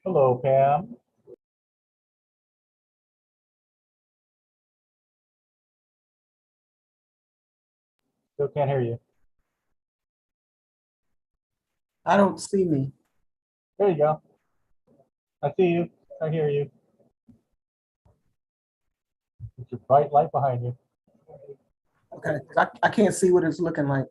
Hello, Pam. Still can't hear you. I don't see me. There you go. I see you. I hear you. It's your bright light behind you. Okay, I can't see what it's looking like.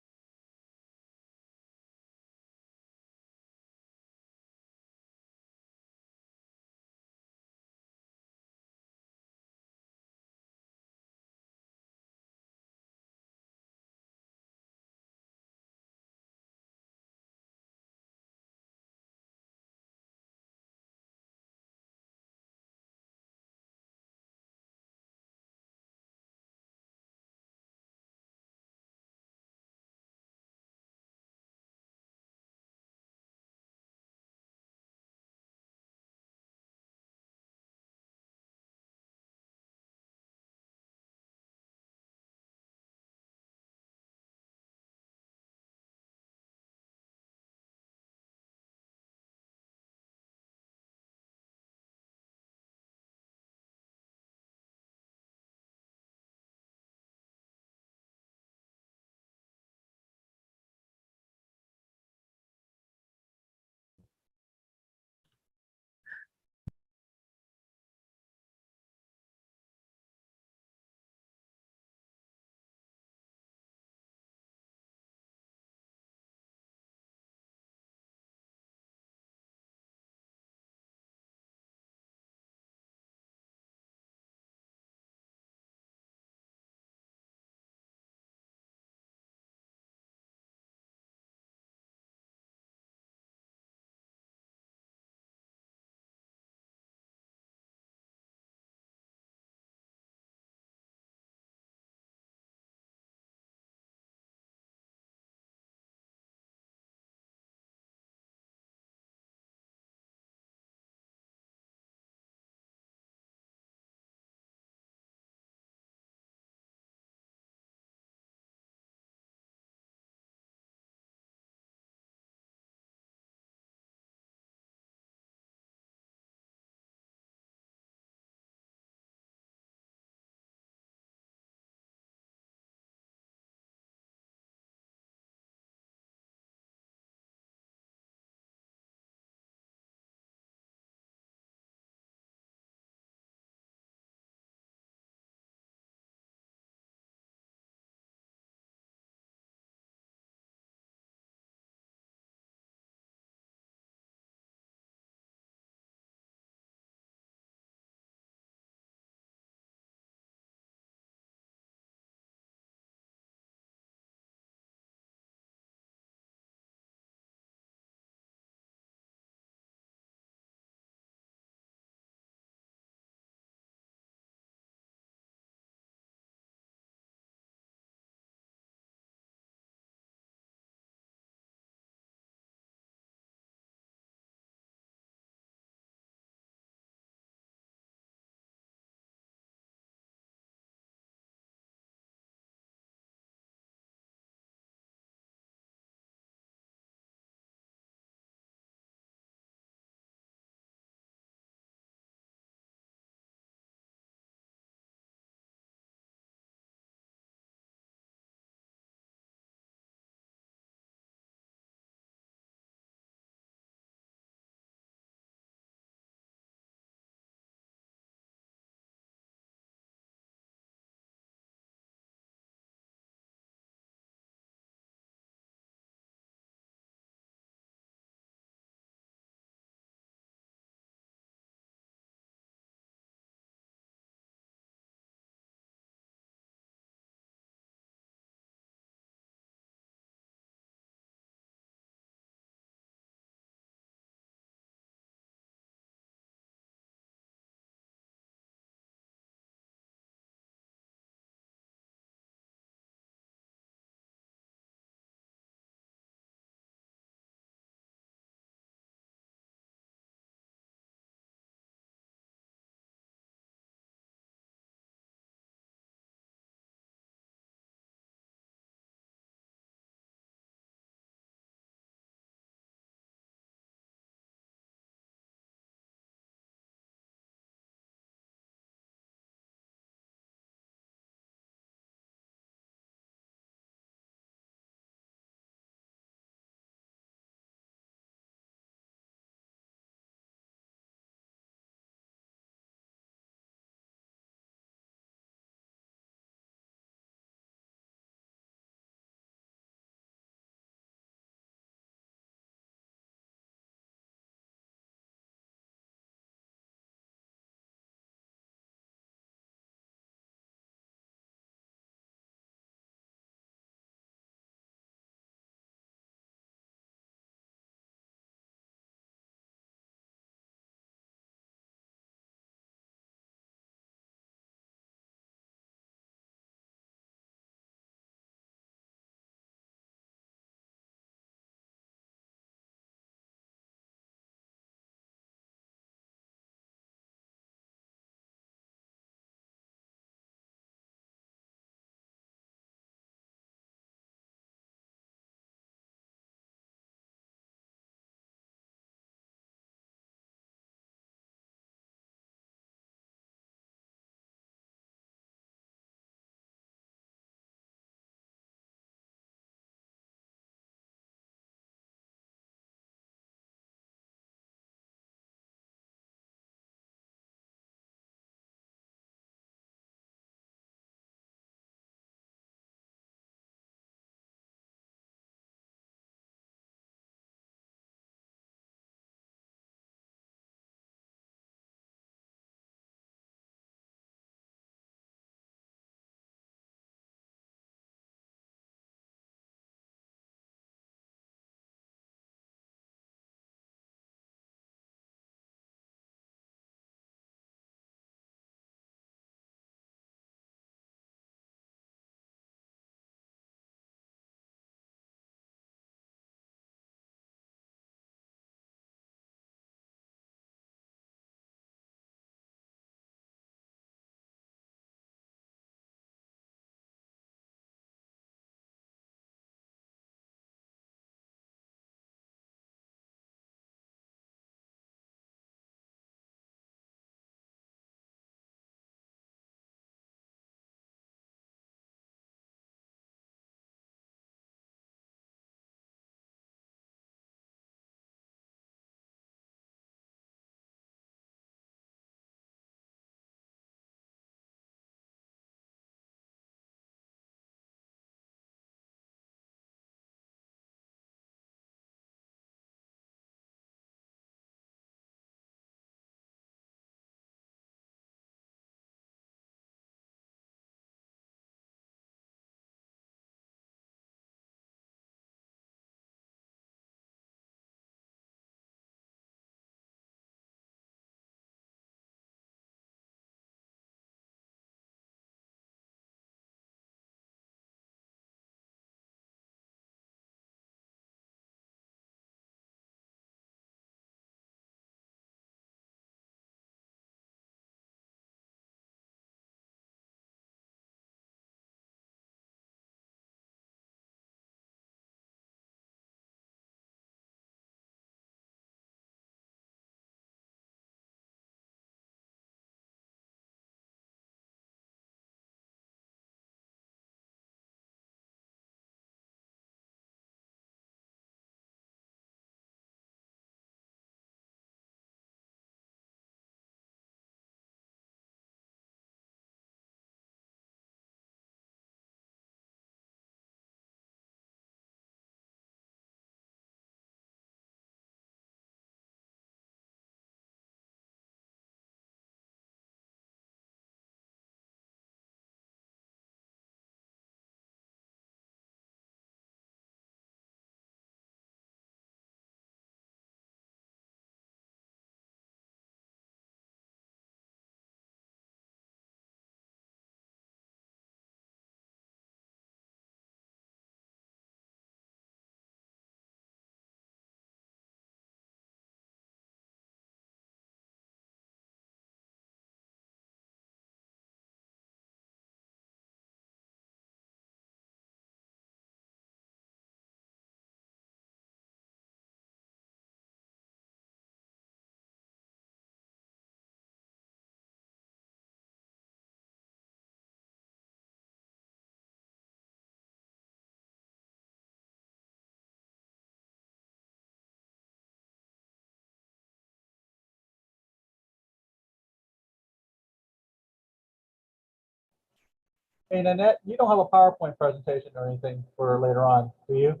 Hey, Nanette, you don't have a PowerPoint presentation or anything for later on, do you?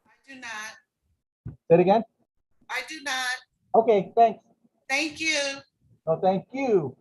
I do not. Say it again? I do not. Okay, thanks. Thank you. No, thank you.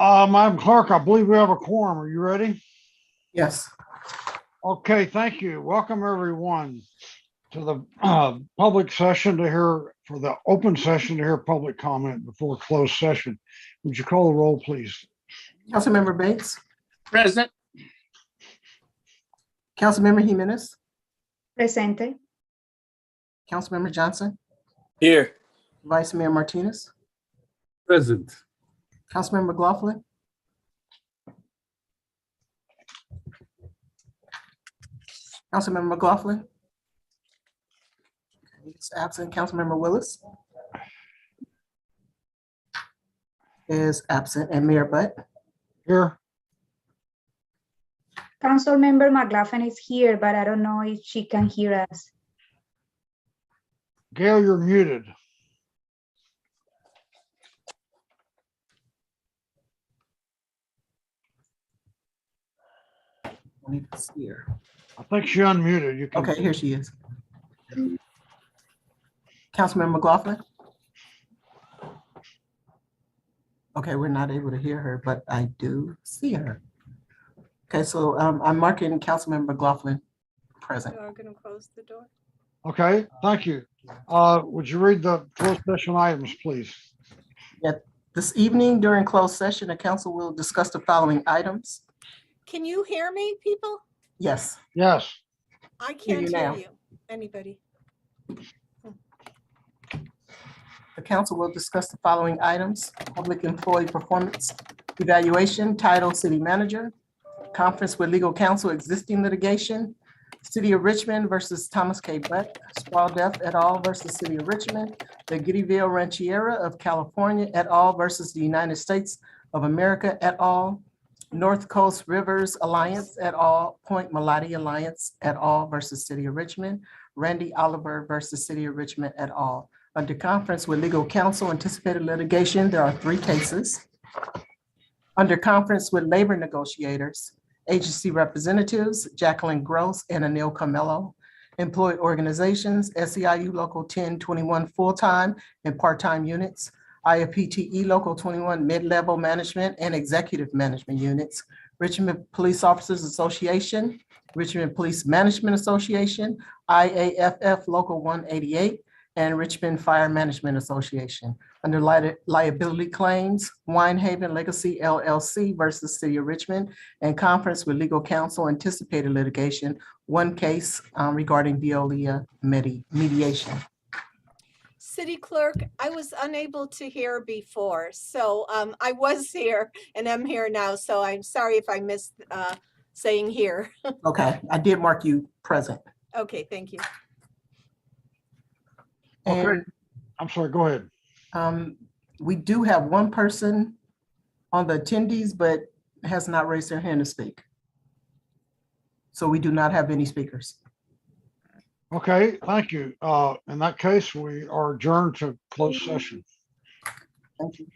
Madam Clerk, I believe we have a quorum. Are you ready? Yes. Okay, thank you. Welcome, everyone, to the public session for the open session to hear public comment before closed session. Would you call the roll, please? Councilmember Bates, Present. Councilmember Jimenez, Presente. Councilmember Johnson, Here. Vice Mayor Martinez, Present. Councilmember McLaughlin, Councilmember McLaughlin is absent. Councilmember Willis is absent, and Mayor Butt. Here. Councilmember McLaughlin is here, but I don't know if she can hear us. Gail, you're muted. I need to see her. I think she unmuted. You can. Okay, here she is. Councilmember McLaughlin. Okay, we're not able to hear her, but I do see her. Okay, so I'm marking Councilmember McLaughlin present. You are going to close the door? Okay, thank you. Would you read the closed session items, please? This evening during closed session, the council will discuss the following items. Can you hear me, people? Yes, Yes. I Hear you can't hear now. you. Anybody? the council will discuss the following items: public employee performance evaluation, title city manager, conference with legal counsel, existing litigation, City of Richmond versus Thomas K. Buck, Spaldef et al. Versus City of Richmond, the Giddyville Rancheria of California et al. Versus the United States of America et al., North Coast Rivers Alliance et al., Point Melody Alliance et al. Versus City of Richmond, Randy Oliver versus City of Richmond et al. Under conference with legal counsel, anticipated litigation, there are 3 cases. Under conference with labor negotiators, agency representatives, Jacqueline Gross and Anil Carmelo. Employee organizations, SEIU Local 1021 full-time and part-time units, IFPTE Local 21 mid-level management and executive management units, Richmond Police Officers Association, Richmond Police Management Association, IAFF Local 188, and Richmond Fire Management Association. Under liability claims, Winehaven Legacy LLC versus City of Richmond, and conference with legal counsel, anticipated litigation, 1 case regarding Veolia mediation. City Clerk, I was unable to hear before, so I was here and I'm here now, so I'm sorry if I missed saying here. Okay, I did mark you present. Okay, thank you. Okay. And I'm sorry, go ahead. We do have one person on the attendees, but has not raised their hand to speak. So we do not have any speakers. Okay, thank you. In that case, we are adjourned to closed session. Thank you.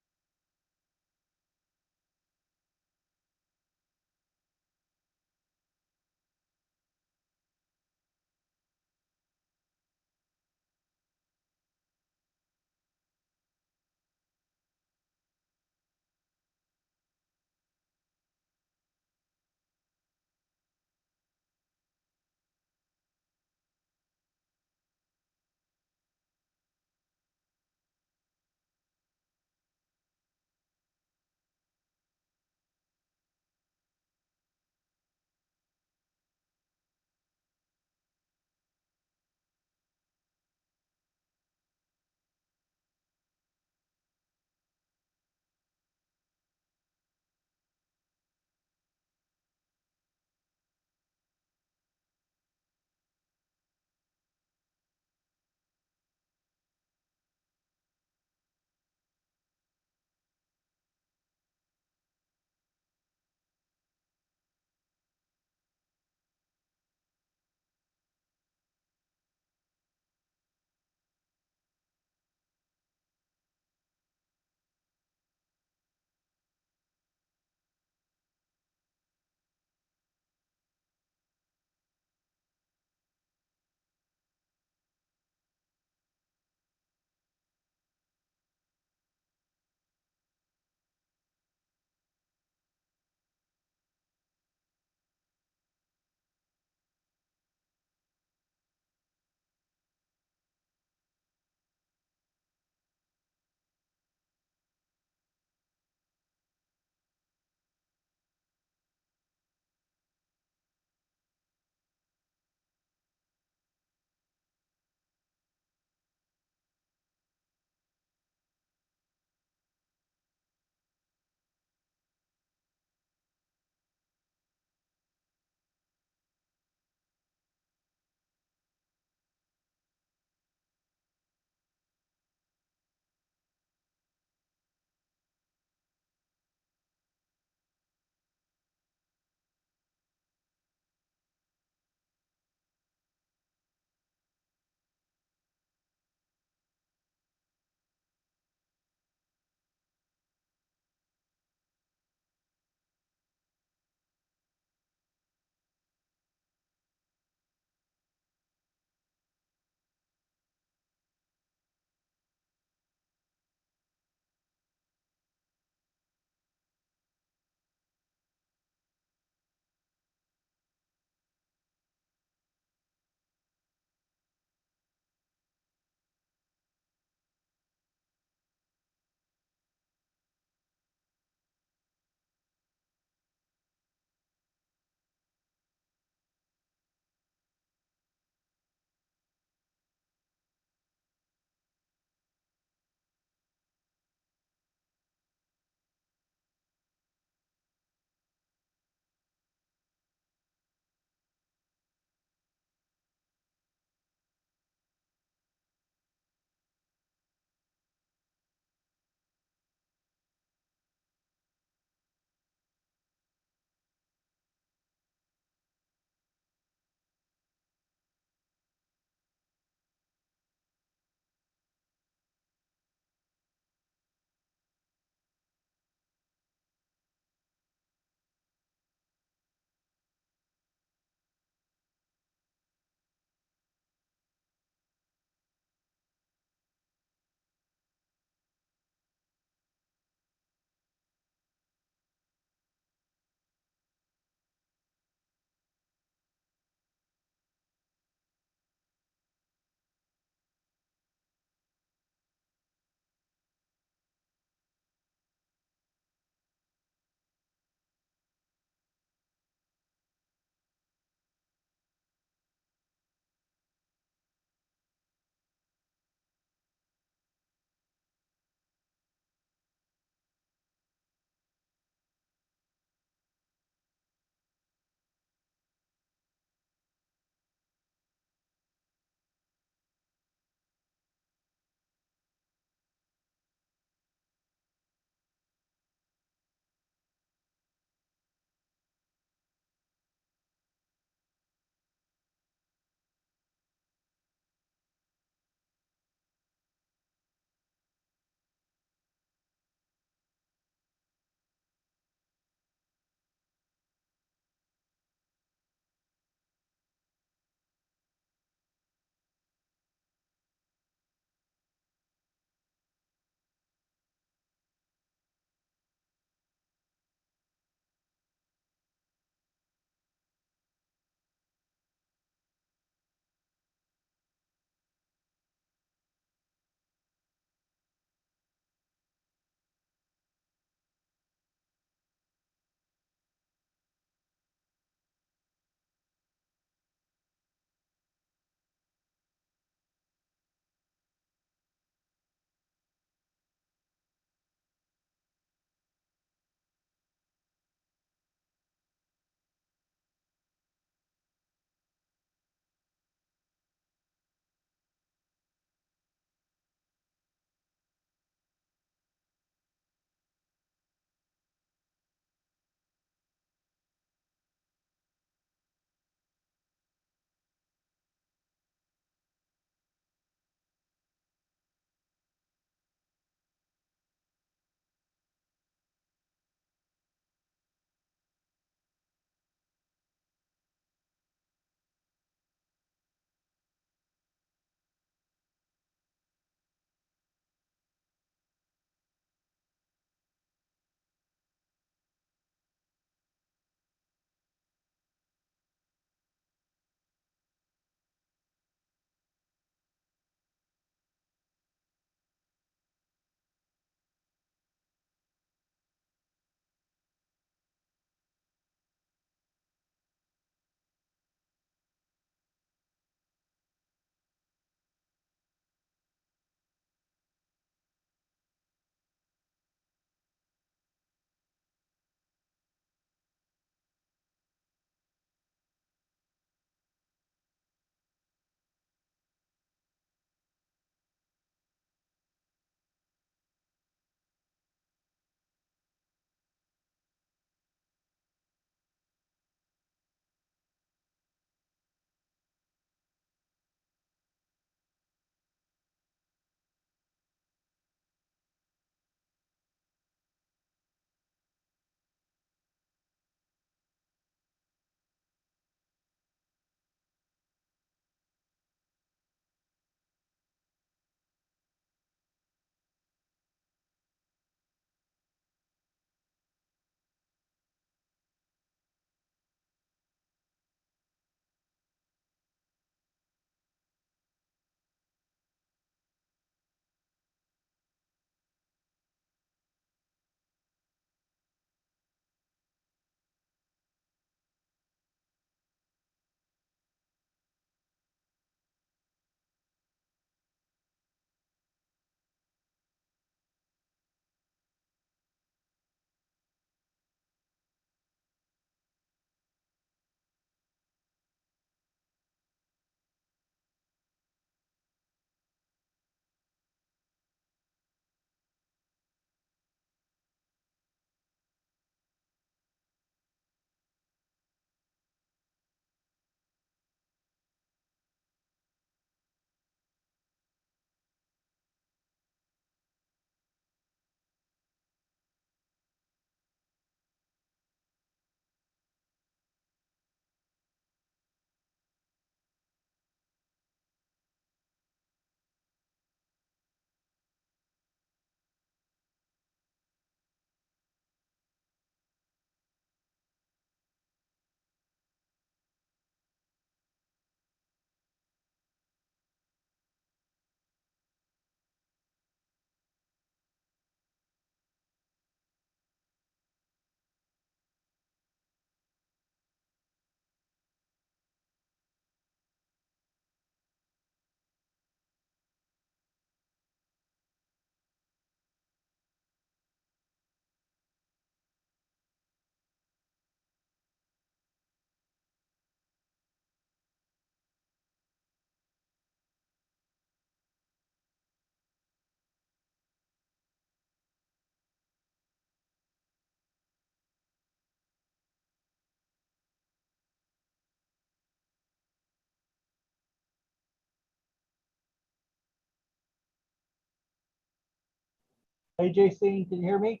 AJ Singh, can you hear me?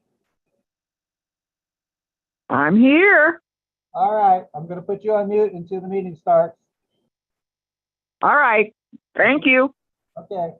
I'm here. All right, I'm gonna put you on mute until the meeting starts. All right. Thank you. Okay.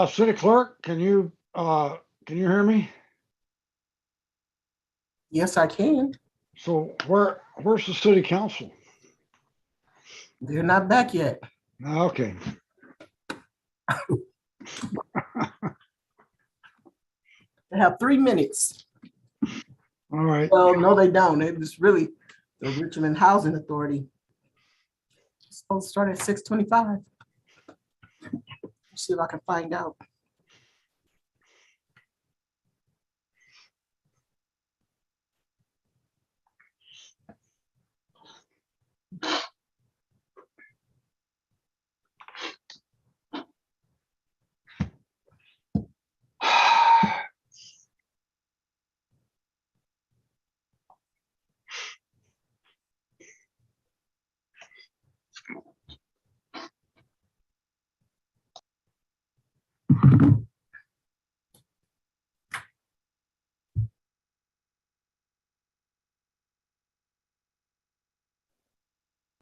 City Clerk, can you hear me? Yes, I can. So where's the City Council? They're not back yet. Okay. They have 3 minutes. All right. Well, no, they don't. It was really the Richmond Housing Authority. It's supposed to start at 6:25. See if I can find out.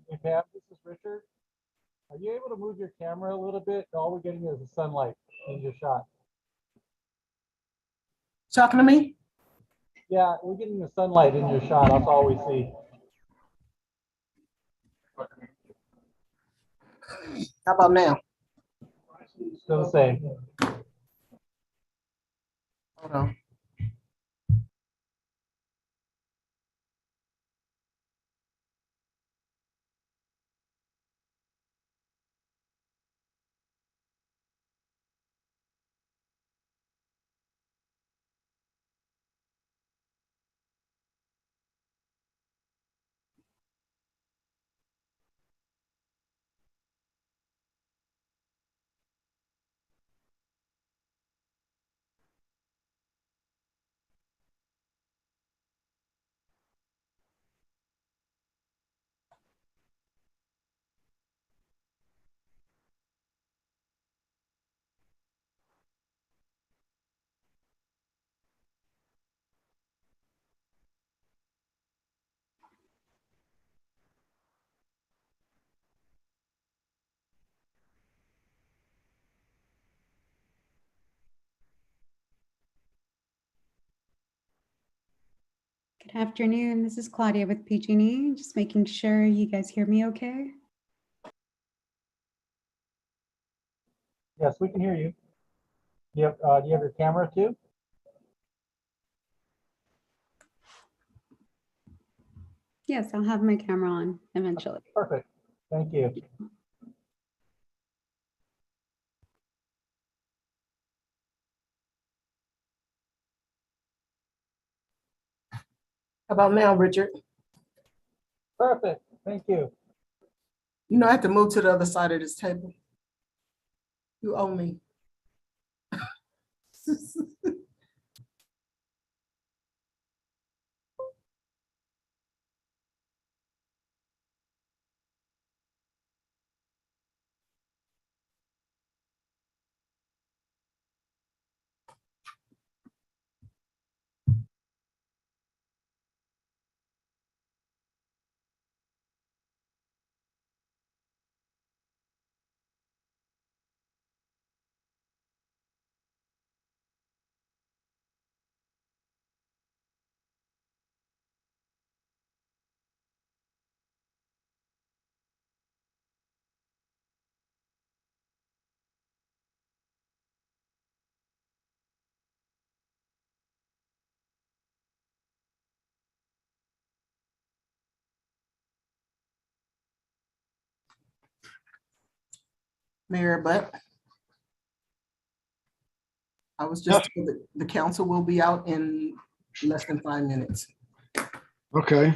Hey Pam, this is Richard. Are you able to move your camera a little bit? All we're getting is the sunlight in your shot. Talking to me? Yeah, we're getting the sunlight in your shot. That's all we see. How about now? Still the same. Hold on. Good afternoon. This is Claudia with PG&E. Just making sure you guys hear me okay. Yes, we can hear you. Do you have your camera too? Yes, I'll have my camera on eventually. Perfect. Thank you. How about now, Richard? Perfect. Thank you. You know, I have to move to the other side of this table. You owe me. Mayor Abbott. I was just told that the council will be out in less than 5 minutes. Okay.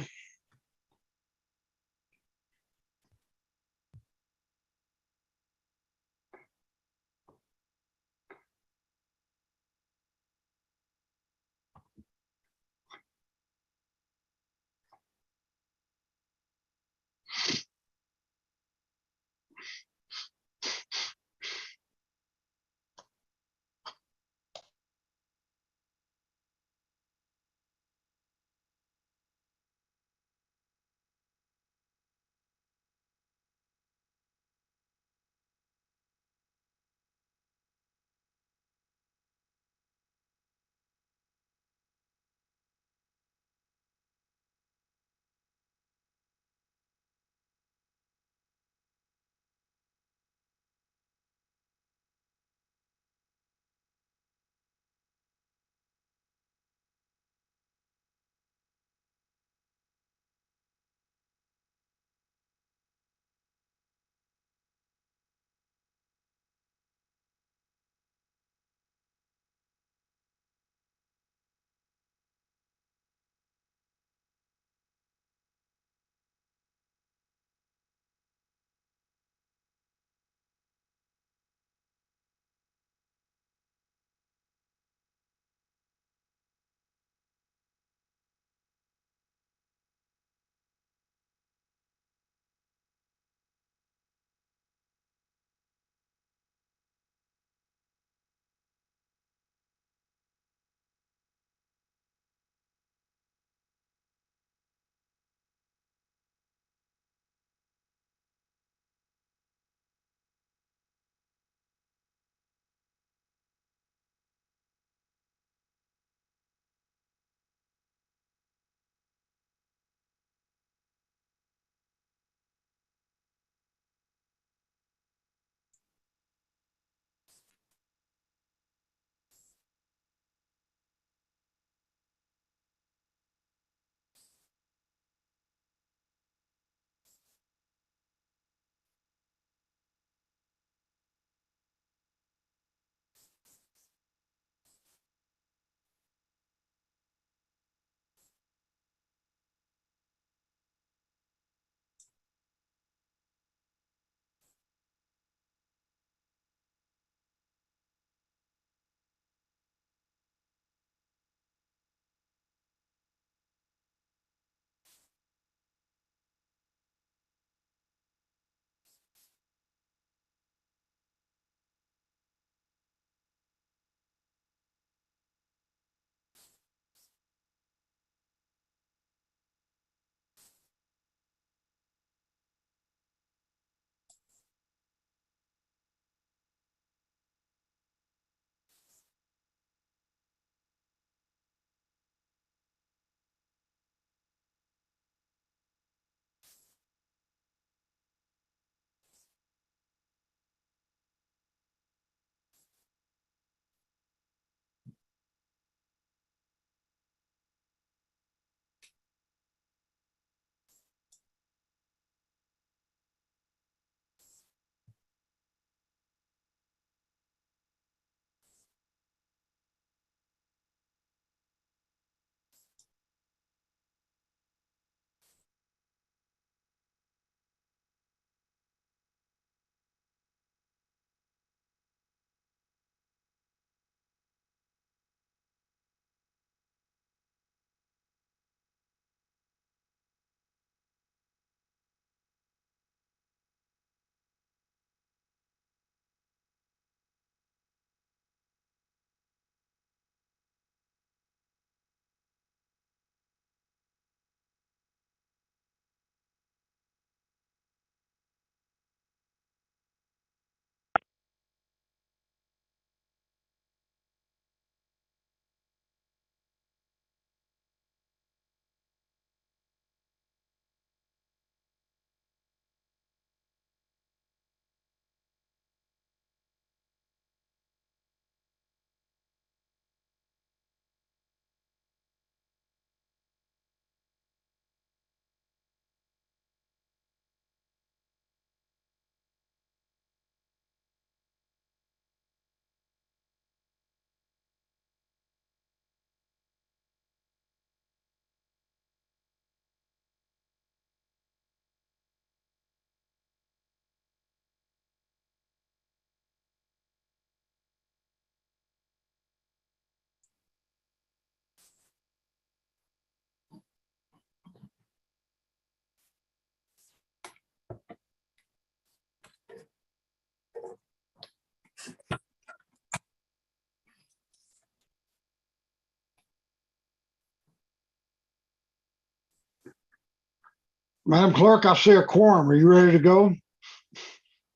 Madam Clerk, I see a quorum. Are you ready to go?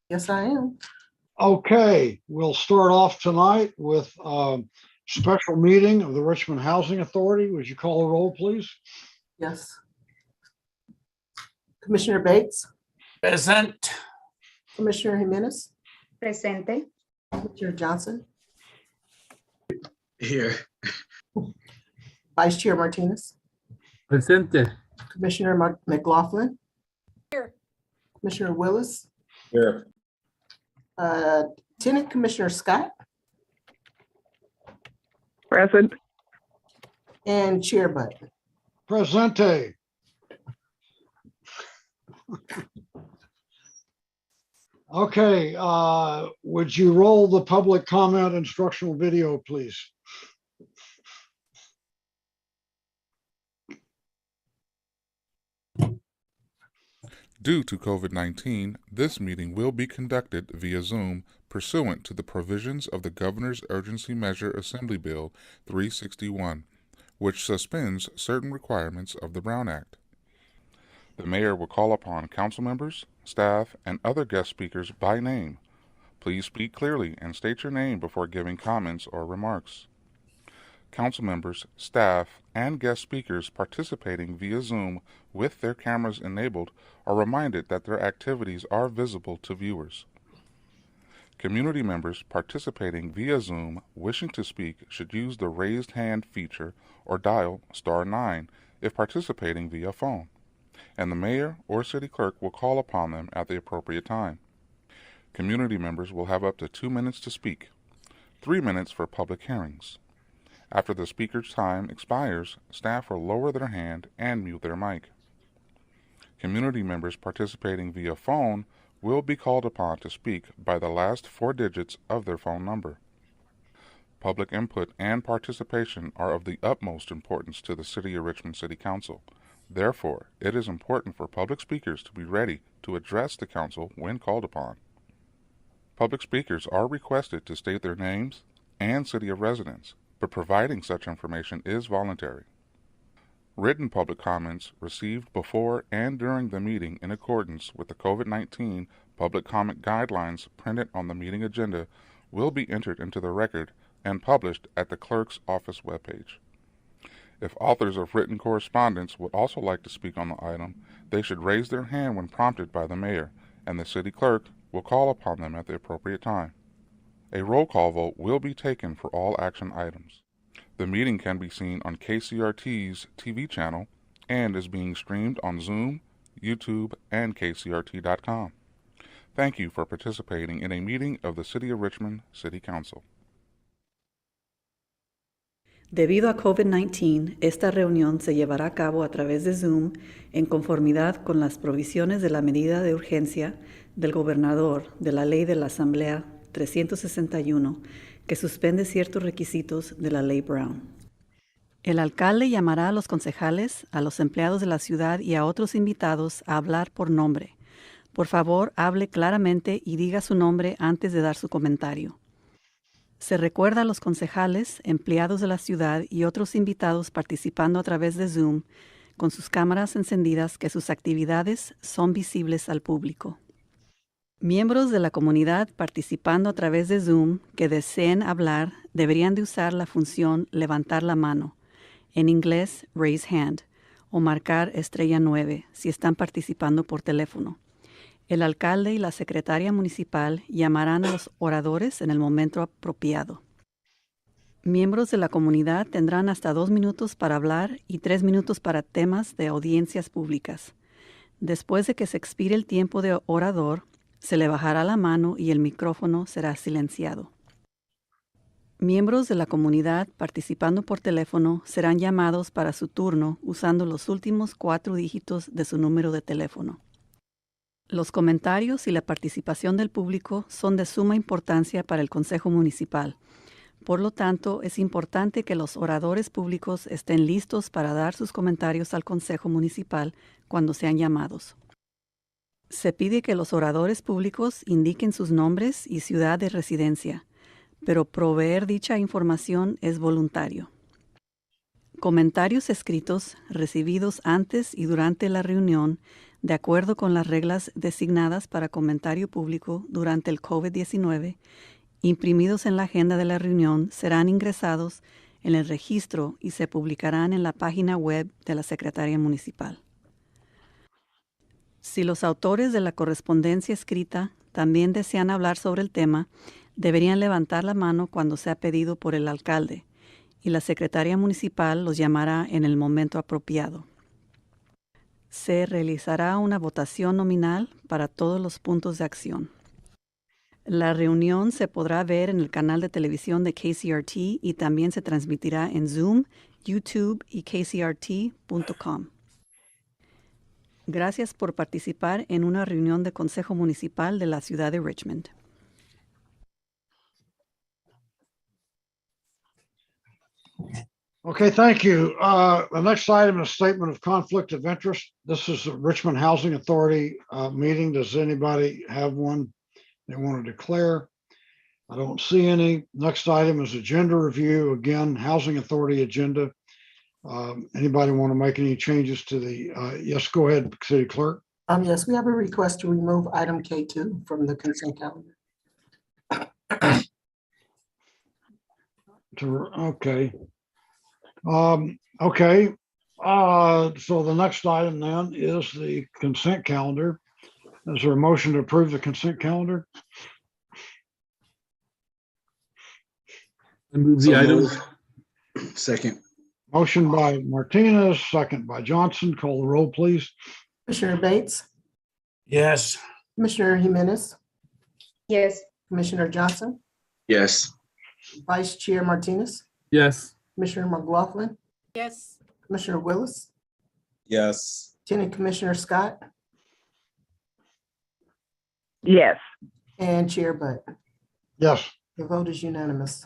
Yes, I am. Okay, we'll start off tonight with a special meeting of the Richmond Housing Authority. Would you call the roll, please? Yes. Commissioner Bates, Present. Commissioner Jimenez, Presente. Commissioner Johnson, Here. Vice Chair Martinez, Presente. Commissioner McLaughlin. Here. Commissioner Willis, Here. Lieutenant Commissioner Scott, Present. and Chair Button. Presente. Okay, would you roll the public comment instructional video, please? Due to COVID-19, this meeting will be conducted via Zoom pursuant to the provisions of the Governor's Urgency Measure Assembly Bill 361, which suspends certain requirements of the Brown Act. The mayor will call upon council members, staff, and other guest speakers by name. Please speak clearly and state your name before giving comments or remarks. Council members, staff, and guest speakers participating via Zoom with their cameras enabled are reminded that their activities are visible to viewers. Community members participating via Zoom wishing to speak should use the raised hand feature or dial *9 if participating via phone, and the mayor or city clerk will call upon them at the appropriate time. Community members will have up to 2 minutes to speak, 3 minutes for public hearings. After the speaker's time expires, staff will lower their hand and mute their mic. Community members participating via phone will be called upon to speak by the last 4 digits of their phone number. Public input and participation are of the utmost importance to the City of Richmond City Council. Therefore, it is important for public speakers to be ready to address the council when called upon. Public speakers are requested to state their names and city of residence, but providing such information is voluntary. Written public comments received before and during the meeting in accordance with the COVID-19 public comment guidelines printed on the meeting agenda will be entered into the record and published at the clerk's office webpage. If authors of written correspondence would also like to speak on the item, they should raise their hand when prompted by the mayor, and the city clerk will call upon them at the appropriate time. A roll call vote will be taken for all action items. The meeting can be seen on KCRT's TV channel and is being streamed on Zoom, YouTube, and kcrt.com. Thank you for participating in a meeting of the City of Richmond City Council. Debido a COVID-19, esta reunión se llevará a cabo a través de Zoom en conformidad con las provisiones de la medida de urgencia del gobernador de la Ley de la Asamblea 361, que suspende ciertos requisitos de la Ley Brown. El alcalde llamará a los concejales, a los empleados de la ciudad y a otros invitados a hablar por nombre. Por favor, hable claramente y diga su nombre antes de dar su comentario. Se recuerda a los concejales, empleados de la ciudad y otros invitados participando a través de Zoom con sus cámaras encendidas que sus actividades son visibles al público. Miembros de la comunidad participando a través de Zoom que deseen hablar deberían de usar la función levantar la mano, en inglés raise hand, o marcar *9 si están participando por teléfono. El alcalde y la secretaria municipal llamarán a los oradores en el momento apropiado. Miembros de la comunidad tendrán hasta 2 minutos para hablar y 3 minutos para temas de audiencias públicas. Después de que se expire el tiempo de orador, se le bajará la mano y el micrófono será silenciado. Miembros de la comunidad participando por teléfono serán llamados para su turno usando los últimos 4 dígitos de su número de teléfono. Los comentarios y la participación del público son de suma importancia para el Consejo Municipal. Por lo tanto, es importante que los oradores públicos estén listos para dar sus comentarios al Consejo Municipal cuando sean llamados. Se pide que los oradores públicos indiquen sus nombres y ciudad de residencia, pero proveer dicha información es voluntario. Comentarios escritos recibidos antes y durante la reunión de acuerdo con las reglas designadas para comentario público durante el COVID-19, imprimidos en la agenda de la reunión, serán ingresados en el registro y se publicarán en la página web de la Secretaría Municipal. Si los autores de la correspondencia escrita también desean hablar sobre el tema, deberían levantar la mano cuando sea pedido por el alcalde, y la Secretaría Municipal los llamará en el momento apropiado. Se realizará una votación nominal para todos los puntos de acción. La reunión se podrá ver en el canal de televisión de KCRT y también se transmitirá en Zoom, YouTube y kcrt.com. Gracias por participar en una reunión de Consejo Municipal de la ciudad de Richmond. Okay, thank you. The next item is statement of conflict of interest. This is the Richmond Housing Authority meeting. Does anybody have one they want to declare? I don't see any. Next item is agenda review. Again, Housing Authority agenda. Anybody want to make any changes to the, yes, go ahead, City Clerk. Yes, we have a request to remove item K2 from the consent calendar. Okay. Okay. So the next item then is the consent calendar. Is there a motion to approve the consent calendar? I move the items. Second. Motion by Martinez, second by Johnson. Call the roll, please. Commissioner Bates, Yes. Commissioner Jimenez, Yes. Commissioner Johnson, Yes. Vice Chair Martinez, Yes. Commissioner McLaughlin, Yes. Commissioner Willis, Yes. Lieutenant Commissioner Scott, Yes. and Chair Butt. Yes. The vote is unanimous.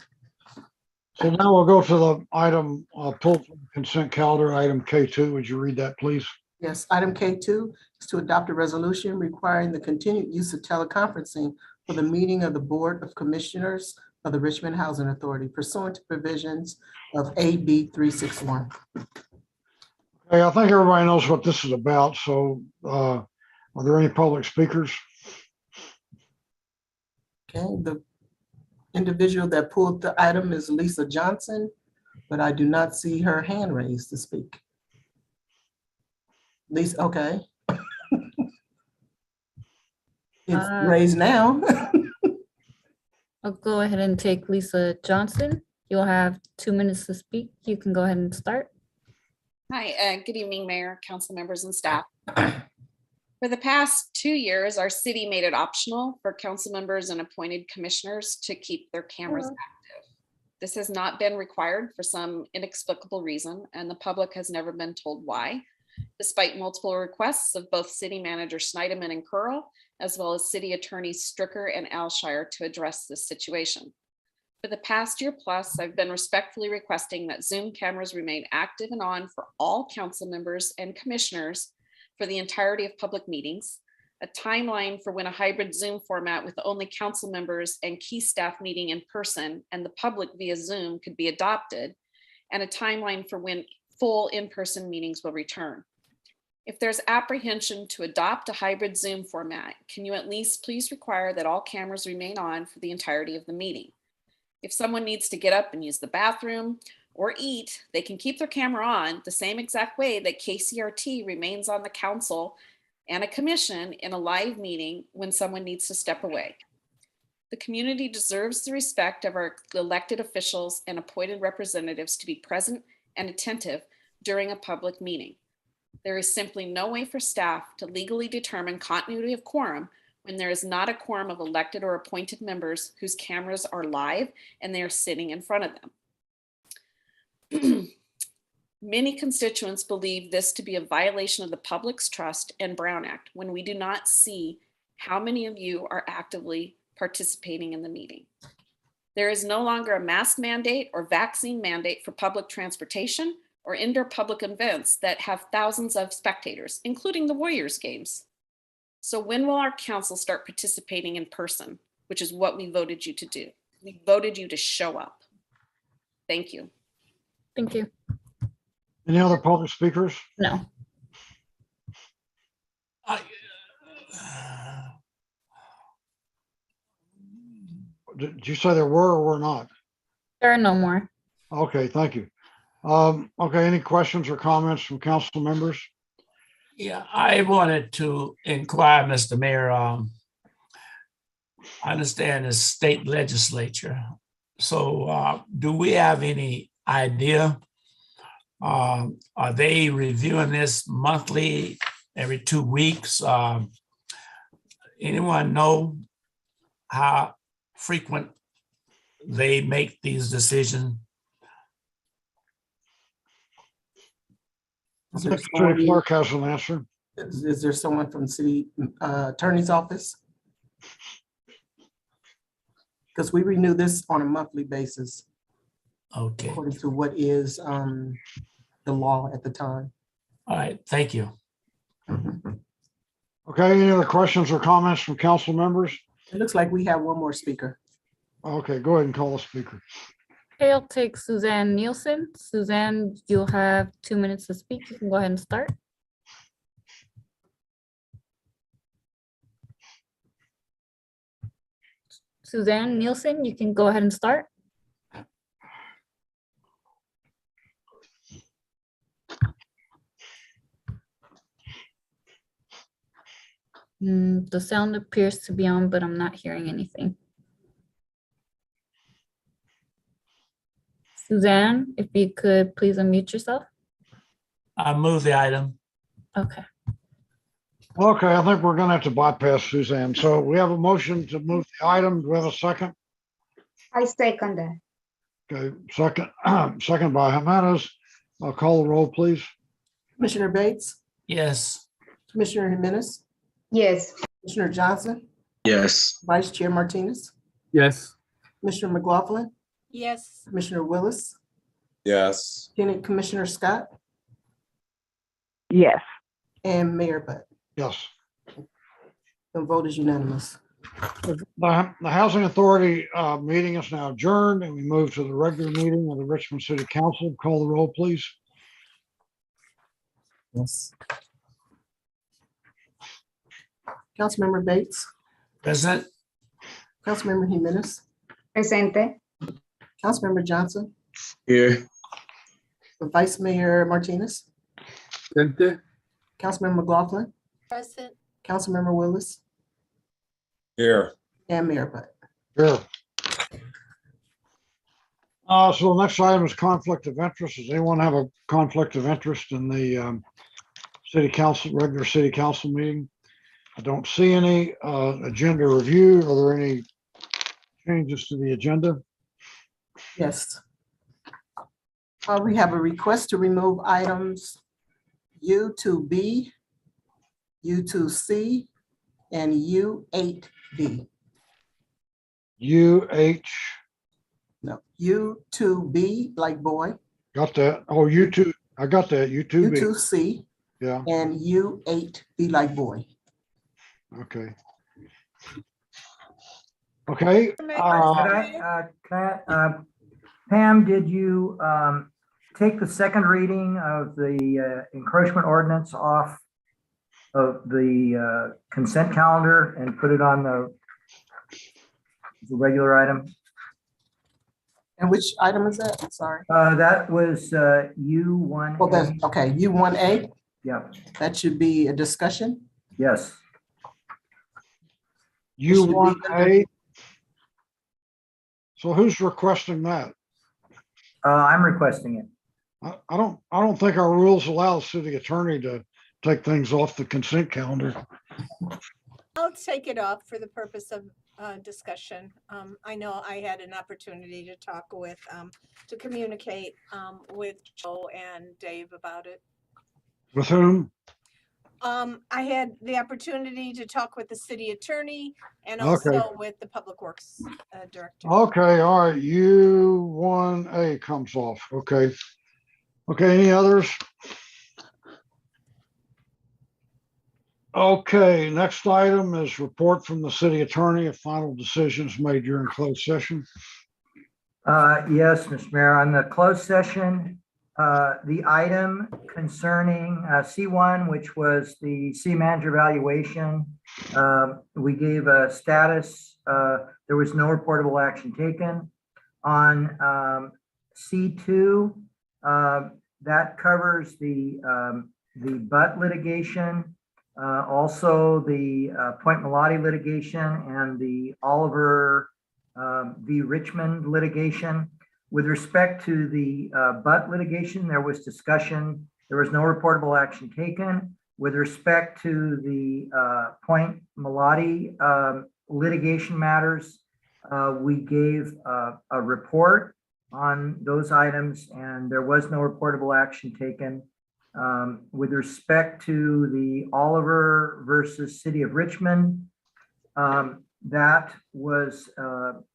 So now we'll go to the item pulled from the consent calendar, item K2. Would you read that, please? Yes, item K2 is to adopt a resolution requiring the continued use of teleconferencing for the meeting of the Board of Commissioners of the Richmond Housing Authority pursuant to provisions of AB 361. Hey, I think everybody knows what this is about. So are there any public speakers? Okay, the individual that pulled the item is Lisa Johnson, but I do not see her hand raised to speak. Lisa, okay. It's raised now. I'll go ahead and take Lisa Johnson. You'll have 2 minutes to speak. You can go ahead and start. Hi, good evening, Mayor, council members, and staff. For the past 2 years, our city made it optional for council members and appointed commissioners to keep their cameras active. This has not been required for some inexplicable reason, and the public has never been told why, despite multiple requests of both City Manager Snyderman and Curl, as well as City Attorneys Stricker and Alshire to address this situation. For the past year plus, I've been respectfully requesting that Zoom cameras remain active and on for all council members and commissioners for the entirety of public meetings, a timeline for when a hybrid Zoom format with only council members and key staff meeting in person and the public via Zoom could be adopted, and a timeline for when full in-person meetings will return. If there's apprehension to adopt a hybrid Zoom format, can you at least please require that all cameras remain on for the entirety of the meeting? If someone needs to get up and use the bathroom or eat, they can keep their camera on the same exact way that KCRT remains on the council and a commission in a live meeting when someone needs to step away. The community deserves the respect of our elected officials and appointed representatives to be present and attentive during a public meeting. There is simply no way for staff to legally determine continuity of quorum when there is not a quorum of elected or appointed members whose cameras are live and they are sitting in front of them. Many constituents believe this to be a violation of the public's trust and Brown Act when we do not see how many of you are actively participating in the meeting. There is no longer a mask mandate or vaccine mandate for public transportation or indoor public events that have thousands of spectators, including the Warriors games. So when will our council start participating in person, which is what we voted you to do? We voted you to show up. Thank you. Thank you. Any other public speakers? No. Did you say there were or were not? There are no more. Okay, thank you. Okay, any questions or comments from council members? Yeah, I wanted to inquire, Mr. Mayor. I understand it's state legislature. So do we have any idea? Are they reviewing this monthly, every 2 weeks? Anyone know how frequent they make these decisions? The city clerk has an answer. Is there someone from the city attorney's office? Because we renew this on a monthly basis. Okay. According to what is the law at the time. All right, thank you. Okay, any other questions or comments from council members? It looks like we have one more speaker. Okay, go ahead and call the speaker. Okay, I'll take Suzanne Nielsen. Suzanne, you'll have 2 minutes to speak. You can go ahead and start. Suzanne Nielsen, you can go ahead and start. The sound appears to be on, but I'm not hearing anything. Suzanne, if you could please unmute yourself. I move the item. Okay. Okay, I think we're gonna have to bypass Suzanne. So we have a motion to move the item. Do we have a second? I second that. Okay, second, second by Jimenez. I'll call the roll, please. Commissioner Bates, Yes. Commissioner Jimenez, Yes. Commissioner Johnson, Yes. Vice Chair Martinez, Yes. Commissioner McLaughlin, Yes. Commissioner Willis, Yes. Lieutenant Commissioner Scott, Yes. and Mayor Butt. Yes. The vote is unanimous. The Housing Authority meeting is now adjourned, and we move to the regular meeting of the Richmond City Council. Call the roll, please. Yes. Councilmember Bates, Present. Councilmember Jimenez, Presente. Councilmember Johnson, Here. Vice Mayor Martinez, Presente. Councilmember McLaughlin, Present. Councilmember Willis, Here. and Mayor Butt. Here. So the next item is conflict of interest. Does anyone have a conflict of interest in the city council, regular city council meeting? I don't see any. Agenda review. Are there any changes to the agenda? Yes. We have a request to remove items U2B, U2C, and U8B. UH, No, U2B, like boy, got that. Oh, U2, I got that. U2B. U2C, Yeah, and U8B, like boy. okay. Okay. Pam, did you take the second reading of the encroachment ordinance off of the consent calendar and put it on the regular item? And which item is that? I'm sorry. That was U1. Well, that's, okay, U1A, Yep, that should be a discussion. yes. U1A. So who's requesting that? I'm requesting it. I don't think our rules allow the city attorney to take things off the consent calendar. I'll take it off for the purpose of discussion. I know I had an opportunity to talk with, to communicate with Joe and Dave about it. With whom? I had the opportunity to talk with the city attorney and Okay. also with the public works director. Okay, all right, U1A comes off, okay. Okay, any others? Okay, next item is report from the city attorney of final decisions made during closed session. Yes, Mr. Mayor, on the closed session, the item concerning C1, which was the city manager evaluation. We gave a status. There was no reportable action taken. On C2, that covers the Butt litigation, also the Point Melody litigation and the Oliver v. Richmond litigation. With respect to the Butt litigation, there was discussion. There was no reportable action taken. With respect to the Point Melody litigation matters, we gave a report on those items, and there was no reportable action taken. With respect to the Oliver versus City of Richmond, that was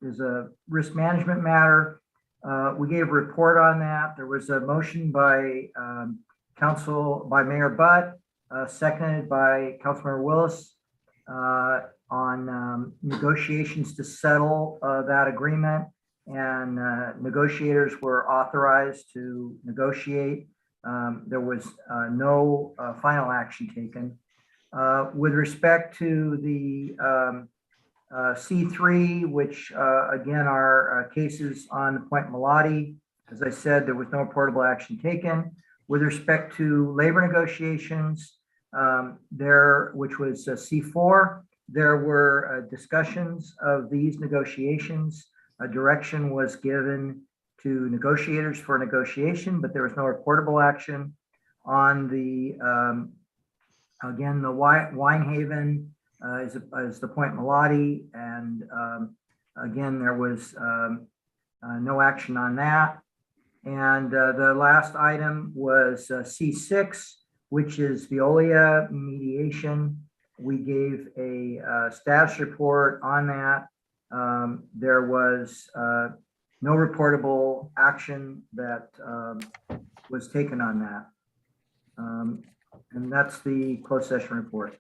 is a risk management matter. We gave a report on that. There was a motion by Mayor Butt, seconded by Councilmember Willis, on negotiations to settle that agreement, and negotiators were authorized to negotiate. There was no final action taken. With respect to the C3, which again are cases on the Point Melody, as I said, there was no reportable action taken. With respect to labor negotiations, which was C4, there were discussions of these negotiations. A direction was given to negotiators for negotiation, but there was no reportable action. On the, again, the Winehaven is the Point Melody, and again, there was no action on that. And the last item was C6, which is Veolia mediation. We gave a status report on that. There was no reportable action that was taken on that. And that's the closed session report.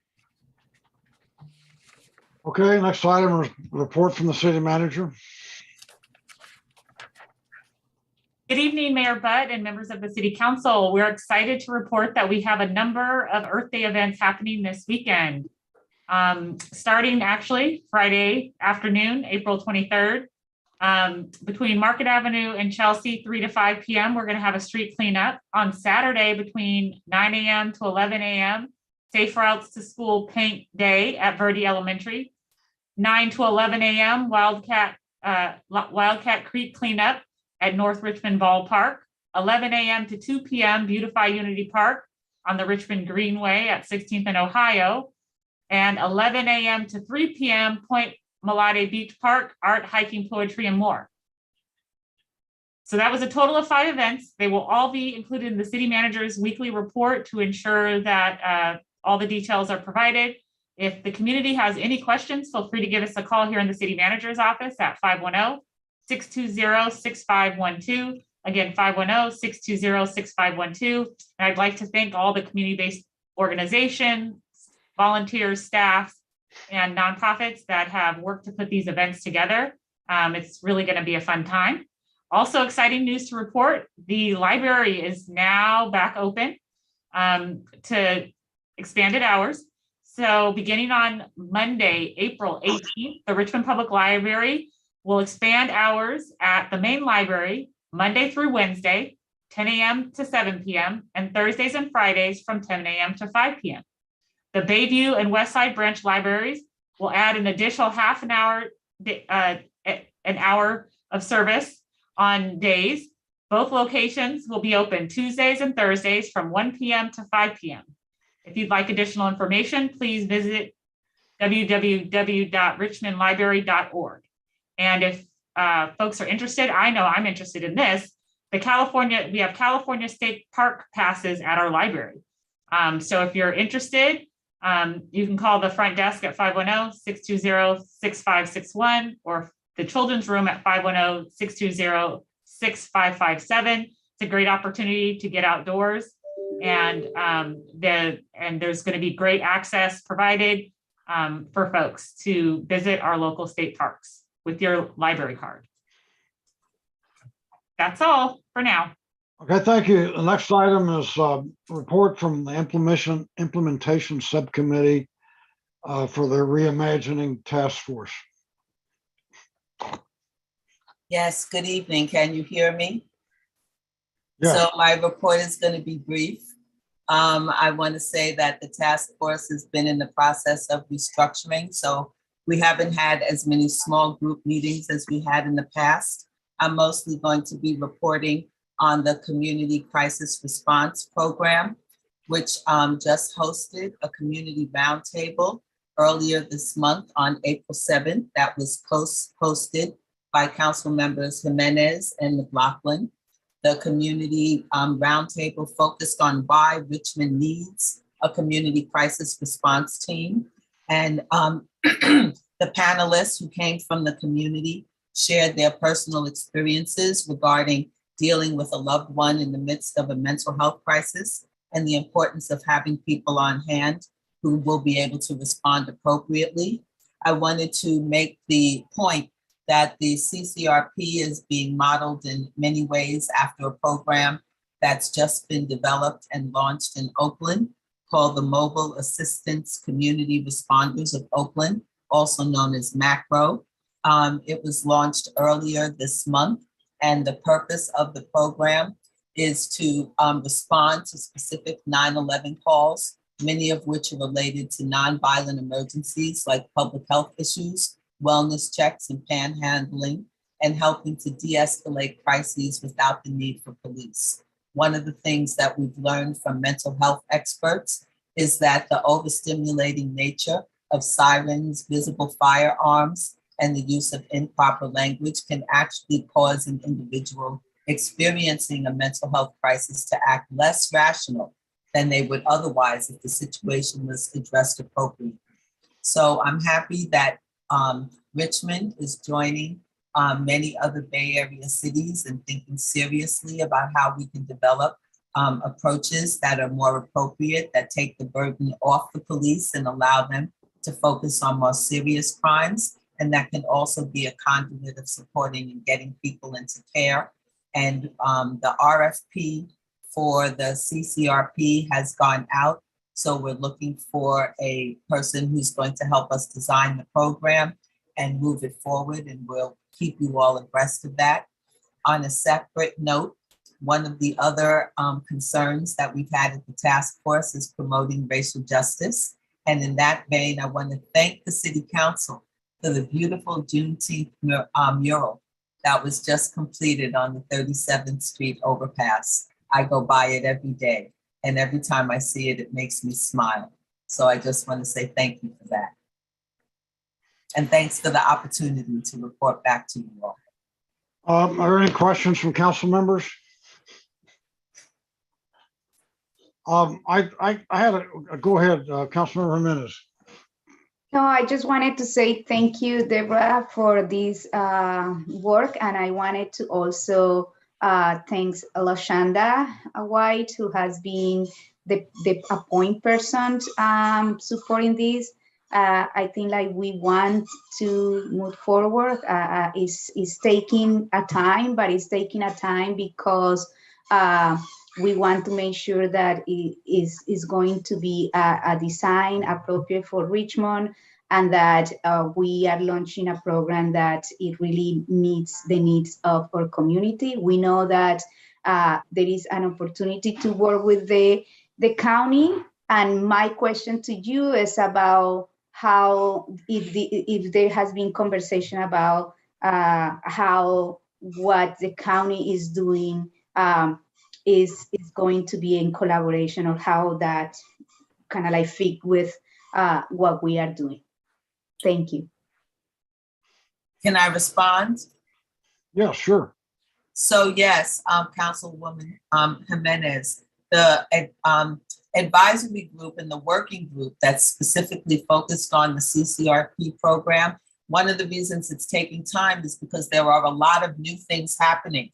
Okay, next item is report from the city manager. Good evening, Mayor Butt and members of the City Council. We're excited to report that we have a number of Earth Day events happening this weekend. Starting actually Friday afternoon, April 23rd, between Market Avenue and Chelsea, 3 to 5 p.m. We're going to have a street cleanup. On Saturday between 9 a.m. to 11 a.m., Safe Routes to School Paint Day at Verde Elementary. 9 to 11 a.m., Wildcat Creek Cleanup at North Richmond Ballpark. 11 a.m. to 2 p.m., Beautify Unity Park on the Richmond Greenway at 16th and Ohio. And 11 a.m. to 3 p.m., Point Melody Beach Park, art, hiking, poetry, and more. So that was a total of 5 events. They will all be included in the city manager's weekly report to ensure that all the details are provided. If the community has any questions, feel free to give us a call here in the city manager's office at 510-620-6512. Again, 510-620-6512. And I'd like to thank all the community-based organizations, volunteers, staff, and nonprofits that have worked to put these events together. It's really going to be a fun time. Also exciting news to report, the library is now back open to expanded hours. So beginning on Monday, April 18th, the Richmond Public Library will expand hours at the main library Monday through Wednesday, 10 a.m. to 7 p.m., and Thursdays and Fridays from 10 a.m. to 5 p.m. The Bayview and Westside branch libraries will add an additional half an hour, an hour of service on days. Both locations will be open Tuesdays and Thursdays from 1 p.m. to 5 p.m. If you'd like additional information, please visit www.richmondlibrary.org. And if folks are interested, I know I'm interested in this, we have California State Park passes at our library. So if you're interested, you can call the front desk at 510-620-6561 or the children's room at 510-620-6557. It's a great opportunity to get outdoors, and there's going to be great access provided for folks to visit our local state parks with your library card. That's all for now. Okay, thank you. The next item is report from the implementation subcommittee for the Reimagining Task Force. Yes, good evening. Can you hear me? Yeah. So my report is going to be brief. I want to say that the task force has been in the process of restructuring, so we haven't had as many small group meetings as we had in the past. I'm mostly going to be reporting on the Community Crisis Response Program, which just hosted a community roundtable earlier this month on April 7th. That was hosted by Council Members Jimenez and McLaughlin. The community roundtable focused on why Richmond needs a community crisis response team. And the panelists who came from the community shared their personal experiences regarding dealing with a loved one in the midst of a mental health crisis and the importance of having people on hand who will be able to respond appropriately. I wanted to make the point that the CCRP is being modeled in many ways after a program that's just been developed and launched in Oakland called the Mobile Assistance Community Responders of Oakland, also known as MACRO. It was launched earlier this month, and the purpose of the program is to respond to specific 9/11 calls, many of which are related to nonviolent emergencies like public health issues, wellness checks, and panhandling, and helping to de-escalate crises without the need for police. One of the things that we've learned from mental health experts is that the overstimulating nature of sirens, visible firearms, and the use of improper language can actually cause an individual experiencing a mental health crisis to act less rational than they would otherwise if the situation was addressed appropriately. So I'm happy that Richmond is joining many other Bay Area cities and thinking seriously about how we can develop approaches that are more appropriate, that take the burden off the police and allow them to focus on more serious crimes. And that can also be a conduit of supporting and getting people into care. And the RFP for the CCRP has gone out. So we're looking for a person who's going to help us design the program and move it forward. And we'll keep you all abreast of that. On a separate note, one of the other concerns that we've had at the task force is promoting racial justice. And in that vein, I want to thank the City Council for the beautiful Juneteenth mural that was just completed on the 37th Street overpass. I go by it every day, and every time I see it, it makes me smile. So I just want to say thank you for that. And thanks for the opportunity to report back to you all. Are there any questions from council members? I had a go ahead, Councilmember Jimenez. No, I just wanted to say thank you, Deborah, for this work. And I wanted to also thank LaShonda White, who has been the point person supporting this. I think like we want to move forward. It's taking a time, but it's taking a time because we want to make sure that it is going to be a design appropriate for Richmond, and that we are launching a program that it really meets the needs of our community. We know that there is an opportunity to work with the county. And my question to you is about how, if there has been conversation about how what the county is doing is going to be in collaboration, or how that kind of like fit with what we are doing. Thank you. Can I respond? Yeah, sure. So yes, Councilwoman Jimenez, the advisory group and the working group that's specifically focused on the CCRP program, one of the reasons it's taking time is because there are a lot of new things happening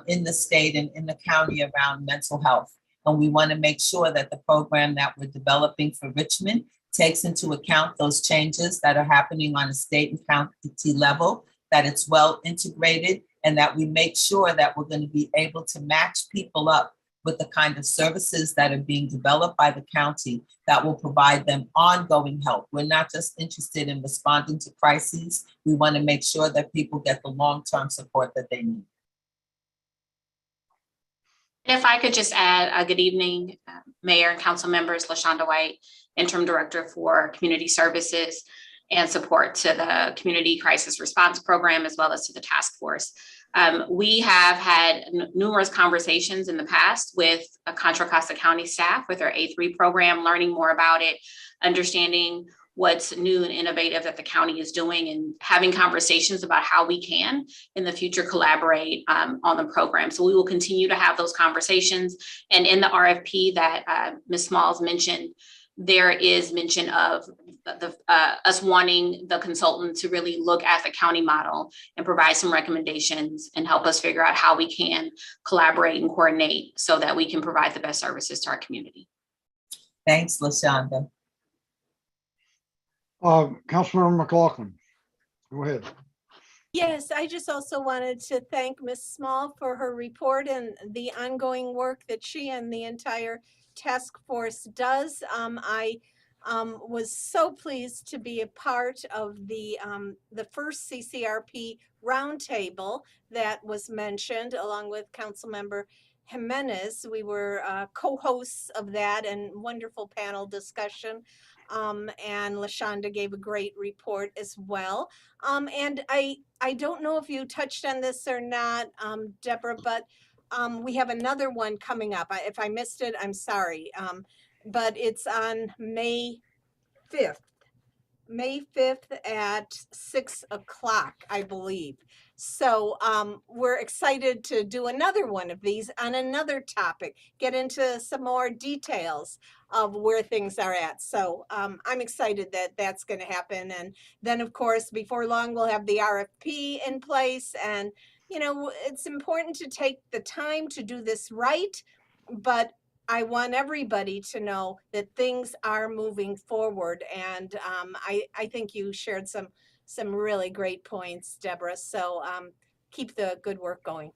in the state and in the county around mental health. And we want to make sure that the program that we're developing for Richmond takes into account those changes that are happening on a state and county level, that it's well integrated and that we make sure that we're going to be able to match people up with the kind of services that are being developed by the county that will provide them ongoing help. We're not just interested in responding to crises. We want to make sure that people get the long-term support that they need. If I could just add, good evening, Mayor and Council members, LaShonda White, Interim Director for Community Services and Support to the Community Crisis Response Program, as well as to the task force. We have had numerous conversations in the past with Contra Costa County staff with our A3 program, learning more about it, understanding what's new and innovative that the county is doing, and having conversations about how we can in the future collaborate on the program. So we will continue to have those conversations. And in the RFP that Ms. Smalls mentioned, there is mention of us wanting the consultant to really look at the county model and provide some recommendations and help us figure out how we can collaborate and coordinate so that we can provide the best services to our community. Thanks, LaShonda. Councilmember McLaughlin, go ahead. Yes, I just also wanted to thank Ms. Small for her report and the ongoing work that she and the entire task force does. I was so pleased to be a part of the first CCRP roundtable that was mentioned, along with Councilmember Jimenez. We were co-hosts of that and wonderful panel discussion. And LaShonda gave a great report as well. And I don't know if you touched on this or not, Deborah, but we have another one coming up. If I missed it, I'm sorry. But it's on May 5th. May 5th at 6 o'clock, I believe. So we're excited to do another one of these on another topic, get into some more details of where things are at. So I'm excited that that's going to happen. And then, of course, before long, we'll have the RFP in place. And, you know, it's important to take the time to do this right, but I want everybody to know that things are moving forward. And I think you shared some really great points, Deborah. So keep the good work going.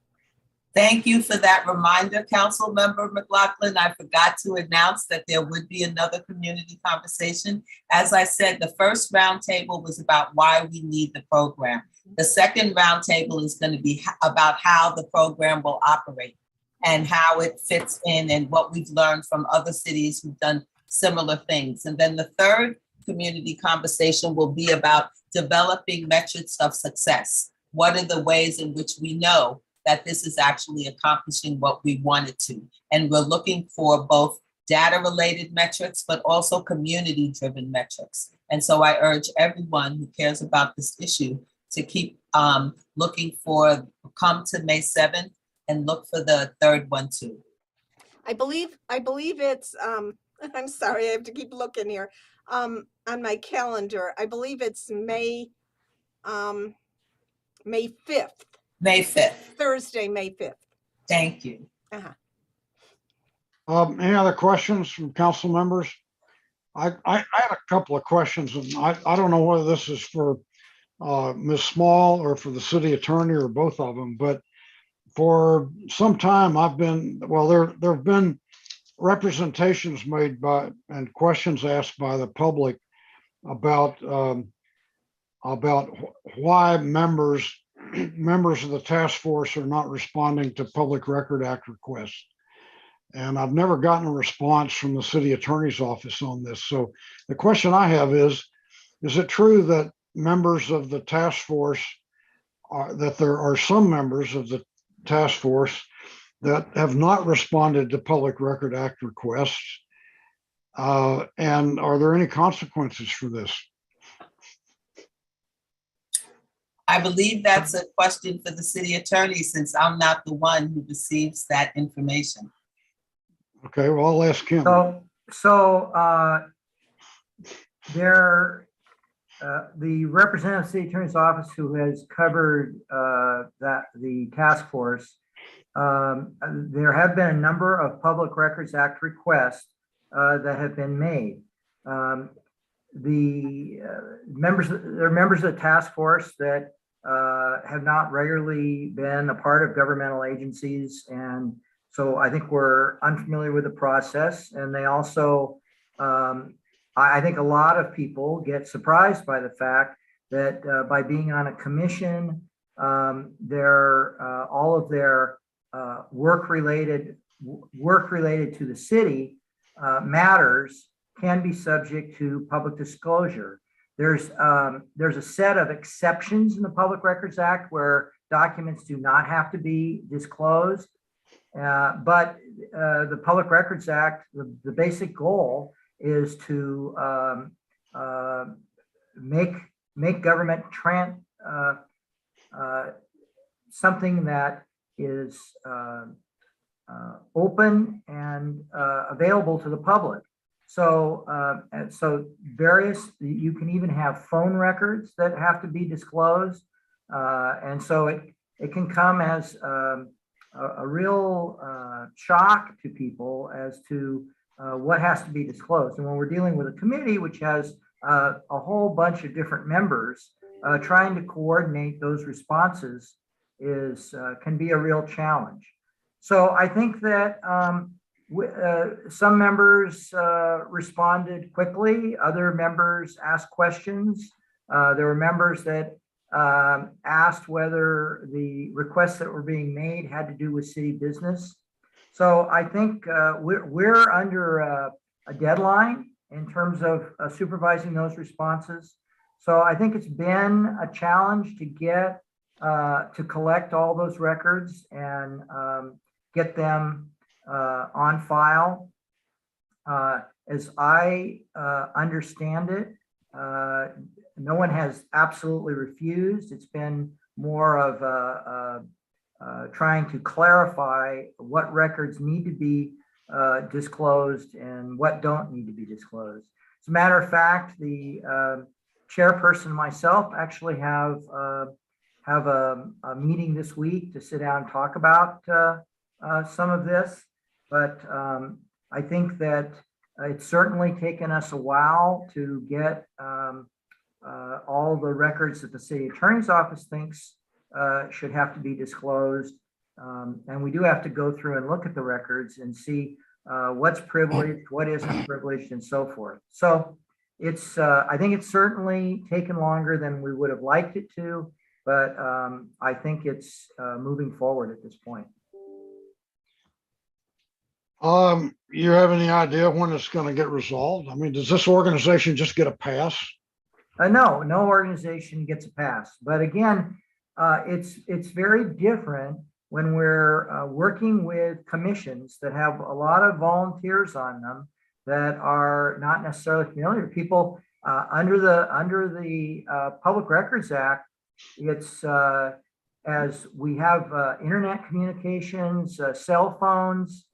Thank you for that reminder, Councilmember McLaughlin. I forgot to announce that there would be another community conversation. As I said, the first roundtable was about why we need the program. The second roundtable is going to be about how the program will operate and how it fits in and what we've learned from other cities who've done similar things. And then the third community conversation will be about developing metrics of success. What are the ways in which we know that this is actually accomplishing what we wanted to? And we're looking for both data-related metrics, but also community-driven metrics. And so I urge everyone who cares about this issue to keep looking for, come to May 7th and look for the third one too. I believe it's, I'm sorry, I have to keep looking here. On my calendar, I believe it's May 5th. May 5th. Thursday, May 5th. Thank you. Any other questions from council members? I had a couple of questions, and I don't know whether this is for Ms. Small or for the city attorney or both of them, but for some time I've been, well, there have been representations made by and questions asked by the public about why members of the task force are not responding to Public Record Act requests. And I've never gotten a response from the city attorney's office on this. So the question I have is it true that members of the task force that there are some members of the task force that have not responded to Public Record Act requests? And are there any consequences for this? I believe that's a question for the city attorney, since I'm not the one who receives that information. Okay, well, I'll ask him. The representative city attorney's office who has covered the task force, there have been a number of Public Records Act requests that have been made. There are members of the task force that have not regularly been a part of governmental agencies. And so I think we're unfamiliar with the process. And they also, I think a lot of people get surprised by the fact that by being on a commission, all of their work related to the city matters can be subject to public disclosure. There's a set of exceptions in the Public Records Act where documents do not have to be disclosed. But the Public Records Act, the basic goal is to make government something that is open and available to the public. So, you can even have phone records that have to be disclosed. And so it can come as a real shock to people as to what has to be disclosed. And when we're dealing with a committee, which has a whole bunch of different members, trying to coordinate those responses can be a real challenge. So I think that some members responded quickly. Other members asked questions. There were members that asked whether the requests that were being made had to do with city business. So I think we're under a deadline in terms of supervising those responses. So I think it's been a challenge to get to collect all those records and get them on file. As I understand it, no one has absolutely refused. It's been more of trying to clarify what records need to be disclosed and what don't need to be disclosed. As a matter of fact, the chairperson and myself actually have a meeting this week to sit down and talk about some of this. But I think that it's certainly taken us a while to get all the records that the city attorney's office thinks should have to be disclosed. And we do have to go through and look at the records and see what's privileged, what isn't privileged, and so forth. So it's, I think it's certainly taken longer than we would have liked it to, but I think it's moving forward at this point. You have any idea when it's going to get resolved? I mean, does this organization just get a pass? No organization gets a pass. But again, it's very different when we're working with commissions that have a lot of volunteers on them that are not necessarily familiar. People under the Public Records Act, it's as we have internet communications, cell phones,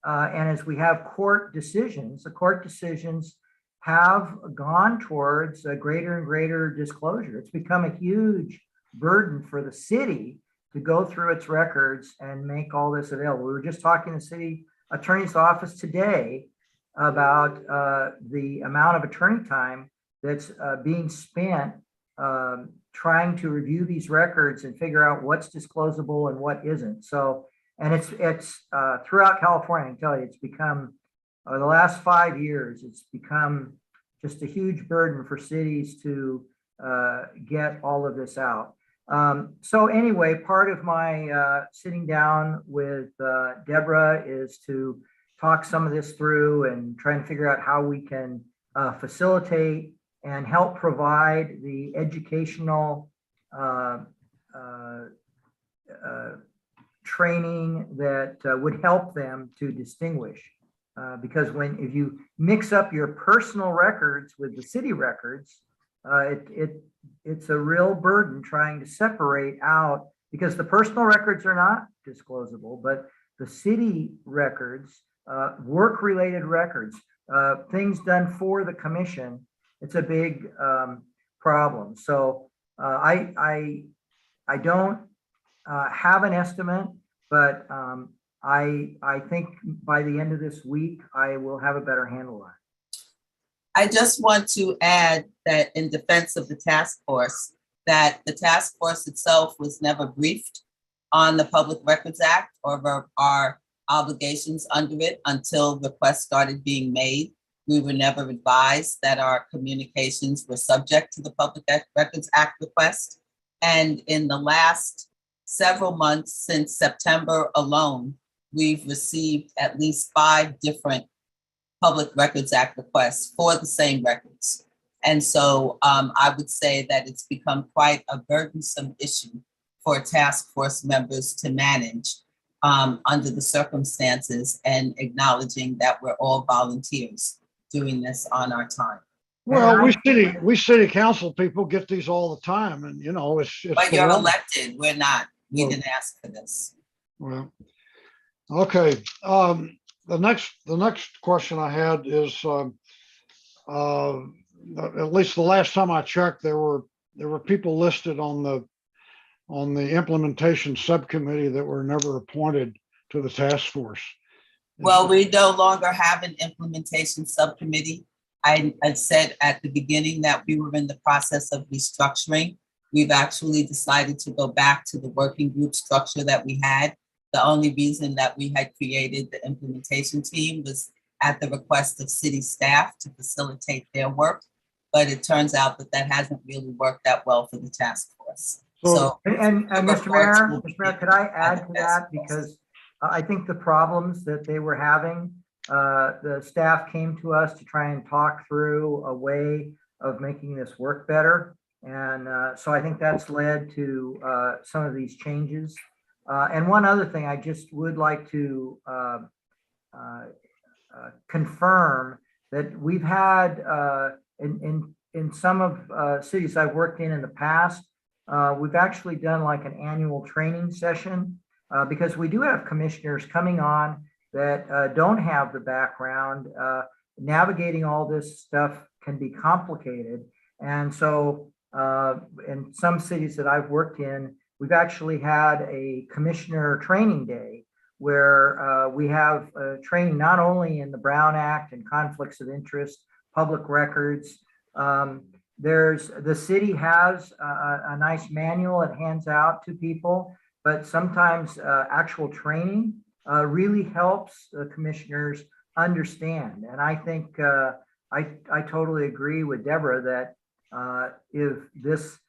and as we have court decisions, the court decisions have gone towards a greater and greater disclosure. It's become a huge burden for the city to go through its records and make all this available. We were just talking to the city attorney's office today about the amount of attorney time that's being spent trying to review these records and figure out what's disclosable and what isn't. So, and it's throughout California, I can tell you, it's become, the last 5 years, it's become just a huge burden for cities to get all of this out. So anyway, part of my sitting down with Deborah is to talk some of this through and try and figure out how we can facilitate and help provide the educational training that would help them to distinguish. Because if you mix up your personal records with the city records, it's a real burden trying to separate out, because the personal records are not disclosable, but the city records, work-related records, things done for the commission, it's a big problem. So I don't have an estimate, but I think by the end of this week, I will have a better handle on it. I just want to add that in defense of the task force, that the task force itself was never briefed on the Public Records Act or our obligations under it until requests started being made. We were never advised that our communications were subject to the Public Records Act request. And in the last several months since September alone, we've received at least 5 different Public Records Act requests for the same records. And so I would say that it's become quite a burdensome issue for task force members to manage under the circumstances, and acknowledging that we're all volunteers doing this on our time. Well, we city council people get these all the time, and it's But the you're law. elected, we're not. We Well- didn't ask for this. Well, okay. The next question I had is, at least the last time I checked, there were people listed on the implementation subcommittee that were never appointed to the task force. Well, we no longer have an implementation subcommittee. I said at the beginning that we were in the process of restructuring. We've actually decided to go back to the working group structure that we had. The only reason that we had created the implementation team was at the request of city staff to facilitate their work. But it turns out that that hasn't really worked that well for the task force. So, And Mr. Mayor, could I add to that? Because I think the problems that they were having, the staff came to us to try and talk through a way of making this work better. And so I think that's led to some of these changes. And one other thing, I just would like to confirm that we've had in some of cities I've worked in the past, we've actually done like an annual training session because we do have commissioners coming on that don't have the background. Navigating all this stuff can be complicated. And so in some cities that I've worked in, we've actually had a commissioner training day where we have training not only in the Brown Act and conflicts of interest, public records. The city has a nice manual it hands out to people, but sometimes actual training really helps the commissioners understand. And I think I totally agree with Deborah that if this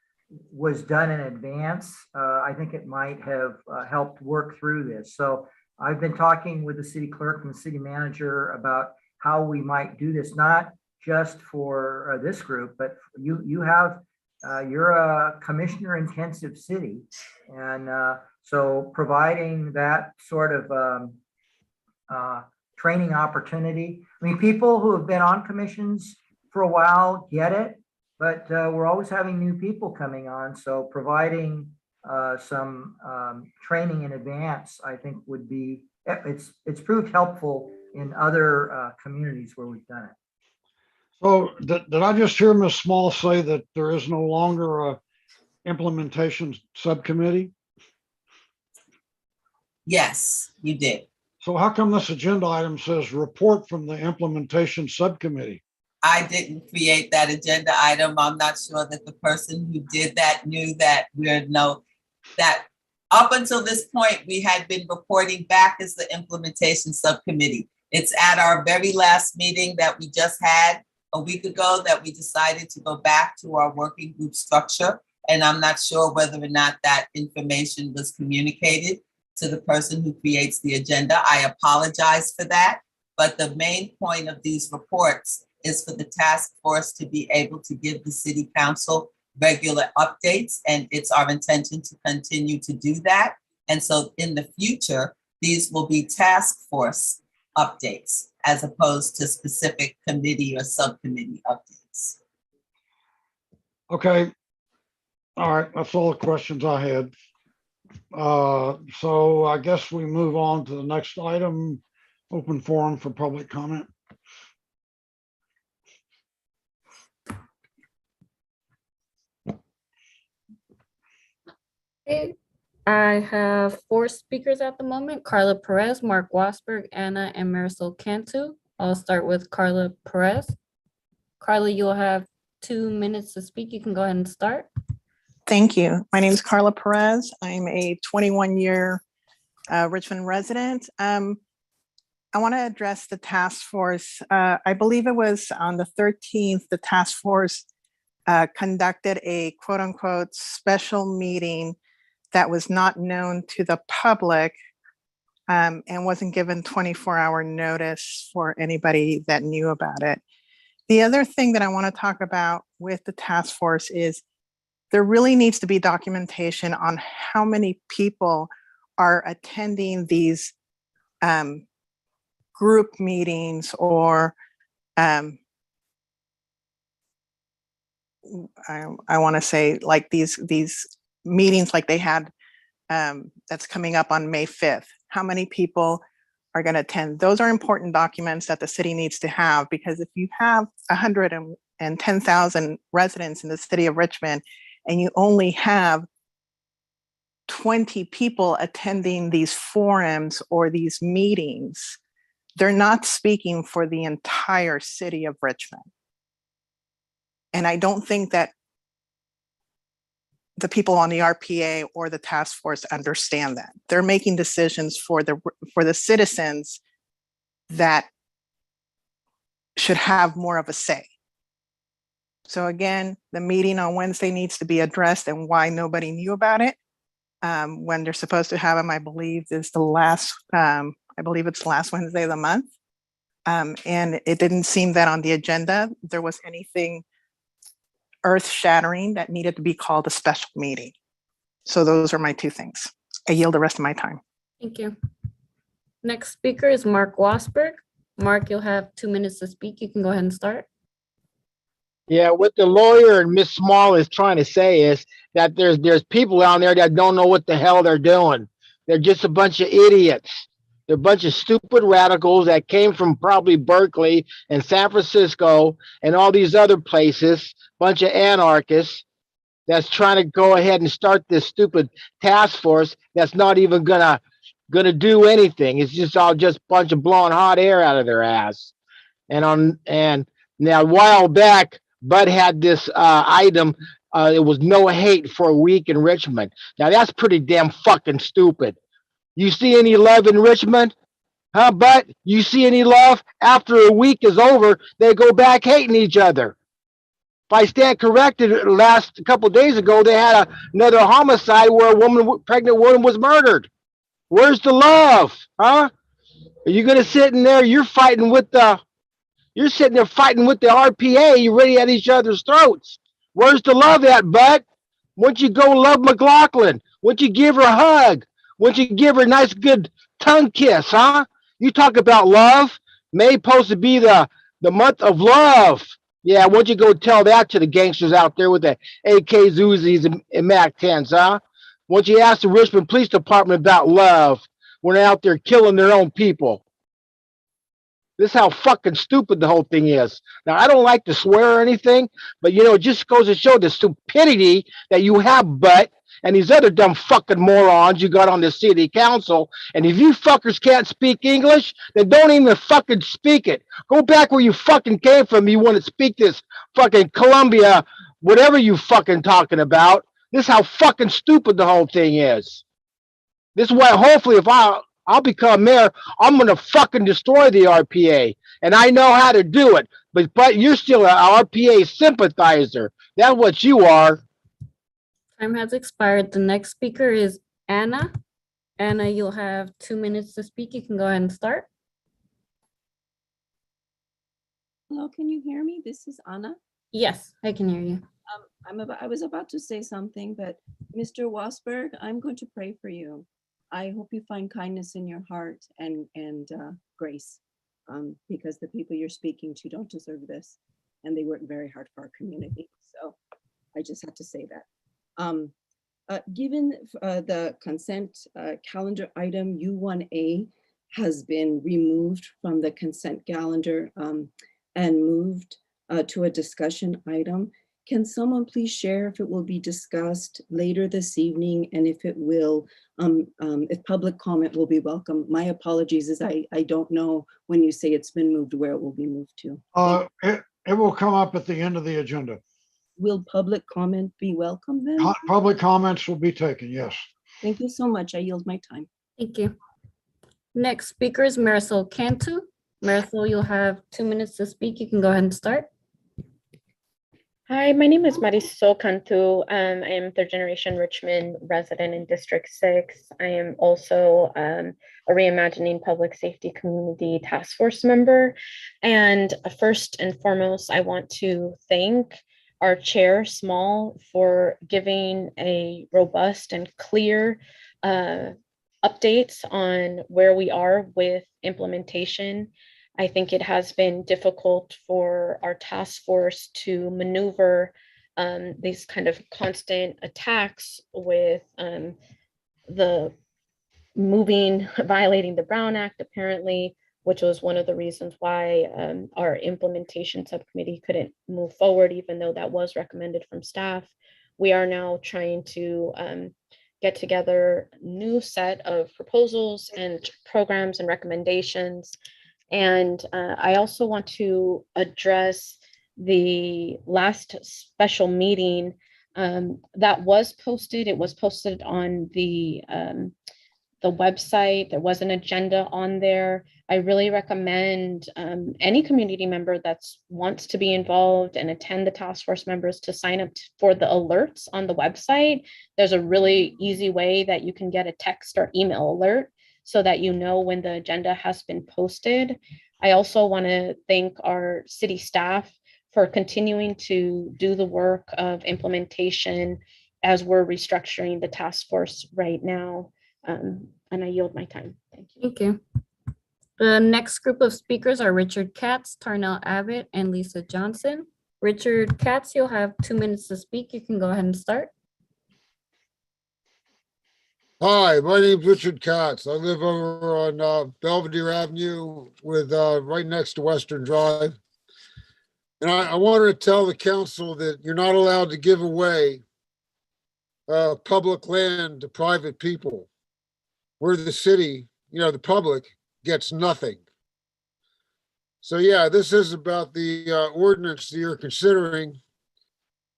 was done in advance, I think it might have helped work through this. So I've been talking with the city clerk and the city manager about how we might do this, not just for this group, but you're a commissioner intensive city. And so providing that sort of training opportunity. I mean, people who have been on commissions for a while get it, but we're always having new people coming on. So providing some training in advance, I think would be, it's proved helpful in other communities where we've done it. So did I just hear Ms. Small say that there is no longer a implementation subcommittee? yes, you did. So how come this agenda item says report from the implementation subcommittee? I didn't create that agenda item. I'm not sure that the person who did that knew that that up until this point, we had been reporting back as the implementation subcommittee. It's at our very last meeting that we just had a week ago that we decided to go back to our working group structure. And I'm not sure whether or not that information was communicated to the person who creates the agenda. I apologize for that. But the main point of these reports is for the task force to be able to give the city council regular updates. And it's our intention to continue to do that. And so in the future, these will be task force updates as opposed to specific committee or subcommittee updates. Okay. All right, that's all the questions I had. So I guess we move on to the next item, open forum for public comment. Okay. I have 4 speakers at the moment: Carla Perez, Mark Wassberg, Anna, and Marisol Cantu. I'll start with Carla Perez. Carla, you'll have 2 minutes to speak. You can go ahead and start. Thank you. My name is Carla Perez. I'm a 21-year Richmond resident. I want to address the task force. I believe it was on the 13th, the task force conducted a quote unquote special meeting that was not known to the public and wasn't given 24-hour notice for anybody that knew about it. The other thing that I want to talk about with the task force is there really needs to be documentation on how many people are attending these group meetings or I want to say like these meetings like they had that's coming up on May 5th. How many people are going to attend? Those are important documents that the city needs to have, because if you have 110,000 residents in the city of Richmond and you only have 20 people attending these forums or these meetings, they're not speaking for the entire city of Richmond. And I don't think that the people on the RPA or the task force understand that. They're making decisions for the citizens that should have more of a say. So again, the meeting on Wednesday needs to be addressed and why nobody knew about it. When they're supposed to have them, I believe is the last, I believe it's the last Wednesday of the month. And it didn't seem that on the agenda, there was anything earth-shattering that needed to be called a special meeting. So those are my two things. I yield the rest of my time. Thank you. Next speaker is Mark Wassberg. Mark, you'll have 2 minutes to speak. You can go ahead and start. Yeah, what the lawyer and Miss Small is trying to say is that there's people out there that don't know what the hell they're doing. They're just a bunch of idiots. They're a bunch of stupid radicals that came from probably Berkeley and San Francisco and all these other places, bunch of anarchists that's trying to go ahead and start this stupid task force that's not even gonna do anything. It's just all just a bunch of blowing hot air out of their ass. And now a while back, Bud had this item, it was no hate for a week in Richmond. Now that's pretty damn fucking stupid. You see any love in Richmond? Huh, Bud? You see any love? After a week is over, they go back hating each other. If I stand corrected, last couple of days ago, they had another homicide where a pregnant woman was murdered. Where's the love? Huh? Are you gonna sit in there? You're sitting there fighting with the RPA. You're ready at each other's throats. Where's the love at, Bud? Why don't you go love McLaughlin? Why don't you give her a hug? Why don't you give her a nice, good tongue kiss, huh? You talk about love. May supposed to be the month of love. Yeah, why don't you go tell that to the gangsters out there with the AKs, Uzis, and MAC-10s, huh? Why don't you ask the Richmond Police Department about love when they're out there killing their own people? This is how fucking stupid the whole thing is. Now, I don't like to swear or anything, but, it just goes to show the stupidity that you have, Butt, and these other dumb fucking morons you got on the city council. And if you fuckers can't speak English, then don't even fucking speak it. Go back where you fucking came from. You want to speak this fucking Columbia, whatever you fucking talking about. This is how fucking stupid the whole thing is. This is why hopefully if I'll become mayor, I'm going to fucking destroy the RPA. And I know how to do it. But you're still an RPA sympathizer. That's what you are. Time has expired. The next speaker is Anna. Anna, you'll have 2 minutes to speak. You can go ahead and start. Hello, can you hear me? This is Anna. Yes, I can hear you. I was about to say something, but Mr. Wassberg, I'm going to pray for you. I hope you find kindness in your heart and grace, because the people you're speaking to don't deserve this, and they work very hard for our community. So I just had to say that. Given the consent calendar item U1A has been removed from the consent calendar and moved to a discussion item, can someone please share if it will be discussed later this evening, and if it will, if public comment will be welcome? My apologies, as I don't know when you say it's been moved where it will be moved to. It will come up at the end of the agenda. will public comment be welcome then? Public comments will be taken, yes. Thank you so much. I yield my time. Thank you. Next speaker is Marisol Cantu. Marisol, you'll have 2 minutes to speak. You can go ahead and start. Hi, my name is Marisol Cantu. I am third generation Richmond resident in District 6. I am also a Reimagining Public Safety Community Task Force member. And first and foremost, I want to thank our chair, Small, for giving a robust and clear updates on where we are with implementation. I think it has been difficult for our task force to maneuver these kind of constant attacks with the violating the Brown Act, apparently, which was one of the reasons why our implementation subcommittee couldn't move forward, even though that was recommended from staff. We are now trying to get together a new set of proposals and programs and recommendations. And I also want to address the last special meeting that was posted. It was posted on the website. There was an agenda on there. I really recommend any community member that wants to be involved and attend the task force members to sign up for the alerts on the website. There's a really easy way that you can get a text or email alert so that you know when the agenda has been posted. I also want to thank our city staff for continuing to do the work of implementation as we're restructuring the task force right now. And I yield my time. Thank you. Thank you. The next group of speakers are Richard Katz, Tarnell Abbott, and Lisa Johnson. Richard Katz, you'll have 2 minutes to speak. You can go ahead and start. Hi, my name's Richard Katz. I live over on Belvedere Avenue with right next to Western Drive. And I wanted to tell the council that you're not allowed to give away public land to private people. We're the city, the public gets nothing. So yeah, this is about the ordinance that you're considering.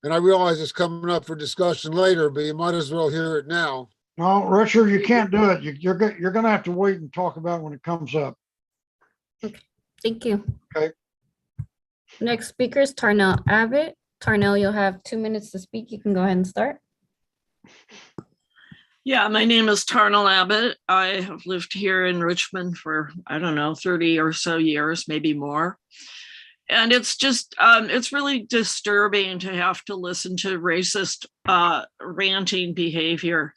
And I realize it's coming up for discussion later, but you might as well hear it now. No, Richard, you can't do it. You're going to have to wait and talk about it when it comes up. Okay, thank you. Okay. Next speaker is Tarnell Abbott. Tarnell, you'll have 2 minutes to speak. You can go ahead and start. Yeah, my name is Tarnell Abbott. I have lived here in Richmond for, 30 or so years, maybe more. And it's just, it's really disturbing to have to listen to racist ranting behavior.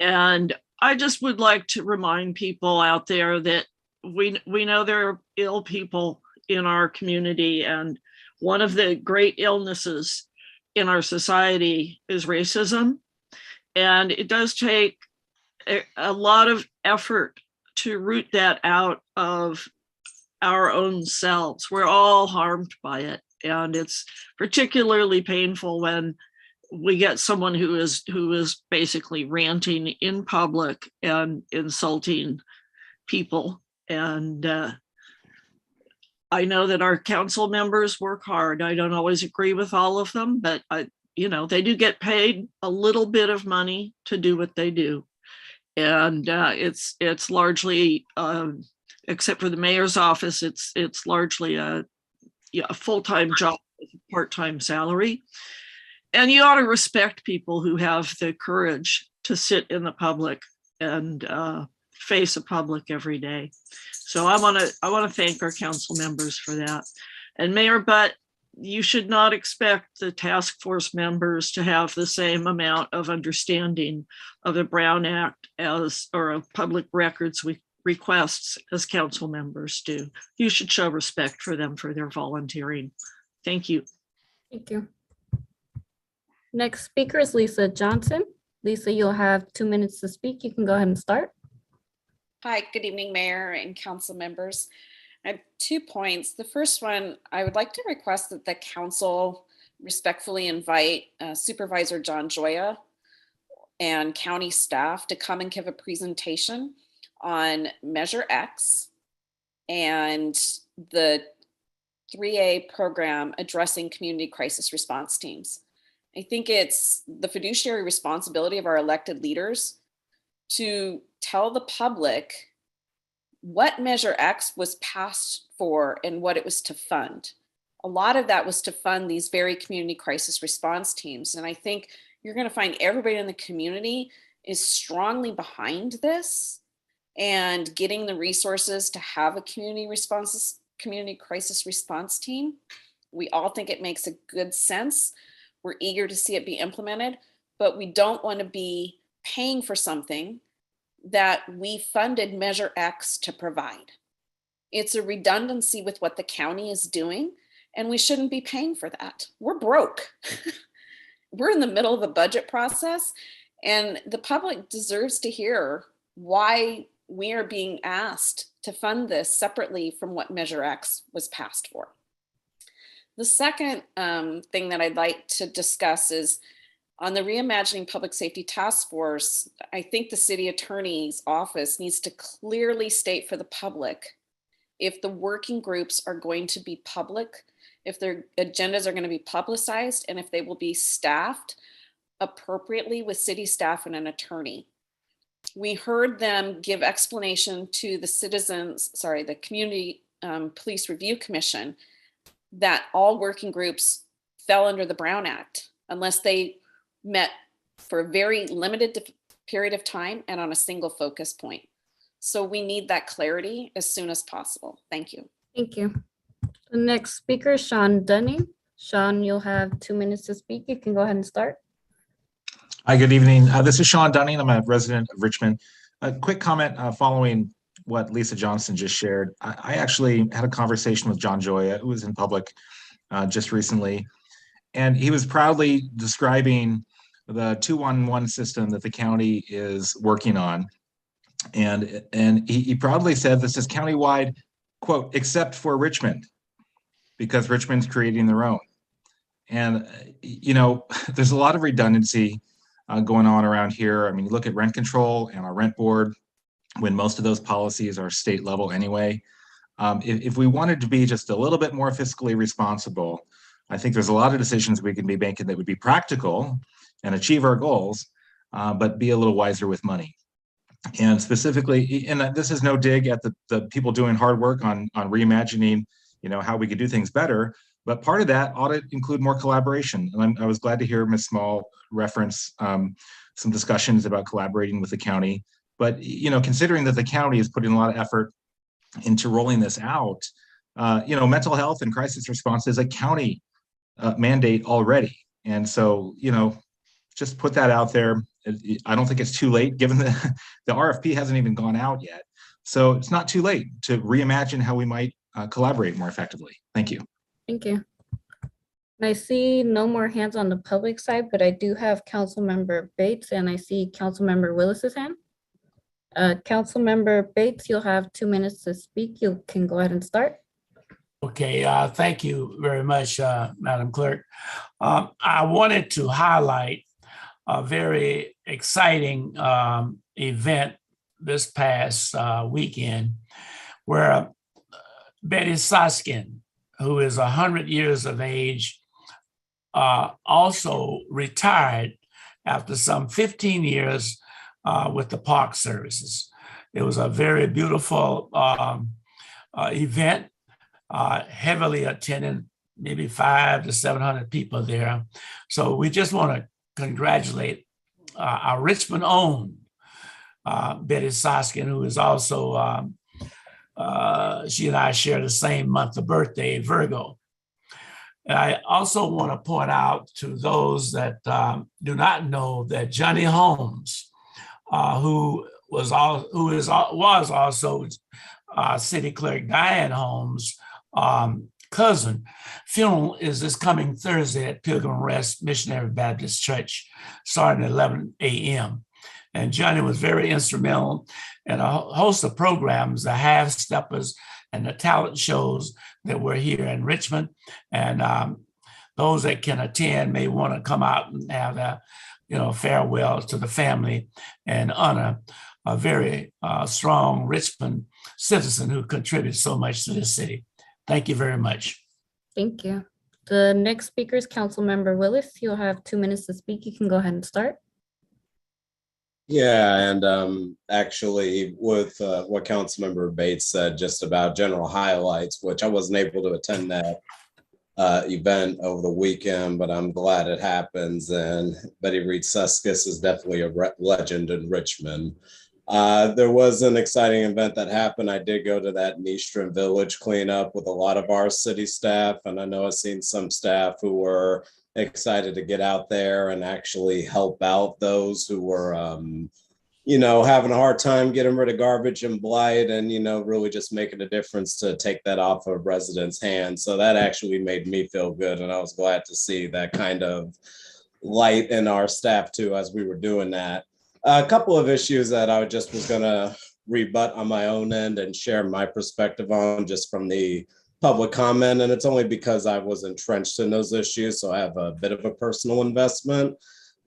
And I just would like to remind people out there that we know there are ill people in our community. And one of the great illnesses in our society is racism. And it does take a lot of effort to root that out of our own selves. We're all harmed by it. And it's particularly painful when we get someone who is basically ranting in public and insulting people. And I know that our council members work hard. I don't always agree with all of them, but they do get paid a little bit of money to do what they do. And it's largely, except for the mayor's office, it's largely a full-time job with a part-time salary. And you ought to respect people who have the courage to sit in the public and face a public every day. So I want to thank our council members for that. And Mayor Butt, you should not expect the task force members to have the same amount of understanding of the Brown Act or of public records requests as council members do. You should show respect for them for their volunteering. Thank you. Thank you. Next speaker is Lisa Johnson. Lisa, you'll have 2 minutes to speak. You can go ahead and start. Hi, good evening, Mayor and council members. I have 2 points. The first one, I would like to request that the council respectfully invite Supervisor John Joya and county staff to come and give a presentation on Measure X and the 3A program addressing community crisis response teams. I think it's the fiduciary responsibility of our elected leaders to tell the public what Measure X was passed for and what it was to fund. A lot of that was to fund these very community crisis response teams. And I think you're going to find everybody in the community is strongly behind this and getting the resources to have a community crisis response team. We all think it makes a good sense. We're eager to see it be implemented, but we don't want to be paying for something that we funded Measure X to provide. It's a redundancy with what the county is doing, and we shouldn't be paying for that. We're broke. We're in the middle of a budget process, and the public deserves to hear why we are being asked to fund this separately from what Measure X was passed for. The second thing that I'd like to discuss is on the Reimagining Public Safety Task Force. I think the city attorney's office needs to clearly state for the public if the working groups are going to be public, if their agendas are going to be publicized, and if they will be staffed appropriately with city staff and an attorney. We heard them give explanation to the Community Police Review Commission that all working groups fell under the Brown Act unless they met for a very limited period of time and on a single focus point. So we need that clarity as soon as possible. Thank you. Thank you. The next speaker is Sean Dunning. Sean, you'll have 2 minutes to speak. You can go ahead and start. Hi, good evening. This is Sean Dunning. I'm a resident of Richmond. A quick comment following what Lisa Johnson just shared. I actually had a conversation with John Joya, who was in public just recently, and he was proudly describing the 211 system that the county is working on. And he proudly said this is countywide, quote, except for Richmond, because Richmond's creating their own. And, you know, there's a lot of redundancy going on around here. I mean, you look at rent control and our rent board, when most of those policies are state level anyway. If we wanted to be just a little bit more fiscally responsible, I think there's a lot of decisions we can be making that would be practical and achieve our goals, but be a little wiser with money. And specifically, and this is no dig at the people doing hard work on reimagining, you know, how we could do things better, but part of that ought to include more collaboration. And I was glad to hear Ms. Small reference some discussions about collaborating with the county. But, you know, considering that the county is putting a lot of effort into rolling this out, you know, mental health and crisis response is a county mandate already. And so, you know, just put that out there. I don't think it's too late, given the RFP hasn't even gone out yet. So it's not too late to reimagine how we might collaborate more effectively. Thank you. Thank you. I see no more hands on the public side, but I do have Councilmember Bates and I see Councilmember Willis's hand. Councilmember Bates, you'll have 2 minutes to speak. You can go ahead and start. Okay, thank you very much, Madam Clerk. I wanted to highlight a very exciting event this past weekend where Betty Soskin, who is 100 years of age, also retired after some 15 years with the Park Services. It was a very beautiful event, heavily attended, maybe 500 to 700 people there. So we just want to congratulate our Richmond own Betty Soskin, who is also, she and I share the same month of birthday, Virgo. And I also want to point out to those that do not know that Johnny Holmes, who was also City Clerk Diane Holmes' cousin. Funeral is this coming Thursday at Pilgrim Rest Missionary Baptist Church, starting at 11 a.m. And Johnny was very instrumental in a host of programs, the Half Steppers and the talent shows that were here in Richmond. And those that can attend may want to come out and have a, you know, farewell to the family and honor a very strong Richmond citizen who contributes so much to this city. Thank you very much. Thank you. The next speaker is Councilmember Willis. You'll have 2 minutes to speak. You can go ahead and start. Yeah, and actually with what Councilmember Bates said just about general highlights, which I wasn't able to attend that event over the weekend, but I'm glad it happens. And Betty Reed Suskis is definitely a legend in Richmond. There was an exciting event that happened. I did go to that Eastern Village cleanup with a lot of our city staff, and I know I've seen some staff who were excited to get out there and actually help out those who were, having a hard time getting rid of garbage and blight, and really just making a difference to take that off of residents' hands. So that actually made me feel good, and I was glad to see that kind of light in our staff too as we were doing that. A couple of issues that I was going to rebut on my own end and share my perspective on just from the public comment. And it's only because I was entrenched in those issues. So I have a bit of a personal investment.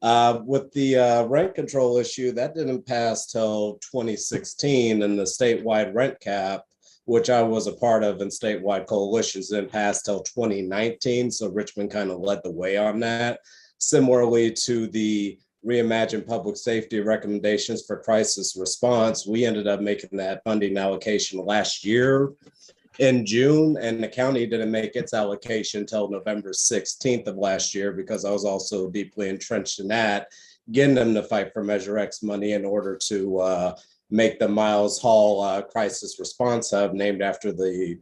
With the rent control issue, that didn't pass till 2016, and the statewide rent cap, which I was a part of in statewide coalitions, didn't pass till 2019. So Richmond kind of led the way on that. Similarly to the Reimagining public safety recommendations for crisis response, we ended up making that funding allocation last year in June, and the county didn't make its allocation until November 16th of last year, because I was also deeply entrenched in that, getting them to fight for Measure X money in order to make the Miles Hall crisis response hub, named after the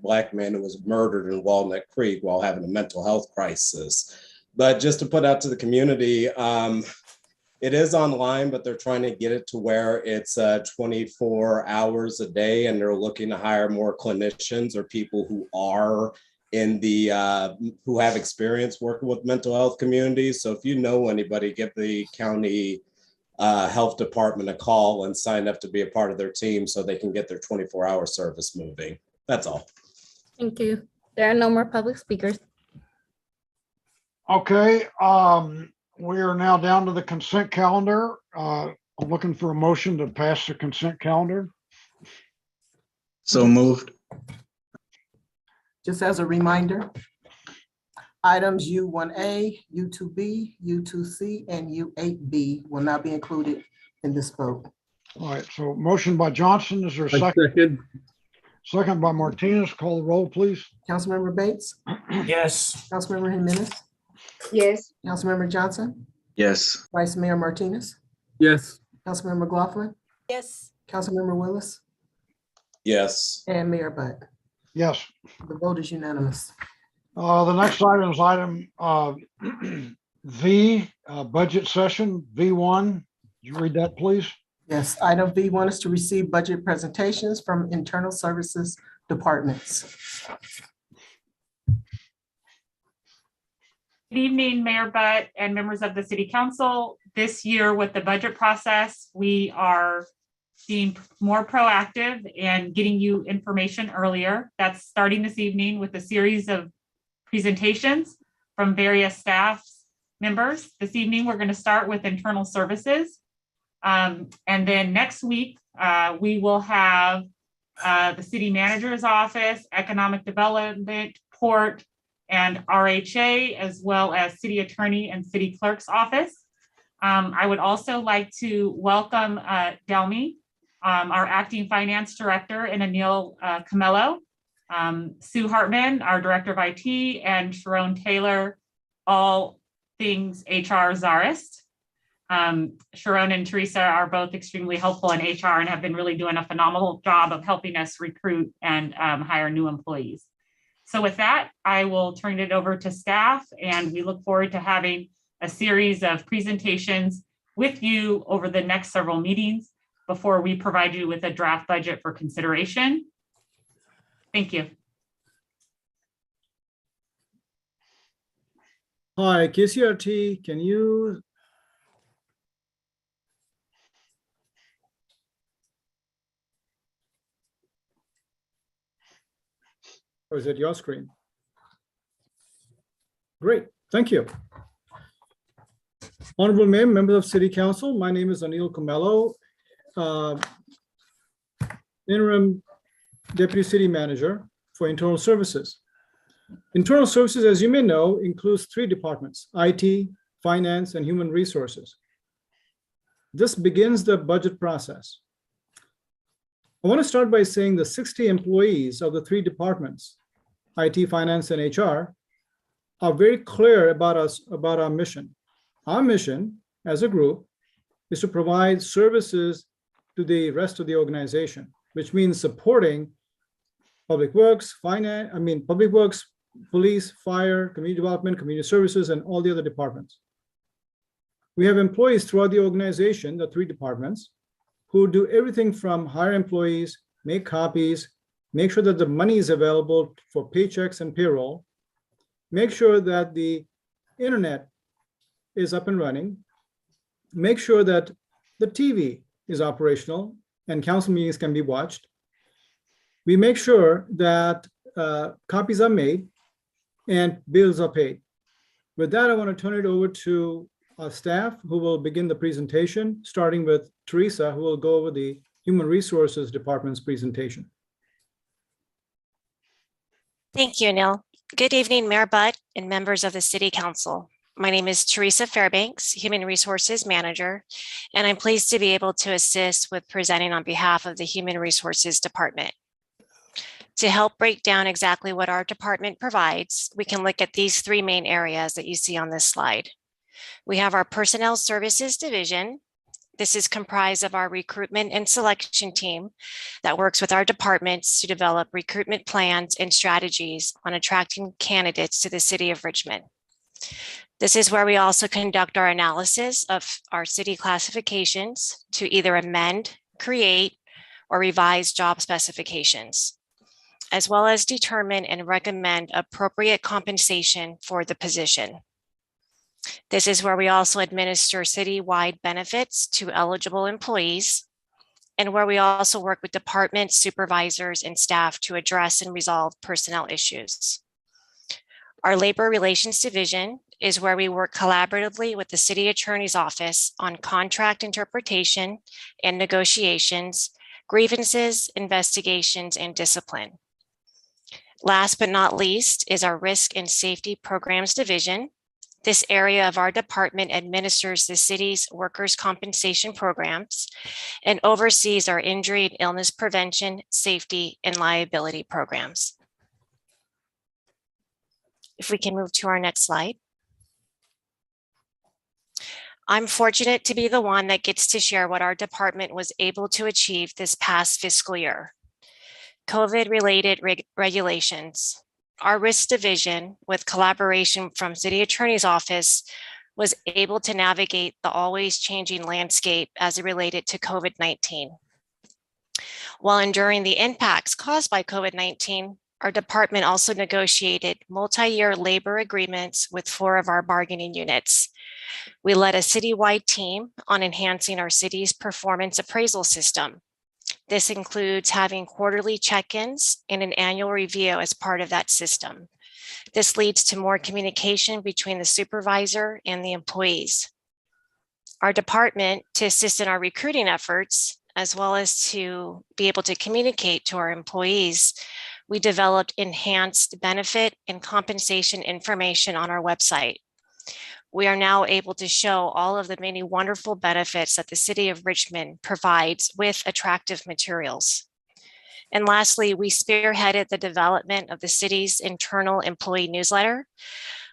black man who was murdered in Walnut Creek while having a mental health crisis. But just to put out to the community, it is online, but they're trying to get it to where it's 24 hours a day, and they're looking to hire more clinicians or people who are in the who have experience working with mental health communities. So if you know anybody, give the county health department a call and sign up to be a part of their team so they can get their 24-hour service moving. That's all. Thank you. There are no more public speakers. Okay, we are now down to the consent calendar. I'm looking for a motion to pass the consent calendar. So moved. Just as a reminder, items U1A, U2B, U2C, and U8B will not be included in this vote. All right, so motion by Johnson, is there a second? Second by Martinez. Call the roll, please. Councilmember Bates? Yes. Councilmember Jimenez? Yes. Councilmember Johnson? Yes. Vice Mayor Martinez? Yes. Councilmember McLaughlin? Yes. Councilmember Willis? Yes. And Mayor Butt. Yes. The vote is unanimous. The next item is item V, budget session, V1. Would you read that, please? Yes, item V1 is to receive budget presentations from internal services departments. Good evening, Mayor Butt and members of the City Council. This year with the budget process, we are being more proactive and getting you information earlier. That's starting this evening with a series of presentations from various staff members. This evening, we're going to start with internal services. And then next week, we will have the city manager's office, economic development, port, and RHA, as well as city attorney and city clerk's office. I would also like to welcome Delmy, our acting finance director, and Anil Camello, Sue Hartman, our director of IT, and Sharon Taylor, all things HR czarist. Sharon and Teresa are both extremely helpful in HR and have been really doing a phenomenal job of helping us recruit and hire new employees. So with that, I will turn it over to staff, and we look forward to having a series of presentations with you over the next several meetings before we provide you with a draft budget for consideration. Thank you. Hi, KCRT, can you? Or is it your screen? Great, thank you. Honorable Mayor, members of City Council, my name is Anil Camello, Interim Deputy City Manager for Internal Services. Internal services, as you may know, includes 3 departments: IT, finance, and human resources. This begins the budget process. I want to start by saying the 60 employees of the 3 departments, IT, finance, and HR, are very clear about our mission. Our mission as a group is to provide services to the rest of the organization, which means supporting public works, police, fire, community development, community services, and all the other departments. We have employees throughout the organization, the 3 departments, who do everything from hire employees, make copies, make sure that the money is available for paychecks and payroll, make sure that the internet is up and running, make sure that the TV is operational and council meetings can be watched. We make sure that copies are made and bills are paid. With that, I want to turn it over to our staff who will begin the presentation, starting with Teresa, who will go over the Human Resources Department's presentation. Thank you, Anil. Good evening, Mayor Butt and members of the City Council. My name is Teresa Fairbanks, Human Resources Manager, and I'm pleased to be able to assist with presenting on behalf of the Human Resources Department. To help break down exactly what our department provides, we can look at these 3 main areas that you see on this slide. We have our Personnel Services Division. This is comprised of our recruitment and selection team that works with our departments to develop recruitment plans and strategies on attracting candidates to the city of Richmond. This is where we also conduct our analysis of our city classifications to either amend, create, or revise job specifications, as well as determine and recommend appropriate compensation for the position. This is where we also administer citywide benefits to eligible employees, and where we also work with department supervisors and staff to address and resolve personnel issues. Our Labor Relations Division is where we work collaboratively with the City Attorney's Office on contract interpretation and negotiations, grievances, investigations, and discipline. Last but not least is our Risk and Safety Programs Division. This area of our department administers the city's workers' compensation programs and oversees our injury and illness prevention, safety, and liability programs. If we can move to our next slide. I'm fortunate to be the one that gets to share what our department was able to achieve this past fiscal year. COVID-related regulations. Our risk division, with collaboration from City Attorney's Office, was able to navigate the always changing landscape as it related to COVID-19. While enduring the impacts caused by COVID-19, our department also negotiated multi-year labor agreements with 4 of our bargaining units. We led a citywide team on enhancing our city's performance appraisal system. This includes having quarterly check-ins and an annual review as part of that system. This leads to more communication between the supervisor and the employees. Our department, to assist in our recruiting efforts, as well as to be able to communicate to our employees, we developed enhanced benefit and compensation information on our website. We are now able to show all of the many wonderful benefits that the city of Richmond provides with attractive materials. And lastly, we spearheaded the development of the city's internal employee newsletter.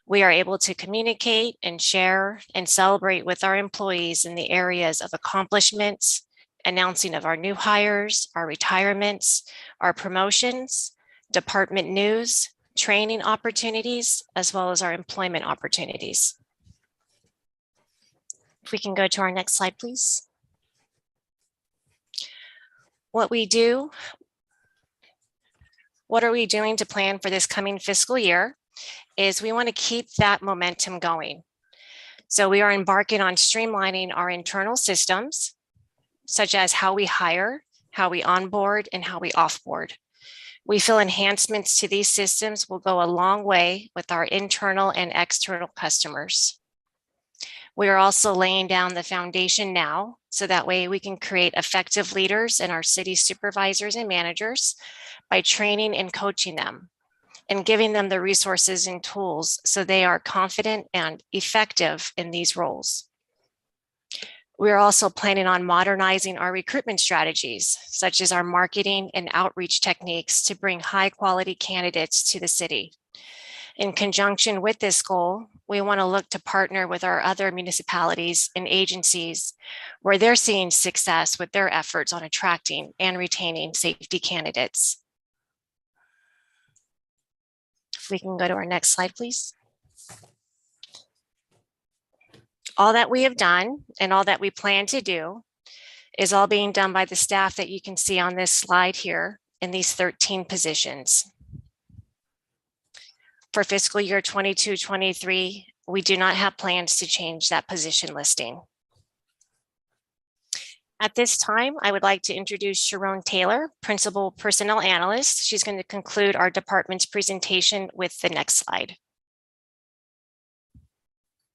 We are able to communicate and share and celebrate with our employees in the areas of accomplishments, announcing of our new hires, our retirements, our promotions, department news, training opportunities, as well as our employment opportunities. If we can go to our next slide, please. What are we doing to plan for this coming fiscal year is we want to keep that momentum going. So we are embarking on streamlining our internal systems, such as how we hire, how we onboard, and how we offboard. We feel enhancements to these systems will go a long way with our internal and external customers. We are also laying down the foundation now, so that way we can create effective leaders in our city supervisors and managers by training and coaching them. and giving them the resources and tools so they are confident and effective in these roles. We're also planning on modernizing our recruitment strategies, such as our marketing and outreach techniques to bring high quality candidates to the city. In conjunction with this goal, we want to look to partner with our other municipalities and agencies where they're seeing success with their efforts on attracting and retaining safety candidates. If we can go to our next slide, please. All that we have done and all that we plan to do is all being done by the staff that you can see on this slide here in these 13 positions. For fiscal year 22-23, we do not have plans to change that position listing. At this time, I would like to introduce Sharon Taylor, Principal Personnel Analyst. She's going to conclude our department's presentation with the next slide.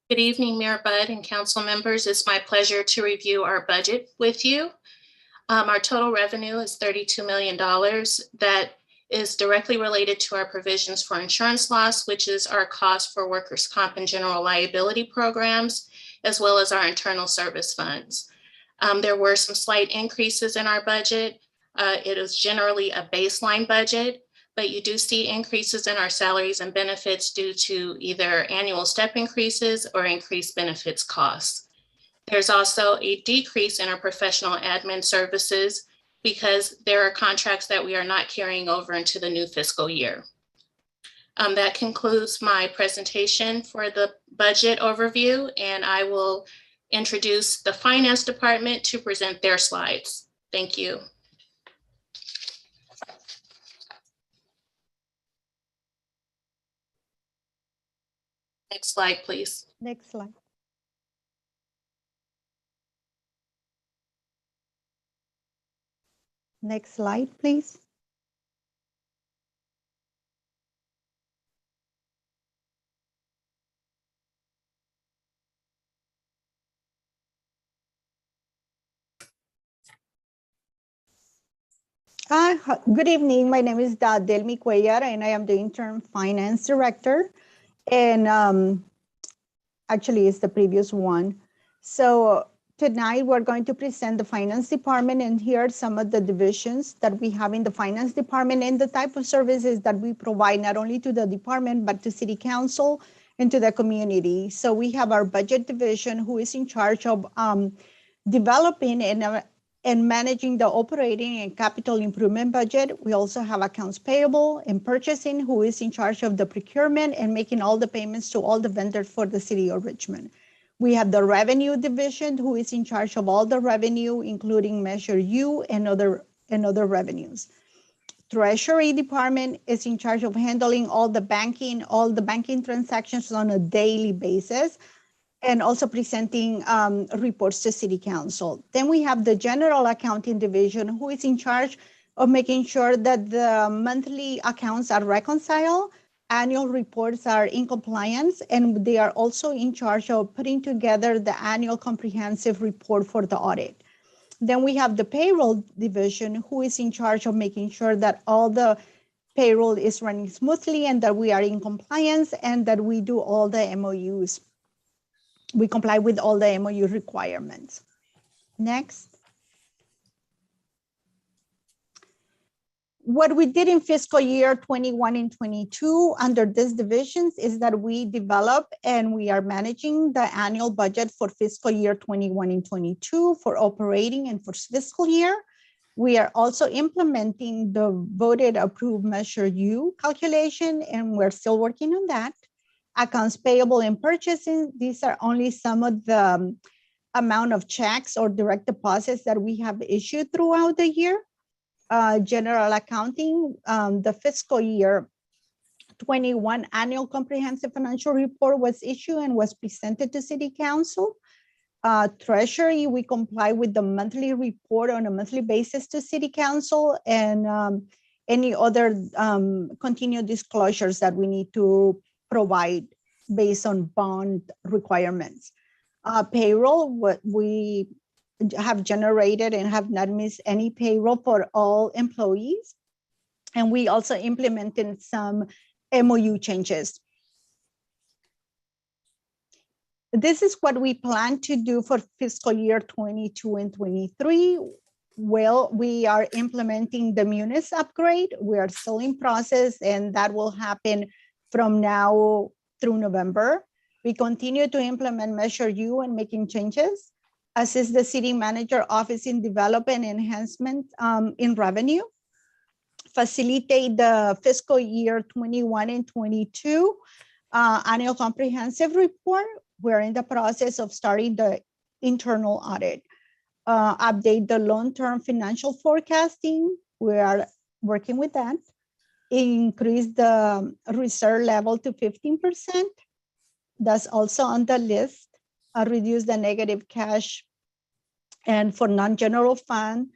Good evening, Mayor Budd and council members. It's my pleasure to review our budget with you. Our total revenue is $32 million. That is directly related to our provisions for insurance loss, which is our cost for workers' comp and general liability programs, as well as our internal service funds. There were some slight increases in our budget. It is generally a baseline budget, but you do see increases in our salaries and benefits due to either annual step increases or increased benefits costs. There's also a decrease in our professional admin services because there are contracts that we are not carrying over into the new fiscal year. That concludes my presentation for the budget overview, and I will introduce the finance department to present their slides. Thank you. Next slide, please. Next slide. Next slide, please. Good evening. My name is Delmi Cuellar, and I am the interim finance director. And actually, it's the previous one. So tonight, we're going to present the finance department, and here are some of the divisions that we have in the finance department and the type of services that we provide not only to the department, but to city council and to the community. So we have our budget division, who is in charge of developing and managing the operating and capital improvement budget. We also have accounts payable and purchasing, who is in charge of the procurement and making all the payments to all the vendors for the city of Richmond. We have the revenue division, who is in charge of all the revenue, including Measure U and other revenues. Treasury department is in charge of handling all the banking transactions on a daily basis, and also presenting reports to city council. Then we have the general accounting division, who is in charge of making sure that the monthly accounts are reconciled, annual reports are in compliance, and they are also in charge of putting together the annual comprehensive report for the audit. Then we have the payroll division, who is in charge of making sure that all the payroll is running smoothly and that we are in compliance and that we do all the MOUs. We comply with all the MOU requirements. Next. What we did in fiscal year 21 and 22 under these divisions is that we develop and we are managing the annual budget for fiscal year 21 and 22 for operating and for fiscal year. We are also implementing the voted approved Measure U calculation, and we're still working on that. Accounts payable and purchasing, these are only some of the amount of checks or direct deposits that we have issued throughout the year. General accounting, the fiscal year 21 annual comprehensive financial report was issued and was presented to city council. Treasury, we comply with the monthly report on a monthly basis to city council, and any other continued disclosures that we need to provide based on bond requirements. Payroll, what we have generated and have not missed any payroll for all employees. And we also implemented some MOU changes. This is what we plan to do for fiscal year 22 and 23. Well, we are implementing the Munis upgrade. We are still in process, and that will happen from now through November. We continue to implement Measure U and making changes, assist the city manager office in development enhancement in revenue, facilitate the fiscal year 21 and 22 annual comprehensive report. We're in the process of starting the internal audit, update the long-term financial forecasting. We are working with that. Increase the reserve level to 15%. That's also on the list. Reduce the negative cash. And for non-general fund,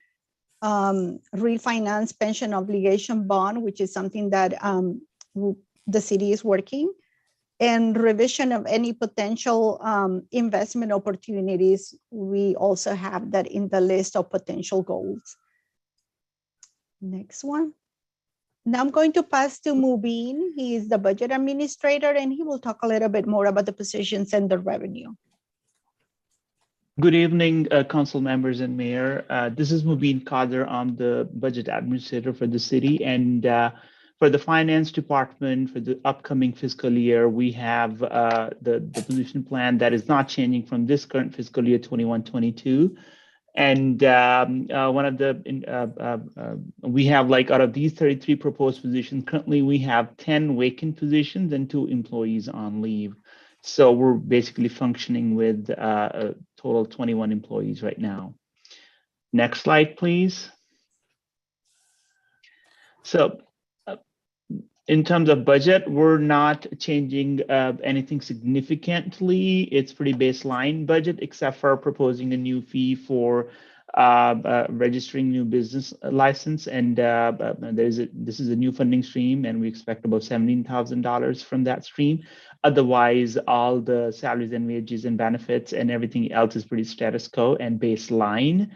refinance pension obligation bond, which is something that the city is working, and revision of any potential investment opportunities. We also have that in the list of potential goals. Next one. Now I'm going to pass to Mubin. He is the budget administrator, and he will talk a little bit more about the positions and the revenue. Good evening, council members and mayor. This is Mubin Kader. I'm the budget administrator for the city, and for the finance department for the upcoming fiscal year, we have the position plan that is not changing from this current fiscal year 21-22. And one of the, we have, like, out of these 33 proposed positions, currently we have 10 vacant positions and 2 employees on leave. So we're basically functioning with a total 21 employees right now. Next slide, please. So in terms of budget, we're not changing anything significantly. It's pretty baseline budget, except for proposing a new fee for registering new business license. And this is a new funding stream, and we expect about $17,000 from that stream. Otherwise, all the salaries and wages and benefits and everything else is pretty status quo and baseline.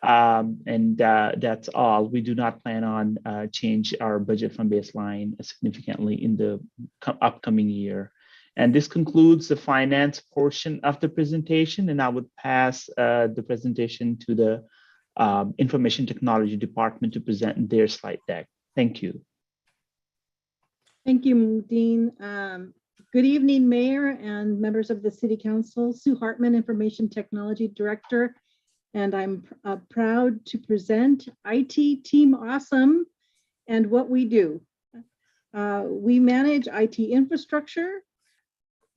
That's all. We do not plan on change our budget from baseline significantly in the upcoming year. And this concludes the finance portion of the presentation, and I would pass the presentation to the Information Technology Department to present their slide deck. Thank you. Thank you, Mudine. Good evening, Mayor and members of the City Council. Sue Hartman, Information Technology Director, and I'm proud to present IT Team Awesome and what we do. We manage IT infrastructure,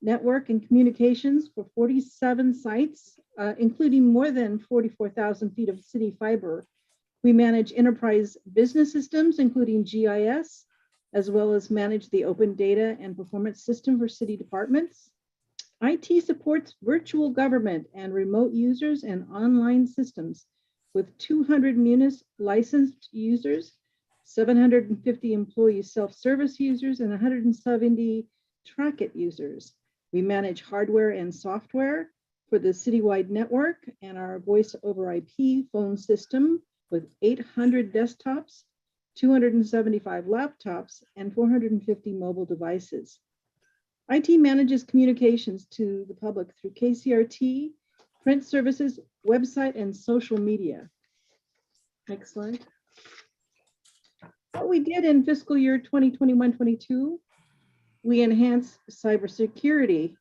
network, and communications for 47 sites, including more than 44,000 feet of city fiber. We manage enterprise business systems, including GIS, as well as manage the open data and performance system for city departments. IT supports virtual government and remote users and online systems with 200 Munis licensed users, 750 employee self-service users, and 170 Trackit users. We manage hardware and software for the citywide network and our voice over IP phone system with 800 desktops, 275 laptops, and 450 mobile devices. IT manages communications to the public through KCRT, print services, website, and social media. Next slide. What we did in fiscal year 2021-22, we enhanced cybersecurity.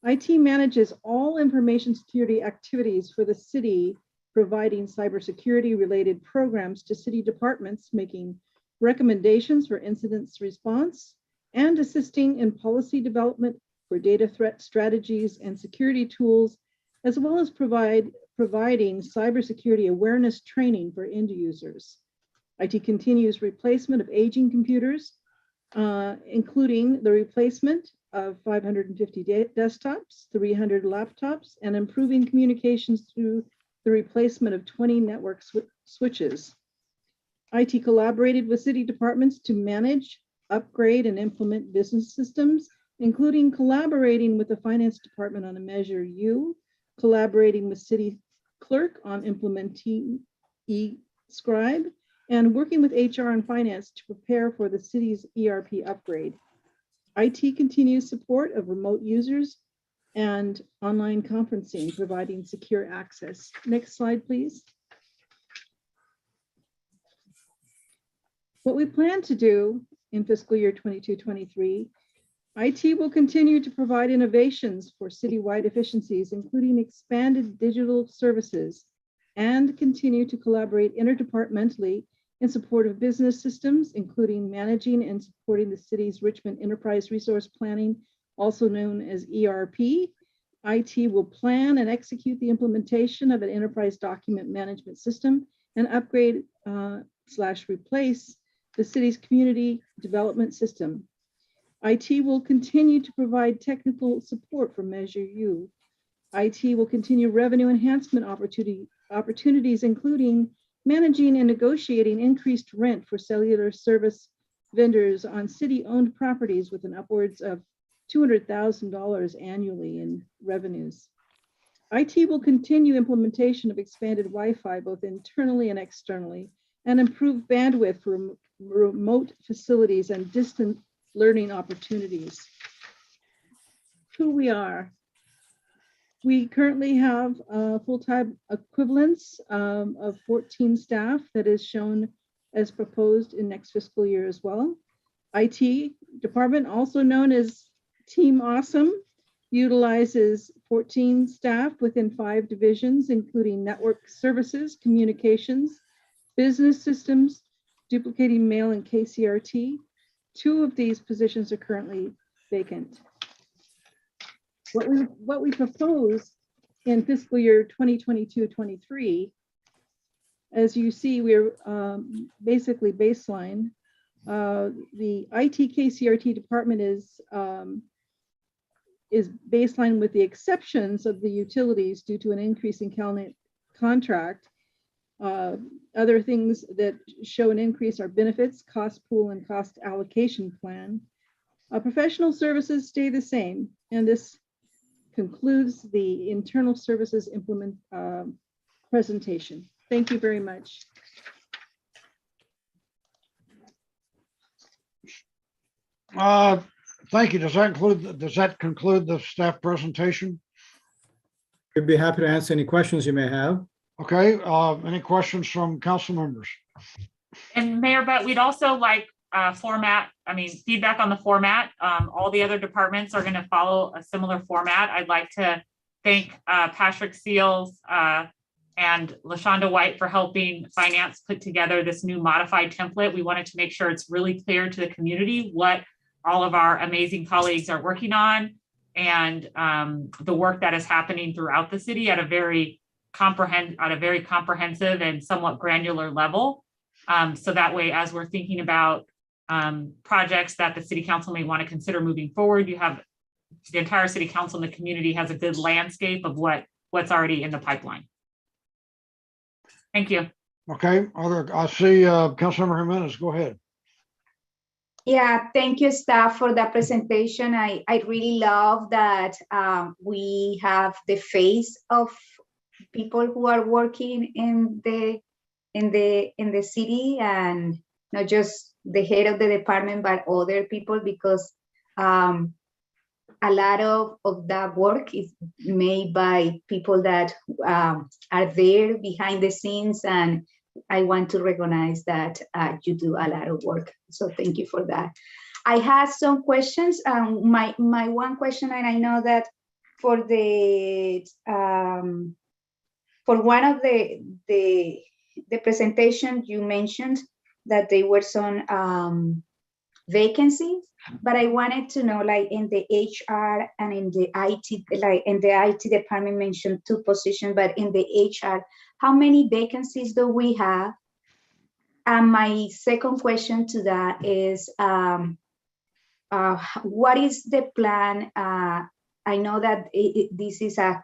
IT manages all information security activities for the city, providing cybersecurity related programs to city departments, making recommendations for incidents response, and assisting in policy development for data threat strategies and security tools, as well as providing cybersecurity awareness training for end users. IT continues replacement of aging computers, including the replacement of 550 desktops, 300 laptops, and improving communications through the replacement of 20 network switches. IT collaborated with city departments to manage, upgrade, and implement business systems, including collaborating with the finance department on a Measure U, collaborating with city clerk on implementing eScribe, and working with HR and finance to prepare for the city's ERP upgrade. IT continues support of remote users and online conferencing, providing secure access. Next slide, please. What we plan to do in fiscal year 22-23, IT will continue to provide innovations for citywide efficiencies, including expanded digital services, and continue to collaborate interdepartmentally in support of business systems, including managing and supporting the city's Richmond Enterprise Resource Planning, also known as ERP. IT will plan and execute the implementation of an enterprise document management system and upgrade / replace the city's community development system. IT will continue to provide technical support for Measure U. IT will continue revenue enhancement opportunities, including managing and negotiating increased rent for cellular service vendors on city-owned properties with an upwards of $200,000 annually in revenues. IT will continue implementation of expanded Wi-Fi, both internally and externally, and improve bandwidth for remote facilities and distant learning opportunities. Who we are. We currently have full-time equivalents of 14 staff that is shown as proposed in next fiscal year as well. IT department, also known as Team Awesome, utilizes 14 staff within 5 divisions, including network services, communications, business systems, duplicating mail and KCRT. 2 of these positions are currently vacant. What we propose in fiscal year 2022-23, as you see, we're basically baseline. The IT KCRT department is baseline with the exceptions of the utilities due to an increase in CalNet contract. Other things that show an increase are benefits, cost pool, and cost allocation plan. Professional services stay the same, and this concludes the internal services implement presentation. Thank you very much. Thank you. Does that conclude the staff presentation? We'd be happy to answer any questions you may have. Okay. Any questions from council members? And Mayor, but we'd also like feedback on the format. All the other departments are going to follow a similar format. I'd like to thank Patrick Seals and LaShonda White for helping finance put together this new modified template. We wanted to make sure it's really clear to the community what all of our amazing colleagues are working on, and the work that is happening throughout the city at a very comprehensive and somewhat granular level. So that way, as we're thinking about projects that the city council may want to consider moving forward, you have the entire city council and the community has a good landscape of what's already in the pipeline. Thank you. Okay. I see Councilmember Jimenez. Go ahead. Yeah, thank you, staff, for that presentation. I really love that we have the face of people who are working in the city, and not just the head of the department, but other people, because a lot of that work is made by people that are there behind the scenes, and I want to recognize that you do a lot of work. So thank you for that. I had some questions. My one question, and I know that for one of the presentation, you mentioned that there were some vacancies, but I wanted to know, like in the HR and in the IT, like in the IT department mentioned 2 positions, but in the HR, how many vacancies do we have? And my second question to that is, what is the plan? I know that this is a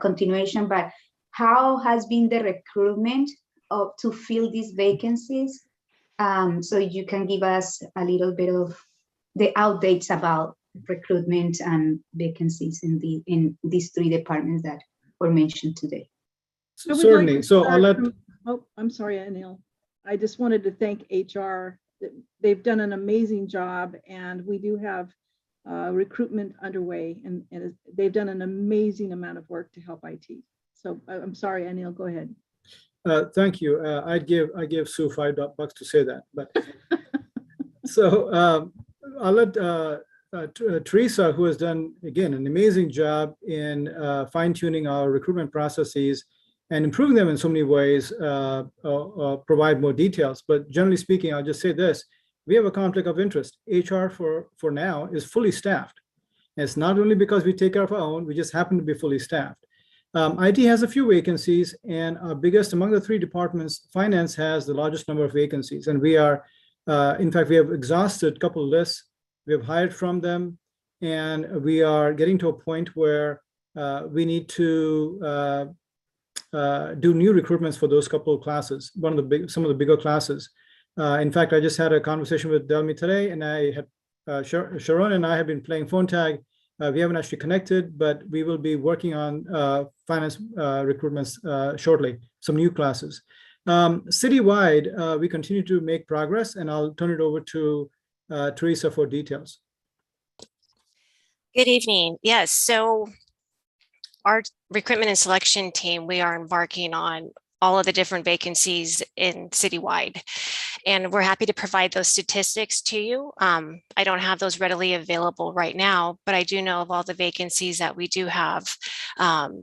continuation, but how has been the recruitment to fill these vacancies? So you can give us a little bit of the updates about recruitment and vacancies in these 3 departments that were mentioned today. Certainly. So I'll let. Oh, I'm sorry, Anil. I just wanted to thank HR. They've done an amazing job, and we do have recruitment underway, and they've done an amazing amount of work to help IT. So I'm sorry, Anil, go ahead. Thank you. I'd give Sue $5 to say that, but so I'll let Teresa, who has done again an amazing job in fine-tuning our recruitment processes and improving them in so many ways, provide more details. But generally speaking, I'll just say this: we have a conflict of interest. HR for now is fully staffed. And it's not only because we take care of our own; we just happen to be fully staffed. IT has a few vacancies, and our biggest among the three departments, finance has the largest number of vacancies. And we are, in fact, we have exhausted a couple of lists. We have hired from them, and we are getting to a point where we need to do new recruitments for those couple of classes, some of the bigger classes. In fact, I just had a conversation with Delmi today, and I had Sharon and I have been playing phone tag. We haven't actually connected, but we will be working on finance recruitments shortly, some new classes. Citywide, we continue to make progress, and I'll turn it over to Teresa for details. Good evening. Yes, so our recruitment and selection team, we are embarking on all of the different vacancies in citywide. And we're happy to provide those statistics to you. I don't have those readily available right now, but I do know of all the vacancies that we do have.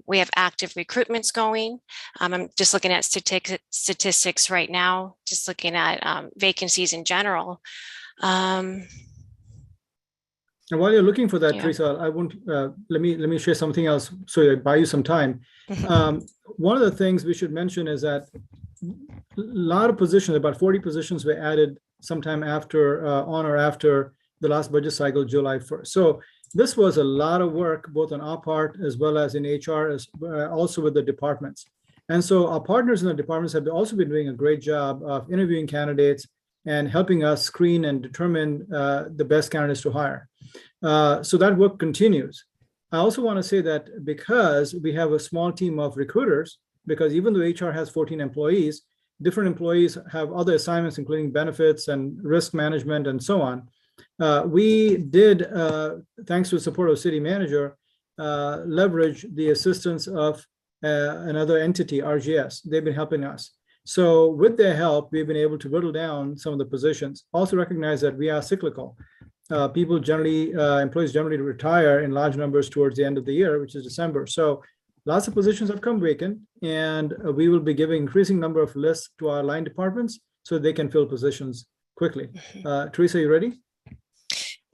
We have active recruitments going. I'm just looking at statistics right now, just looking at vacancies in general. And while you're looking for that, Yeah. Teresa, I won't, let me share something else so I buy you some time. One of the things we should mention is that a lot of positions, about 40 positions were added sometime after, on or after the last budget cycle, July 1st. So this was a lot of work, both on our part as well as in HR, also with the departments. And so our partners in the departments have also been doing a great job of interviewing candidates and helping us screen and determine the best candidates to hire. So that work continues. I also want to say that because we have a small team of recruiters, because even though HR has 14 employees, different employees have other assignments, including benefits and risk management and so on. We did, thanks to the support of city manager, leverage the assistance of another entity, RGS. They've been helping us. So with their help, we've been able to whittle down some of the positions. Also recognize that we are cyclical. People generally, employees generally retire in large numbers towards the end of the year, which is December. So lots of positions have come vacant, and we will be giving increasing number of lists to our line departments so they can fill positions quickly. Teresa, you ready?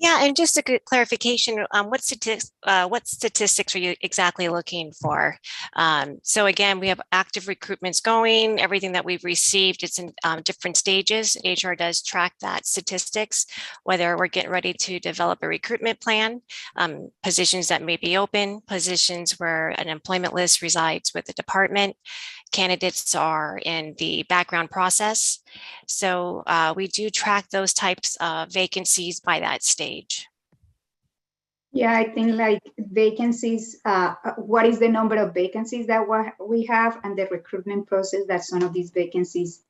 Yeah, and just a good clarification, what statistics are you exactly looking for? So again, we have active recruitments going, everything that we've received, it's in different stages. HR does track that statistics, whether we're getting ready to develop a recruitment plan, positions that may be open, positions where an employment list resides with the department, candidates are in the background process. So we do track those types of vacancies by that stage. Yeah, I think like vacancies, what is the number of vacancies that we have and the recruitment process that some of these vacancies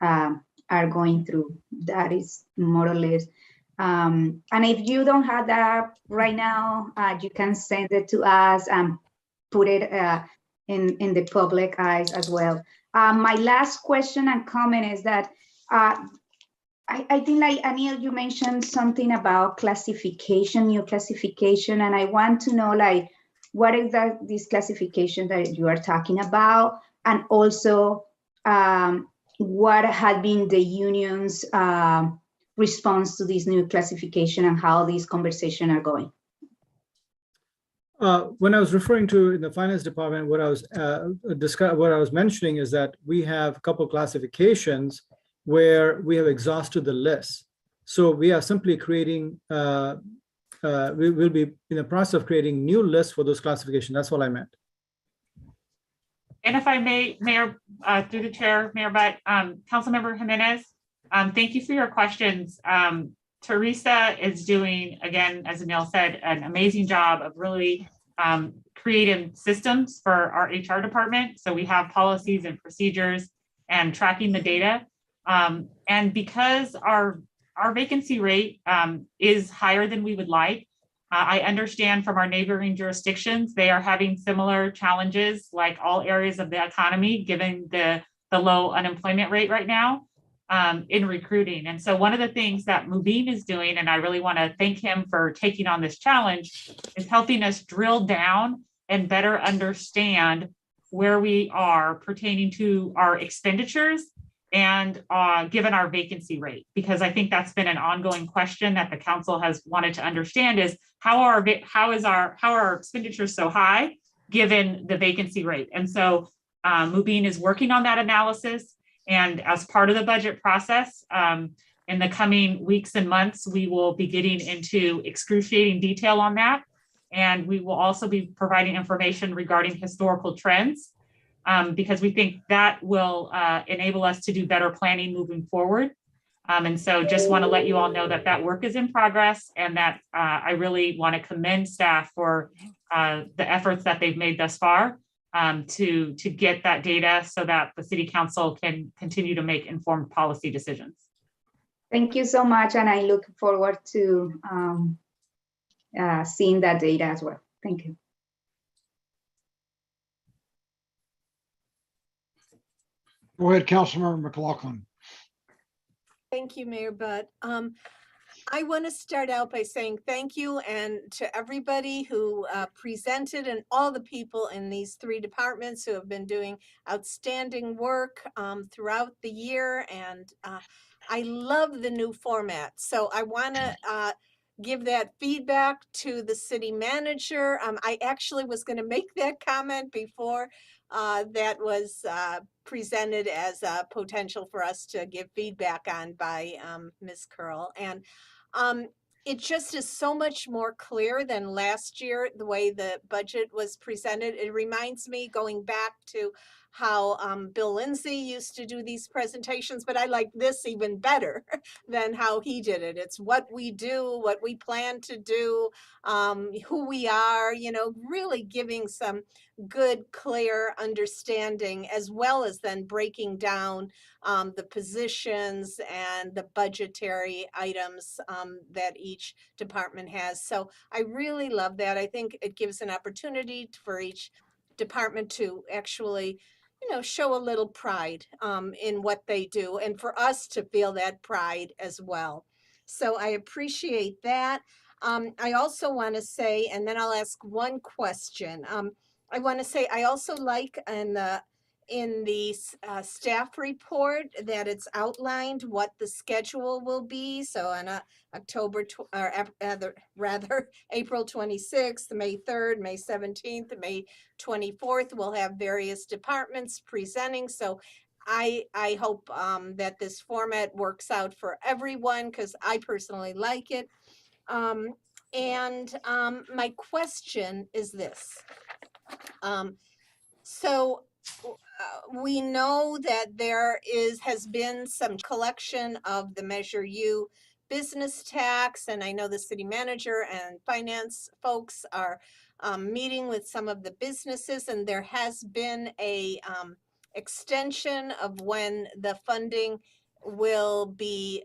are going through. That is more or less. And if you don't have that right now, you can send it to us and put it in the public eyes as well. My last question and comment is that I think like Anil, you mentioned something about classification, new classification, and I want to know like what is this classification that you are talking about, and also what had been the union's response to this new classification and how these conversations are going. When I was referring to in the finance department, what I was mentioning is that we have a couple of classifications where we have exhausted the list. So we are simply creating, we will be in the process of creating new lists for those classifications. That's what I meant. And if I may, Mayor, through the chair, Mayor Butt, Councilmember Jimenez, thank you for your questions. Teresa is doing, again, as Anil said, an amazing job of really creating systems for our HR department. So we have policies and procedures and tracking the data. And because our vacancy rate is higher than we would like, I understand from our neighboring jurisdictions, they are having similar challenges like all areas of the economy, given the low unemployment rate right now in recruiting. And so one of the things that Mubin is doing, and I really want to thank him for taking on this challenge, is helping us drill down and better understand where we are pertaining to our expenditures and given our vacancy rate, because I think that's been an ongoing question that the council has wanted to understand is how are our expenditures so high given the vacancy rate? And so Mubin is working on that analysis, and as part of the budget process, in the coming weeks and months, we will be getting into excruciating detail on that. And we will also be providing information regarding historical trends, because we think that will enable us to do better planning moving forward. And so just want to let you all know that that work is in progress, and that I really want to commend staff for the efforts that they've made thus far to get that data so that the city council can continue to make informed policy decisions. Thank you so much. And I look forward to seeing that data as well. Thank you. Go ahead, Councilmember McLaughlin. Thank you, Mayor Butt. I want to start out by saying thank you and to everybody who presented, and all the people in these three departments who have been doing outstanding work throughout the year. And I love the new format. So I want to give that feedback to the city manager. I actually was going to make that comment before that was presented as a potential for us to give feedback on by Ms. Curl. And it just is so much more clear than last year, the way the budget was presented. It reminds me going back to how Bill Lindsay used to do these presentations, but I like this even better than how he did it. It's what we do, what we plan to do, who we are, you know, really giving some good, clear understanding, as well as then breaking down the positions and the budgetary items that each department has. So I really love that. I think it gives an opportunity for each department to actually, you know, show a little pride in what they do, and for us to feel that pride as well. So I appreciate that. I also want to say, and then I'll ask one question. I want to say I also like in the staff report that it's outlined what the schedule will be. So on April 26th, May 3rd, May 17th, May 24th, we'll have various departments presenting. So I hope that this format works out for everyone, because I personally like it. My question is this. We know that there has been some collection of the Measure U business tax, and I know the city manager and finance folks are meeting with some of the businesses, and there has been a extension of when the funding will be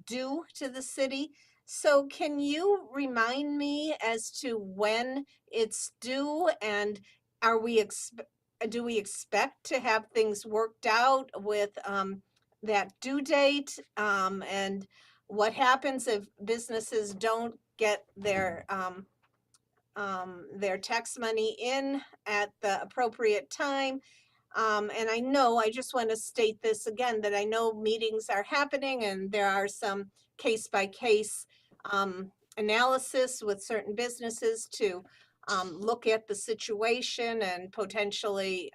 due to the city. So can you remind me as to when it's due, and do we expect to have things worked out with that due date? And what happens if businesses don't get their tax money in at the appropriate time? And I just want to state this again, that I know meetings are happening and there are some case-by-case analysis with certain businesses to look at the situation and potentially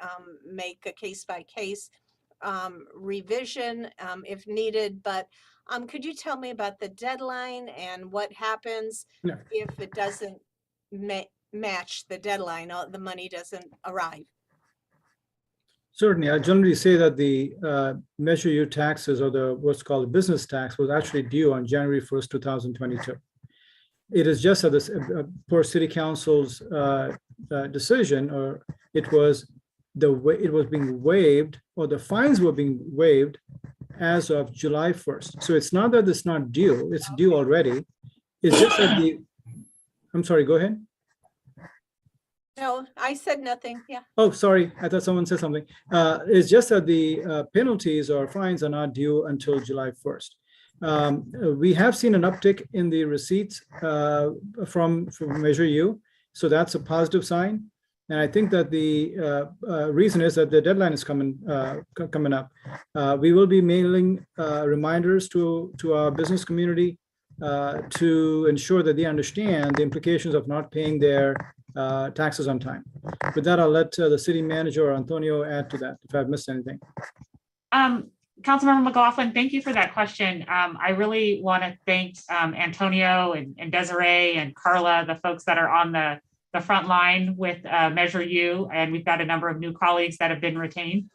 make a case-by-case revision if needed. But could you tell me about the deadline and what happens if it doesn't match the deadline, or the money doesn't arrive? Certainly, I generally say that the Measure U taxes, or the what's called the business tax, was actually due on January 1st, 2022. It is just that this, per City Council's decision, or it was being waived, or the fines were being waived as of July 1st. So it's not that it's not due; it's due already. It's just that I'm sorry, go ahead. No, I said nothing. Yeah. Oh, sorry, I thought someone said something. It's just that the penalties or fines are not due until July 1st. We have seen an uptick in the receipts from Measure U, so that's a positive sign. And I think that the reason is that the deadline is coming up. We will be mailing reminders to our business community to ensure that they understand the implications of not paying their taxes on time. With that, I'll let the city manager or Antonio add to that if I've missed anything. Councilmember McLaughlin, thank you for that question. I really want to thank Antonio and Desiree and Carla, the folks that are on the front line with Measure U, and we've got a number of new colleagues that have been retained.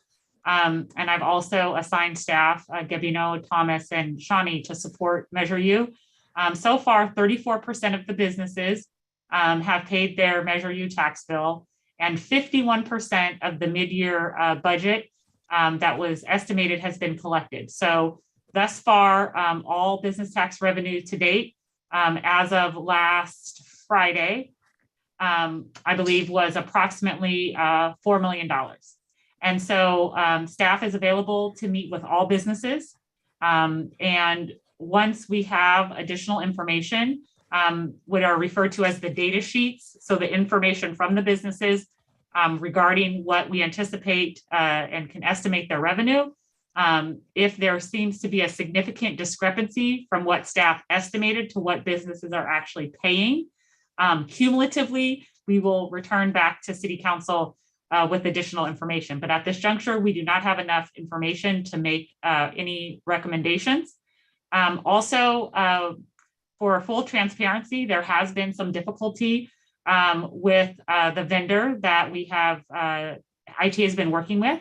And I've also assigned staff, Gabino, Thomas, and Shawnee to support Measure U. So far, 34% of the businesses have paid their Measure U tax bill, and 51% of the mid-year budget that was estimated has been collected. So thus far, all business tax revenue to date, as of last Friday, I believe was approximately $4 million. And so staff is available to meet with all businesses. And once we have additional information, what are referred to as the data sheets, so the information from the businesses regarding what we anticipate and can estimate their revenue. If there seems to be a significant discrepancy from what staff estimated to what businesses are actually paying, cumulatively, we will return back to City Council with additional information. But at this juncture, we do not have enough information to make any recommendations. Also, for full transparency, there has been some difficulty with the vendor that we have, IT has been working with.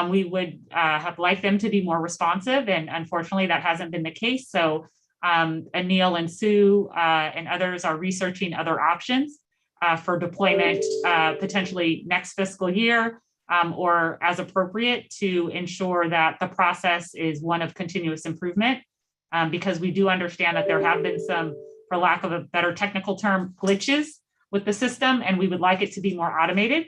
We would have liked them to be more responsive, and unfortunately that hasn't been the case. So Anil and Sue and others are researching other options for deployment potentially next fiscal year or as appropriate to ensure that the process is one of continuous improvement, because we do understand that there have been some, for lack of a better technical term, glitches with the system, and we would like it to be more automated.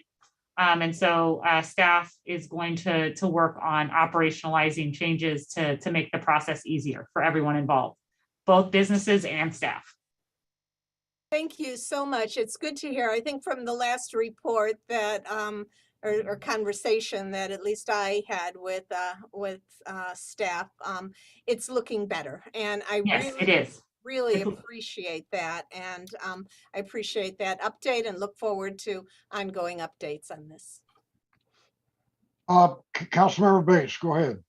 And so staff is going to work on operationalizing changes to make the process easier for everyone involved, both businesses and staff. Thank you so much. It's good to hear. I think from the last report that, or conversation that at least I had with staff, it's looking better. And I really appreciate that. And I appreciate that update and look forward to ongoing updates on this. Councilmember Bates, go ahead.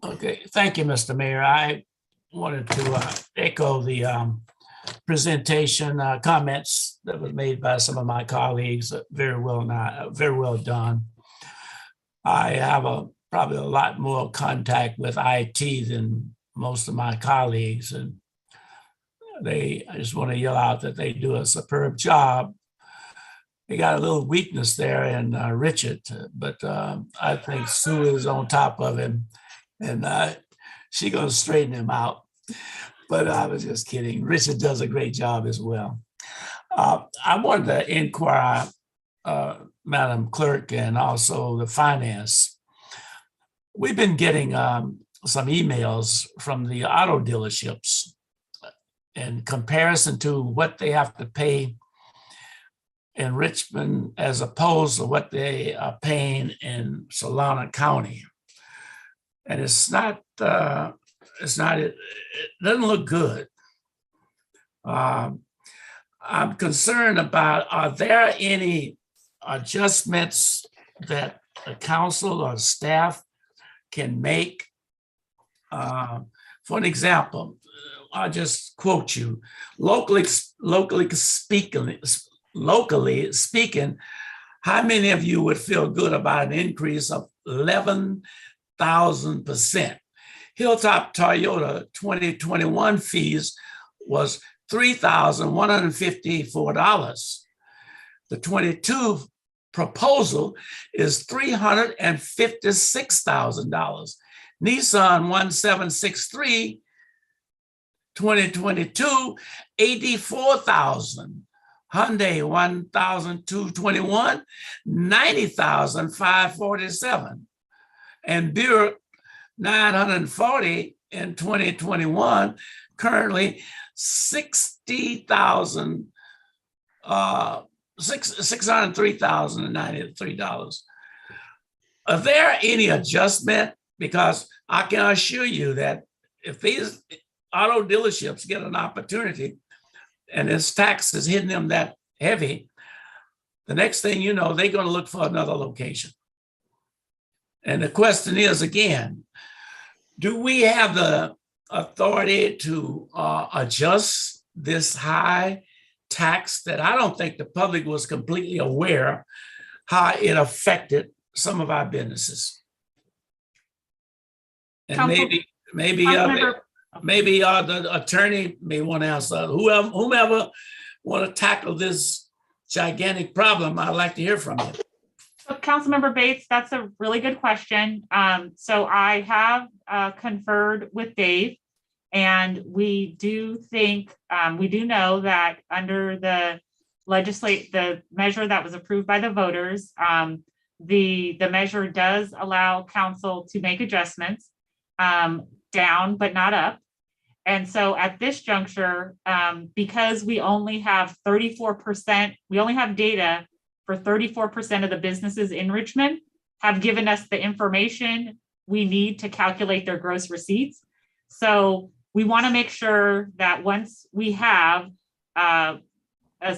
Okay, thank you, Mr. Mayor. I wanted to echo the presentation comments that was made by some of my colleagues. Very well done. I have probably a lot more contact with IT than most of my colleagues, and I just want to yell out that they do a superb job. They got a little weakness there in Richard, but I think Sue is on top of him, and she's going to straighten him out. But I was just kidding. Richard does a great job as well. I wanted to inquire, Madam Clerk, and also the finance. We've been getting some emails from the auto dealerships in comparison to what they have to pay in Richmond as opposed to what they are paying in Solana County. And it doesn't look good. I'm concerned about, are there any adjustments that the council or staff can make? For an example, I'll just quote you. Locally speaking, how many of you would feel good about an increase of 11,000%? Hilltop Toyota 2021 fees was $3,154. The 22 proposal is $356,000. Nissan 1763 2022, 84,000. Hyundai, 1,221, 90,547. And Buick, 940 in 2021, currently 60,000, $603,093. Are there any adjustment? Because I can assure you that if these auto dealerships get an opportunity and this tax is hitting them that heavy, the next thing you know, they're going to look for another location. And the question is, again, do we have the authority to adjust this high tax that I don't think the public was completely aware how it affected some of our businesses? And maybe the attorney may want to answer. Whomever want to tackle this gigantic problem, I'd like to hear from you. So Councilmember Bates, that's a really good question. So I have conferred with Dave, and we do think, we do know that under the measure that was approved by the voters, the measure does allow council to make adjustments down, but not up. And so at this juncture, because we only have 34%, we only have data for 34% of the businesses in Richmond have given us the information we need to calculate their gross receipts. So we want to make sure that once we have a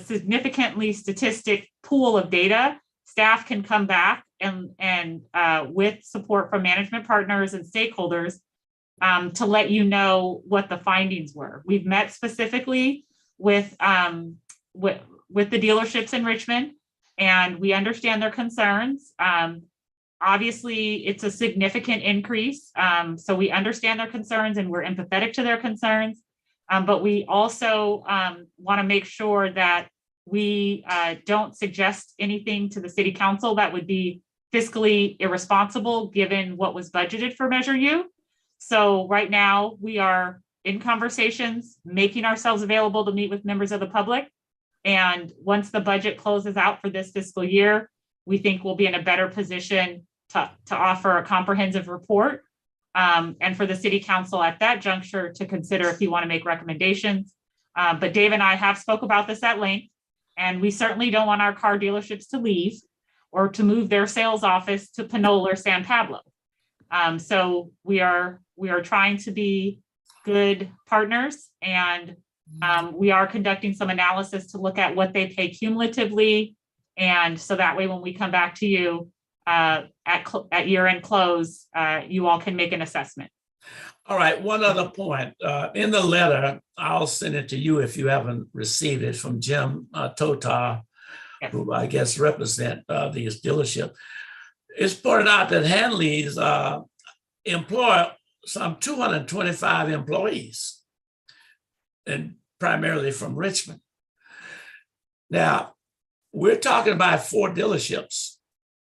significantly statistic pool of data, staff can come back and with support from management partners and stakeholders to let you know what the findings were. We've met specifically with the dealerships in Richmond, and we understand their concerns. Obviously, it's a significant increase, so we understand their concerns and we're empathetic to their concerns. But we also want to make sure that we don't suggest anything to the city council that would be fiscally irresponsible given what was budgeted for Measure U. So right now we are in conversations, making ourselves available to meet with members of the public. And once the budget closes out for this fiscal year, we think we'll be in a better position to offer a comprehensive report. And for the city council at that juncture to consider if you want to make recommendations. But Dave and I have spoke about this at length, and we certainly don't want our car dealerships to leave or to move their sales office to Panola or San Pablo. So we are trying to be good partners, and we are conducting some analysis to look at what they pay cumulatively. And so that way, when we come back to you at year-end close, you all can make an assessment. All right, one other point. In the letter, I'll send it to you if you haven't received it, from Jim Totar, yes, who I guess represent these dealership. It's pointed out that Hanley's employ some 225 employees, and primarily from Richmond. Now, we're talking about 4 dealerships.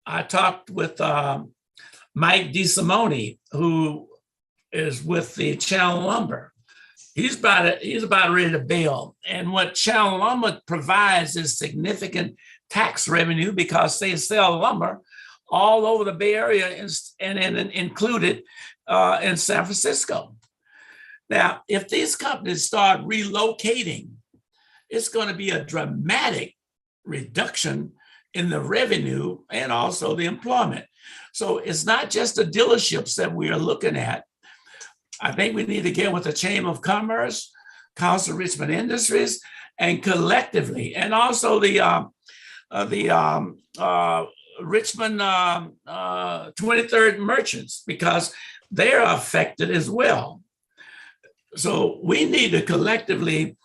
I talked with Mike DeSimone, who is with the Channel Lumber. He's about ready to bail. And what Channel Lumber provides is significant tax revenue because they sell lumber all over the Bay Area and included in San Francisco. Now, if these companies start relocating, it's going to be a dramatic reduction in the revenue and also the employment. So it's not just the dealerships that we are looking at. I think we need to get with the Chamber of Commerce, Council of Richmond Industries, and collectively, and also the Richmond 23rd merchants, because they're affected as well. So we need to collectively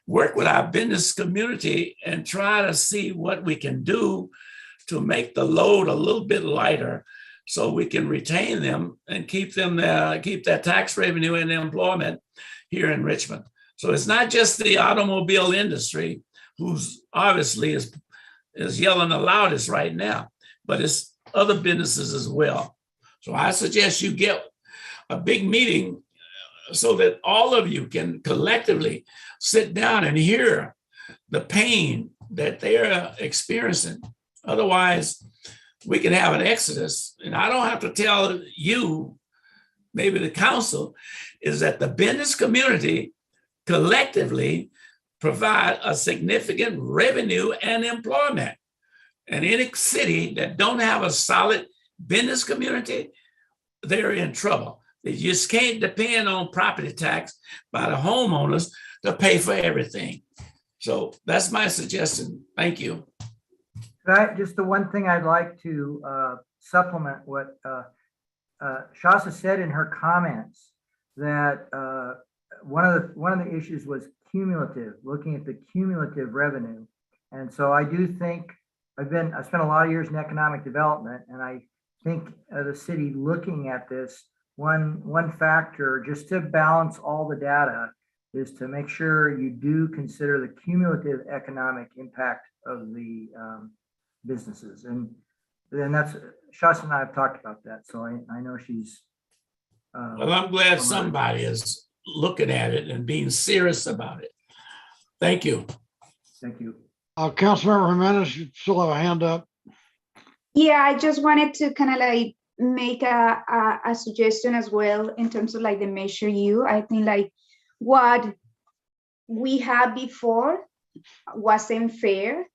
work with our business community and try to see what we can do to make the load a little bit lighter so we can retain them and keep them there, keep that tax revenue and employment here in Richmond. So it's not just the automobile industry, who's obviously is yelling the loudest right now, but it's other businesses as well. So I suggest you get a big meeting so that all of you can collectively sit down and hear the pain that they're experiencing. Otherwise, we can have an exodus. And I don't have to tell you, maybe the council, is that the business community collectively provide a significant revenue and employment. And any city that don't have a solid business community, they're in trouble. They just can't depend on property tax by the homeowners to pay for everything. So that's my suggestion. Thank you. Just the one thing I'd like to supplement what Shasta said in her comments, that one of the issues was cumulative, looking at the cumulative revenue. And so I do think I spent a lot of years in economic development, and I think the city looking at this, one factor just to balance all the data is to make sure you do consider the cumulative economic impact of the businesses. And then that's, Shasta and I have talked about that. So I know she's. Well, I'm glad somebody is looking at it and being serious about it. Thank you. Thank you. Councilmember Jimenez, you still have a hand up. Yeah, I just wanted to kind of like make a suggestion as well in terms of like the Measure U. I think like what we had before wasn't fair.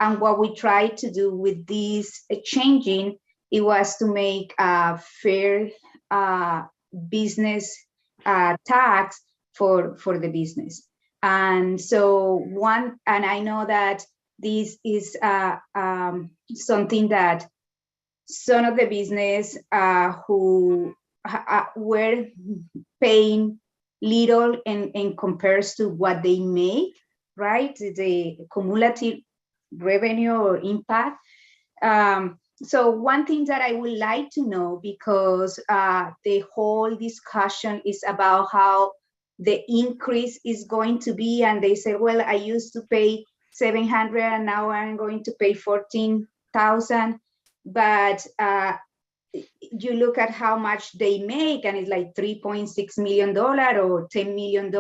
And what we tried to do with this changing, it was to make a fair business tax for the business. And so and I know that this is something that some of the business who were paying little in compares to what they make, right? The cumulative revenue or impact. So one thing that I would like to know, because the whole discussion is about how the increase is going to be, and they say, well, I used to pay 700 and now I'm going to pay 14,000. But you look at how much they make and it's like $3.6 million or $10 million.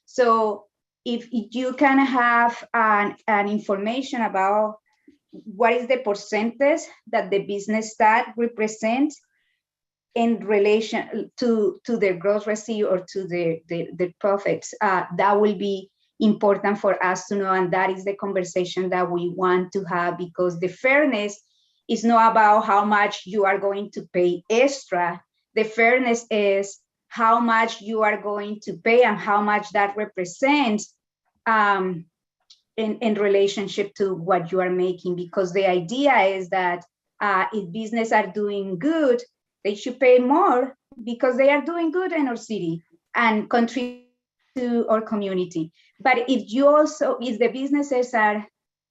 So if you can have an information about what is the percentage that the business that represents in relation to their gross receipt or to the profits, that will be important for us to know. And that is the conversation that we want to have, because the fairness is not about how much you are going to pay extra. The fairness is how much you are going to pay and how much that represents in relationship to what you are making. Because the idea is that if business are doing good, they should pay more because they are doing good in our city and contribute to our community. But if the businesses are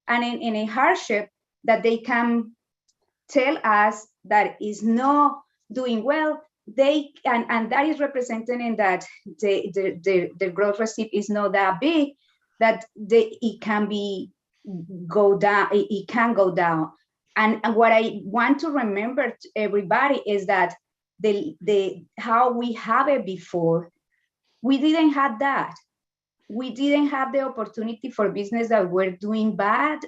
in a hardship, that they can tell us that is not doing well, and that is represented in that the gross receipt is not that big, that it can go down. It can go down. And what I want to remember to everybody is that how we have it before, we didn't have that. We didn't have the opportunity for business that were doing bad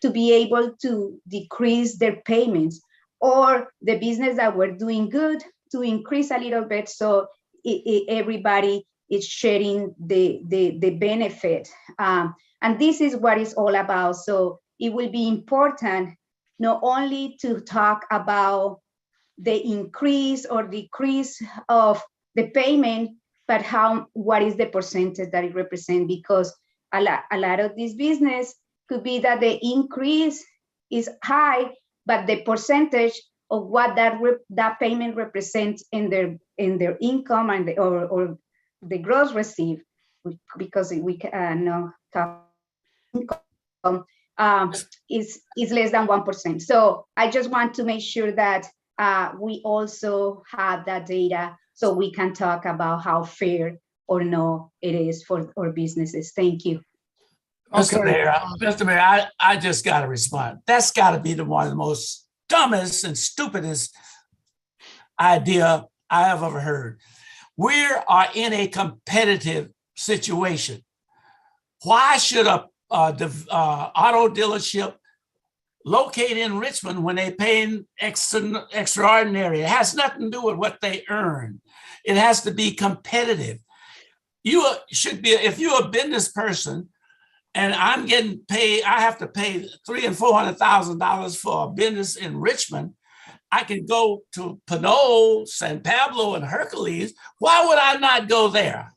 to be able to decrease their payments, or the business that were doing good to increase a little bit. So everybody is sharing the benefit. And this is what it's all about. So it will be important not only to talk about the increase or decrease of the payment, but what is the percentage that it represents, because a lot of this business could be that the increase is high, but the percentage of what that payment represents in their income and or the gross receipt, because we know income is less than 1%. So I just want to make sure that we also have that data so we can talk about how fair or no it is for our businesses. Thank you. Mr. Mayor, I just got to respond. That's got to be one of the most dumbest and stupidest idea I have ever heard. We are in a competitive situation. Why should a auto dealership locate in Richmond when they paying extraordinary? It has nothing to do with what they earn. It has to be competitive. You should be, if you're a business person and I'm getting paid, I have to pay $300,000 and $400,000 for a business in Richmond. I can go to Pinole, San Pablo, and Hercules. Why would I not go there?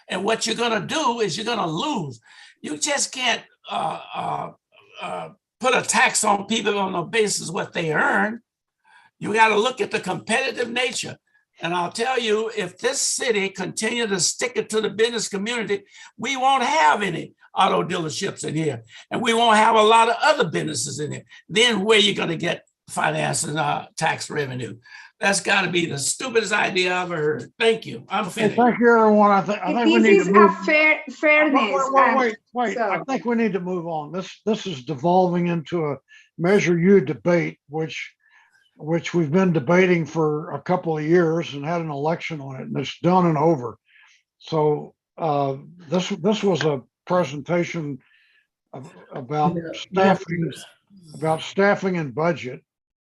And what you're going to do is you're going to lose. You just can't put a tax on people on the basis of what they earn. You got to look at the competitive nature. And I'll tell you, if this city continue to stick it to the business community, we won't have any auto dealerships in here. And we won't have a lot of other businesses in here. Then where you going to get finance and tax revenue? That's got to be the stupidest idea I've ever heard. Thank you. I'm finished. Thank you, everyone. I think we This need is to move. fairness. Wait. So- I think we need to move on. This is devolving into a Measure U debate, which we've been debating for a couple of years and had an election on it, and it's done and over. So this was a presentation about staffing and budget,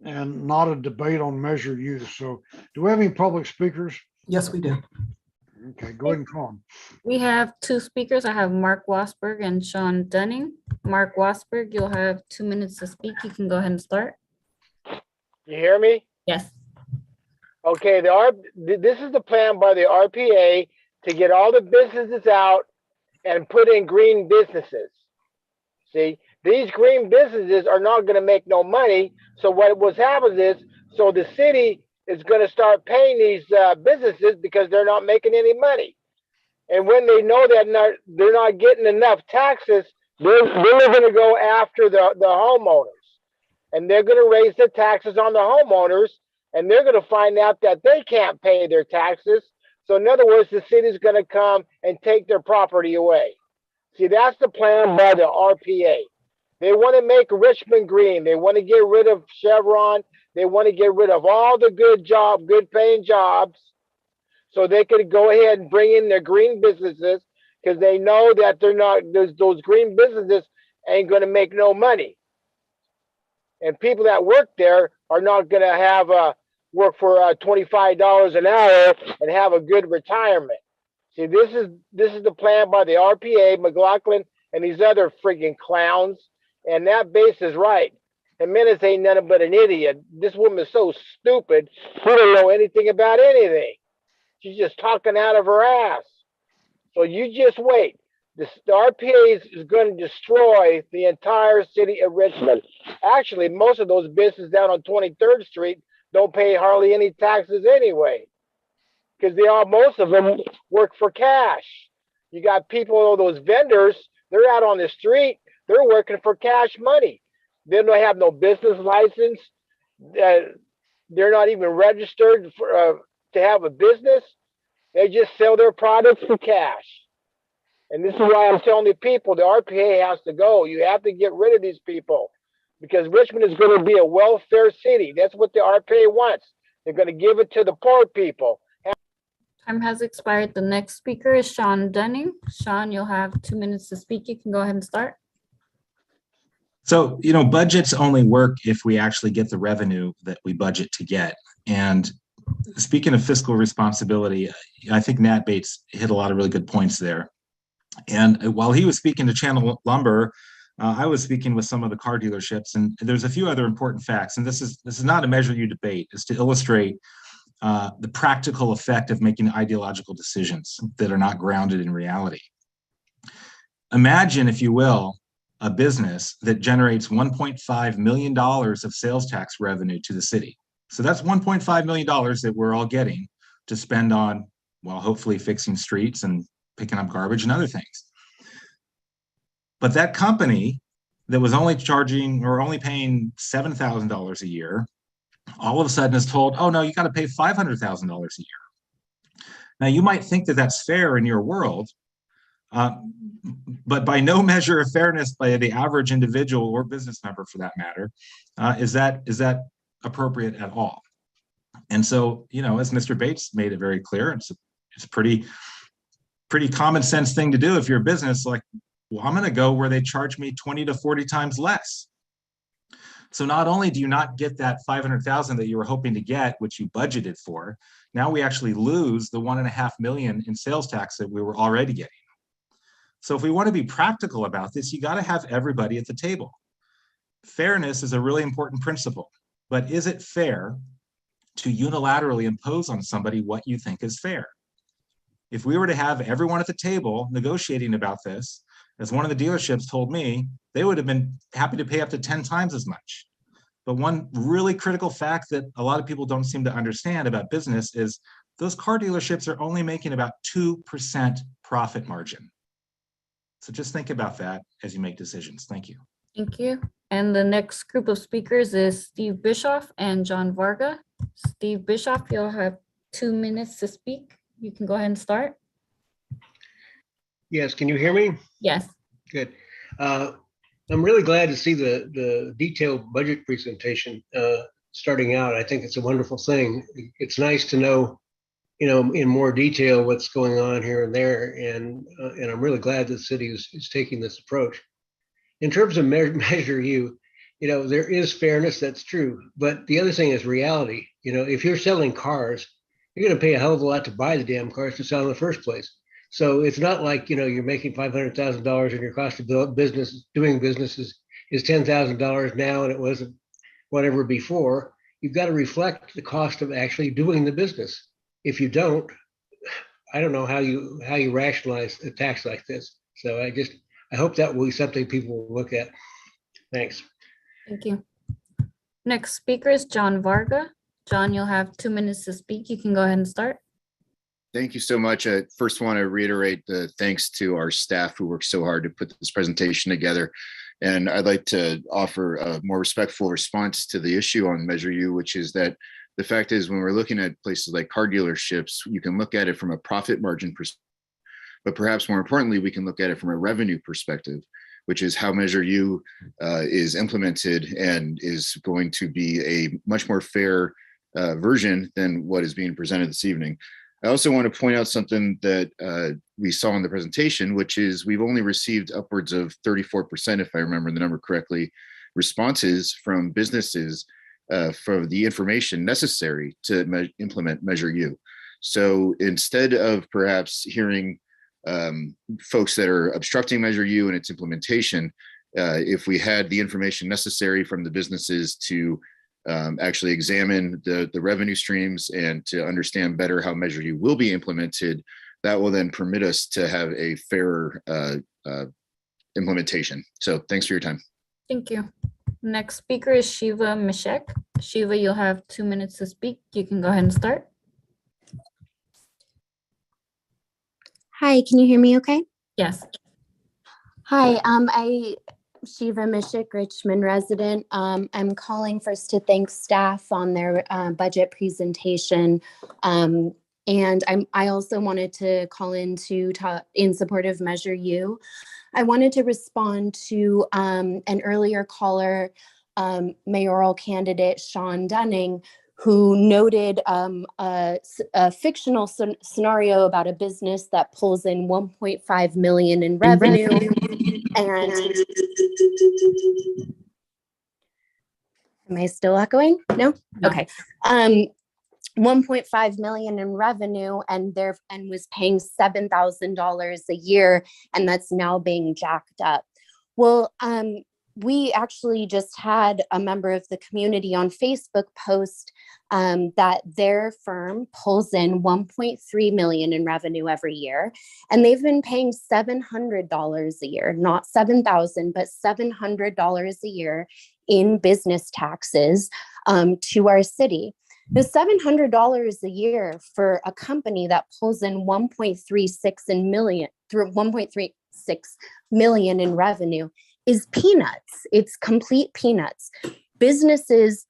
and not a debate on Measure U. So do we have any public speakers? Yes, we do. Okay, go ahead and call them. We have two speakers. I have Mark Wassberg and Sean Dunning. Mark Wassberg, you'll have 2 minutes to speak. You can go ahead and start. You hear me? Yes. Okay, this is the plan by the RPA to get all the businesses out and put in green businesses. See, these green businesses are not going to make no money. So what was happening is, so the city is going to start paying these businesses because they're not making any money. And when they know that they're not getting enough taxes, they're going to go after the homeowners. And they're going to raise the taxes on the homeowners, and they're going to find out that they can't pay their taxes. So in other words, the city's going to come and take their property away. See, that's the plan by the RPA. They want to make Richmond green. They want to get rid of Chevron. They want to get rid of all the good paying jobs, so they could go ahead and bring in their green businesses, because they know that those green businesses ain't going to make no money. And people that work there are not going to have work for $25 an hour and have a good retirement. See, this is the plan by the RPA, McLaughlin, and these other freaking clowns. And that base is right. And Menace ain't nothing but an idiot. This woman is so stupid. She don't know anything about anything. She's just talking out of her ass. So you just wait. The RPA is going to destroy the entire city of Richmond. Actually, most of those businesses down on 23rd Street don't pay hardly any taxes anyway, because most of them work for cash. You got people, those vendors, they're out on the street. They're working for cash money. They don't have no business license. They're not even registered to have a business. They just sell their products for cash. And this is why I'm telling the people, the RPA has to go. You have to get rid of these people, because Richmond is going to be a welfare city. That's what the RPA wants. They're going to give it to the poor people. Time has expired. The next speaker is Sean Dunning. Sean, you'll have 2 minutes to speak. You can go ahead and start. So, budgets only work if we actually get the revenue that we budget to get. And speaking of fiscal responsibility, I think Nat Bates hit a lot of really good points there. And while he was speaking to Channel Lumber, I was speaking with some of the car dealerships, and there's a few other important facts. And this is not a Measure U debate. It's to illustrate the practical effect of making ideological decisions that are not grounded in reality. Imagine, if you will, a business that generates $1.5 million of sales tax revenue to the city. So that's $1.5 million that we're all getting to spend on, well, hopefully fixing streets and picking up garbage and other things. But that company that was only charging or only paying $7,000 a year, all of a sudden is told, oh no, you got to pay $500,000 a year. Now you might think that that's fair in your world, but by no measure of fairness by the average individual or business member, for that matter, is that appropriate at all. And so, as Mr. Bates made it very clear, It's a pretty common sense thing to do if you're a business. Like, well, I'm going to go where they charge me 20 to 40 times less. So not only do you not get that 500,000 that you were hoping to get, which you budgeted for, now we actually lose the 1.5 million in sales tax that we were already getting. So if we want to be practical about this, you got to have everybody at the table. Fairness is a really important principle, but is it fair to unilaterally impose on somebody what you think is fair? If we were to have everyone at the table negotiating about this, as one of the dealerships told me, they would have been happy to pay up to 10 times as much. But one really critical fact that a lot of people don't seem to understand about business is those car dealerships are only making about 2% profit margin. So just think about that as you make decisions. Thank you. Thank you. And the next group of speakers is Steve Bischoff and John Varga. Steve Bischoff, you'll have 2 minutes to speak. You can go ahead and start. Yes, can you hear me? Yes. Good. I'm really glad to see the detailed budget presentation starting out. I think it's a wonderful thing. It's nice to know, in more detail what's going on here and there, and I'm really glad the city is taking this approach. In terms of Measure U, there is fairness, that's true, but the other thing is reality. If you're selling cars, you're going to pay a hell of a lot to buy the damn cars to sell in the first place. So it's not like, you're making $500,000 and your cost of doing business is $10,000 now and it wasn't whatever before. You've got to reflect the cost of actually doing the business. If you don't, I don't know how you rationalize a tax like this. So I hope that will be something people will look at. Thanks. Thank you. Next speaker is John Varga. John, you'll have 2 minutes to speak. You can go ahead and start. Thank you so much. I first want to reiterate the thanks to our staff who worked so hard to put this presentation together. And I'd like to offer a more respectful response to the issue on Measure U, which is that the fact is when we're looking at places like car dealerships, you can look at it from a profit margin perspective, but perhaps more importantly, we can look at it from a revenue perspective, which is how Measure U is implemented and is going to be a much more fair version than what is being presented this evening. I also want to point out something that we saw in the presentation, which is we've only received upwards of 34%, if I remember the number correctly, responses from businesses for the information necessary to implement Measure U. So instead of perhaps hearing folks that are obstructing Measure U and its implementation, if we had the information necessary from the businesses to actually examine the revenue streams and to understand better how Measure U will be implemented, that will then permit us to have a fairer implementation. So thanks for your time. Thank you. Next speaker is Shiva Mishek. Shiva, you'll have 2 minutes to speak. You can go ahead and start. Hi, can you hear me okay? Yes. Hi, Shiva Mishik, Richmond resident. I'm calling first to thank staff on their budget presentation. And I also wanted to call in in support of Measure U. I wanted to respond to an earlier caller, mayoral candidate Sean Dunning, who noted a fictional scenario about a business that pulls in 1.5 million in revenue. And am I still echoing? No? Okay. 1.5 million in revenue and was paying $7,000 a year, and that's now being jacked up. Well, we actually just had a member of the community on Facebook post that their firm pulls in 1.3 million in revenue every year, and they've been paying $700 a year, not $7,000, but $700 a year in business taxes to our city. The $700 a year for a company that pulls in 1.36 million in revenue is peanuts. It's complete peanuts. Businesses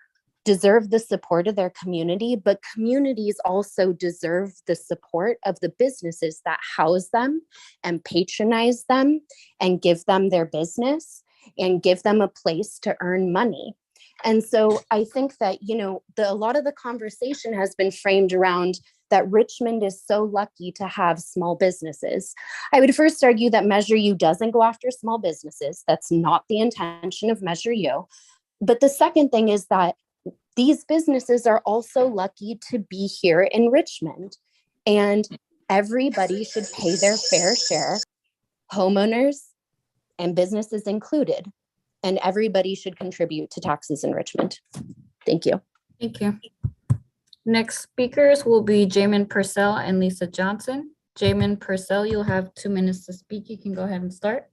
deserve the support of their community, but communities also deserve the support of the businesses that house them and patronize them and give them their business and give them a place to earn money. And so I think that, a lot of the conversation has been framed around that Richmond is so lucky to have small businesses. I would first argue that Measure U doesn't go after small businesses. That's not the intention of Measure U. But the second thing is that these businesses are also lucky to be here in Richmond, and everybody should pay their fair share, homeowners and businesses included, and everybody should contribute to taxes in Richmond. Thank you. Thank you. Next speakers will be Jamin Purcell and Lisa Johnson. Jamin Purcell, you'll have 2 minutes to speak. You can go ahead and start.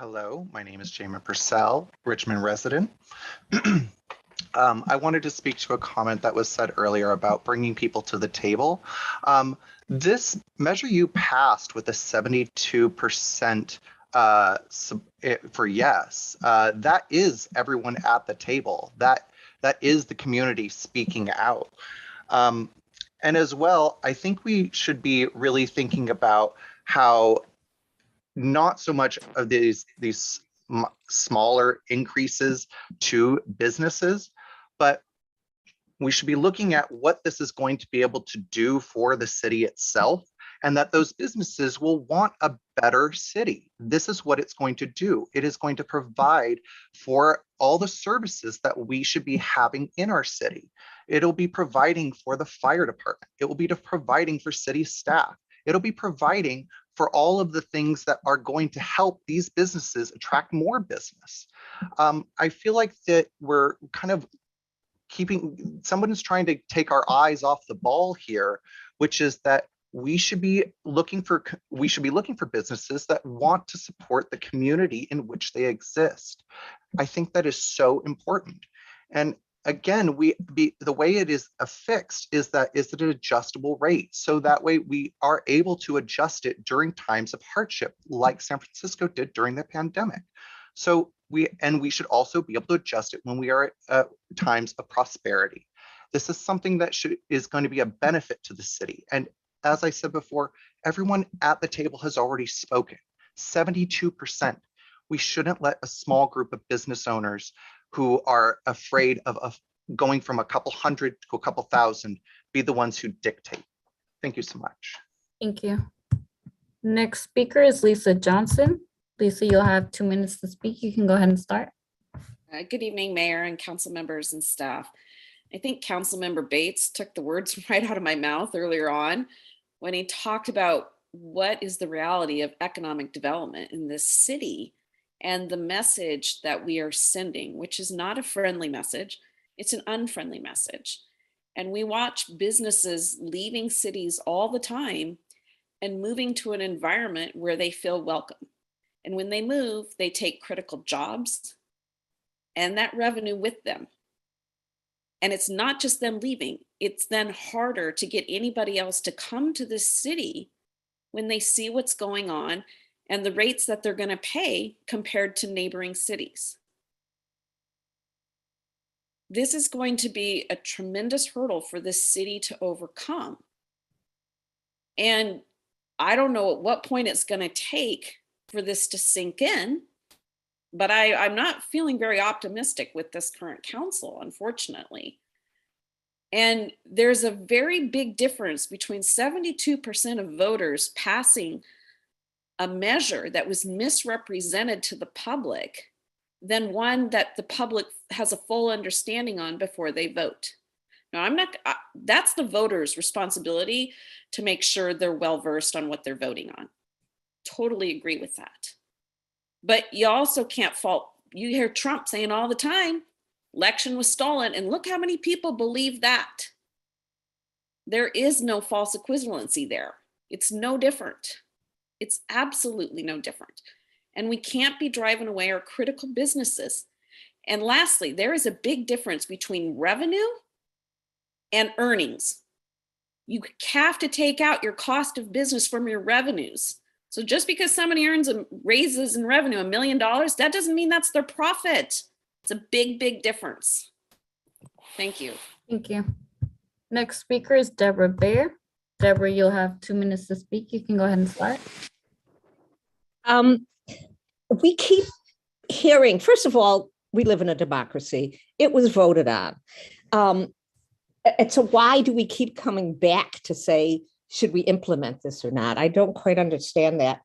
Hello, my name is Jamin Purcell, Richmond resident. I wanted to speak to a comment that was said earlier about bringing people to the table. This Measure U passed with a 72% for yes. That is everyone at the table. That is the community speaking out. And as well, I think we should be really thinking about how not so much of these smaller increases to businesses, but we should be looking at what this is going to be able to do for the city itself, and that those businesses will want a better city. This is what it's going to do. It is going to provide for all the services that we should be having in our city. It'll be providing for the fire department. It will be providing for city staff. It'll be providing for all of the things that are going to help these businesses attract more business. I feel like that we're kind of someone's trying to take our eyes off the ball here, which is that we should be looking for businesses that want to support the community in which they exist. I think that is so important. And again, the way it is affixed is that it's at an adjustable rate. So that way we are able to adjust it during times of hardship, like San Francisco did during the pandemic. So we should also be able to adjust it when we are at times of prosperity. This is something that is going to be a benefit to the city. And as I said before, everyone at the table has already spoken. 72%. We shouldn't let a small group of business owners who are afraid of going from a couple hundred to a couple thousand be the ones who dictate. Thank you so much. Thank you. Next speaker is Lisa Johnson. Lisa, you'll have 2 minutes to speak. You can go ahead and start. Good evening, Mayor and council members and staff. I think Councilmember Bates took the words right out of my mouth earlier on when he talked about what is the reality of economic development in this city and the message that we are sending, which is not a friendly message, it's an unfriendly message. And we watch businesses leaving cities all the time and moving to an environment where they feel welcome. And when they move, they take critical jobs and that revenue with them. And it's not just them leaving, it's then harder to get anybody else to come to this city when they see what's going on and the rates that they're going to pay compared to neighboring cities. This is going to be a tremendous hurdle for this city to overcome. And I don't know at what point it's going to take for this to sink in, but I'm not feeling very optimistic with this current council, unfortunately. And there's a very big difference between 72% of voters passing a measure that was misrepresented to the public than one that the public has a full understanding on before they vote. Now, that's the voters' responsibility to make sure they're well-versed on what they're voting on. Totally agree with that. But you also can't fault, you hear Trump saying all the time, election was stolen, and look how many people believe that. There is no false equivalency there. It's no different. It's absolutely no different. And we can't be driving away our critical businesses. And lastly, there is a big difference between revenue and earnings. You have to take out your cost of business from your revenues. So just because somebody earns raises in revenue $1 million, that doesn't mean that's their profit. It's a big, big difference. Thank you. Thank you. Next speaker is Deborah Baer. Deborah, you'll have 2 minutes to speak. You can go ahead and start. We keep hearing, first of all, we live in a democracy. It was voted on. And so why do we keep coming back to say, should we implement this or not? I don't quite understand that.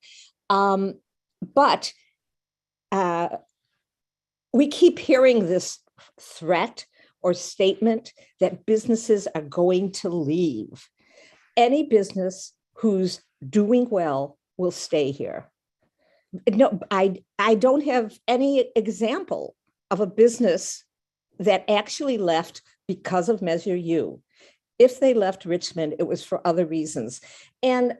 But we keep hearing this threat or statement that businesses are going to leave. Any business who's doing well will stay here. No, I don't have any example of a business that actually left because of Measure U. If they left Richmond, it was for other reasons. And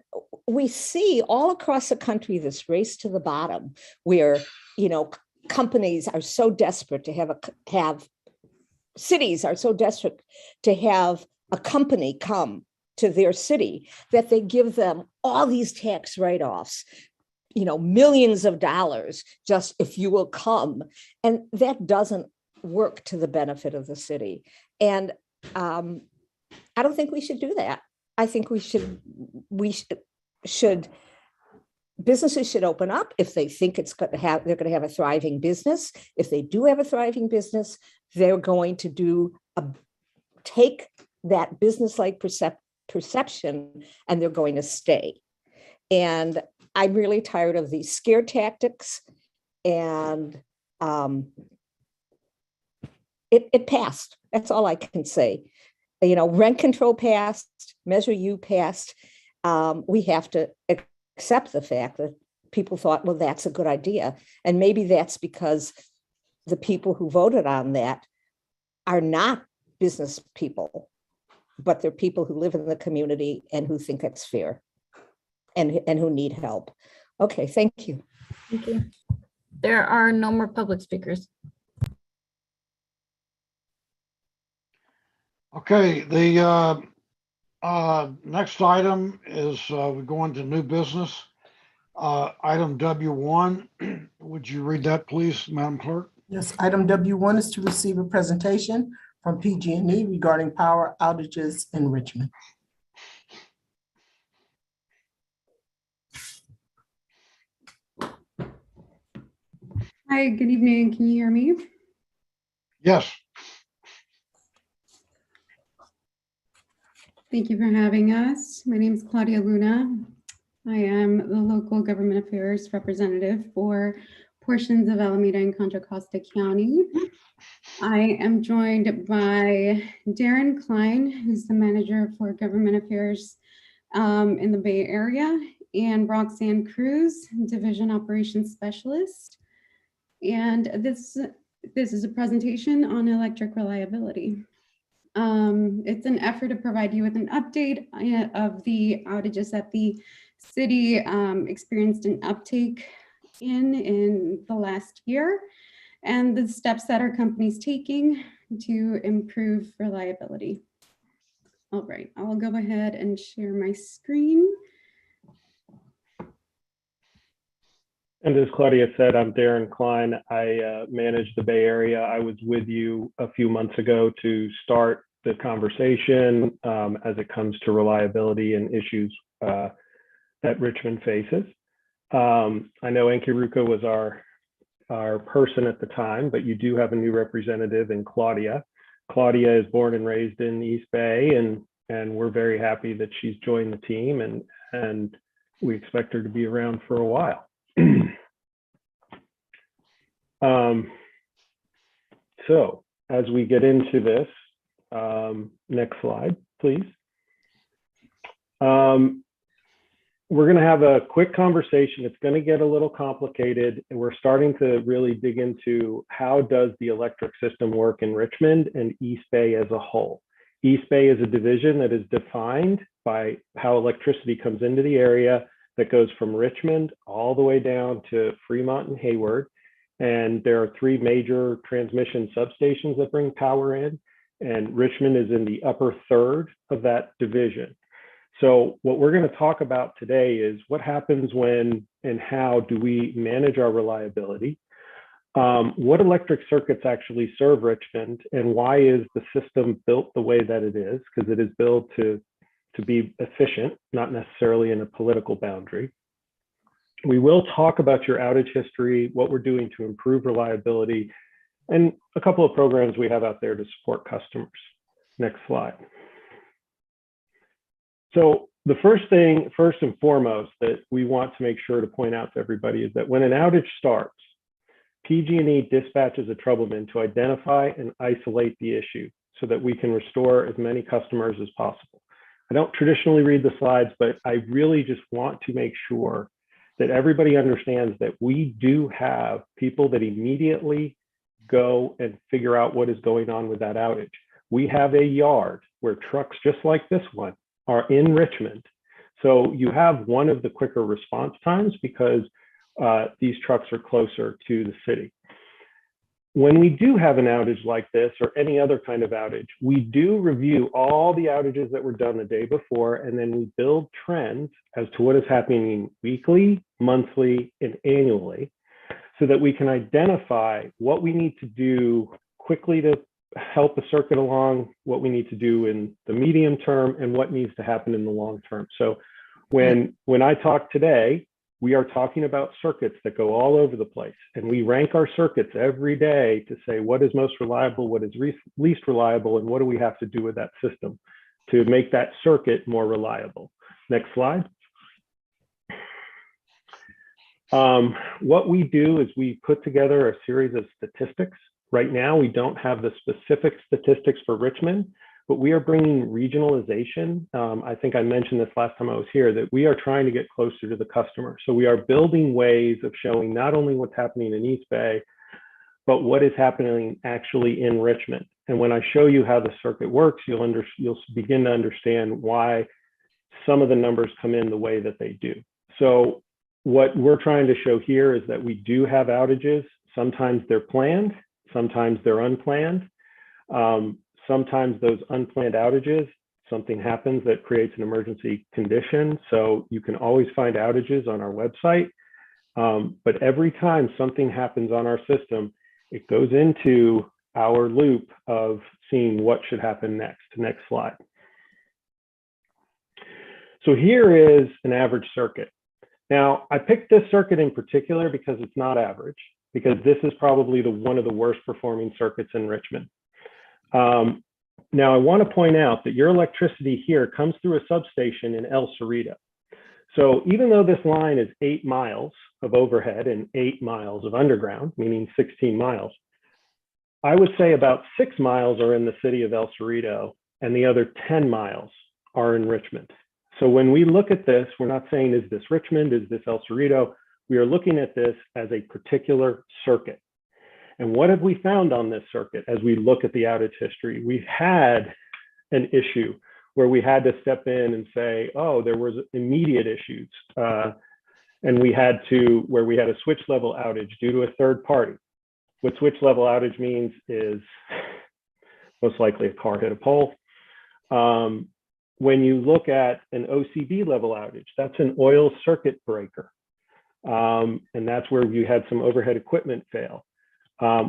we see all across the country this race to the bottom where, companies are so desperate to have cities are so desperate to have a company come to their city that they give them all these tax write-offs, millions of dollars, just if you will come. And that doesn't work to the benefit of the city. And I don't think we should do that. I think businesses should open up if they think they're going to have a thriving business. If they do have a thriving business, they're going to take that business-like perception and they're going to stay. And I'm really tired of these scare tactics, and it passed. That's all I can say. Rent control passed, Measure U passed. We have to accept the fact that people thought, well, that's a good idea. And maybe that's because the people who voted on that are not business people, but they're people who live in the community and who think it's fair and who need help. Okay, thank you. Thank you. There are no more public speakers. Okay, the next item is we go into new business. Item W1, would you read that, please, Madam Clerk? Yes, item W1 is to receive a presentation from PG&E regarding power outages in Richmond. Hi, good evening. Can you hear me? Yes. Thank you for having us. My name is Claudia Luna. I am the local government affairs representative for portions of Alameda and Contra Costa County. I am joined by Darren Klein, who's the manager for government affairs in the Bay Area, and Roxanne Cruz, division operations specialist. And this is a presentation on electric reliability. It's an effort to provide you with an update of the outages that the city experienced an uptake in the last year and the steps that our company's taking to improve reliability. All right, I will go ahead and share my screen. And as Claudia said, I'm Darren Klein. I manage the Bay Area. I was with you a few months ago to start the conversation as it comes to reliability and issues that Richmond faces. I know Enkiruka was our person at the time, but you do have a new representative in Claudia. Claudia is born and raised in East Bay, and we're very happy that she's joined the team, and we expect her to be around for a while. So as we get into this, next slide, please. We're going to have a quick conversation. It's going to get a little complicated, and we're starting to really dig into how does the electric system work in Richmond and East Bay as a whole. East Bay is a division that is defined by how electricity comes into the area that goes from Richmond all the way down to Fremont and Hayward. And there are three major transmission substations that bring power in, and Richmond is in the upper third of that division. So what we're going to talk about today is what happens when and how do we manage our reliability? What electric circuits actually serve Richmond, and why is the system built the way that it is? Because it is built to be efficient, not necessarily in a political boundary. We will talk about your outage history, what we're doing to improve reliability, and a couple of programs we have out there to support customers. Next slide. So the first and foremost that we want to make sure to point out to everybody is that when an outage starts, PG&E dispatches a troubleman to identify and isolate the issue so that we can restore as many customers as possible. I don't traditionally read the slides, but I really just want to make sure that everybody understands that we do have people that immediately go and figure out what is going on with that outage. We have a yard where trucks just like this one are in Richmond. So you have one of the quicker response times because these trucks are closer to the city. When we do have an outage like this or any other kind of outage, we do review all the outages that were done the day before, and then we build trends as to what is happening weekly, monthly, and annually, so that we can identify what we need to do quickly to help the circuit along, what we need to do in the medium term, and what needs to happen in the long term. So when I talk today, we are talking about circuits that go all over the place, and we rank our circuits every day to say what is most reliable, what is least reliable, and what do we have to do with that system to make that circuit more reliable. Next slide. What we do is we put together a series of statistics. Right now, we don't have the specific statistics for Richmond, but we are bringing regionalization. I think I mentioned this last time I was here, that we are trying to get closer to the customer. So we are building ways of showing not only what's happening in East Bay, but what is happening actually in Richmond. And when I show you how the circuit works, you'll begin to understand why some of the numbers come in the way that they do. So what we're trying to show here is that we do have outages. Sometimes they're planned, sometimes they're unplanned. Sometimes those unplanned outages, something happens that creates an emergency condition. So you can always find outages on our website. But every time something happens on our system, it goes into our loop of seeing what should happen next. Next slide. So here is an average circuit. Now, I picked this circuit in particular because it's not average, because this is probably one of the worst performing circuits in Richmond. Now, I want to point out that your electricity here comes through a substation in El Cerrito. So even though this line is 8 miles of overhead and 8 miles of underground, meaning 16 miles, I would say about 6 miles are in the city of El Cerrito and the other 10 miles are in Richmond. So when we look at this, we're not saying, is this Richmond, is this El Cerrito? We are looking at this as a particular circuit. And what have we found on this circuit as we look at the outage history? We've had an issue where we had to step in and say, oh, there was immediate issues. And we had a switch level outage due to a third party. What switch level outage means is most likely a car hit a pole. When you look at an OCB level outage, that's an oil circuit breaker. And that's where you had some overhead equipment fail.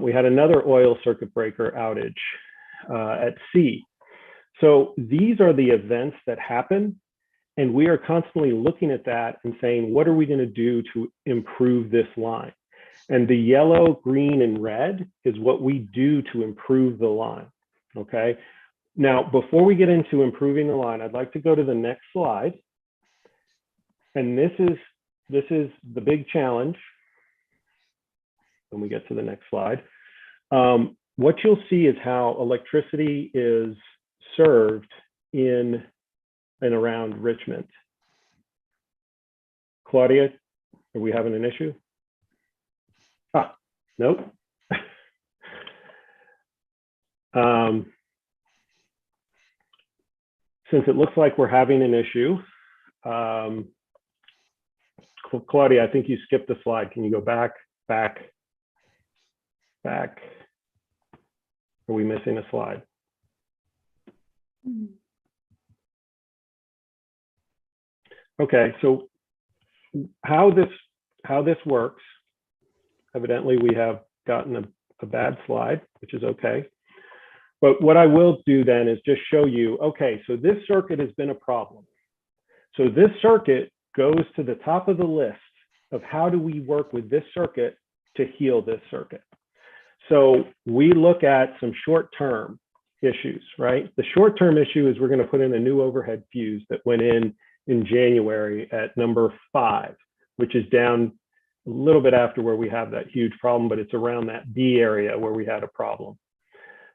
We had another oil circuit breaker outage at sea. So these are the events that happen, and we are constantly looking at that and saying, what are we going to do to improve this line? And the yellow, green, and red is what we do to improve the line, okay? Now, before we get into improving the line, I'd like to go to the next slide. And this is the big challenge. When we get to the next slide, what you'll see is how electricity is served in and around Richmond. Claudia, are we having an issue? Nope. Since it looks like we're having an issue, Claudia, I think you skipped a slide. Can you go back? Are we missing a slide? Okay, so how this works, evidently we have gotten a bad slide, which is okay. But what I will do then is just show you, okay, so this circuit has been a problem. So this circuit goes to the top of the list of how do we work with this circuit to heal this circuit. So we look at some short-term issues, right? The short-term issue is we're going to put in a new overhead fuse that went in January at number 5, which is down a little bit after where we have that huge problem, but it's around that B area where we had a problem.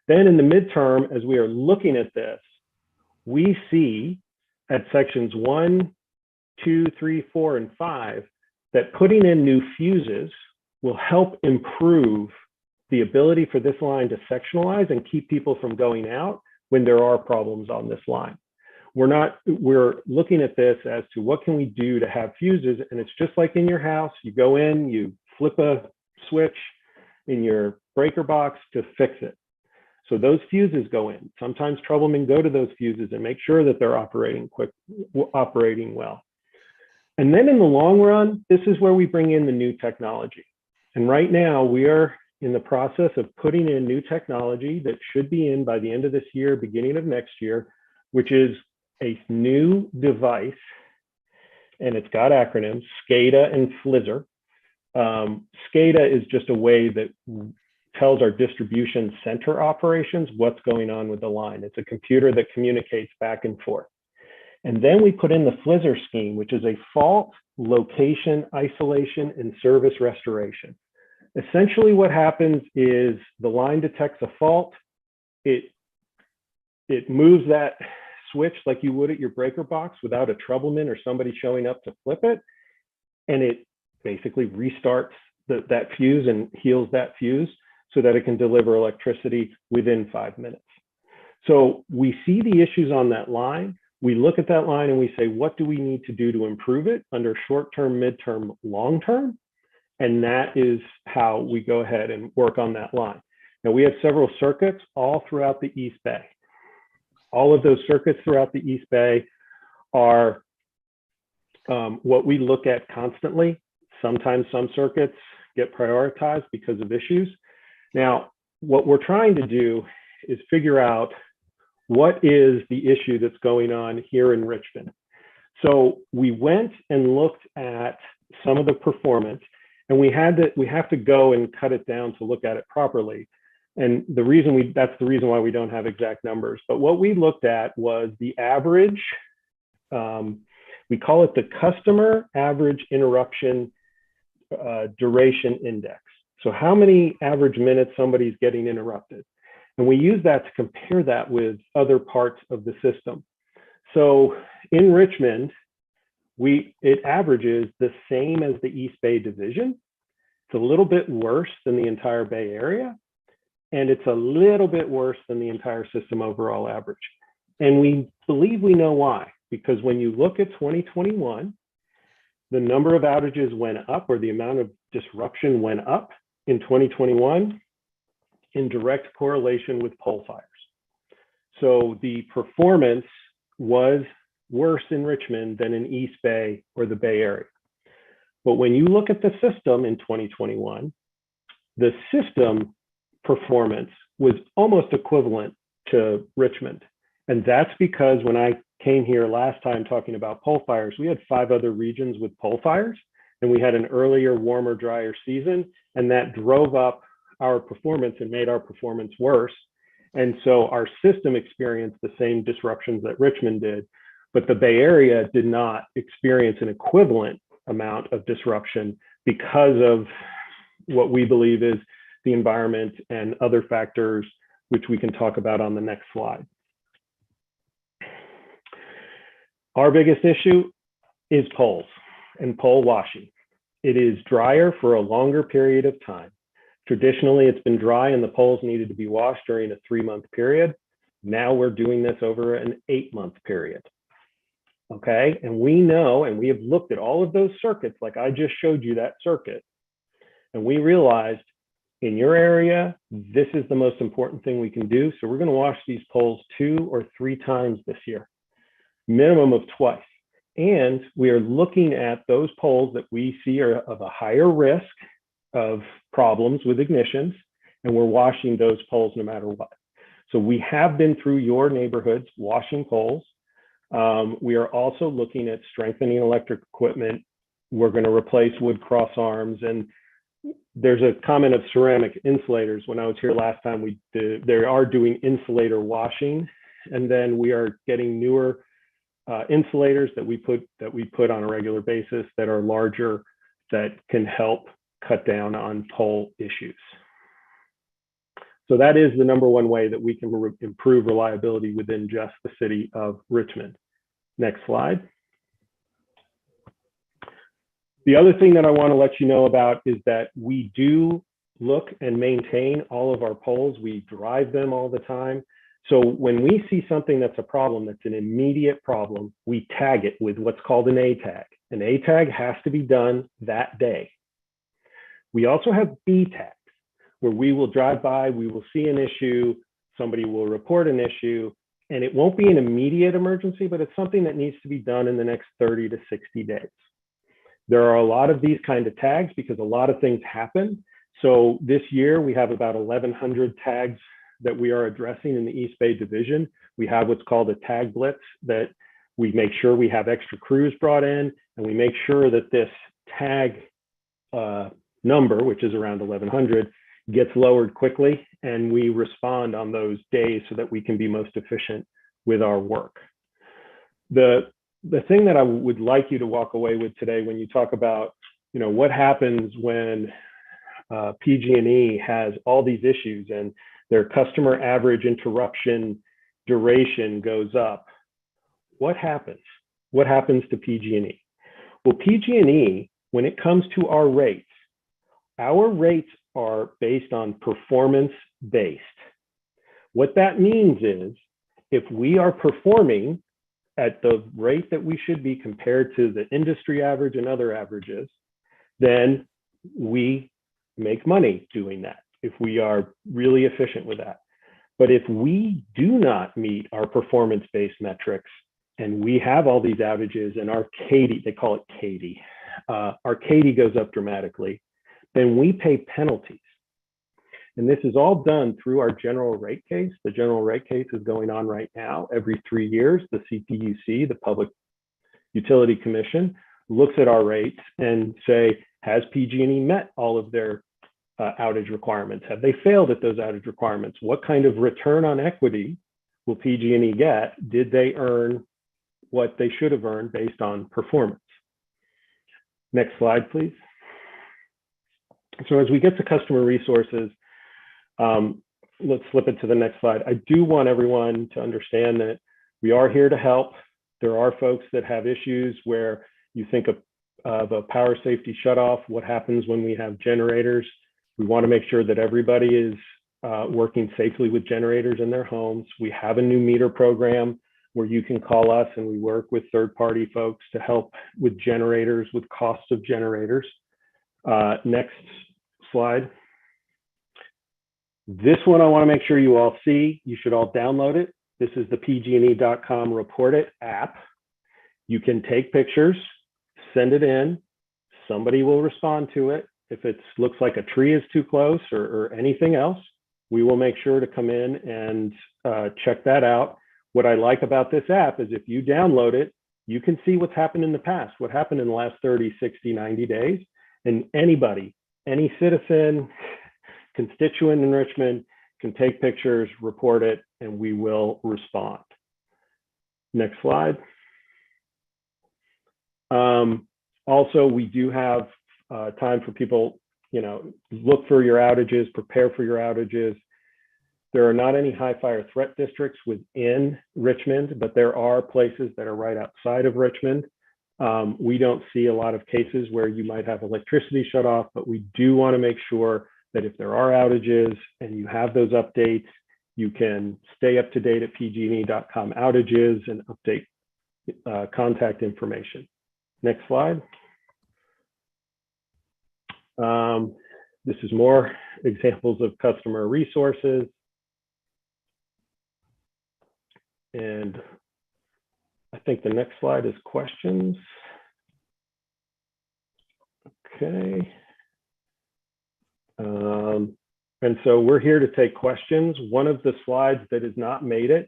Then in the midterm, as we are looking at this, we see at sections 1, 2, 3, 4, and 5 that putting in new fuses will help improve the ability for this line to sectionalize and keep people from going out when there are problems on this line. We're looking at this as to what can we do to have fuses, and it's just like in your house. You go in, you flip a switch in your breaker box to fix it. So those fuses go in. Sometimes troublemen go to those fuses and make sure that they're operating well. And then in the long run, this is where we bring in the new technology. And right now we are in the process of putting in new technology that should be in by the end of this year, beginning of next year, which is a new device, and it's got acronyms, SCADA and FLISR. SCADA is just a way that tells our distribution center operations what's going on with the line. It's a computer that communicates back and forth. And then we put in the FLISR scheme, which is a fault, location, isolation, and service restoration. Essentially what happens is the line detects a fault, it moves that switch like you would at your breaker box without a troubleman or somebody showing up to flip it, and it basically restarts that fuse and heals that fuse so that it can deliver electricity within 5 minutes. So we see the issues on that line, we look at that line and we say, what do we need to do to improve it under short-term, midterm, long-term? And that is how we go ahead and work on that line. Now we have several circuits all throughout the East Bay. All of those circuits throughout the East Bay are what we look at constantly. Sometimes some circuits get prioritized because of issues. Now, what we're trying to do is figure out what is the issue that's going on here in Richmond. So we went and looked at some of the performance, and we have to go and cut it down to look at it properly. And that's the reason why we don't have exact numbers. But what we looked at was the average, we call it the customer average interruption duration index. So how many average minutes somebody's getting interrupted. And we use that to compare that with other parts of the system. So in Richmond, it averages the same as the East Bay division. It's a little bit worse than the entire Bay Area, and it's a little bit worse than the entire system overall average. And we believe we know why, because when you look at 2021, the number of outages went up, or the amount of disruption went up in 2021 in direct correlation with pole fires. So the performance was worse in Richmond than in East Bay or the Bay Area. But when you look at the system in 2021, the system performance was almost equivalent to Richmond. And that's because when I came here last time talking about pole fires, we had 5 other regions with pole fires, and we had an earlier, warmer, drier season, and that drove up our performance and made our performance worse. And so our system experienced the same disruptions that Richmond did, but the Bay Area did not experience an equivalent amount of disruption because of what we believe is the environment and other factors, which we can talk about on the next slide. Our biggest issue is poles and pole washing. It is drier for a longer period of time. Traditionally, it's been dry and the poles needed to be washed during a 3-month period. Now we're doing this over an 8-month period. Okay, and we know, and we have looked at all of those circuits, like I just showed you that circuit, and we realized in your area, this is the most important thing we can do. So we're going to wash these poles 2 or 3 times this year, minimum of twice. And we are looking at those poles that we see are of a higher risk of problems with ignitions, and we're washing those poles no matter what. So we have been through your neighborhoods washing poles. We are also looking at strengthening electric equipment. We're going to replace wood cross arms and there's a comment of ceramic insulators. When I was here last time, they are doing insulator washing, and then we are getting newer insulators that we put on a regular basis that are larger, that can help cut down on pole issues. So that is the number one way that we can improve reliability within just the city of Richmond. Next slide. The other thing that I want to let you know about is that we do look and maintain all of our poles. We drive them all the time. So when we see something that's a problem, that's an immediate problem, we tag it with what's called an A tag. An A tag has to be done that day. We also have B tags, where we will drive by, we will see an issue, somebody will report an issue, and it won't be an immediate emergency, but it's something that needs to be done in the next 30 to 60 days. There are a lot of these kind of tags because a lot of things happen. So this year we have about 1,100 tags that we are addressing in the East Bay division. We have what's called a tag blitz, that we make sure we have extra crews brought in, and we make sure that this tag number, which is around 1,100, gets lowered quickly, and we respond on those days so that we can be most efficient with our work. The thing that I would like you to walk away with today, when you talk about, what happens when PG&E has all these issues and their customer average interruption duration goes up, what happens? What happens to PG&E? Well, PG&E, when it comes to our rates are based on performance-based. What that means is, if we are performing at the rate that we should be compared to the industry average and other averages, then we make money doing that, if we are really efficient with that. But if we do not meet our performance-based metrics, and we have all these outages, and our KD, they call it KD, our KD goes up dramatically, then we pay penalties. And this is all done through our general rate case. The general rate case is going on right now. Every 3 years, the CPUC, the Public Utility Commission, looks at our rates and say, has PG&E met all of their outage requirements? Have they failed at those outage requirements? What kind of return on equity will PG&E get? Did they earn what they should have earned based on performance? Next slide, please. So as we get to customer resources, let's flip it to the next slide. I do want everyone to understand that we are here to help. There are folks that have issues where you think of a power safety shutoff. What happens when we have generators? We want to make sure that everybody is working safely with generators in their homes. We have a new meter program where you can call us, and we work with third-party folks to help with generators, with costs of generators. Next slide. This one I want to make sure you all see. You should all download it. This is the pgne.com Report It app. You can take pictures, send it in. Somebody will respond to it. If it looks like a tree is too close or anything else, we will make sure to come in and check that out. What I like about this app is if you download it, you can see what's happened in the past, what happened in the last 30, 60, 90 days. And anybody, any citizen, constituent in Richmond can take pictures, report it, and we will respond. Next slide. Also, we do have time for people, look for your outages, prepare for your outages. There are not any high fire threat districts within Richmond, but there are places that are right outside of Richmond. We don't see a lot of cases where you might have electricity shut off, but we do want to make sure that if there are outages and you have those updates, you can stay up to date at pgne.com outages and update contact information. Next slide. This is more examples of customer resources. And I think the next slide is questions. Okay. And so we're here to take questions. One of the slides that has not made it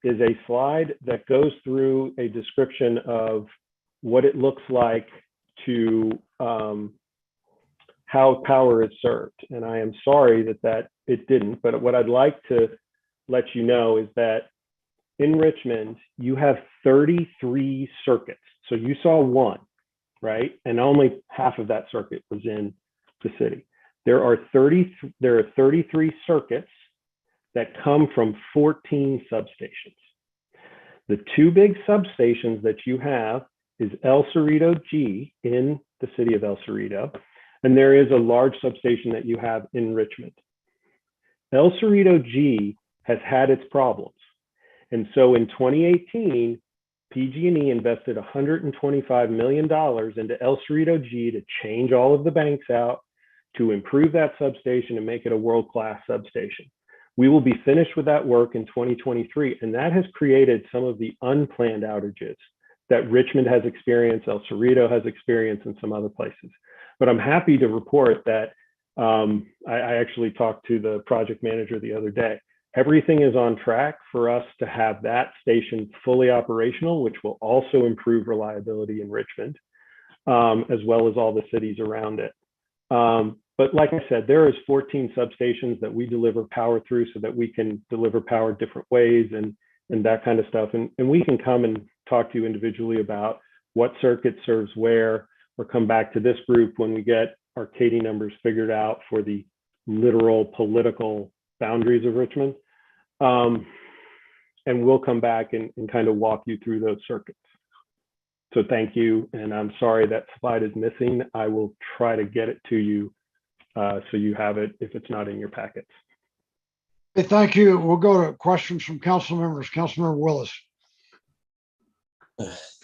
is a slide that goes through a description of what it looks like to how power is served. And I am sorry that it didn't, but what I'd like to let you know is that in Richmond, you have 33 circuits. So you saw one, right? And only half of that circuit was in the city. There are 33 circuits that come from 14 substations. The two big substations that you have is El Cerrito G in the city of El Cerrito, and there is a large substation that you have in Richmond. El Cerrito G has had its problems. And so in 2018, PG&E invested $125 million into El Cerrito G to change all of the banks out, to improve that substation and make it a world-class substation. We will be finished with that work in 2023, and that has created some of the unplanned outages that Richmond has experienced, El Cerrito has experienced, and some other places. But I'm happy to report that I actually talked to the project manager the other day. Everything is on track for us to have that station fully operational, which will also improve reliability in Richmond, as well as all the cities around it. But like I said, there is 14 substations that we deliver power through so that we can deliver power different ways and that kind of stuff. And we can come and talk to you individually about what circuit serves where, or come back to this group when we get our Katie numbers figured out for the literal political boundaries of Richmond. And we'll come back and kind of walk you through those circuits. So thank you. And I'm sorry that slide is missing. I will try to get it to you so you have it if it's not in your packets. Hey, thank you. We'll go to questions from council members. Councilmember Willis.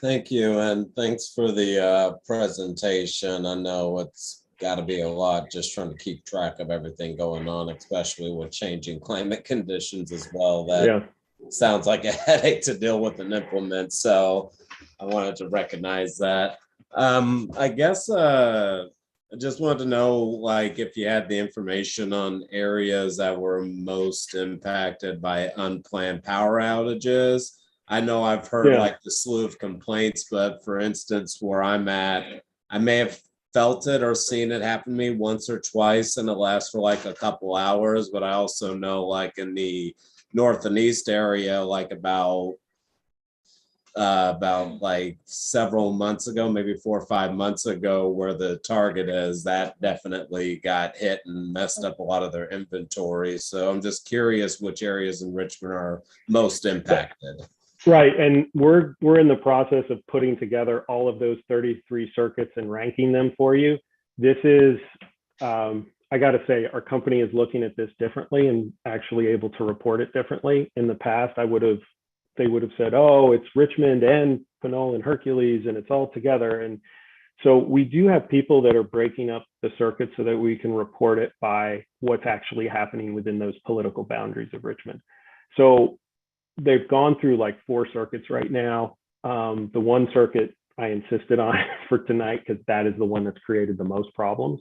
Thank you, and thanks for the presentation. I know it's got to be a lot just trying to keep track of everything going on, especially with changing climate conditions as well. That sounds like a headache to deal with and implement. So I wanted to recognize that. I guess I just wanted to know, like, if you had the information on areas that were most impacted by unplanned power outages. I know I've heard like the slew of complaints, but for instance, where I'm at, I may have felt it or seen it happen to me once or twice and it lasts for like a couple hours. But I also know like in the north and east area, like about like several months ago, maybe 4 or 5 months ago, where the target is, that definitely got hit and messed up a lot of their inventory. So I'm just curious which areas in Richmond are most impacted. Right, and we're in the process of putting together all of those 33 circuits and ranking them for you. This is, I got to say, our company is looking at this differently and actually able to report it differently. In the past, they would have said, oh, it's Richmond and Pinole and Hercules and it's all together. And so we do have people that are breaking up the circuit so that we can report it by what's actually happening within those political boundaries of Richmond. So they've gone through like 4 circuits right now. The one circuit I insisted on for tonight because that is the one that's created the most problems.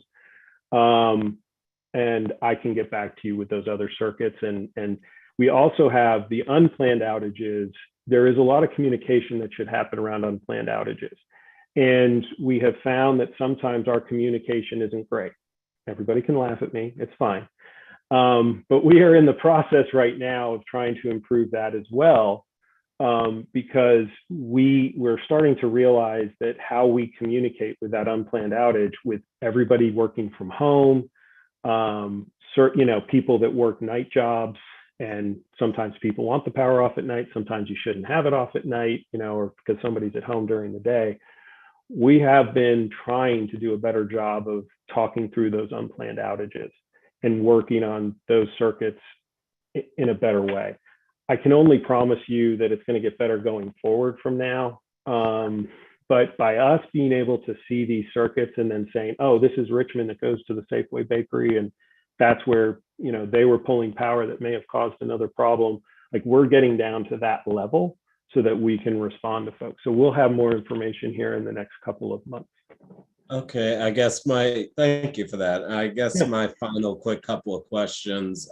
And I can get back to you with those other circuits. And we also have the unplanned outages. There is a lot of communication that should happen around unplanned outages. And we have found that sometimes our communication isn't great. Everybody can laugh at me, it's fine. But we are in the process right now of trying to improve that as well, because we're starting to realize that how we communicate with that unplanned outage with everybody working from home, people that work night jobs, and sometimes people want the power off at night. Sometimes you shouldn't have it off at night, or because somebody's at home during the day. We have been trying to do a better job of talking through those unplanned outages and working on those circuits in a better way. I can only promise you that it's going to get better going forward from now. But by us being able to see these circuits and then saying, oh, this is Richmond that goes to the Safeway Bakery, and that's where they were pulling power that may have caused another problem. Like, we're getting down to that level so that we can respond to folks. So we'll have more information here in the next couple of months. Okay, I guess thank you for that. I guess my final quick couple of questions.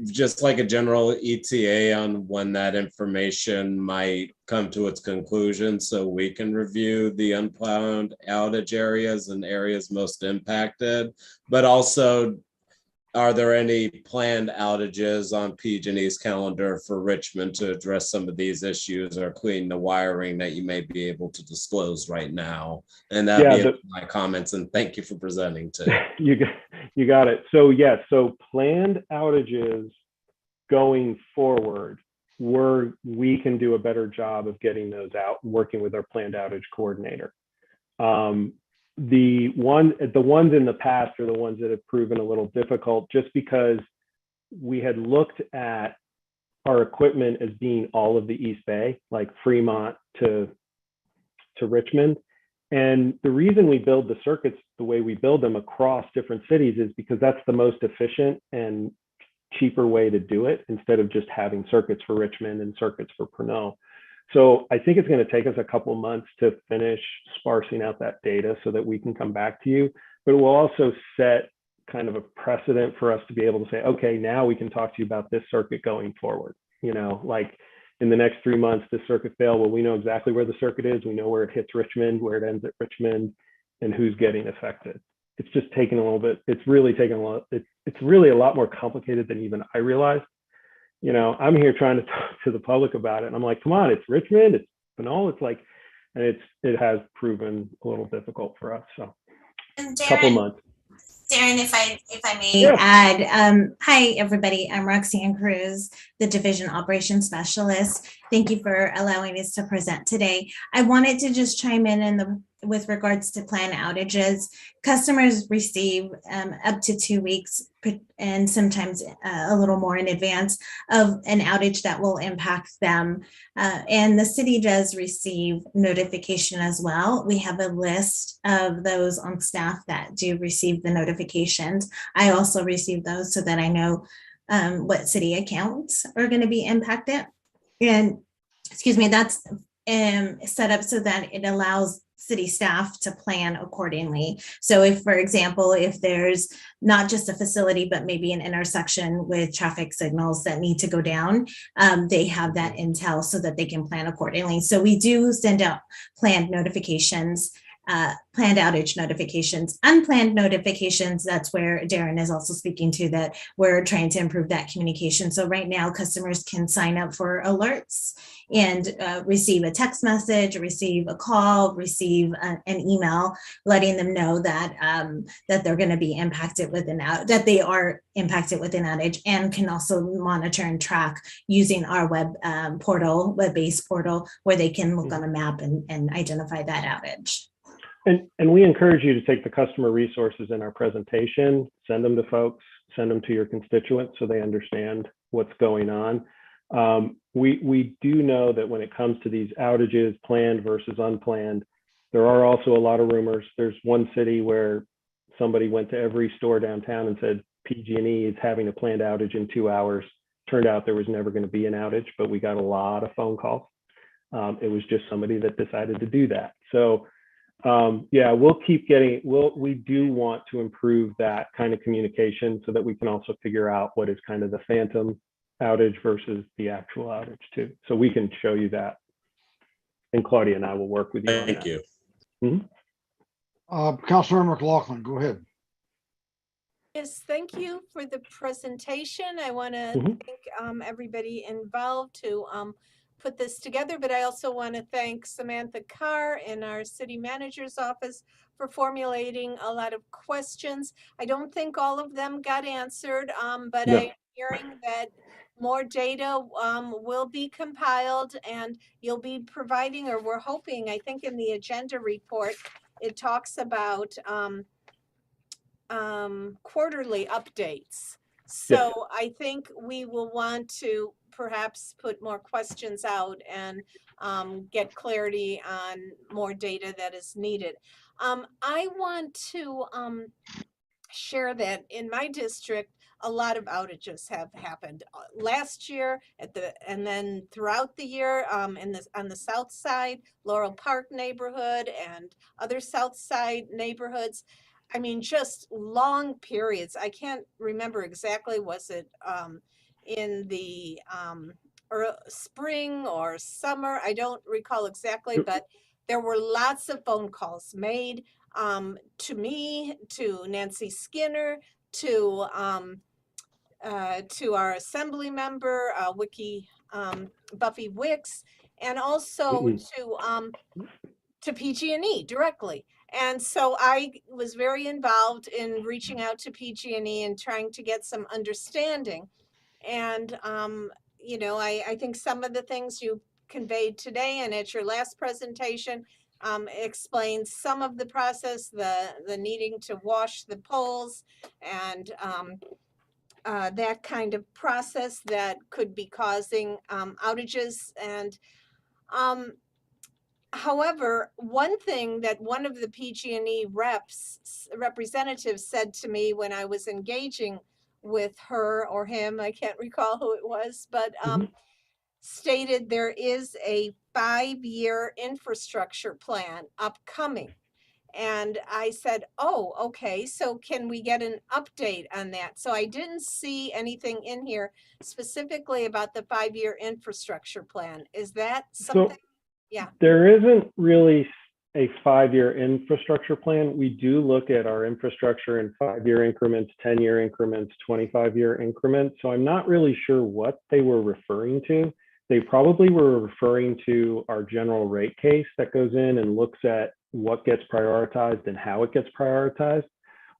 just like a general ETA on when that information might come to its conclusion so we can review the unplanned outage areas and areas most impacted, but also are there any planned outages on PG&E's calendar for Richmond to address some of these issues or clean the wiring that you may be able to disclose right now? And that'd be my comments, and thank you for presenting too. You got it. So yes, so planned outages going forward, we can do a better job of getting those out and working with our planned outage coordinator. The ones in the past are the ones that have proven a little difficult just because we had looked at our equipment as being all of the East Bay, like Fremont to Richmond. And the reason we build the circuits the way we build them across different cities is because that's the most efficient and cheaper way to do it instead of just having circuits for Richmond and circuits for Pursuant. So I think it's going to take us a couple months to finish sparsing out that data so that we can come back to you, but it will also set kind of a precedent for us to be able to say, okay, now we can talk to you about this circuit going forward. You know, like in the next 3 months, this circuit failed. Well, we know exactly where the circuit is. We know where it hits Richmond, where it ends at Richmond, and who's getting affected. It's just taken a little bit. It's really taken a lot. It's really a lot more complicated than even I realized. You know, I'm here trying to talk to the public about it, and I'm like, come on, it's Richmond, it's Pursuant. It's like, and it has proven a little difficult for us. So, and a couple months. Darren, if I may add, hi everybody, I'm Roxanne Cruz, the Division Operations Specialist. Thank you for allowing us to present today. I wanted to just chime in with regards to planned outages. Customers receive up to 2 weeks and sometimes a little more in advance of an outage that will impact them. And the city does receive notification as well. We have a list of those on staff that do receive the notifications. I also receive those so that I know what city accounts are going to be impacted. And excuse me, that's set up so that it allows city staff to plan accordingly. So if, for example, if there's not just a facility, but maybe an intersection with traffic signals that need to go down, they have that intel so that they can plan accordingly. So we do send out planned notifications, planned outage notifications, unplanned notifications. That's where Darren is also speaking to, that we're trying to improve that communication. So right now customers can sign up for alerts and receive a text message, receive a call, receive an email letting them know that that they're going to be impacted with that they are impacted with an outage, and can also monitor and track using our web-based portal, where they can look on a map and identify that outage. And we encourage you to take the customer resources in our presentation, send them to folks, send them to your constituents so they understand what's going on. We do know that when it comes to these outages, planned versus unplanned, there are also a lot of rumors. There's one city where somebody went to every store downtown and said PG&E is having a planned outage in 2 hours. Turned out there was never going to be an outage, but we got a lot of phone calls. It was just somebody that decided to do that. So yeah, we'll keep getting, we do want to improve that kind of communication so that we can also figure out what is kind of the phantom outage versus the actual outage too. So we can show you that. And Claudia and I will work with you on that. Thank you. Councilmember McLaughlin, go ahead. Yes, thank you for the presentation. I want to thank everybody involved to put this together, but I also want to thank Samantha Carr in our city manager's office for formulating a lot of questions. I don't think all of them got answered, but I'm hearing that more data will be compiled, and you'll be providing, or we're hoping, I think in the agenda report, it talks about quarterly updates. So I think we will want to perhaps put more questions out and get clarity on more data that is needed. I want to share that in my district, a lot of outages have happened last year and then throughout the year on the south side, Laurel Park neighborhood and other south side neighborhoods. I mean, just long periods. I can't remember exactly, was it in the spring or summer. I don't recall exactly, but there were lots of phone calls made to me, to Nancy Skinner, to our assembly member, Buffy Wicks, and also to PG&E directly. And so I was very involved in reaching out to PG&E and trying to get some understanding. And, you know, I think some of the things you conveyed today and at your last presentation explains some of the process, the needing to wash the poles and that kind of process that could be causing outages. And however, one thing that one of the PG&E representatives said to me when I was engaging with her or him, I can't recall who it was, but stated there is a 5-year infrastructure plan upcoming. And I said, oh, okay, so can we get an update on that? So I didn't see anything in here specifically about the 5-year infrastructure plan. Is that something? Yeah. There isn't really a 5-year infrastructure plan. We do look at our infrastructure in 5-year increments, 10-year increments, 25-year increments. So I'm not really sure what they were referring to. They probably were referring to our general rate case that goes in and looks at what gets prioritized and how it gets prioritized.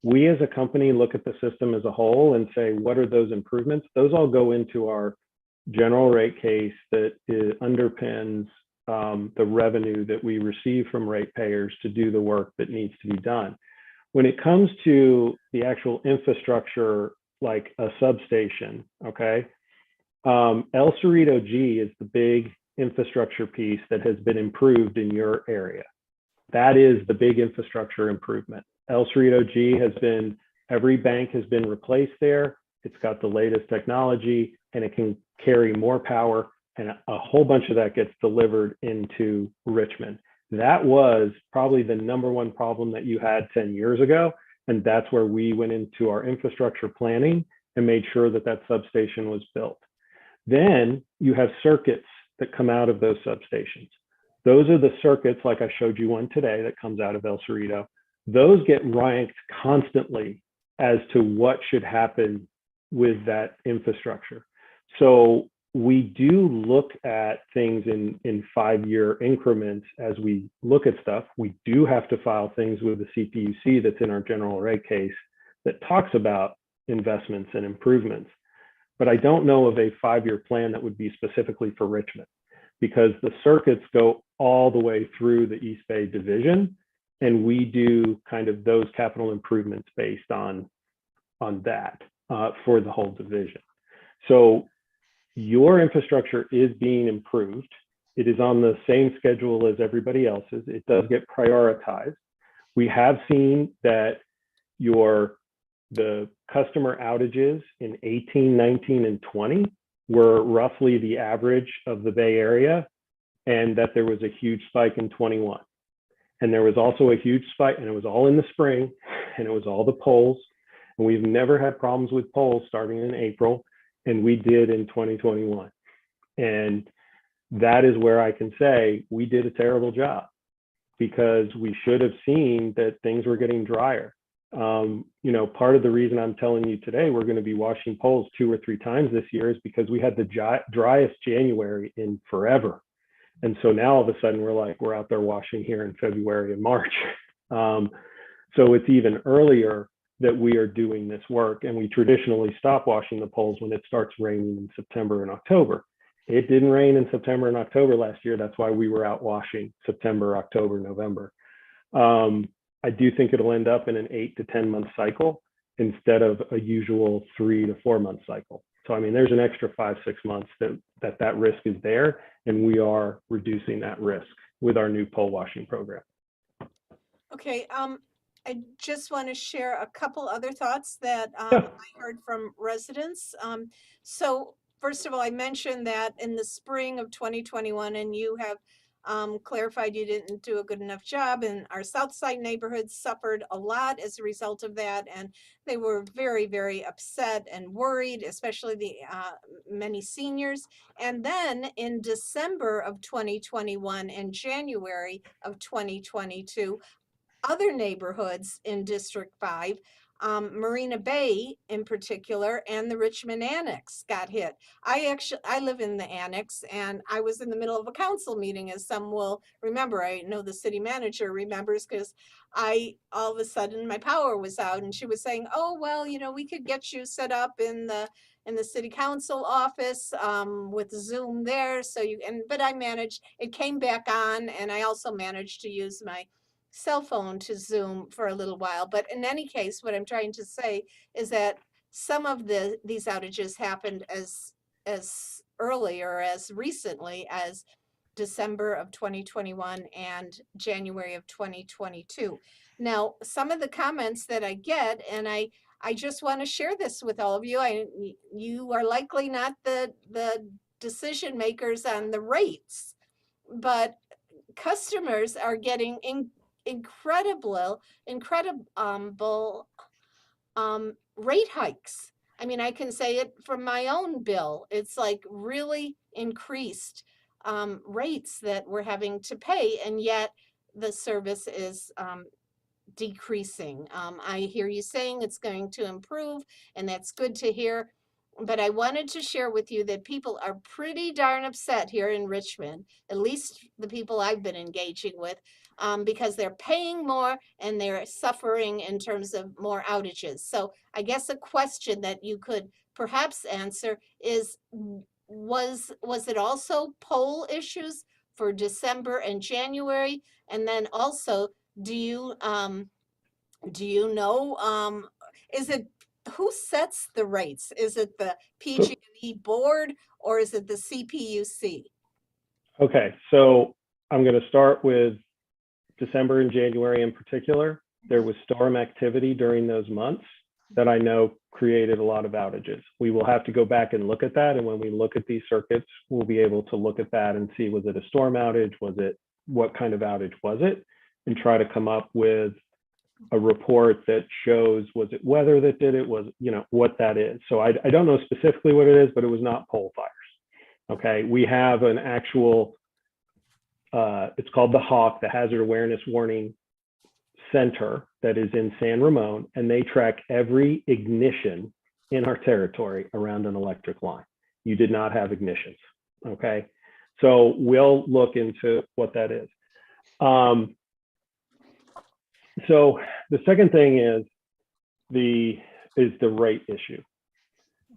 We as a company look at the system as a whole and say, what are those improvements? Those all go into our general rate case that underpins the revenue that we receive from ratepayers to do the work that needs to be done. When it comes to the actual infrastructure, like a substation, okay, El Cerrito G is the big infrastructure piece that has been improved in your area. That is the big infrastructure improvement. El Cerrito G has been, every bank has been replaced there. It's got the latest technology and it can carry more power, and a whole bunch of that gets delivered into Richmond. That was probably the #1 problem that you had 10 years ago. And that's where we went into our infrastructure planning and made sure that that substation was built. Then you have circuits that come out of those substations. Those are the circuits, like I showed you one today, that comes out of El Cerrito. Those get ranked constantly as to what should happen with that infrastructure. So we do look at things in 5-year increments as we look at stuff. We do have to file things with the CPUC that's in our general rate case that talks about investments and improvements. But I don't know of a 5-year plan that would be specifically for Richmond, because the circuits go all the way through the East Bay division, and we do kind of those capital improvements based on that for the whole division. So your infrastructure is being improved. It is on the same schedule as everybody else's. It does get prioritized. We have seen that the customer outages in 18, 19, and 20 were roughly the average of the Bay Area, and that there was a huge spike in 21. And there was also a huge spike, and it was all in the spring, and it was all the polls. And we've never had problems with polls starting in April, and we did in 2021. And that is where I can say we did a terrible job, because we should have seen that things were getting drier. You know, part of the reason I'm telling you today we're going to be washing poles 2 or 3 times this year is because we had the driest January in forever. And so now all of a sudden we're out there washing here in February and March. So it's even earlier that we are doing this work, and we traditionally stop washing the poles when it starts raining in September and October. It didn't rain in September and October last year. That's why we were out washing September, October, November. I do think it'll end up in an 8 to 10 month cycle instead of a usual 3 to 4 month cycle. So, I mean, there's an extra 5-6 months that risk is there, and we are reducing that risk with our new pole washing program. Okay, I just want to share a couple other thoughts that I heard from residents. So first of all, I mentioned that in the spring of 2021, and you have clarified you didn't do a good enough job, and our South Side neighborhoods suffered a lot as a result of that, and they were very, very upset and worried, especially the many seniors. And then in December of 2021 and January of 2022, other neighborhoods in District 5, Marina Bay in particular, and the Richmond Annex got hit. I live in the Annex, and I was in the middle of a council meeting, as some will remember. I know the city manager remembers, because all of a sudden my power was out, and she was saying, oh, well, we could get you set up in the city council office with Zoom there. But I managed, it came back on, and I also managed to use my cell phone to Zoom for a little while. But in any case, what I'm trying to say is that some of these outages happened as early or as recently as December of 2021 and January of 2022. Now, some of the comments that I get, and I just want to share this with all of you. You are likely not the decision makers on the rates, but customers are getting incredible rate hikes. I mean, I can say it from my own bill. It's like really increased rates that we're having to pay, and yet the service is decreasing. I hear you saying it's going to improve, and that's good to hear. But I wanted to share with you that people are pretty darn upset here in Richmond, at least the people I've been engaging with, because they're paying more and they're suffering in terms of more outages. So I guess a question that you could perhaps answer is, was it also poll issues for December and January? And then also, do you know, is it, who sets the rates? Is it the PG&E board or is it the CPUC? Okay, so I'm going to start with December and January in particular. There was storm activity during those months that I know created a lot of outages. We will have to go back and look at that. And when we look at these circuits, we'll be able to look at that and see, was it a storm outage? Was it, what kind of outage was it? And try to come up with a report that shows, was it weather that did it, was, what that is. So I don't know specifically what it is, but it was not pole fires. Okay, we have an actual, it's called the HAWK, the Hazard Awareness Warning Center, that is in San Ramon, and they track every ignition in our territory around an electric line. You did not have ignitions, okay? So we'll look into what that is. So the second thing is the rate issue.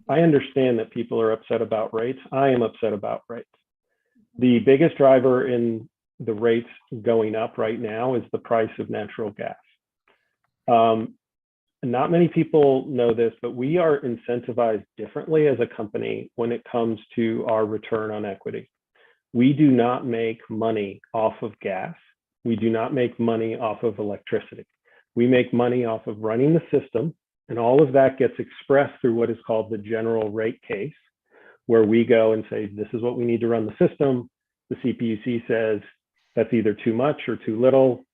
I understand that people are upset about rates. I am upset about rates. The biggest driver in the rates going up right now is the price of natural gas. Not many people know this, but we are incentivized differently as a company when it comes to our return on equity. We do not make money off of gas. We do not make money off of electricity. We make money off of running the system, and all of that gets expressed through what is called the general rate case, where we go and say, this is what we need to run the system. The CPUC says that's either too much or too little.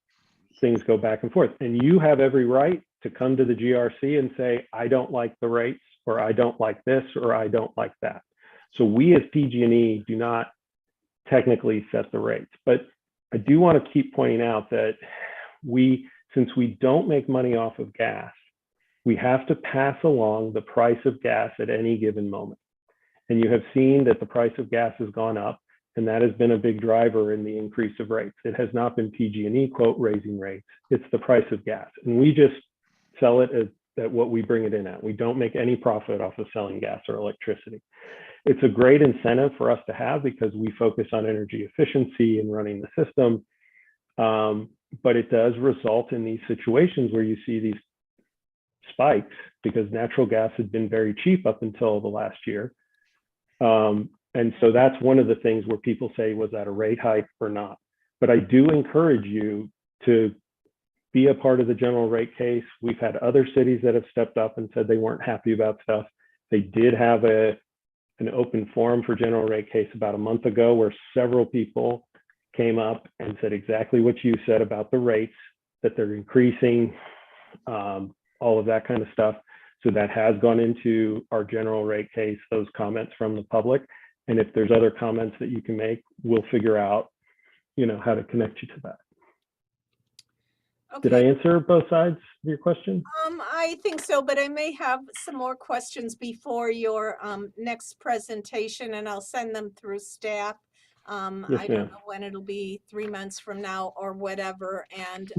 Things go back and forth. And you have every right to come to the GRC and say, I don't like the rates, or I don't like this, or I don't like that. So we as PG&E do not technically set the rates. But I do want to keep pointing out that since we don't make money off of gas, we have to pass along the price of gas at any given moment. And you have seen that the price of gas has gone up, and that has been a big driver in the increase of rates. It has not been PG&E, quote, raising rates. It's the price of gas. And we just sell it at what we bring it in at. We don't make any profit off of selling gas or electricity. It's a great incentive for us to have because we focus on energy efficiency and running the system. But it does result in these situations where you see these spikes because natural gas had been very cheap up until the last year. And so that's one of the things where people say, was that a rate hike or not? But I do encourage you to be a part of the general rate case. We've had other cities that have stepped up and said they weren't happy about stuff. They did have an open forum for general rate case about a month ago where several people came up and said exactly what you said about the rates, that they're increasing, all of that kind of stuff. So that has gone into our general rate case, those comments from the public. And if there's other comments that you can make, we'll figure out, how to connect you to that. Okay. Did I answer both sides of your question? I think so, but I may have some more questions before your next presentation, and I'll send them through staff. Yes, I don't know when it'll be, 3 months from now or whatever. And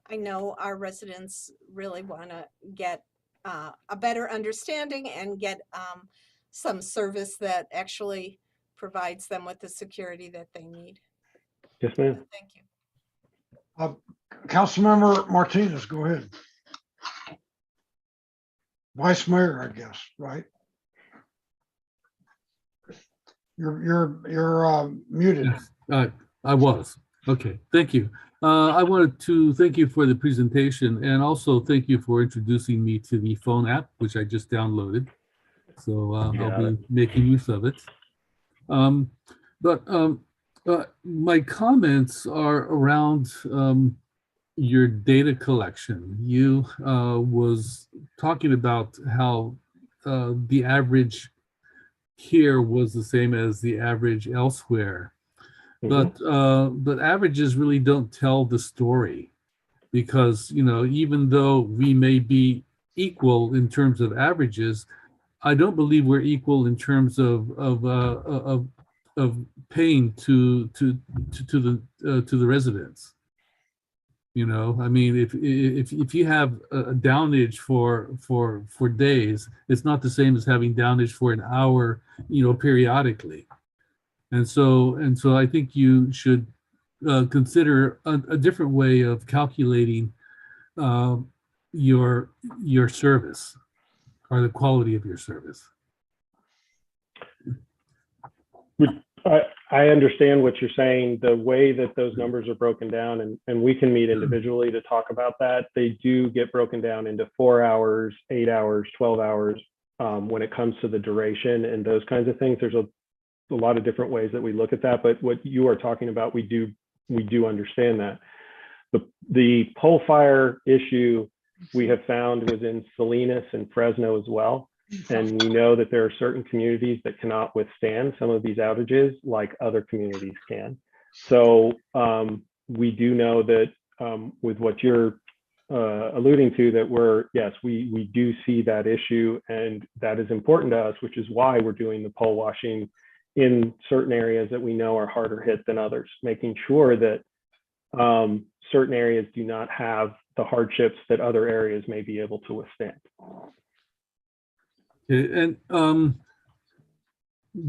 I know our residents really want to get a better understanding and get some service that actually provides them with the security that they need. Yes, ma'am. Thank you. Councilmember Martinez, go ahead. Vice Mayor, I guess, right? You're muted. Yes, I was. Okay, thank you. I wanted to thank you for the presentation, and also thank you for introducing me to the phone app, which I just downloaded. So I'll be making use of it. My comments are around your data collection. You was talking about how the average here was the same as the average elsewhere. But averages really don't tell the story, because even though we may be equal in terms of averages, I don't believe we're equal in terms of paying to the residents. I mean, if you have a downage for days, it's not the same as having downage for an hour, periodically. And so I think you should consider a different way of calculating your service, or the quality of your service. I understand what you're saying. The way that those numbers are broken down, and we can meet individually to talk about that, they do get broken down into 4 hours, 8 hours, 12 hours when it comes to the duration and those kinds of things. There's a lot of different ways that we look at that, but what you are talking about, we do understand that. The pole fire issue we have found was in Salinas and Fresno as well. And we know that there are certain communities that cannot withstand some of these outages like other communities can. So we do know that with what you're alluding to, that we do see that issue, and that is important to us, which is why we're doing the pole washing in certain areas that we know are harder hit than others, making sure that certain areas do not have the hardships that other areas may be able to withstand. Okay, and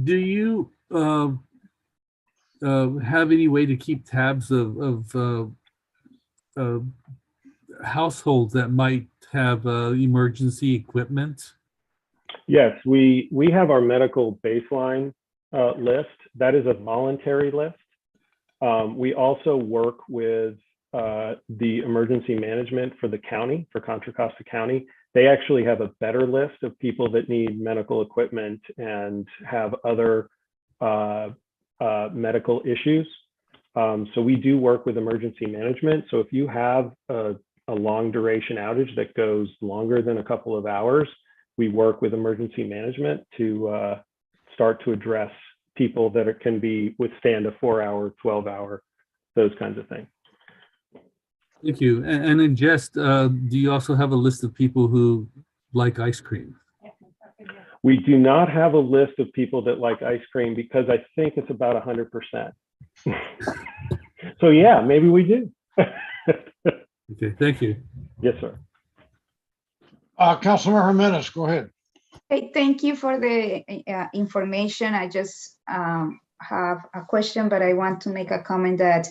do you have any way to keep tabs of households that might have emergency equipment? Yes, we have our medical baseline list. That is a voluntary list. We also work with the emergency management for the county, for Contra Costa County. They actually have a better list of people that need medical equipment and have other medical issues. So we do work with emergency management. So if you have a long duration outage that goes longer than a couple of hours, we work with emergency management to start to address people that can withstand a 4-hour, 12-hour, those kinds of things. Thank you. And in jest, do you also have a list of people who like ice cream? We do not have a list of people that like ice cream, because I think it's about 100%. So yeah, maybe we do. Okay, thank you. Yes, sir. Councilmember Jimenez, go ahead. Hey, thank you for the information. I just have a question, but I want to make a comment that,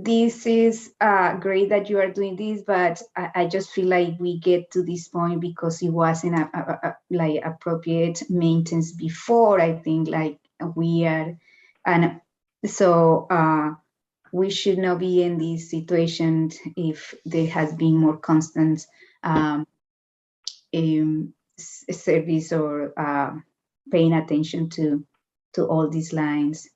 this is great that you are doing this, but I just feel like we get to this point because it wasn't appropriate maintenance before. I think we are, and so we should not be in this situation if there has been more constant service or paying attention to all these lines.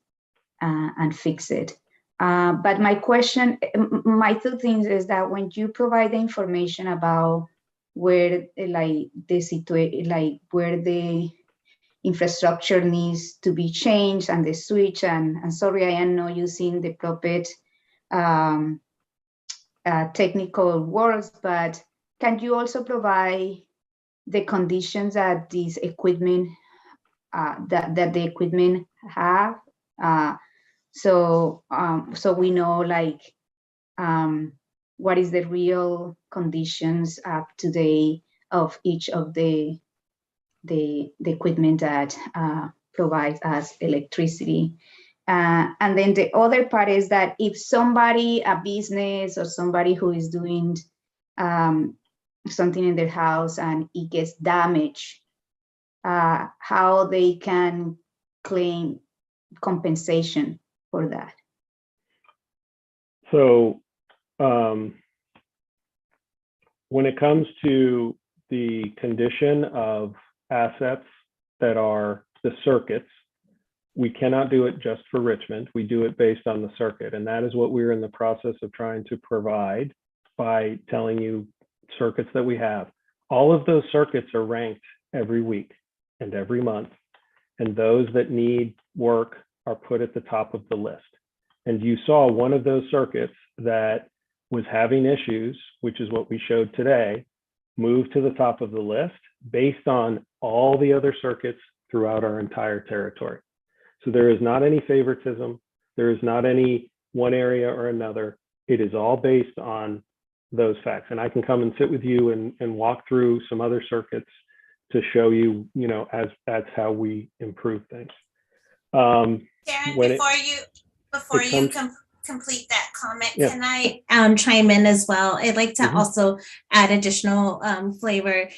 and fix it. But my question, my two things is that when you provide the information about where like the situation, like where the infrastructure needs to be changed and the switch, and sorry, I am not using the proper technical words, but can you also provide the conditions that these equipment, that the equipment have? So we know like what is the real conditions up to date of each of the equipment that provides us electricity. And then the other part is that if somebody, a business or somebody who is doing something in their house and it gets damaged, how they can claim compensation for that. So when it comes to the condition of assets that are the circuits, we cannot do it just for Richmond. We do it based on the circuit. And that is what we're in the process of trying to provide by telling you circuits that we have. All of those circuits are ranked every week and every month. And those that need work are put at the top of the list. And you saw one of those circuits that was having issues, which is what we showed today, move to the top of the list based on all the other circuits throughout our entire territory. So there is not any favoritism. There is not any one area or another. It is all based on those facts. And I can come and sit with you and walk through some other circuits to show you, you know, as how we improve things. Darren, before you complete that comment, yeah. Can I chime in as well? I'd like to also add additional flavor.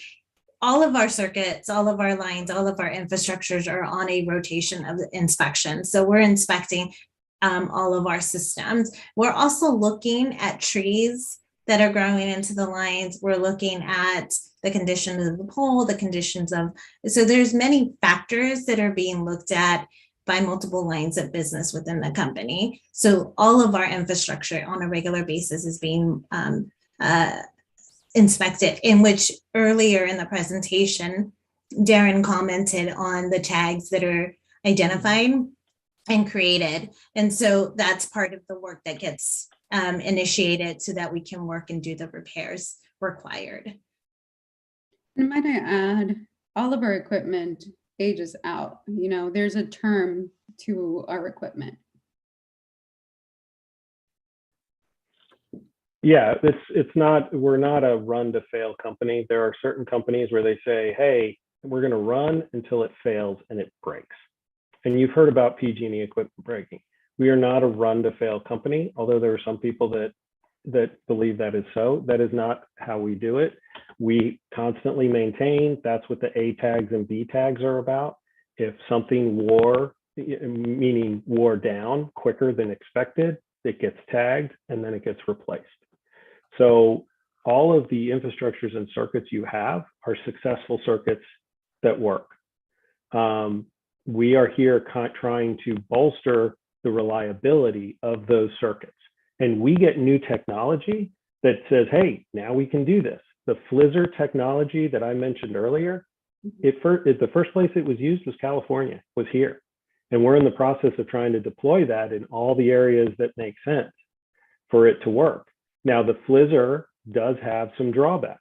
All of our circuits, all of our lines, all of our infrastructures are on a rotation of inspection. So we're inspecting all of our systems. We're also looking at trees that are growing into the lines. We're looking at the conditions of the pole, the conditions of, so there's many factors that are being looked at by multiple lines of business within the company. So all of our infrastructure on a regular basis is being inspected, in which earlier in the presentation, Darren commented on the tags that are identified and created. And so that's part of the work that gets initiated so that we can work and do the repairs required. And might I add, all of our equipment ages out. You know, there's a term to our equipment. Yeah, it's not, we're not a run to fail company. There are certain companies where they say, hey, we're going to run until it fails and it breaks. And you've heard about PG&E equipment breaking. We are not a run to fail company, although there are some people that believe that is so. That is not how we do it. We constantly maintain. That's what the A tags and B tags are about. If something wore down quicker than expected, it gets tagged and then it gets replaced. So all of the infrastructures and circuits you have are successful circuits that work. We are here trying to bolster the reliability of those circuits. And we get new technology that says, hey, now we can do this. The Flizzr technology that I mentioned earlier, the first place it was used was California, was here. And we're in the process of trying to deploy that in all the areas that make sense for it to work. Now, the Flizzr does have some drawbacks.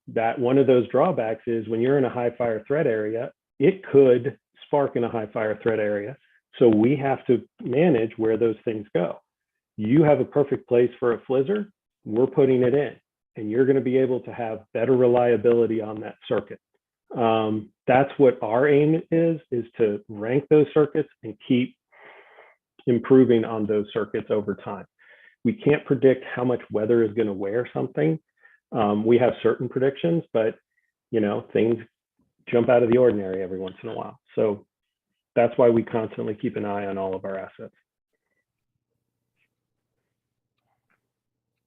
That one of those drawbacks is when you're in a high fire threat area, it could spark in a high fire threat area. So we have to manage where those things go. You have a perfect place for a Flizzr, we're putting it in, and you're going to be able to have better reliability on that circuit. That's what our aim is to rank those circuits and keep improving on those circuits over time. We can't predict how much weather is going to wear something. We have certain predictions, but you know, things jump out of the ordinary every once in a while. So that's why we constantly keep an eye on all of our assets.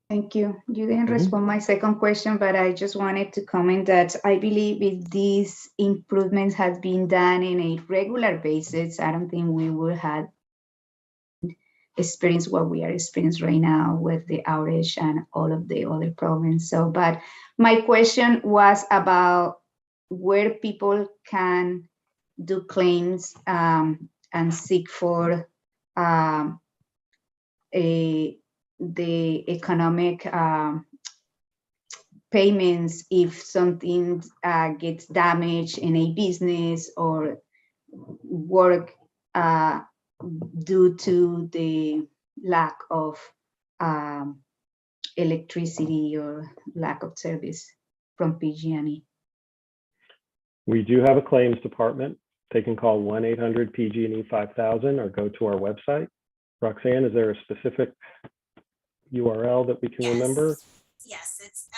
Thank you. You didn't respond my second question, but I just wanted to comment that I believe if these improvements had been done in a regular basis, I don't think we would have experience what we are experiencing right now with the outage and all of the other problems. So, but my question was about where people can do claims and seek for the economic payments if something gets damaged in a business or work due to the lack of electricity or lack of service from PG&E. We do have a claims department. They can call 1-800-PG&E 5000 or go to our website. Roxanne, is there a specific URL that we can remember? Yes, it's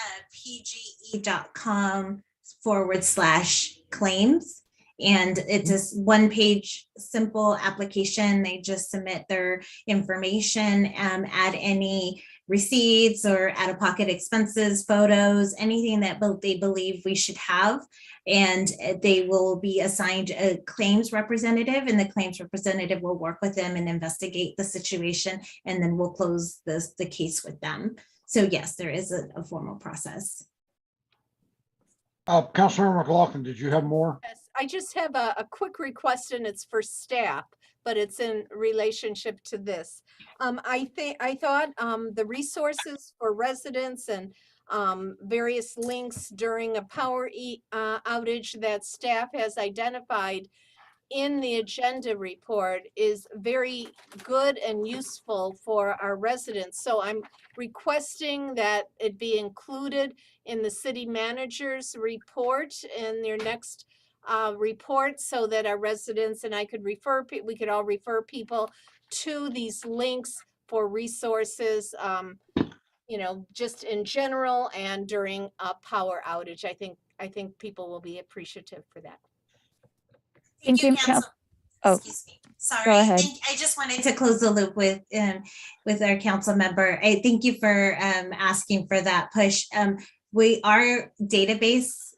pge.com/claims. And it's a one-page simple application. They just submit their information, add any receipts or out-of-pocket expenses, photos, anything that they believe we should have. And they will be assigned a claims representative, and the claims representative will work with them and investigate the situation, and then we'll close the case with them. So yes, there is a formal process. Councilmember McLaughlin, did you have more? Yes, I just have a quick request, and it's for staff, but it's in relationship to this. I thought the resources for residents and various links during a power outage that staff has identified in the agenda report is very good and useful for our residents. So I'm requesting that it be included in the city manager's report in their next report, so that our residents and I could we could all refer people to these links for resources, you know, just in general and during a power outage. I think people will be appreciative for that. Thank you, Council. Excuse me. Sorry. Go ahead. I just wanted to close the loop with our council member. I thank you for asking for that push. Our database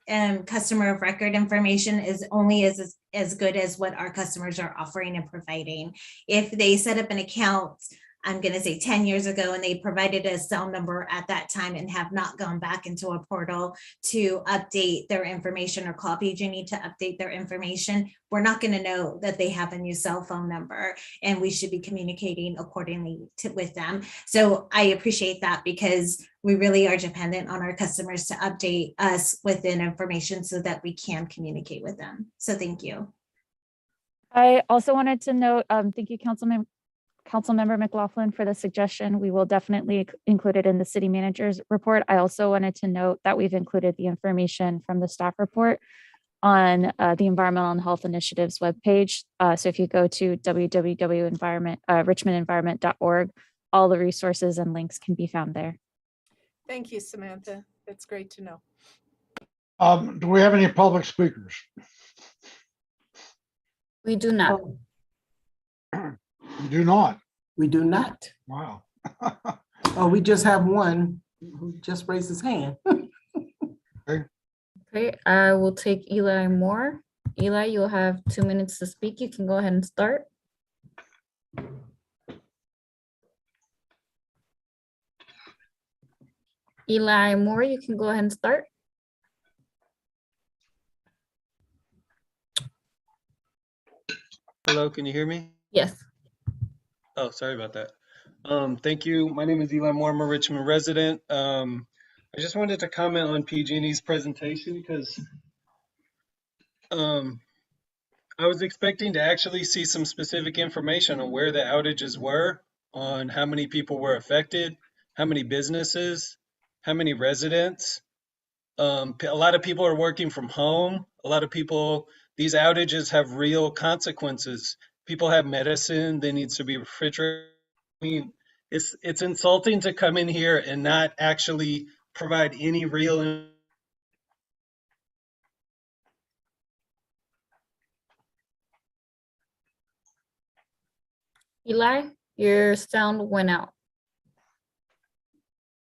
customer of record information is only as good as what our customers are offering and providing. If they set up an account, I'm going to say 10 years ago, and they provided a cell number at that time and have not gone back into a portal to update their information or call PG&E to update their information, we're not going to know that they have a new cell phone number, and we should be communicating accordingly with them. So I appreciate that, because we really are dependent on our customers to update us with information so that we can communicate with them. So thank you. I also wanted to note, thank you, Councilmember McLaughlin, for the suggestion. We will definitely include it in the city manager's report. I also wanted to note that we've included the information from the staff report on the Environmental and Health Initiatives webpage. So if you go to www.richmondenvironment.org, all the resources and links can be found there. Thank you, Samantha. That's great to know. Do we have any public speakers? We do not. We do not. We do not. Wow. Oh, we just have one who just raised his hand. Okay, I will take Eli Moore. Eli, you'll have 2 minutes to speak. You can go ahead and start. Eli Moore, you can go ahead and start. Hello, can you hear me? Yes. Oh, sorry about that. Thank you. My name is Eli Moore. I'm a Richmond resident. I just wanted to comment on PG&E's presentation because I was expecting to actually see some specific information on where the outages were, on how many people were affected, how many businesses, how many residents. A lot of people are working from home. A lot of people, these outages have real consequences. People have medicine, they need to be refrigerated. I mean, it's insulting to come in here and not actually provide any real. Eli, your sound went out.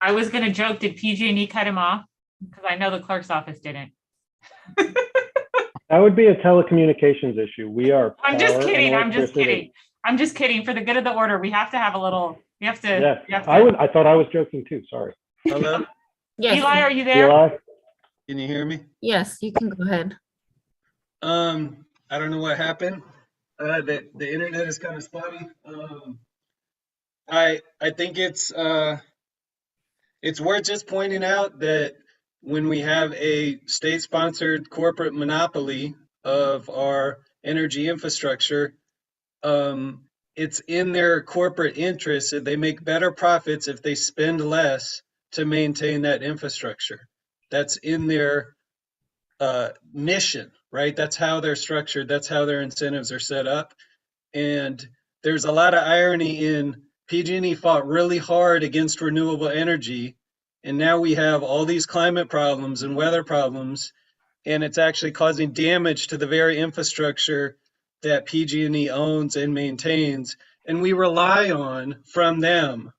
I was going to joke, did PG&E cut him off? Because I know the clerk's office didn't. That would be a telecommunications issue. We are. I'm just kidding. I'm just kidding. I'm just kidding. For the good of the order, we have to have a little, we have to. Yes, we have to- I thought I was joking too. Sorry. Hello? Yes. Eli, are you there? Eli? Can you hear me? Yes, you can go ahead. I don't know what happened. The internet is kind of spotty. I think it's worth just pointing out that when we have a state-sponsored corporate monopoly of our energy infrastructure, it's in their corporate interest that they make better profits if they spend less to maintain that infrastructure. That's in their mission, right? That's how they're structured. That's how their incentives are set up. And there's a lot of irony in PG&E fought really hard against renewable energy, and now we have all these climate problems and weather problems, and it's actually causing damage to the very infrastructure that PG&E owns and maintains, and we rely on from them.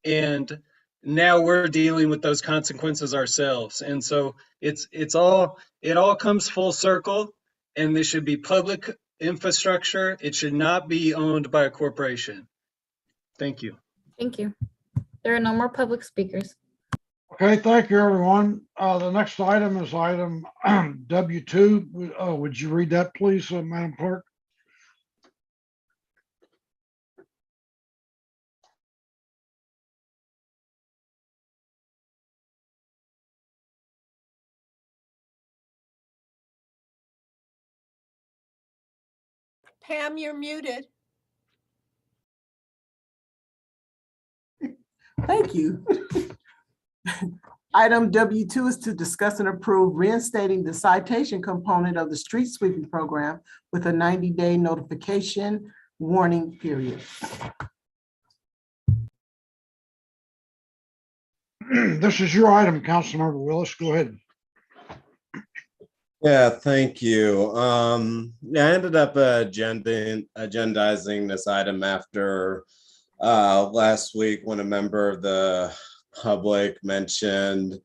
And now we're dealing with those consequences ourselves. And so it all comes full circle, and this should be public infrastructure. It should not be owned by a corporation. Thank you. Thank you. There are no more public speakers. Okay, thank you, everyone. The next item is item W2. Would you read that, please, Madam Clerk? Pam, you're muted. Thank you. Item W2 is to discuss and approve reinstating the citation component of the street sweeping program with a 90-day notification warning period. This is your item, Councilmember Willis. Go ahead. Yeah, thank you. I ended up agendizing this item after last week when a member of the public mentioned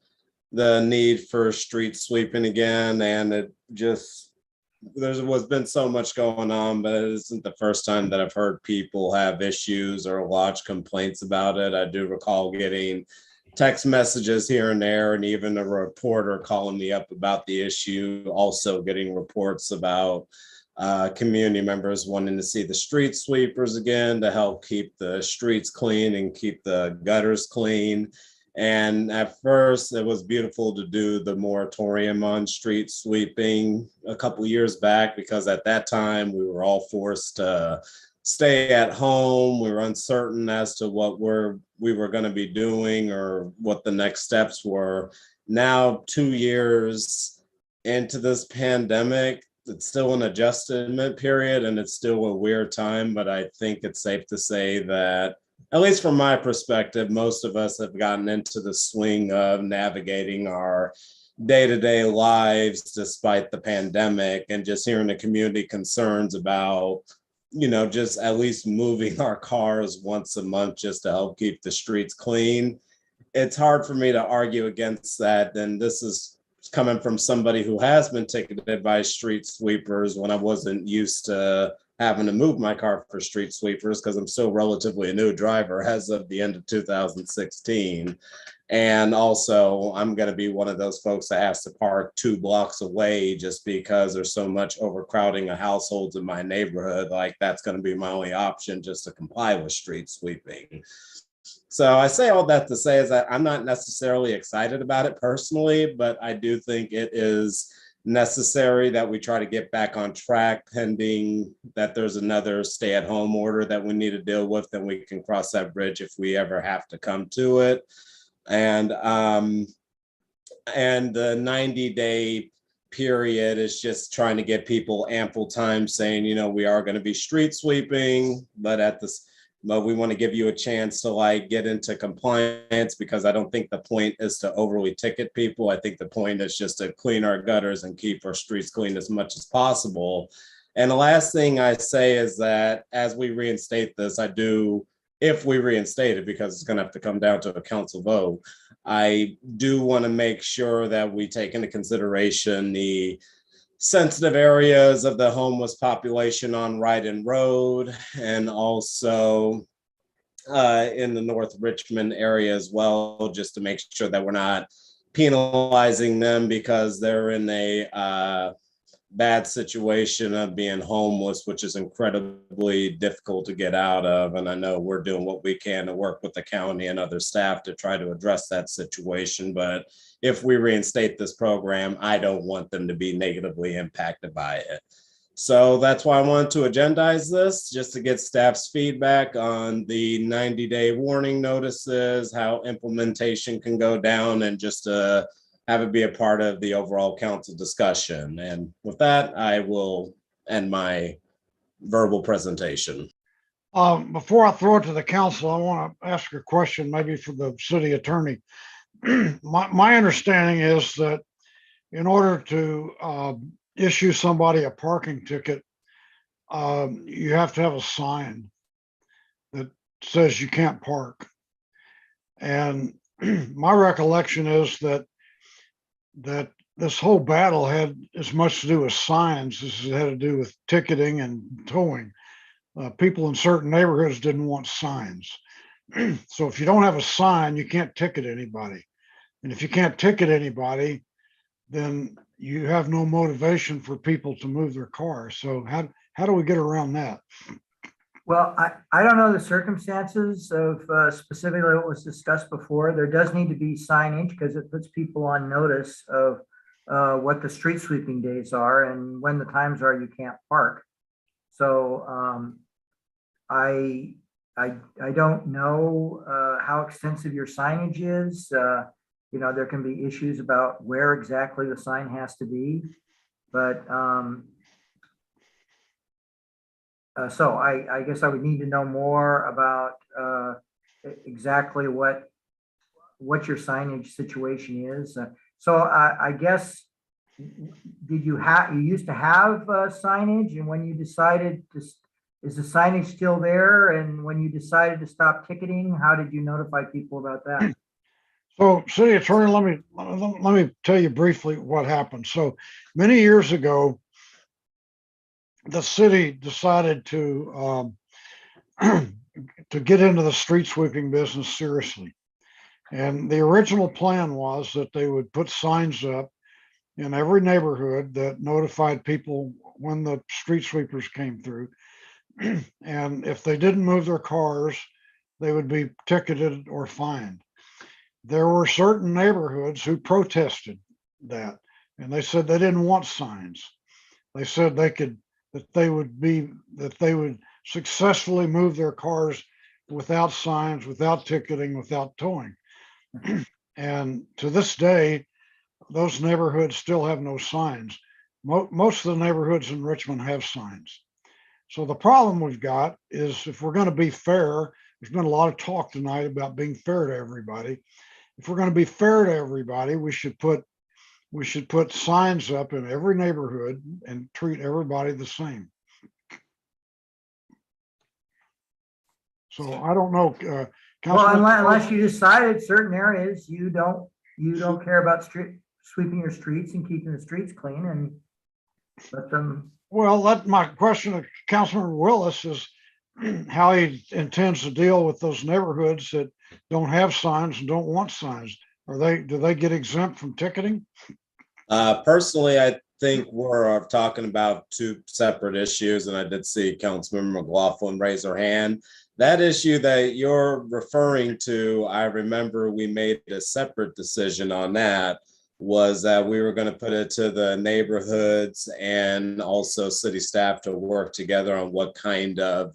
the need for street sweeping again, and it just there's been so much going on, but it isn't the first time that I've heard people have issues or lodge complaints about it. I do recall getting text messages here and there, and even a reporter calling me up about the issue, also getting reports about community members wanting to see the street sweepers again to help keep the streets clean and keep the gutters clean. And at first, it was beautiful to do the moratorium on street sweeping a couple years back, because at that time we were all forced to stay at home. We were uncertain as to what we were going to be doing or what the next steps were. Now, 2 years into this pandemic, it's still an adjustment period and it's still a weird time, but I think it's safe to say that, at least from my perspective, most of us have gotten into the swing of navigating our day-to-day lives despite the pandemic, and just hearing the community concerns about, just at least moving our cars once a month just to help keep the streets clean. It's hard for me to argue against that. And this is coming from somebody who has been ticketed by street sweepers when I wasn't used to having to move my car for street sweepers, because I'm still relatively a new driver as of the end of 2016. And also, I'm going to be one of those folks that has to park 2 blocks away just because there's so much overcrowding of households in my neighborhood. Like, that's going to be my only option just to comply with street sweeping. So I say all that to say is that I'm not necessarily excited about it personally, but I do think it is necessary that we try to get back on track, pending that there's another stay-at-home order that we need to deal with, then we can cross that bridge if we ever have to come to it. And the 90-day period is just trying to get people ample time, saying, we are going to be street sweeping, but we want to give you a chance to get into compliance, because I don't think the point is to overly ticket people. I think the point is just to clean our gutters and keep our streets clean as much as possible. And the last thing I say is that as we reinstate this, if we reinstate it, because it's going to have to come down to a council vote, I do want to make sure that we take into consideration the sensitive areas of the homeless population on Ryden Road, and also in the North Richmond area as well, just to make sure that we're not penalizing them because they're in a bad situation of being homeless, which is incredibly difficult to get out of. And I know we're doing what we can to work with the county and other staff to try to address that situation. But if we reinstate this program, I don't want them to be negatively impacted by it. So that's why I wanted to agendize this, just to get staff's feedback on the 90-day warning notices, how implementation can go down, and just to have it be a part of the overall council discussion. And with that, I will end my verbal presentation. Before I throw it to the council, I want to ask a question, maybe for the city attorney. My understanding is that in order to issue somebody a parking ticket, you have to have a sign that says you can't park. And my recollection is that this whole battle had as much to do with signs as it had to do with ticketing and towing. People in certain neighborhoods didn't want signs. So if you don't have a sign, you can't ticket anybody. And if you can't ticket anybody, then you have no motivation for people to move their cars. So how do we get around that? Well, I don't know the circumstances of specifically what was discussed before. There does need to be signage because it puts people on notice of what the street sweeping days are and when the times are you can't park. So I don't know how extensive your signage is. You know, there can be issues about where exactly the sign has to be, but so I guess I would need to know more about exactly what your signage situation is. So I guess, you used to have signage, and when you decided to, is the signage still there? And when you decided to stop ticketing, how did you notify people about that? So, city attorney, let me tell you briefly what happened. So many years ago, the city decided to get into the street sweeping business seriously. And the original plan was that they would put signs up in every neighborhood that notified people when the street sweepers came through. And if they didn't move their cars, they would be ticketed or fined. There were certain neighborhoods who protested that, and they said they didn't want signs. They said they would successfully move their cars without signs, without ticketing, without towing. And to this day, those neighborhoods still have no signs. Most of the neighborhoods in Richmond have signs. So the problem we've got is, if we're going to be fair, there's been a lot of talk tonight about being fair to everybody. If we're going to be fair to everybody, we should put signs up in every neighborhood and treat everybody the same. So I don't know. Well, unless you decided certain areas you don't care about sweeping your streets and keeping the streets clean, and let them. Well, that's my question to Councilmember Willis, is how he intends to deal with those neighborhoods that don't have signs and don't want signs. Do they get exempt from ticketing? Personally, I think we're talking about two separate issues, and I did see Councilmember McLaughlin raise her hand. That issue that you're referring to, I remember we made a separate decision on that, was that we were going to put it to the neighborhoods and also city staff to work together on what kind of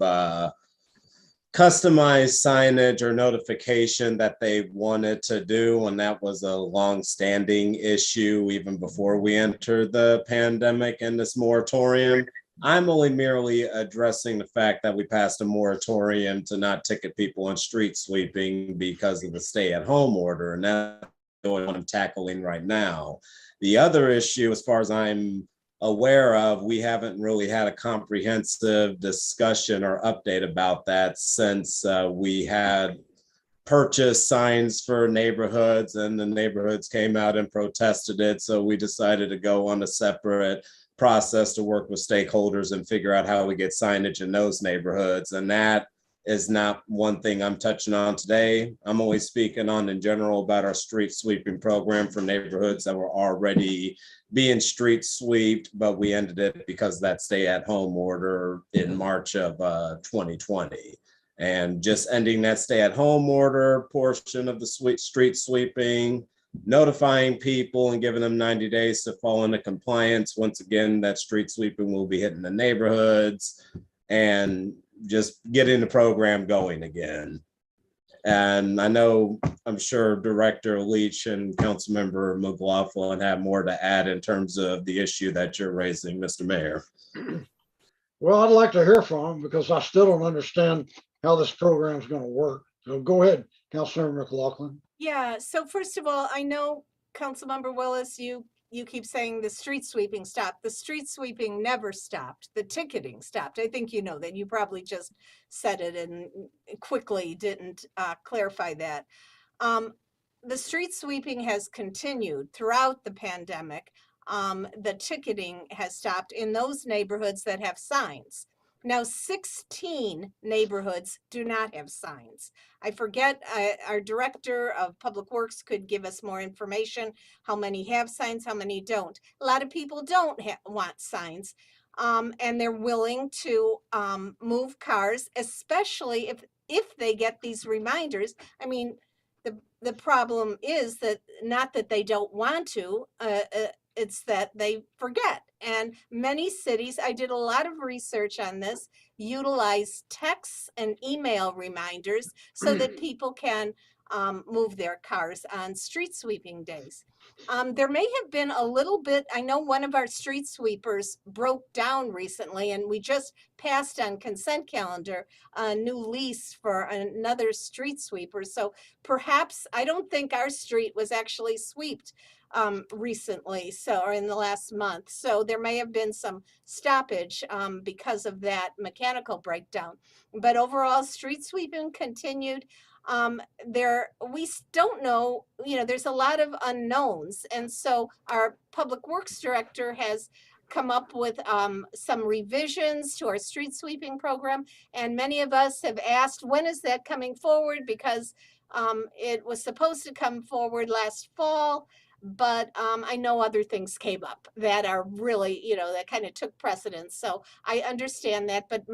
customized signage or notification that they wanted to do. And that was a long-standing issue even before we entered the pandemic and this moratorium. I'm only merely addressing the fact that we passed a moratorium to not ticket people on street sweeping because of the stay-at-home order, and that's what I'm tackling right now. The other issue, as far as I'm aware of, we haven't really had a comprehensive discussion or update about that since we had purchased signs for neighborhoods and the neighborhoods came out and protested it. So we decided to go on a separate process to work with stakeholders and figure out how we get signage in those neighborhoods. And that is not one thing I'm touching on today. I'm always speaking on in general about our street sweeping program for neighborhoods that were already being street swept, but we ended it because of that stay-at-home order in March of 2020. And just ending that stay-at-home order portion of the street sweeping, notifying people and giving them 90 days to fall into compliance. Once again, that street sweeping will be hitting the neighborhoods and just getting the program going again. And I know, I'm sure Director Leach and Councilmember McLaughlin have more to add in terms of the issue that you're raising, Mr. Mayor. Well, I'd like to hear from him because I still don't understand how this program is going to work. So go ahead, Councilmember McLaughlin. Yeah, so first of all, I know Councilmember Willis, you keep saying the street sweeping stopped. The street sweeping never stopped. The ticketing stopped. I think you know that. You probably just said it and quickly didn't clarify that. The street sweeping has continued throughout the pandemic. The ticketing has stopped in those neighborhoods that have signs. Now, 16 neighborhoods do not have signs. I forget, our Director of Public Works could give us more information, how many have signs, how many don't. A lot of people don't want signs, and they're willing to move cars, especially if they get these reminders. I mean, the problem is that not that they don't want to, it's that they forget. And many cities, I did a lot of research on this, utilize texts and email reminders so that people can move their cars on street sweeping days. There may have been a little bit, I know one of our street sweepers broke down recently, and we just passed on consent calendar a new lease for another street sweeper. So perhaps, I don't think our street was actually swept recently, so, or in the last month. So there may have been some stoppage because of that mechanical breakdown. But overall, street sweeping continued. We don't know, there's a lot of unknowns. And so our Public Works Director has come up with some revisions to our street sweeping program. And many of us have asked, when is that coming forward? Because it was supposed to come forward last fall. But I know other things came up that are really, that kind of took precedence. So I understand that, but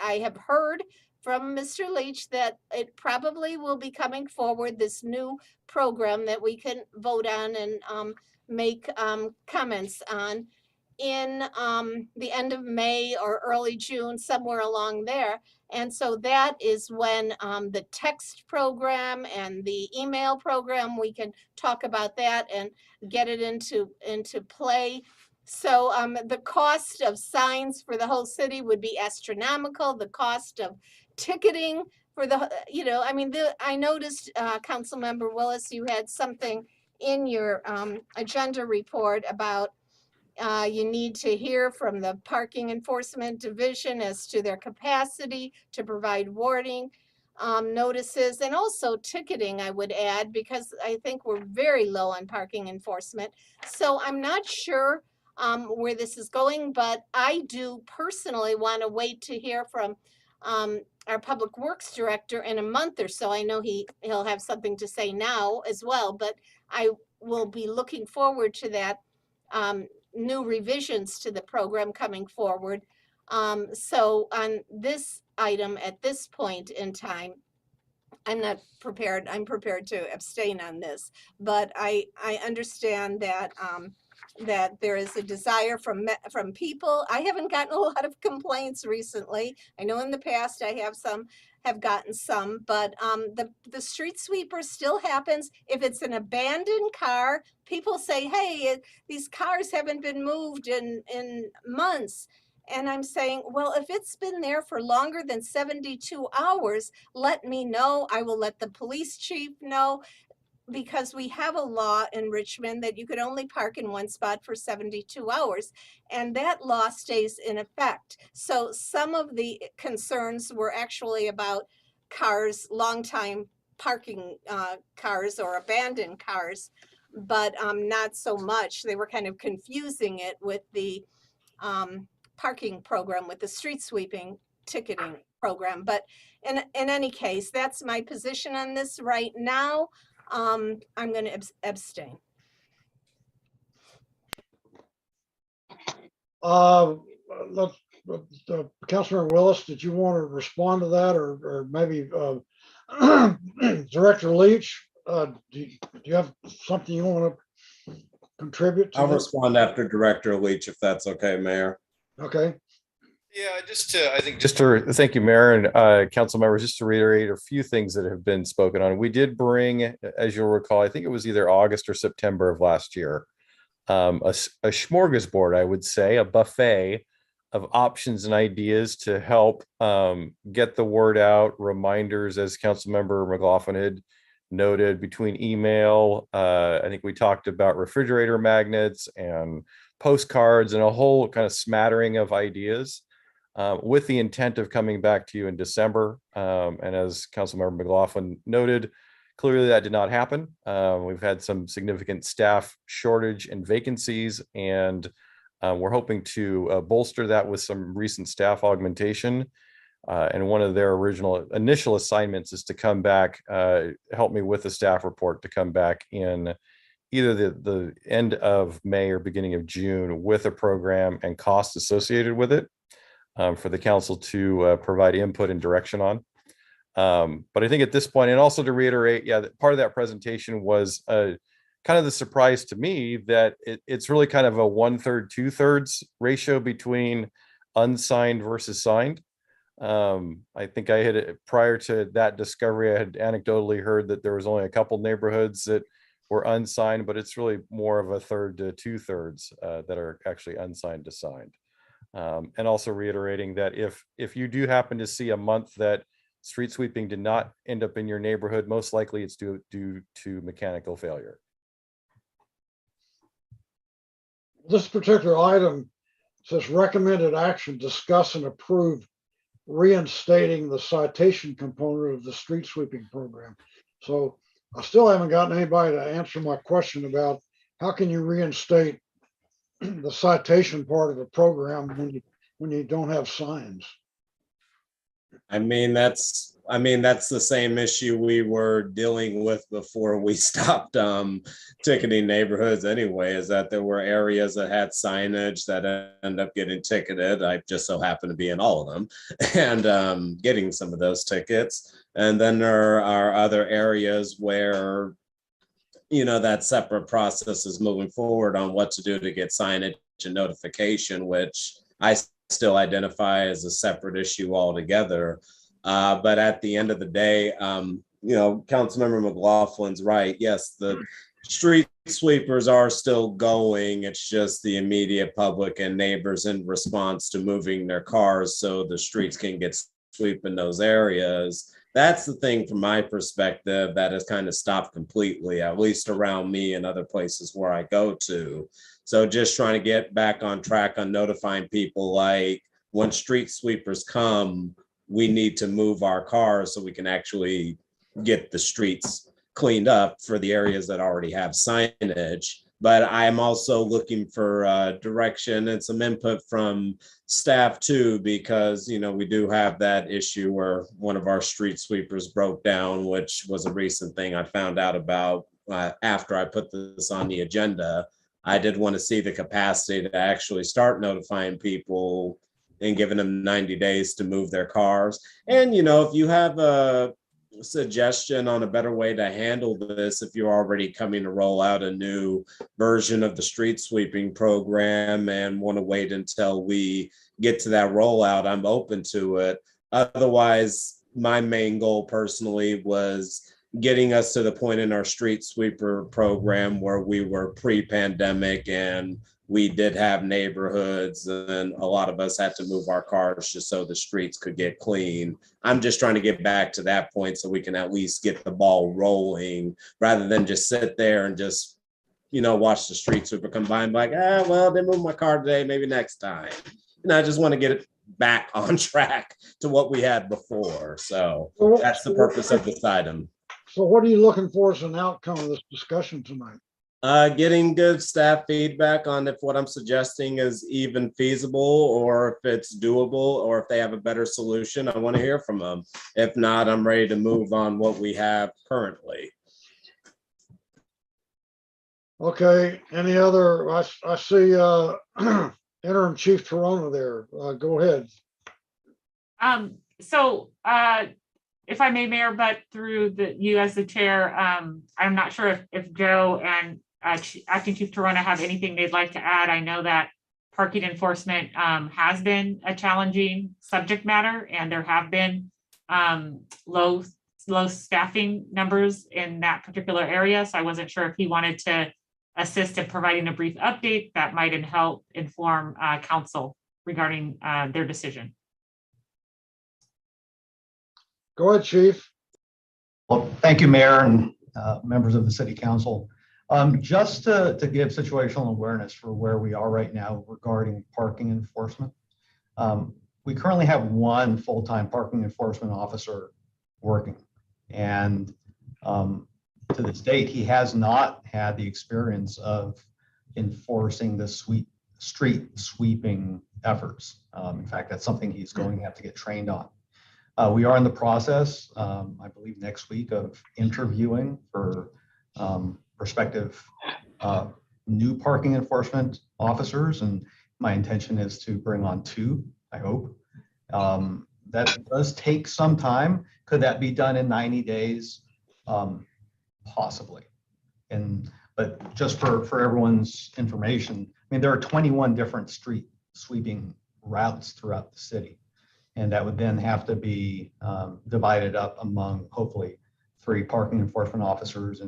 I have heard from Mr. Leach that it probably will be coming forward, this new program that we can vote on and make comments on in the end of May or early June, somewhere along there. And so that is when the text program and the email program, we can talk about that and get it into play. So the cost of signs for the whole city would be astronomical. The cost of ticketing for the, I noticed, Councilmember Willis, you had something in your agenda report about you need to hear from the Parking Enforcement Division as to their capacity to provide warning notices, and also ticketing, I would add, because I think we're very low on parking enforcement. So I'm not sure where this is going, but I do personally want to wait to hear from our Public Works Director in a month or so. I know he'll have something to say now as well, but I will be looking forward to that new revisions to the program coming forward. So on this item at this point in time, I'm not prepared. I'm prepared to abstain on this, but I understand that that there is a desire from people. I haven't gotten a lot of complaints recently. I know in the past I have gotten some, but the street sweeper still happens. If it's an abandoned car, people say, hey, these cars haven't been moved in months. And I'm saying, well, if it's been there for longer than 72 hours, let me know. I will let the police chief know, because we have a law in Richmond that you could only park in one spot for 72 hours, and that law stays in effect. So some of the concerns were actually about cars, long time parking cars or abandoned cars, but not so much. They were kind of confusing it with the parking program with the street sweeping ticketing program. But in any case, that's my position on this right now. I'm going to abstain. Councilor Willis, did you want to respond to that, or maybe Director Leach? Do you have something you want to contribute to I'll this? respond after Director Leach, if that's okay, Mayor. Okay. Yeah, I think just to thank you, Mayor and council members, just to reiterate a few things that have been spoken on. We did bring, as you'll recall, I think it was either August or September of last year, a smorgasbord, I would say, a buffet of options and ideas to help get the word out, reminders, as Councilmember McLaughlin had noted, between email. I think we talked about refrigerator magnets and postcards and a whole kind of smattering of ideas with the intent of coming back to you in December. And as Councilmember McLaughlin noted, clearly that did not happen. We've had some significant staff shortage and vacancies, and we're hoping to bolster that with some recent staff augmentation. And one of their initial assignments is to come back, help me with the staff report to come back in either the end of May or beginning of June with a program and costs associated with it for the council to provide input and direction on. But I think at this point, and also to reiterate, part of that presentation was kind of the surprise to me that it's really kind of a 1/3, 2/3 ratio between unsigned versus signed. I think I had, prior to that discovery, I had anecdotally heard that there was only a couple neighborhoods that were unsigned, but it's really more of 1/3 to 2/3 that are actually unsigned to signed. And also reiterating that if you do happen to see a month that street sweeping did not end up in your neighborhood, most likely it's due to mechanical failure. This particular item says recommended action, discuss and approve reinstating the citation component of the street sweeping program. So I still haven't gotten anybody to answer my question about how can you reinstate the citation part of the program when you don't have signs. I mean, that's the same issue we were dealing with before we stopped ticketing neighborhoods anyway, is that there were areas that had signage that end up getting ticketed. I just so happened to be in all of them and getting some of those tickets. And then there are other areas where, you know, that separate process is moving forward on what to do to get signage and notification, which I still identify as a separate issue altogether. But at the end of the day, you know, Councilmember McLaughlin's right. Yes, the street sweepers are still going. It's just the immediate public and neighbors in response to moving their cars so the streets can get swept in those areas. That's the thing from my perspective that has kind of stopped completely, at least around me and other places where I go to. So just trying to get back on track on notifying people, like when street sweepers come, we need to move our cars so we can actually get the streets cleaned up for the areas that already have signage. But I'm also looking for direction and some input from staff too, because, you know, we do have that issue where one of our street sweepers broke down, which was a recent thing I found out about after I put this on the agenda. I did want to see the capacity to actually start notifying people and giving them 90 days to move their cars. And, you know, if you have a suggestion on a better way to handle this, if you're already coming to roll out a new version of the street sweeping program and want to wait until we get to that rollout, I'm open to it. Otherwise, my main goal personally was getting us to the point in our street sweeper program where we were pre-pandemic and we did have neighborhoods and a lot of us had to move our cars just so the streets could get clean. I'm just trying to get back to that point so we can at least get the ball rolling rather than just sit there and just, you know, watch the street sweeper come by and be like, well, they moved my car today, maybe next time. And I just want to get it back on track to what we had before. So that's the purpose of this item. So what are you looking for as an outcome of this discussion tonight? Getting good staff feedback on if what I'm suggesting is even feasible or if it's doable or if they have a better solution. I want to hear from them. If not, I'm ready to move on what we have currently. Okay, any other, I see Interim Chief Torona there. Go ahead. If I may, Mayor, but through you as the chair, I'm not sure if Joe and Acting Chief Torona have anything they'd like to add. I know that parking enforcement has been a challenging subject matter, and there have been low staffing numbers in that particular area. So I wasn't sure if he wanted to assist in providing a brief update that might help inform council regarding their decision. Go ahead, Chief. Well, thank you, Mayor and members of the City Council. Just to give situational awareness for where we are right now regarding parking enforcement. We currently have one full-time parking enforcement officer working. And to this date, he has not had the experience of enforcing the street sweeping efforts. In fact, that's something he's going to have to get trained on. We are in the process, I believe next week, of interviewing for prospective new parking enforcement officers. And my intention is to bring on 2, I hope. That does take some time. Could that be done in 90 days? Possibly. But just for everyone's information, I mean, there are 21 different street sweeping routes throughout the city. And that would then have to be divided up among hopefully 3 parking enforcement officers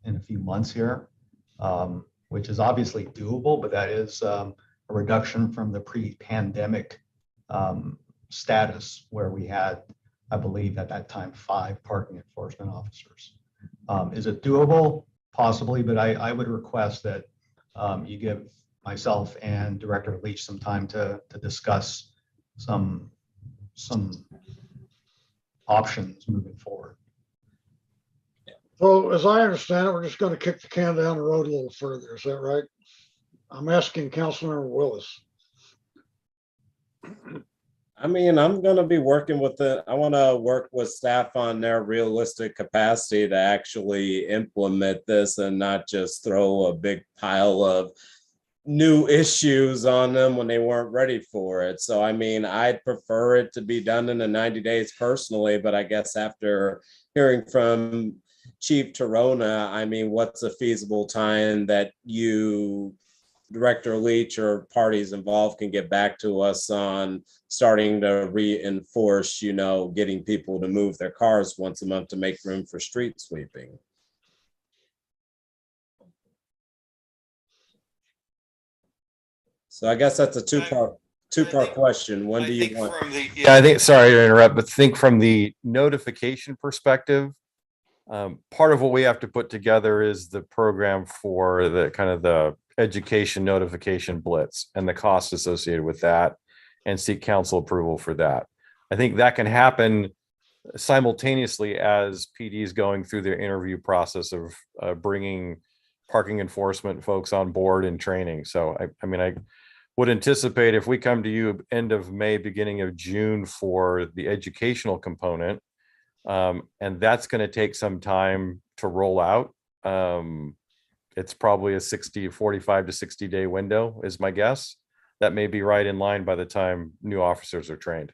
in a few months here, which is obviously doable, but that is a reduction from the pre-pandemic status where we had, I believe at that time, 5 parking enforcement officers. Is it doable? Possibly, but I would request that you give myself and Director Leach some time to discuss some options moving forward. So as I understand it, we're just going to kick the can down the road a little further. Is that right? I'm asking Councilmember Willis. I mean, I'm going to be working with it. I want to work with staff on their realistic capacity to actually implement this and not just throw a big pile of new issues on them when they weren't ready for it. So, I mean, I'd prefer it to be done in the 90 days personally, but I guess after hearing from Chief Torona, I mean, what's a feasible time that you, Director Leach, or parties involved can get back to us on starting to reinforce, getting people to move their cars once a month to make room for street sweeping? So I guess that's a two-part question. When do you want? I think, sorry to interrupt, but think from the notification perspective, part of what we have to put together is the program for the kind of the education notification blitz and the costs associated with that, and seek council approval for that. I think that can happen simultaneously as PD is going through their interview process of bringing parking enforcement folks on board and training. So I mean, I would anticipate if we come to you end of May, beginning of June for the educational component, and that's going to take some time to roll out. It's probably a 45 to 60 day window is my guess. That may be right in line by the time new officers are trained.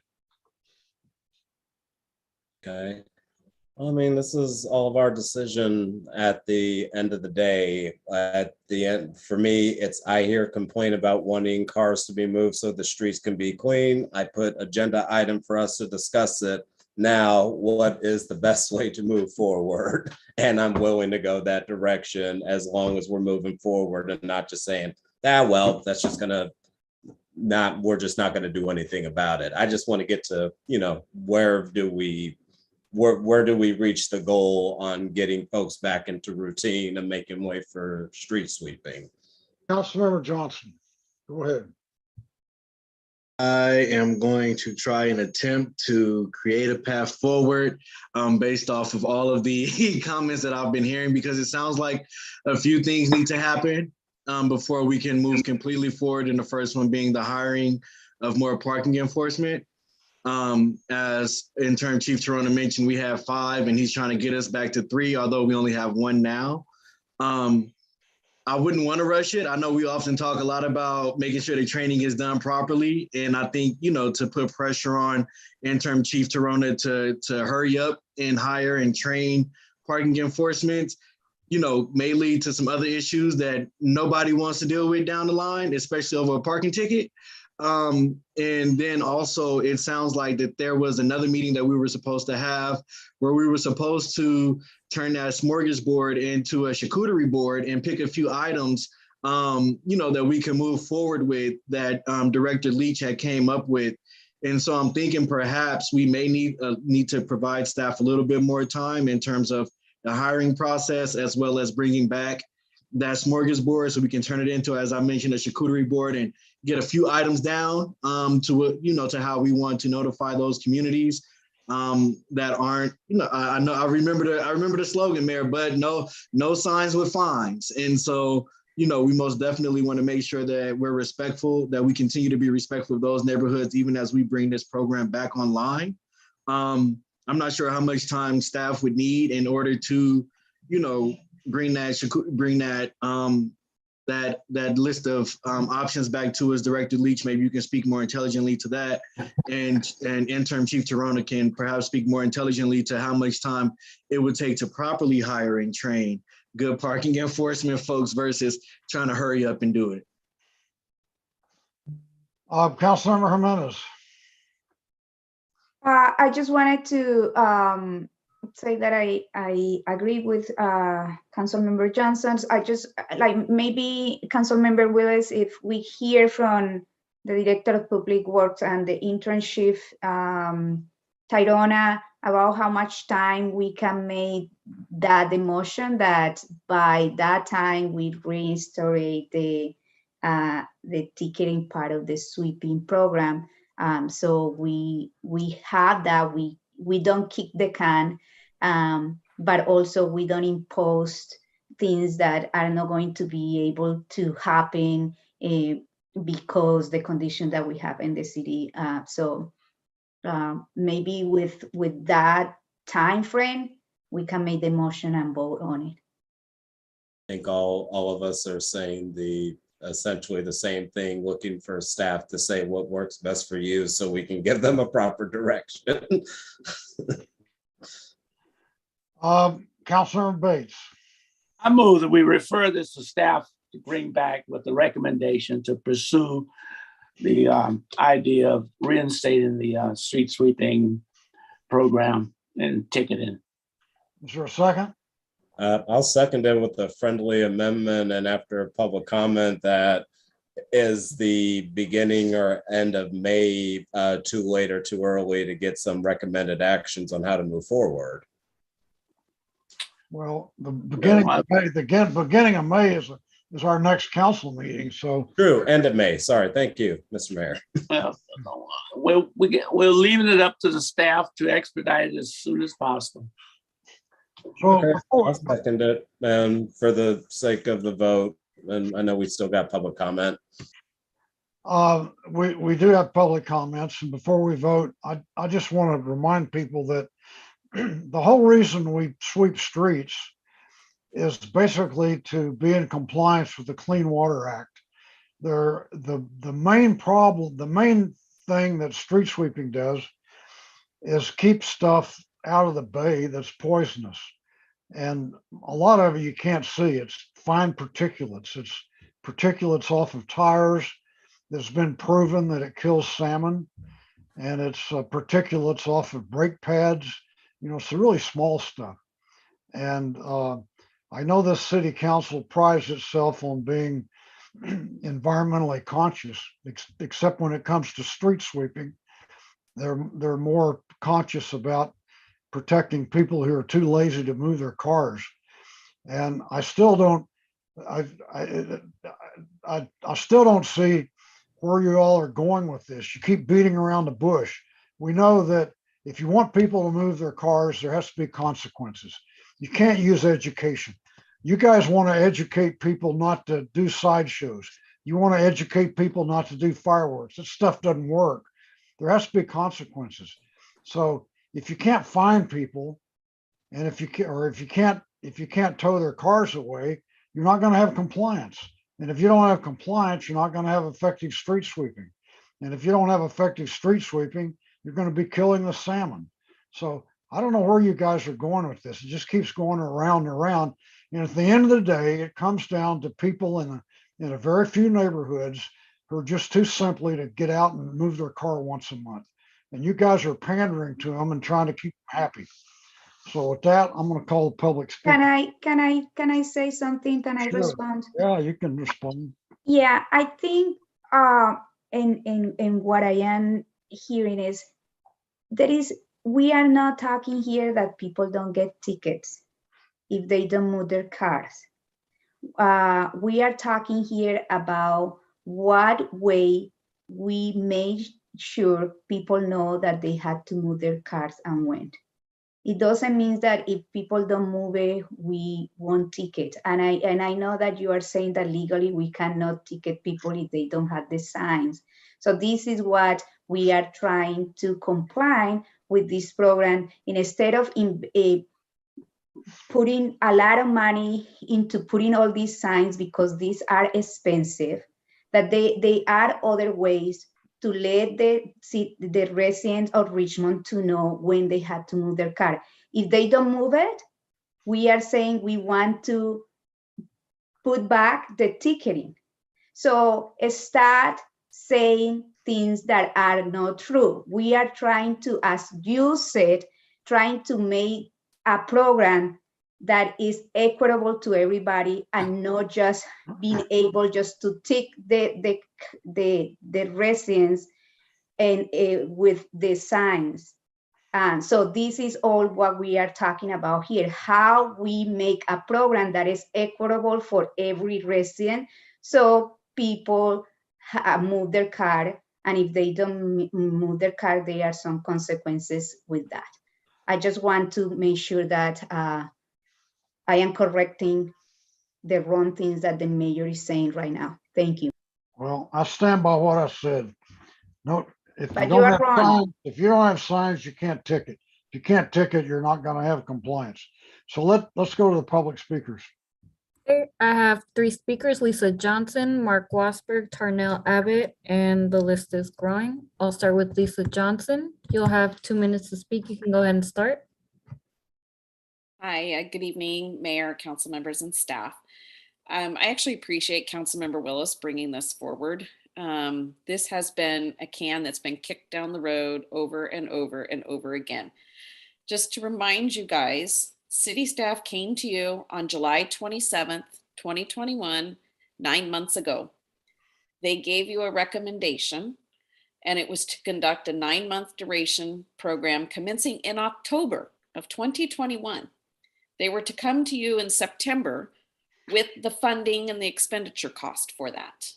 Okay. I mean, this is all of our decision at the end of the day. At the end, for me, it's I hear complaint about wanting cars to be moved so the streets can be clean. I put agenda item for us to discuss it. Now, what is the best way to move forward? And I'm willing to go that direction as long as we're moving forward and not just saying, well, that's just gonna we're just not going to do anything about it. I just want to get to, where do we reach the goal on getting folks back into routine and making way for street sweeping? Councilmember Johnson, go ahead. I am going to try and attempt to create a path forward based off of all of the comments that I've been hearing, because it sounds like a few things need to happen before we can move completely forward. And the first one being the hiring of more parking enforcement. As Intern Chief Torona mentioned, we have 5 and he's trying to get us back to 3, although we only have 1 now. I wouldn't want to rush it. I know we often talk a lot about making sure the training is done properly. And I think, you know, to put pressure on Interim Chief Torona to hurry up and hire and train parking enforcement, you know, may lead to some other issues that nobody wants to deal with down the line, especially over a parking ticket. And then also it sounds like that there was another meeting that we were supposed to have where we were supposed to turn that smorgasbord into a charcuterie board and pick a few items, you know, that we can move forward with that Director Leach had came up with. And so I'm thinking perhaps we may need to provide staff a little bit more time in terms of the hiring process, as well as bringing back that smorgasbord so we can turn it into, as I mentioned, a charcuterie board and get a few items down to, you know, to how we want to notify those communities that aren't, you know, I remember the slogan, Mayor, but no signs with fines. And so, you know, we most definitely want to make sure that we're respectful, that we continue to be respectful of those neighborhoods, even as we bring this program back online. I'm not sure how much time staff would need in order to, you know, bring that list of options back to us. Director Leach, maybe you can speak more intelligently to that, and Interim Chief Torona can perhaps speak more intelligently to how much time it would take to properly hire and train good parking enforcement folks versus trying to hurry up and do it. Councilmember Jimenez. I just wanted to say that I agree with Councilmember Johnson's. I just like maybe Councilmember Willis, if we hear from the Director of Public Works and the internship Tyrona about how much time we can make that the motion that by that time we restore the ticketing part of the sweeping program. So we have that, we don't kick the can, but also we don't impose things that are not going to be able to happen because the condition that we have in the city. So maybe with that time frame, we can make the motion and vote on it. I think all of us are saying essentially the same thing, looking for staff to say what works best for you so we can give them a proper direction. Councilor Bates. I move that we refer this to staff to bring back with the recommendation to pursue the idea of reinstating the street sweeping program and ticketing. Is there a second? I'll second it with a friendly amendment, and after public comment, that is the beginning or end of May too late or too early to get some recommended actions on how to move forward? Well, the beginning of May is our next council meeting. So true, end of May. Sorry, thank you, Mr. Mayor. Well, we're leaving it up to the staff to expedite it as soon as possible. So okay, I'll second it, for the sake of the vote, and I know we still got public comment. We do have public comments, and before we vote, I just want to remind people that the whole reason we sweep streets is basically to be in compliance with the Clean Water Act. The main problem, the main thing that street sweeping does is keep stuff out of the bay that's poisonous. And a lot of it you can't see. It's fine particulates. It's particulates off of tires. There's been proven that it kills salmon, and it's particulates off of brake pads. You know, it's the really small stuff. And I know this city council prides itself on being environmentally conscious, except when it comes to street sweeping. They're more conscious about protecting people who are too lazy to move their cars. And I still don't see where you all are going with this. You keep beating around the bush. We know that if you want people to move their cars, there has to be consequences. You can't use education. You guys want to educate people not to do sideshows. You want to educate people not to do fireworks. That stuff doesn't work. There has to be consequences. So if you can't find people, and if you can't tow their cars away, you're not going to have compliance. And if you don't have compliance, you're not going to have effective street sweeping. And if you don't have effective street sweeping, you're going to be killing the salmon. So I don't know where you guys are going with this. It just keeps going around and around. And at the end of the day, it comes down to people in a very few neighborhoods who are just too simply to get out and move their car once a month. And you guys are pandering to them and trying to keep them happy. So with that, I'm going to call the public speaker. Can I say something? Can I respond? Yeah, you can respond. Yeah, I think in what I am hearing is we are not talking here that people don't get tickets if they don't move their cars. We are talking here about what way we make sure people know that they had to move their cars and when. It doesn't mean that if people don't move it, we won't ticket. And I know that you are saying that legally we cannot ticket people if they don't have the signs. So this is what we are trying to comply with this program. Instead of putting a lot of money into putting all these signs, because these are expensive, that they are other ways to let the residents of Richmond to know when they had to move their car. If they don't move it, we are saying we want to put back the ticketing. So start saying things that are not true. We are trying to, as you said, trying to make a program that is equitable to everybody and not just being able just to tick the residents and with the signs. And so this is all what we are talking about here, how we make a program that is equitable for every resident. So people move their car, and if they don't move their car, there are some consequences with that. I just want to make sure that I am correcting the wrong things that the mayor is saying right now. Thank you. Well, I stand by what I said. No, if But you you don't are have wrong. signs, if you don't have signs, you can't ticket. If you can't ticket, you're not going to have compliance. So let's go to the public speakers. Okay, I have 3 speakers: Lisa Johnson, Mark Wassberg, Tarnell Abbott, and the list is growing. I'll start with Lisa Johnson. You'll have 2 minutes to speak. You can go ahead and start. Hi, good evening, Mayor, council members, and staff. I actually appreciate Councilmember Willis bringing this forward. This has been a can that's been kicked down the road over and over and over again. Just to remind you guys, city staff came to you on July 27th, 2021, 9 months ago. They gave you a recommendation, and it was to conduct a 9-month duration program commencing in October of 2021. They were to come to you in September with the funding and the expenditure cost for that,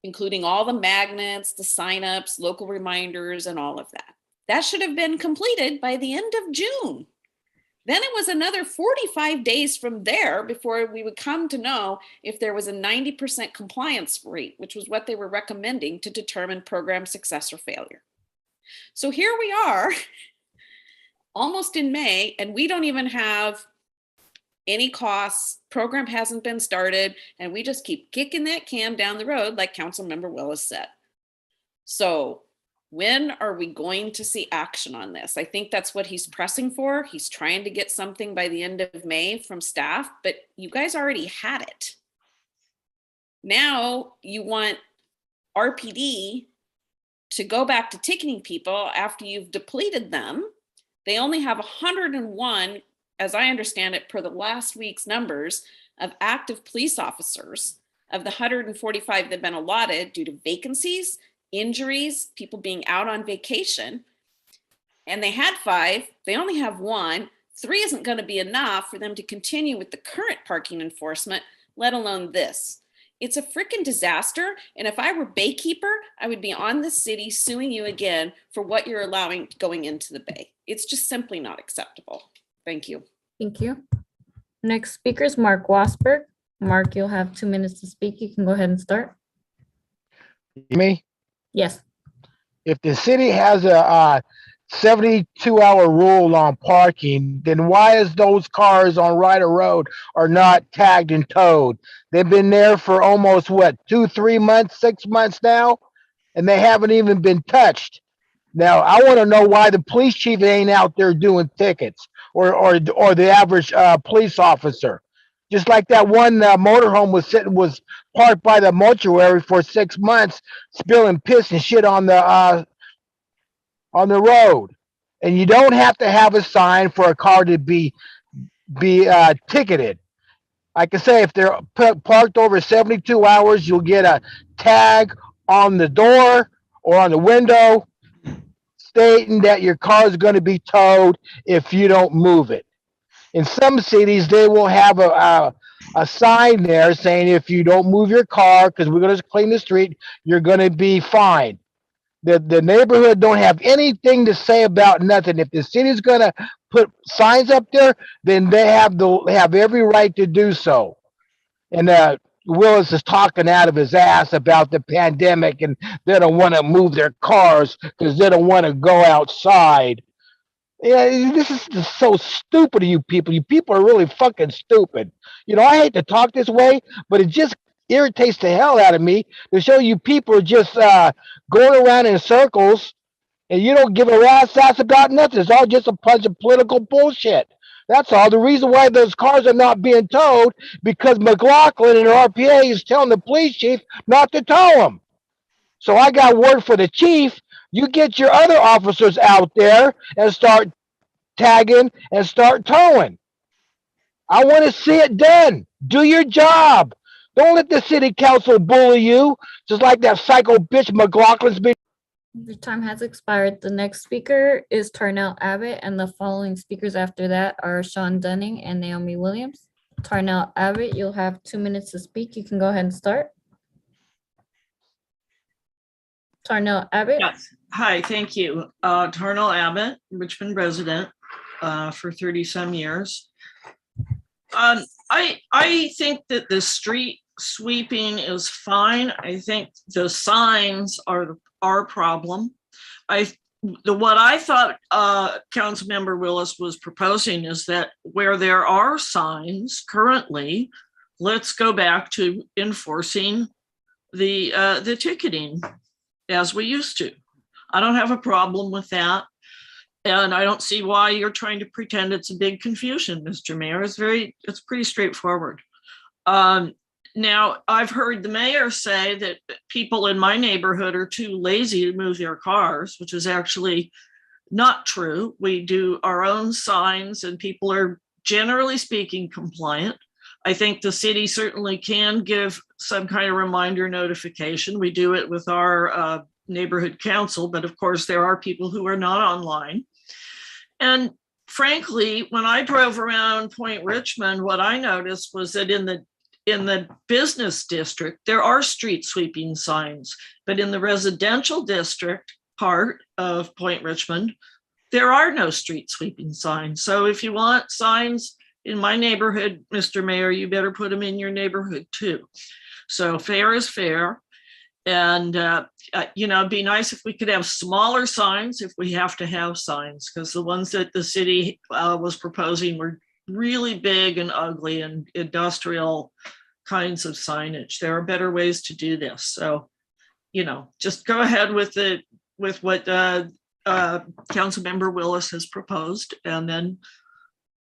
including all the magnets, the signups, local reminders, and all of that. That should have been completed by the end of June. Then it was another 45 days from there before we would come to know if there was a 90% compliance rate, which was what they were recommending to determine program success or failure. So here we are, almost in May, and we don't even have any costs. Program hasn't been started, and we just keep kicking that can down the road, like Councilmember Willis said. So when are we going to see action on this? I think that's what he's pressing for. He's trying to get something by the end of May from staff, but you guys already had it. Now you want RPD to go back to ticketing people after you've depleted them. They only have 101, as I understand it, per the last week's numbers of active police officers of the 145 that have been allotted due to vacancies, injuries, people being out on vacation. And they had 5, they only have 1. 3 isn't going to be enough for them to continue with the current parking enforcement, let alone this. It's a freaking disaster. And if I were Baykeeper, I would be on the city suing you again for what you're allowing going into the bay. It's just simply not acceptable. Thank you. Thank you. Next speaker is Mark Wassberg. Mark, you'll have 2 minutes to speak. You can go ahead and start. Me? Yes. If the city has a 72-hour rule on parking, then why is those cars on Ryder Road are not tagged and towed? They've been there for almost what, 2-3 months, 6 months now, and they haven't even been touched. Now I want to know why the police chief ain't out there doing tickets, or the average police officer. Just like that one motorhome was parked by the mortuary for 6 months, spilling piss and shit on the road. And you don't have to have a sign for a car to be ticketed. Like I say, if they're parked over 72 hours, you'll get a tag on the door or on the window stating that your car is going to be towed if you don't move it. In some cities, they will have a sign there saying if you don't move your car, because we're going to clean the street, you're going to be fined. The neighborhood don't have anything to say about nothing. If the city's going to put signs up there, then they have every right to do so. And Willis is talking out of his ass about the pandemic, and they don't want to move their cars because they don't want to go outside. Yeah, this is just so stupid of you people. You people are really fucking stupid. You know, I hate to talk this way, but it just irritates the hell out of me to show you people are just going around in circles and you don't give a rat's ass about nothing. It's all just a bunch of political bullshit. That's all. The reason why those cars are not being towed because McLaughlin and her RPA is telling the police chief not to tow them. So I got word for the chief. You get your other officers out there and start tagging and start towing. I want to see it done. Do your job. Don't let the city council bully you, just like that psycho bitch McLaughlin's been. Your time has expired. The next speaker is Tarnell Abbott, and the following speakers after that are Sean Dunning and Naomi Williams. Tarnell Abbott, you'll have 2 minutes to speak. You can go ahead and start. Tarnell Abbott. Yes. Hi, thank you. Tarnell Abbott, Richmond resident for 30-some years. I think that the street sweeping is fine. I think the signs are our problem. What I thought Councilmember Willis was proposing is that where there are signs currently, let's go back to enforcing the ticketing as we used to. I don't have a problem with that. And I don't see why you're trying to pretend it's a big confusion, Mr. Mayor. It's pretty straightforward. Now, I've heard the mayor say that people in my neighborhood are too lazy to move their cars, which is actually not true. We do our own signs and people are generally speaking compliant. I think the city certainly can give some kind of reminder notification. We do it with our neighborhood council, but of course there are people who are not online. And frankly, when I drove around Point Richmond, what I noticed was that in the business district, there are street sweeping signs, but in the residential district part of Point Richmond, there are no street sweeping signs. So if you want signs in my neighborhood, Mr. Mayor, you better put them in your neighborhood too. So fair is fair. And, it'd be nice if we could have smaller signs if we have to have signs, because the ones that the city was proposing were really big and ugly and industrial kinds of signage. There are better ways to do this. So, just go ahead with what Councilmember Willis has proposed, and then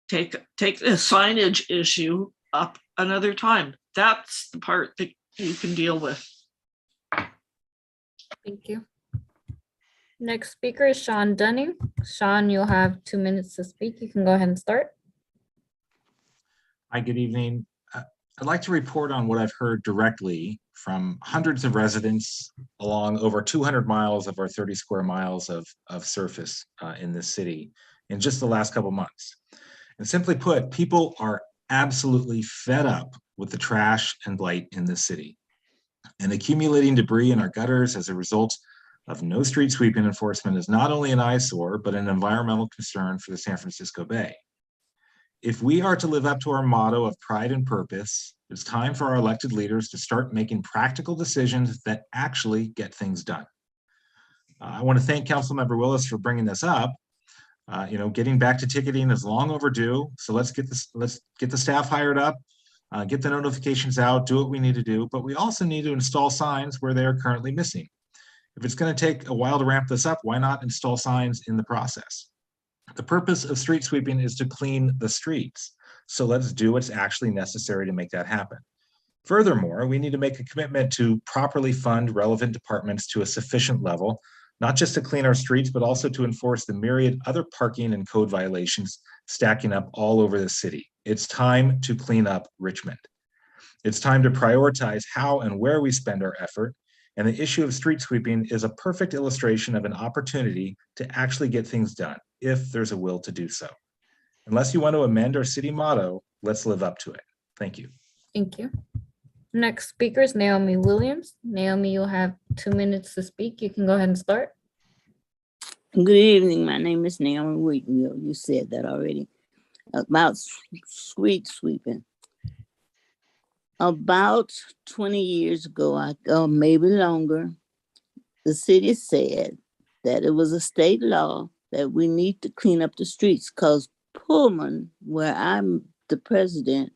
take the signage issue up another time. That's the part that you can deal with. Thank you. Next speaker is Sean Dunning. Sean, you'll have 2 minutes to speak. You can go ahead and start. Hi, good evening. I'd like to report on what I've heard directly from hundreds of residents along over 200 miles of our 30 square miles of surface in this city in just the last couple months. And simply put, people are absolutely fed up with the trash and blight in this city. And accumulating debris in our gutters as a result of no street sweeping enforcement is not only an eyesore, but an environmental concern for the San Francisco Bay. If we are to live up to our motto of pride and purpose, it's time for our elected leaders to start making practical decisions that actually get things done. I want to thank Councilmember Willis for bringing this up. Getting back to ticketing is long overdue. So let's get the staff hired up, get the notifications out, do what we need to do. But we also need to install signs where they are currently missing. If it's going to take a while to ramp this up, why not install signs in the process? The purpose of street sweeping is to clean the streets. So let's do what's actually necessary to make that happen. Furthermore, we need to make a commitment to properly fund relevant departments to a sufficient level, not just to clean our streets, but also to enforce the myriad other parking and code violations stacking up all over the city. It's time to clean up Richmond. It's time to prioritize how and where we spend our effort. And the issue of street sweeping is a perfect illustration of an opportunity to actually get things done, if there's a will to do so. Unless you want to amend our city motto, let's live up to it. Thank you. Thank you. Next speaker is Naomi Williams. Naomi, you'll have 2 minutes to speak. You can go ahead and start. Good evening. My name is Naomi Wheatonville. You said that already. About street sweeping. About 20 years ago, maybe longer, the city said that it was a state law that we need to clean up the streets because Pullman, where I'm the president,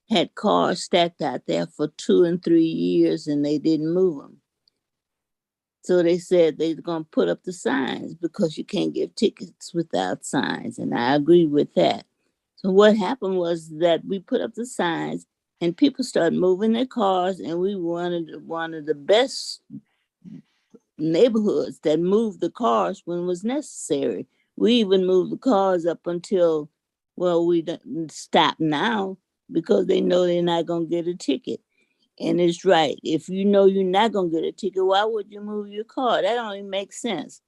had cars stacked out there for 2 and 3 years and they didn't move them. So they said they're going to put up the signs because you can't give tickets without signs. And I agree with that. So what happened was that we put up the signs and people started moving their cars, and we wanted one of the best neighborhoods that moved the cars when it was necessary. We even moved the cars up until, well, we don't stop now because they know they're not going to get a ticket. And it's right. If you know you're not going to get a ticket, why would you move your car? That don't even make sense.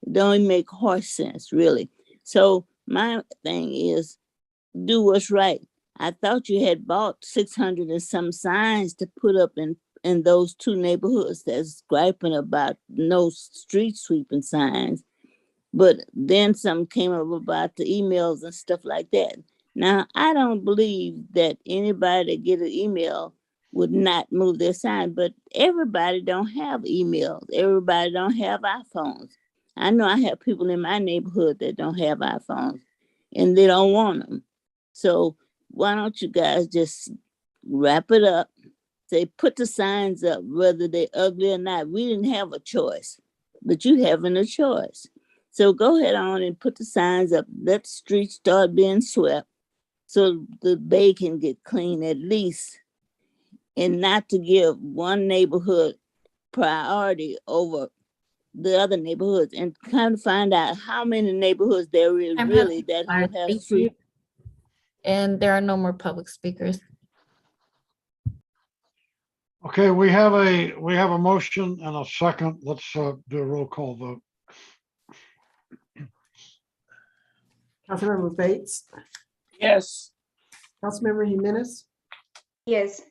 It don't even make horse sense, really. So my thing is, do what's right. I thought you had bought 600 and some signs to put up in those 2 neighborhoods that's griping about no street sweeping signs. But then some came up about the emails and stuff like that. Now, I don't believe that anybody that get an email would not move their sign, but everybody don't have emails. Everybody don't have iPhones. I know I have people in my neighborhood that don't have iPhones and they don't want them. So why don't you guys just wrap it up? Say, put the signs up, whether they're ugly or not. We didn't have a choice, but you having a choice. So go ahead on and put the signs up. Let the streets start being swept so the bay can get clean at least, and not to give one neighborhood priority over the other neighborhoods, and kind of find out how many neighborhoods there is really that would have street. And there are no more public speakers. Okay, we have a motion and a second. Let's do a roll call vote. Councilmember Bates, Yes. Councilmember Jimenez, Yes.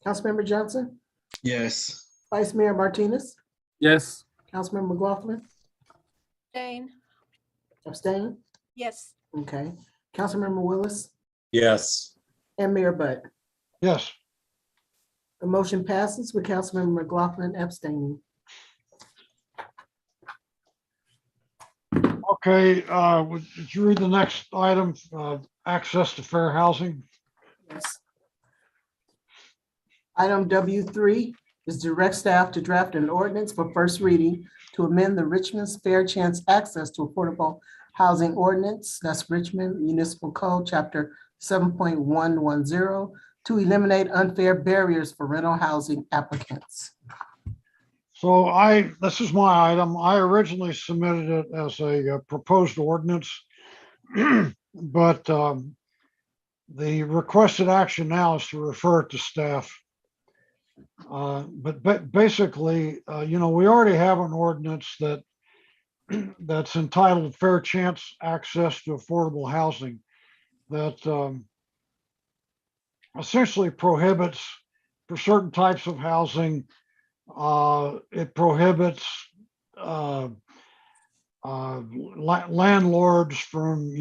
Councilmember Johnson, Yes. Vice Mayor Martinez, Yes. Councilmember McLaughlin, Jane, abstain? yes. Okay. Councilmember Willis Yes. and Mayor Butt. Yes. The motion passes with Councilmember McLaughlin abstaining. Okay, would you read the next item, access to fair housing? Yes. Item W3 is direct staff to draft an ordinance for first reading to amend the Richmond's Fair Chance Access to Affordable Housing Ordinance, that's Richmond Municipal Code, Chapter 7.110, to eliminate unfair barriers for rental housing applicants. So this is my item. I originally submitted it as a proposed ordinance, but the requested action now is to refer it to staff. But basically, we already have an ordinance that's entitled Fair Chance Access to Affordable Housing that essentially prohibits for certain types of housing It prohibits landlords from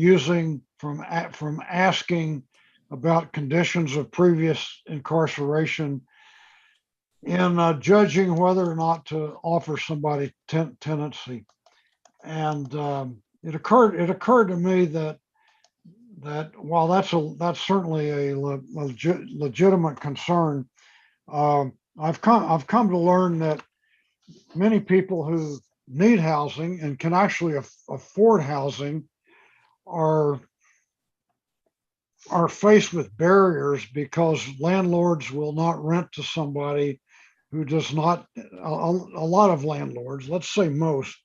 asking about conditions of previous incarceration in judging whether or not to offer somebody tenancy. And it occurred to me that while that's certainly a legitimate concern, I've come to learn that many people who need housing and can actually afford housing are faced with barriers because landlords will not rent to somebody who does not. A lot of landlords, let's say most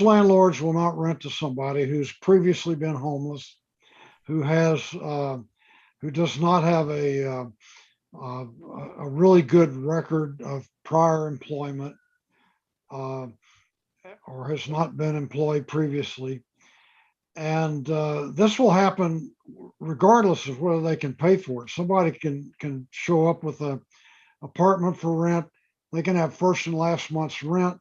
landlords will not rent to somebody who's previously been homeless, who does not have a really good record of prior employment, or has not been employed previously. And this will happen regardless of whether they can pay for it. Somebody can show up with an apartment for rent. They can have first and last month's rent.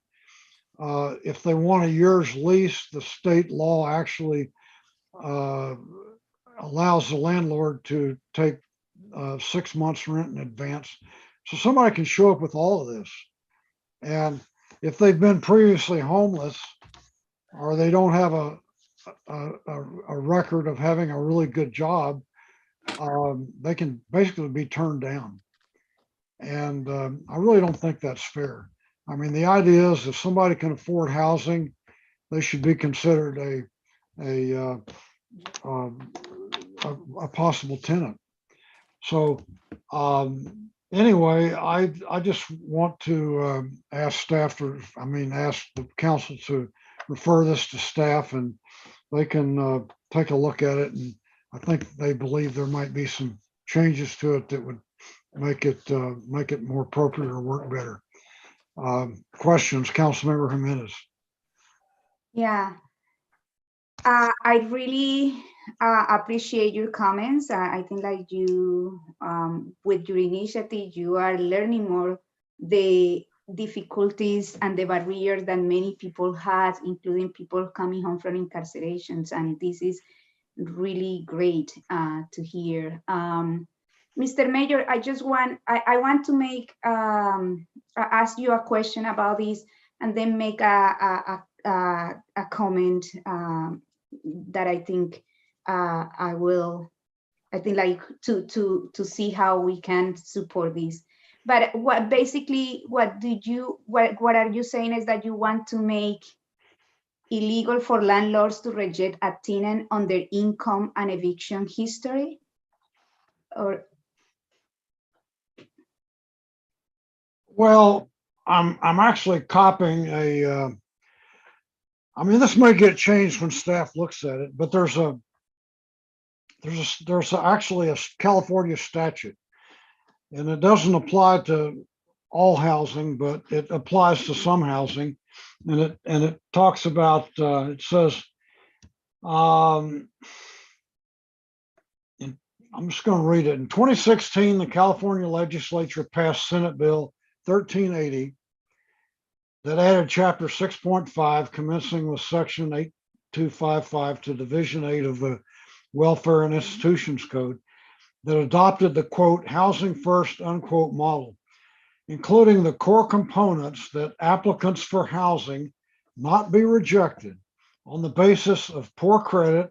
If they want a year's lease, the state law actually allows the landlord to take 6 months rent in advance. So somebody can show up with all of this. And if they've been previously homeless, or they don't have a record of having a really good job, they can basically be turned down. And I really don't think that's fair. I mean, the idea is if somebody can afford housing, they should be considered a possible tenant. So anyway, I just want to ask ask the council to refer this to staff, and they can take a look at it. And I think they believe there might be some changes to it that would make it more appropriate or work better. Questions, Councilmember Jimenez? Yeah, I really appreciate your comments. I think like you, with your initiative, you are learning more the difficulties and the barriers that many people had, including people coming home from incarcerations. And this is really great to hear. Mr. Mayor, I want to make ask you a question about this, and then make a comment that I think I think like to see how we can support this. But what are you saying is that you want to make illegal for landlords to reject a tenant on their income and eviction history? Or well, I'm actually copying a. I mean, this may get changed when staff looks at it, but there's actually a California statute, and it doesn't apply to all housing, but it applies to some housing, and it talks about. It says, I'm just going to read it. In 2016, the California legislature passed Senate Bill 1380 that added Chapter 6.5, commencing with Section 8255 to Division 8 of the Welfare and Institutions Code, that adopted the quote, housing first, unquote model, including the core components that applicants for housing not be rejected on the basis of poor credit,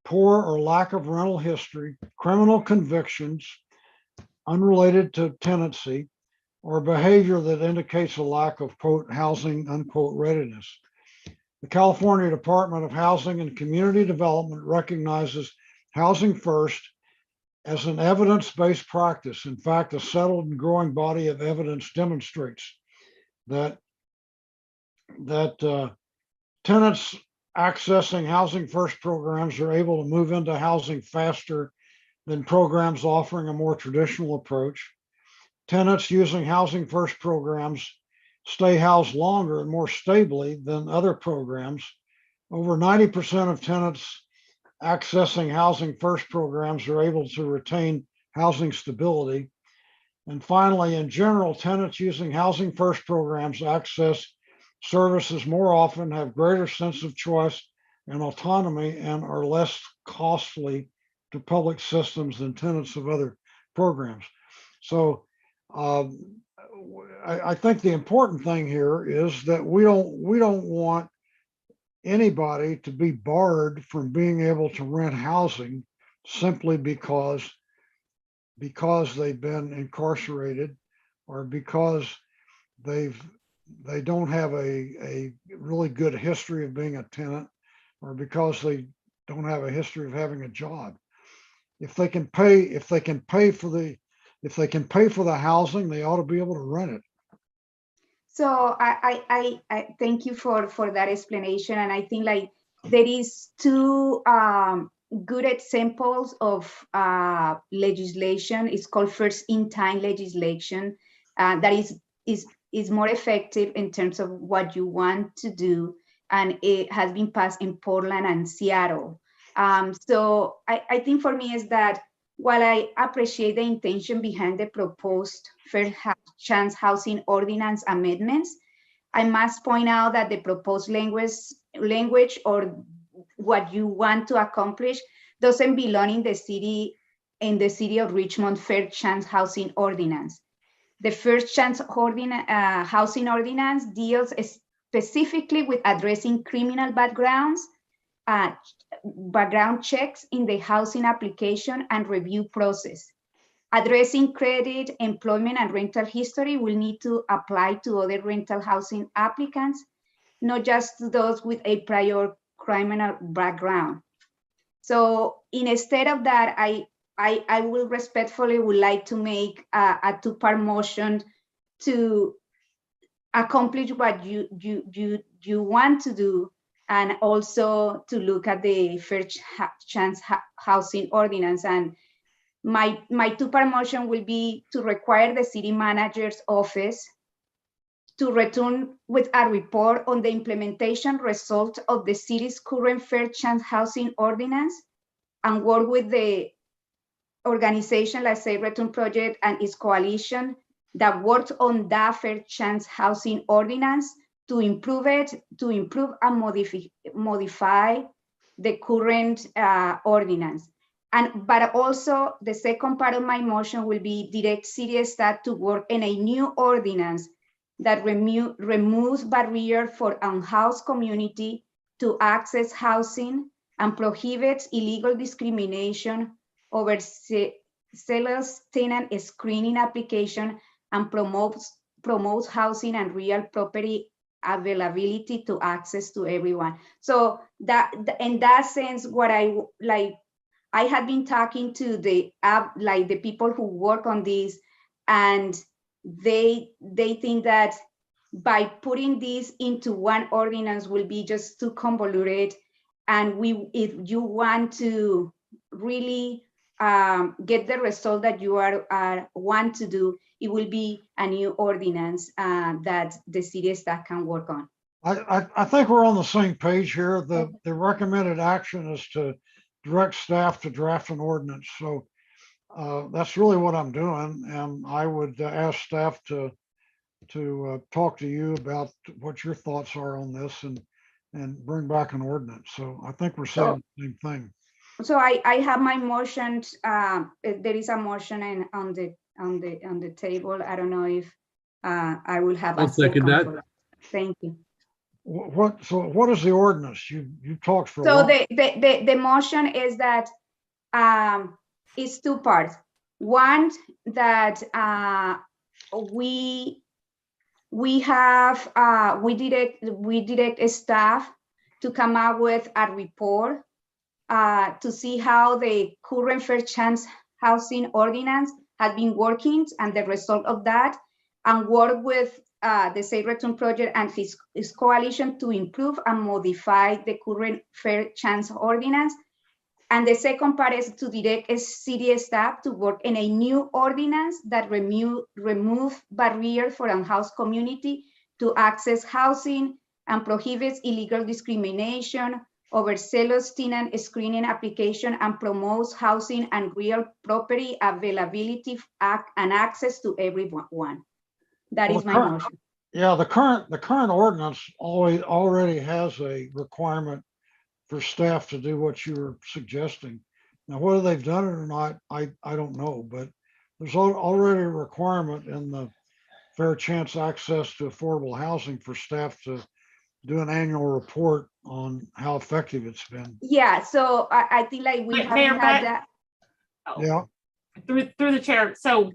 poor or lack of rental history, criminal convictions unrelated to tenancy, or behavior that indicates a lack of quote housing unquote readiness. The California Department of Housing and Community Development recognizes housing first as an evidence-based practice. In fact, a settled and growing body of evidence demonstrates that tenants accessing housing first programs are able to move into housing faster than programs offering a more traditional approach. Tenants using housing first programs stay housed longer and more stably than other programs. Over 90% of tenants accessing housing first programs are able to retain housing stability. And finally, in general, tenants using Housing First programs access services more often, have greater sense of choice and autonomy, and are less costly to public systems than tenants of other programs. So I think the important thing here is that we don't want anybody to be barred from being able to rent housing simply because they've been incarcerated, or because they don't have a really good history of being a tenant, or because they don't have a history of having a job. If they can pay for the housing, they ought to be able to rent it. So I thank you for that explanation. And I think like there is two good examples of legislation. It's called first in time legislation that is more effective in terms of what you want to do. And it has been passed in Portland and Seattle. So I think for me is that while I appreciate the intention behind the proposed Fair Chance Housing Ordinance amendments, I must point out that the proposed language or what you want to accomplish doesn't belong in the city of Richmond Fair Chance Housing Ordinance. The First Chance Housing Ordinance deals specifically with addressing criminal background checks in the housing application and review process. Addressing credit, employment, and rental history will need to apply to other rental housing applicants, not just to those with a prior criminal background. So instead of that, I will respectfully would like to make a two-part motion to accomplish what you want to do, and also to look at the First Chance Housing Ordinance. And my two-part motion will be to require the city manager's office to return with a report on the implementation result of the city's current Fair Chance Housing Ordinance, and work with the organization, let's say Return Project and its coalition that worked on that Fair Chance Housing Ordinance to improve it, to improve and modify the current ordinance. But also the second part of my motion will be direct city staff to work in a new ordinance that removes barriers for unhoused community to access housing and prohibits illegal discrimination over sellers tenant screening application, and promotes housing and real property availability to access to everyone. So that in that sense, what I had been talking to the people who work on this, and they think that by putting this into one ordinance will be just too convoluted. And if you want to really get the result that you want to do, it will be a new ordinance that the city staff can work on. I think we're on the same page here. The recommended action is to direct staff to draft an ordinance. So that's really what I'm doing. And I would ask staff to talk to you about what your thoughts are on this, and bring back an ordinance. So I think we're saying the same thing. So I have my motion. There is a motion on the table. I don't know if I will have I'll second that. Thank you. So what is the ordinance? You talked for a so while. the motion is that it's two parts. One, that we direct staff to come up with a report to see how the current Fair Chance Housing Ordinance has been working and the result of that, and work with the Safe Return Project and his coalition to improve and modify the current Fair Chance Ordinance. And the second part is to direct city staff to work in a new ordinance that remove barriers for unhoused community to access housing, and prohibits illegal discrimination overzealous tenant screening application, and promotes housing and real property availability and access to everyone. That is my motion. Yeah, the current ordinance already has a requirement for staff to do what you were suggesting. Now, whether they've done it or not, I don't know, but there's already a requirement in the Fair Chance Access to Affordable Housing for staff to do an annual report on how effective it's been. Yeah, so I think like we haven't Mayor, had that. Yeah. Through the chair. So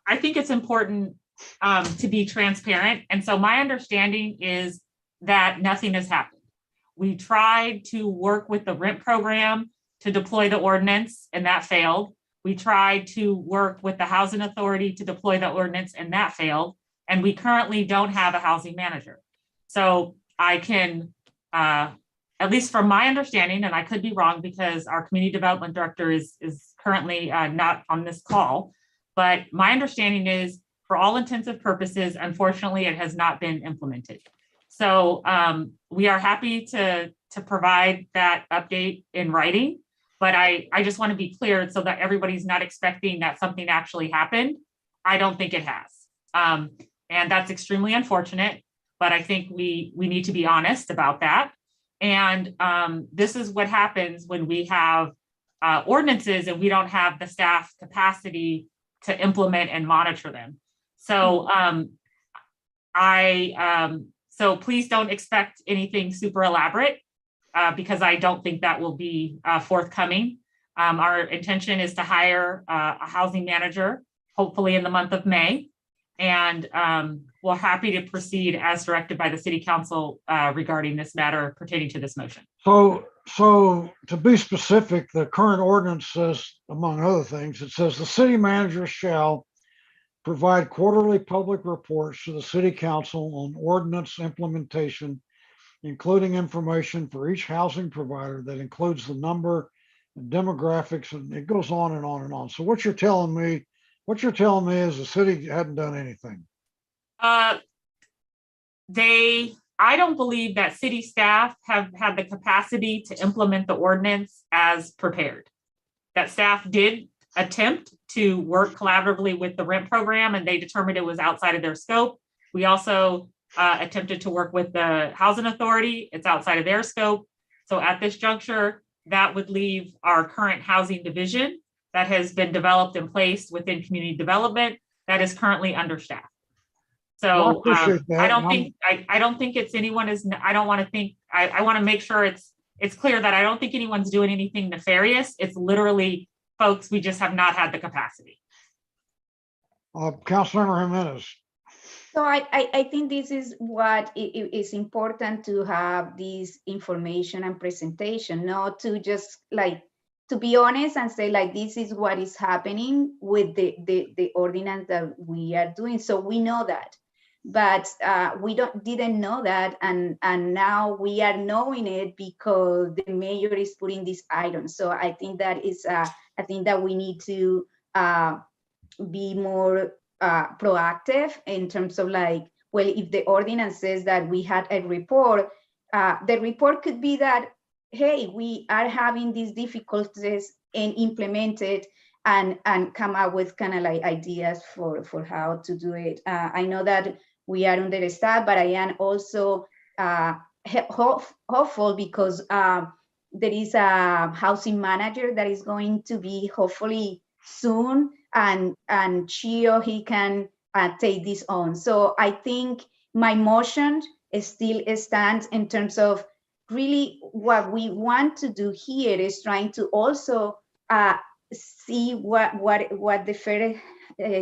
I think it's important to be transparent. And so my understanding is that nothing has happened. We tried to work with the rent program to deploy the ordinance, and that failed. We tried to work with the housing authority to deploy the ordinance, and that failed. And we currently don't have a housing manager. So I can, at least from my understanding, and I could be wrong because our community development director is currently not on this call, but my understanding is for all intents and purposes, unfortunately, it has not been implemented. So we are happy to provide that update in writing, but I just want to be clear so that everybody's not expecting that something actually happened. I don't think it has. And that's extremely unfortunate, but I think we need to be honest about that. And this is what happens when we have ordinances and we don't have the staff capacity to implement and monitor them. So so please don't expect anything super elaborate because I don't think that will be forthcoming. Our intention is to hire a housing manager, hopefully in the month of May. And we're happy to proceed as directed by the City Council regarding this matter pertaining to this motion. So to be specific, the current ordinance says, among other things, it says the city manager shall provide quarterly public reports to the City Council on ordinance implementation, including information for each housing provider that includes the number and demographics, and it goes on and on and on. So what you're telling me is the city hadn't done anything. I don't believe that city staff have had the capacity to implement the ordinance as prepared. That staff did attempt to work collaboratively with the rent program and they determined it was outside of their scope. We also attempted to work with the housing authority. It's outside of their scope. So at this juncture, that would leave our current housing division that has been developed and placed within community development that is currently understaffed. So I don't think it's anyone is, I don't want to think, I want to make sure it's clear that I don't think anyone's doing anything nefarious. It's literally, folks, we just have not had the capacity. Councilmember Jimenez. So I think this is what it is important to have this information and presentation, not to just like, to be honest and say like, this is what is happening with the ordinance that we are doing. So we know that, but we didn't know that. And now we are knowing it because the mayor is putting this item. So I think that is, I think that we need to be more proactive in terms of like, well, if the ordinance says that we had a report, the report could be that, hey, we are having these difficulties and implement it and come up with kind of like ideas for how to do it. I know that we are understaffed, but I am also hopeful because there is a housing manager that is going to be hopefully soon, and she or he can take this on. So I think my motion still stands in terms of really what we want to do here is trying to also see what the Fair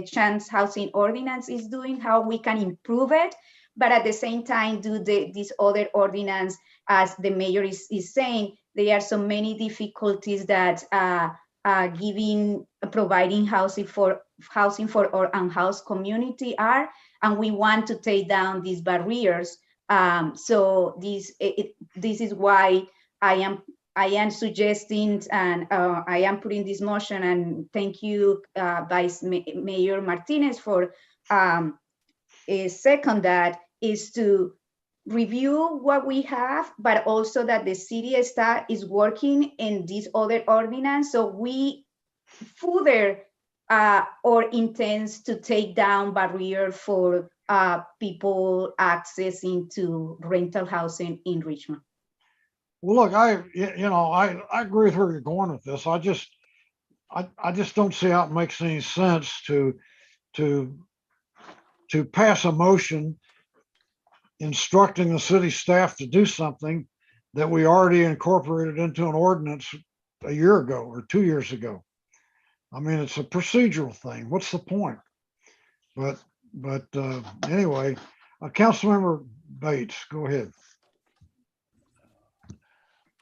Chance Housing Ordinance is doing, how we can improve it, but at the same time do this other ordinance, as the mayor is saying, there are so many difficulties that providing housing for our unhoused community are, and we want to take down these barriers. So this is why I am suggesting and I am putting this motion, and thank you, Vice Mayor Martinez, for a second that is to review what we have, but also that the city staff is working in this other ordinance. So we further or intends to take down barrier for people accessing to rental housing in Richmond. Well, look, I agree with where you're going with this. I just don't see how it makes any sense to pass a motion instructing the city staff to do something that we already incorporated into an ordinance a year ago or 2 years ago. I mean, it's a procedural thing. What's the point? But anyway, Councilmember Bates, go ahead.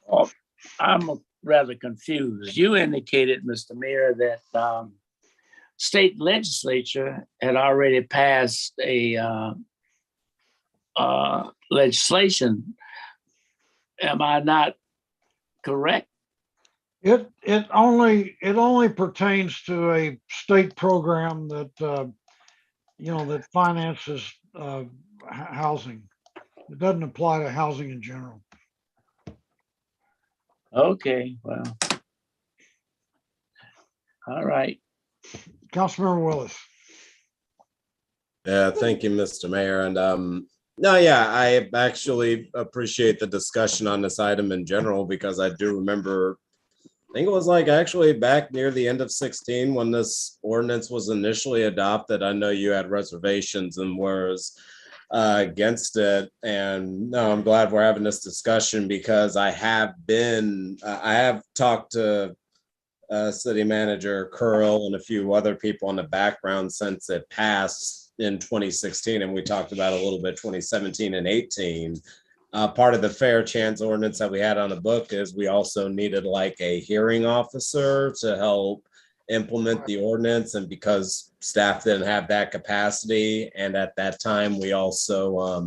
Well, I'm rather confused. You indicated, Mr. Mayor, that state legislature had already passed a legislation. Am I not correct? It only pertains to a state program that that finances housing. It doesn't apply to housing in general. Okay, well, all right. Councilmember Willis. Yeah, thank you, Mr. Mayor. And no, yeah, I actually appreciate the discussion on this item in general, because I do remember, I think it was like actually back near the end of 16 when this ordinance was initially adopted. I know you had reservations and was against it. And no, I'm glad we're having this discussion, because I have talked to City Manager Curl and a few other people in the background since it passed in 2016, and we talked about a little bit 2017 and 18. Part of the fair chance ordinance that we had on the book is we also needed like a hearing officer to help implement the ordinance, and because staff didn't have that capacity, and at that time we also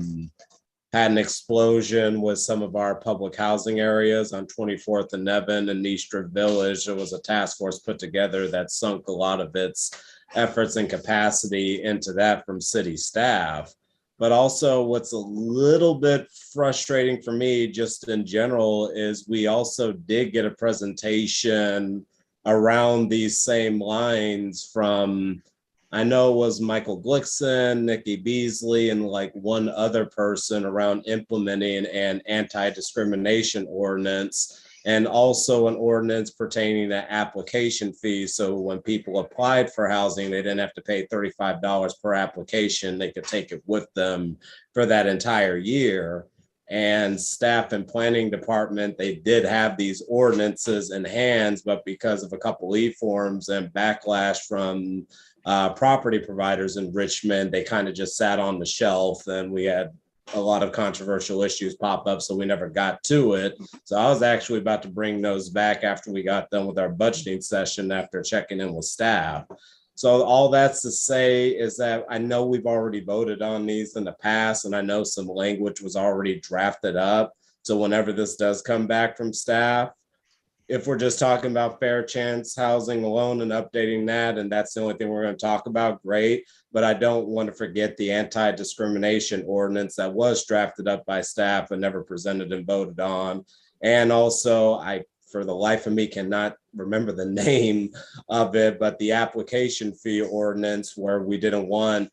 had an explosion with some of our public housing areas on 24th and Nevin and Eastra Village. There was a task force put together that sunk a lot of its efforts and capacity into that from city staff. But also what's a little bit frustrating for me just in general is we also did get a presentation around these same lines from, I know it was Michael Glickson, Nikki Beasley, and like one other person around implementing an anti-discrimination ordinance, and also an ordinance pertaining to application fees. So when people applied for housing, they didn't have to pay $35 per application. They could take it with them for that entire year. And staff and planning department, they did have these ordinances in hands, but because of a couple e-forms and backlash from property providers in Richmond, they kind of just sat on the shelf, and we had a lot of controversial issues pop up, so we never got to it. So I was actually about to bring those back after we got done with our budgeting session after checking in with staff. So all that's to say is that I know we've already voted on these in the past, and I know some language was already drafted up. So whenever this does come back from staff, if we're just talking about fair chance housing alone and updating that, and that's the only thing we're going to talk about, great. But I don't want to forget the anti-discrimination ordinance that was drafted up by staff and never presented and voted on. And also, I, for the life of me, cannot remember the name of it, but the application fee ordinance, where we didn't want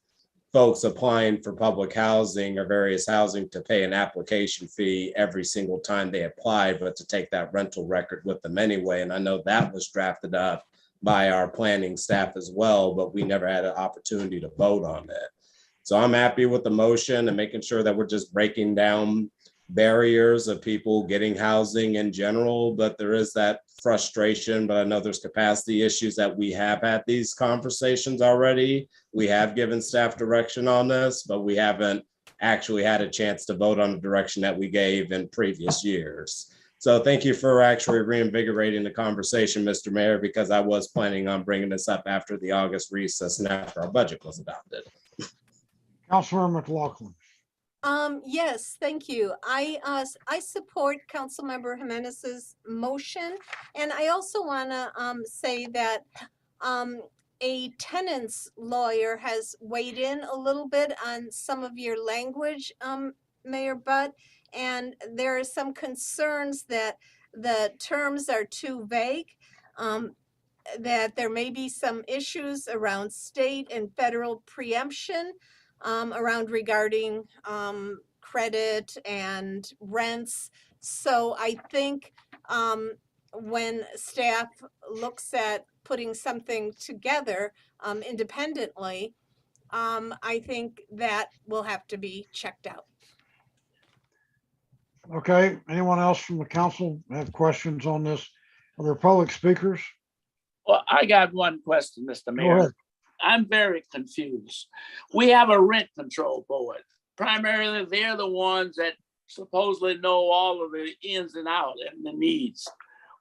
folks applying for public housing or various housing to pay an application fee every single time they applied, but to take that rental record with them anyway. And I know that was drafted up by our planning staff as well, but we never had an opportunity to vote on it. So I'm happy with the motion and making sure that we're just breaking down barriers of people getting housing in general, but there is that frustration. But I know there's capacity issues that we have had these conversations already. We have given staff direction on this, but we haven't actually had a chance to vote on the direction that we gave in previous years. So thank you for actually reinvigorating the conversation, Mr. Mayor, because I was planning on bringing this up after the August recess and after our budget was adopted. Councilor McLaughlin. Yes, thank you. I support Councilmember Jimenez's motion, and I also want to say that a tenant's lawyer has weighed in a little bit on some of your language, Mayor Butt, and there are some concerns that the terms are too vague, that there may be some issues around state and federal preemption around regarding credit and rents. So I think when staff looks at putting something together independently, I think that will have to be checked out. Okay, anyone else from the council have questions on this? Are there public speakers? Well, I got one question, Mr. Go Mayor. ahead. I'm very confused. We have a rent control board. Primarily, they're the ones that supposedly know all of the ins and outs and the needs.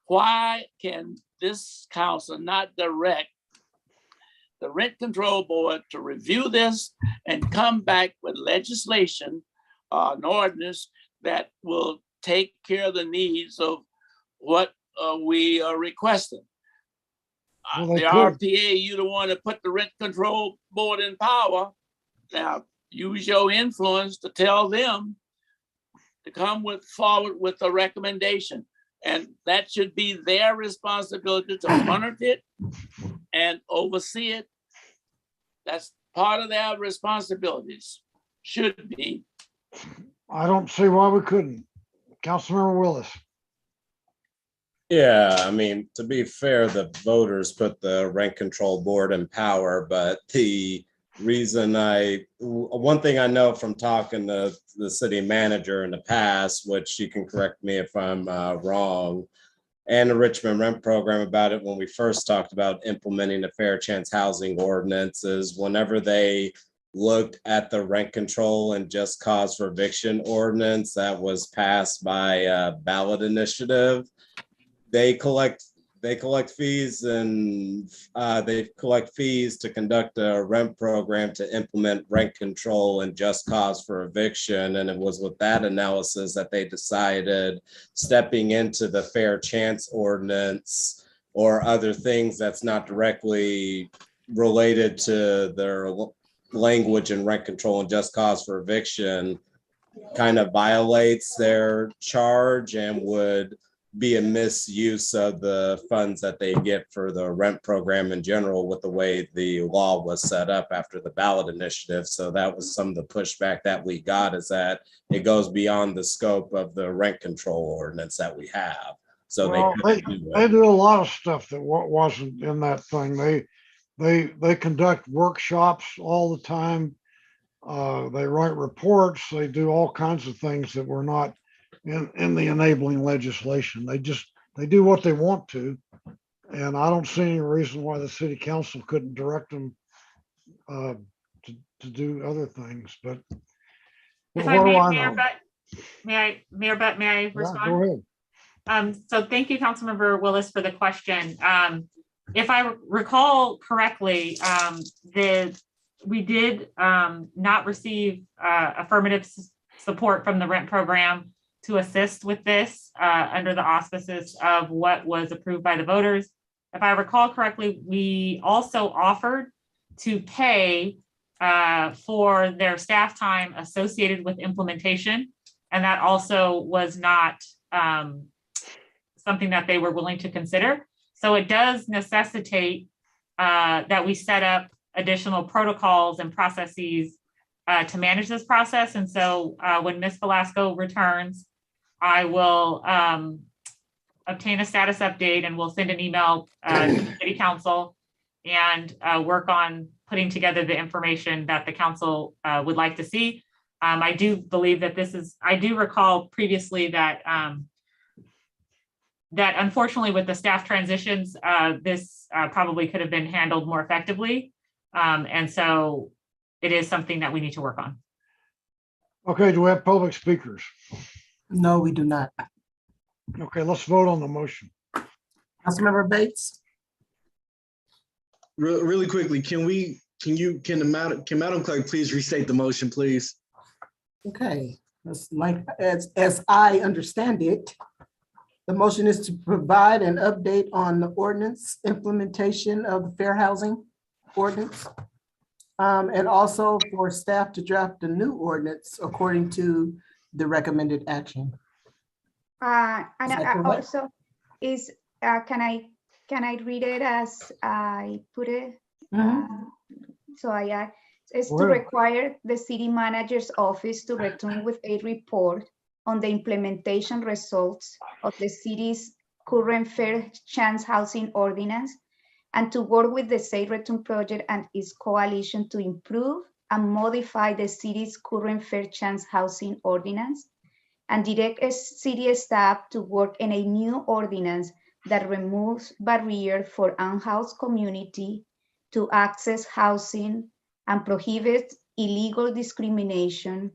Why can this council not direct the rent control board to review this and come back with legislation, an ordinance that will take care of the needs of what we are requesting? Well, The they could. RPA, you the one that put the rent control board in power. Now, use your influence to tell them to come forward with a recommendation. And that should be their responsibility to monitor it and oversee it. That's part of their responsibilities, should be. I don't see why we couldn't. Councilmember Willis. Yeah, I mean, to be fair, the voters put the rent control board in power, but the reason one thing I know from talking to the city manager in the past, which you can correct me if I'm wrong, and the Richmond rent program about it when we first talked about implementing the fair chance housing ordinances, whenever they looked at the rent control and just cause for eviction ordinance that was passed by a ballot initiative, they collect fees and they collect fees to conduct a rent program to implement rent control and just cause for eviction. And it was with that analysis that they decided stepping into the fair chance ordinance or other things that's not directly related to their language and rent control and just cause for eviction kind of violates their charge and would be a misuse of the funds that they get for the rent program in general with the way the law was set up after the ballot initiative. So that was some of the pushback that we got, is that it goes beyond the scope of the rent control ordinance that we have. So Well, they do a lot of stuff that wasn't in that thing. They conduct workshops all the time. They write reports. They do all kinds of things that were not in the enabling legislation. They do what they want to. And I don't see any reason why the city council couldn't direct them to do other things, but If what I do may, I Mayor know? Butt, may I Yeah, respond? go ahead. So thank you, Councilmember Willis, for the question. If I recall correctly, we did not receive affirmative support from the rent program to assist with this under the auspices of what was approved by the voters. If I recall correctly, we also offered to pay for their staff time associated with implementation. And that also was not something that they were willing to consider. So it does necessitate that we set up additional protocols and processes to manage this process. And so when Ms. Velasco returns, I will obtain a status update and we'll send an email to the city council and work on putting together the information that the council would like to see. I do believe that I do recall previously that that unfortunately with the staff transitions, this probably could have been handled more effectively. And so it is something that we need to work on. Okay, do we have public speakers? No, we do not. Okay, let's vote on the motion. Councilmember Bates? Really quickly, can Madam Clerk please restate the motion, please? Okay, as I understand it, the motion is to provide an update on the ordinance implementation of the fair housing ordinance. And also for staff to draft a new ordinance according to the recommended action. And Is that I correct? also is, can I read it as I put it? So I add, is to Go ahead. require the city manager's office to return with a report on the implementation results of the city's current fair chance housing ordinance, and to work with the Safe Return Project and its coalition to improve and modify the city's current fair chance housing ordinance, and direct a city staff to work in a new ordinance that removes barriers for unhoused community to access housing and prohibits illegal discrimination,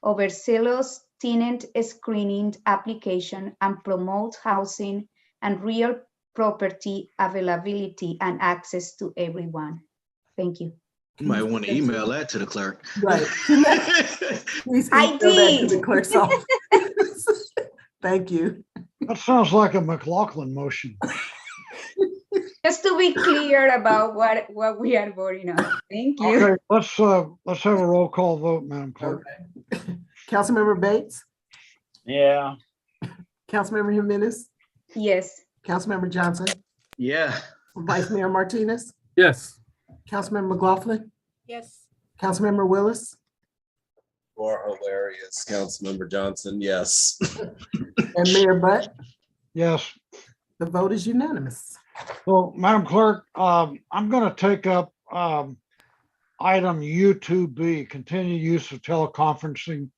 overzealous tenant screening application, and promotes housing and real property availability and access to everyone. Thank you. You might want to email that to the clerk. Right. Please I email that to did. the clerk's office. Thank you. That sounds like a McLaughlin motion. Just to be clear about what we are voting on. Thank you. Okay, let's have a roll call vote, Madam Clerk. Councilmember Bates, Yeah. Councilmember Jimenez, Yes. Councilmember Johnson, Yeah. Vice Mayor Martinez, Yes. Councilmember McLaughlin, Yes. Councilmember Willis, Or hilarious, Councilmember Johnson, yes. and Mayor Butt. Yes. The vote is unanimous. So, Madam Clerk, I'm going to take up item U2B, continued use of teleconferencing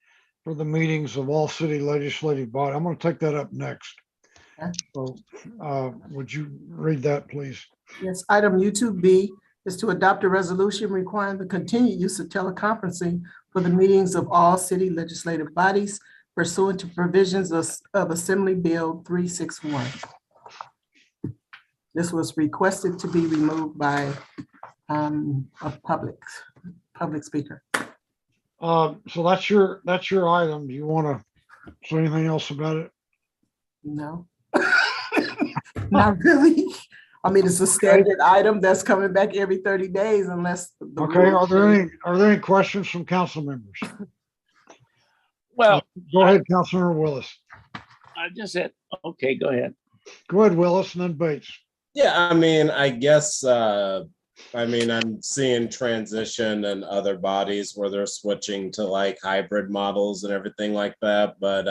for the meetings of all city legislative body. I'm going to take that up next. Okay. So, would you read that, please? Yes, item U2B is to adopt a resolution requiring the continued use of teleconferencing for the meetings of all city legislative bodies pursuant to provisions of Assembly Bill 361. This was requested to be removed by a public speaker. So that's your item. Do you want to say anything else about it? No. Not really. I mean, it's a standard item that's coming back every 30 days unless. Okay, are there any questions from council members? Well, go ahead, Councilmember Willis. I just said, okay, go ahead. Go ahead, Willis, and then Bates. Yeah, I mean, I guess, I'm seeing transition in other bodies where they're switching to like hybrid models and everything like that. But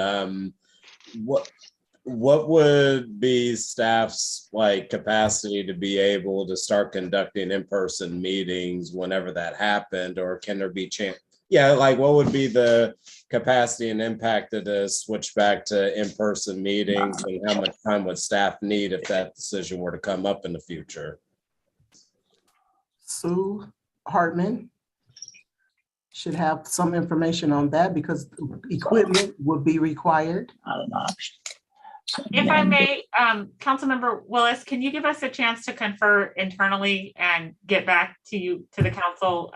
what would be staff's like capacity to be able to start conducting in-person meetings whenever that happened, or can there be chance? Yeah, like what would be the capacity and impact to switch back to in-person meetings, and how much time would staff need if that decision were to come up in the future? Sue Hartman should have some information on that because equipment would be required. I don't know. If I may, Councilmember Willis, can you give us a chance to confer internally and get back to you, to the council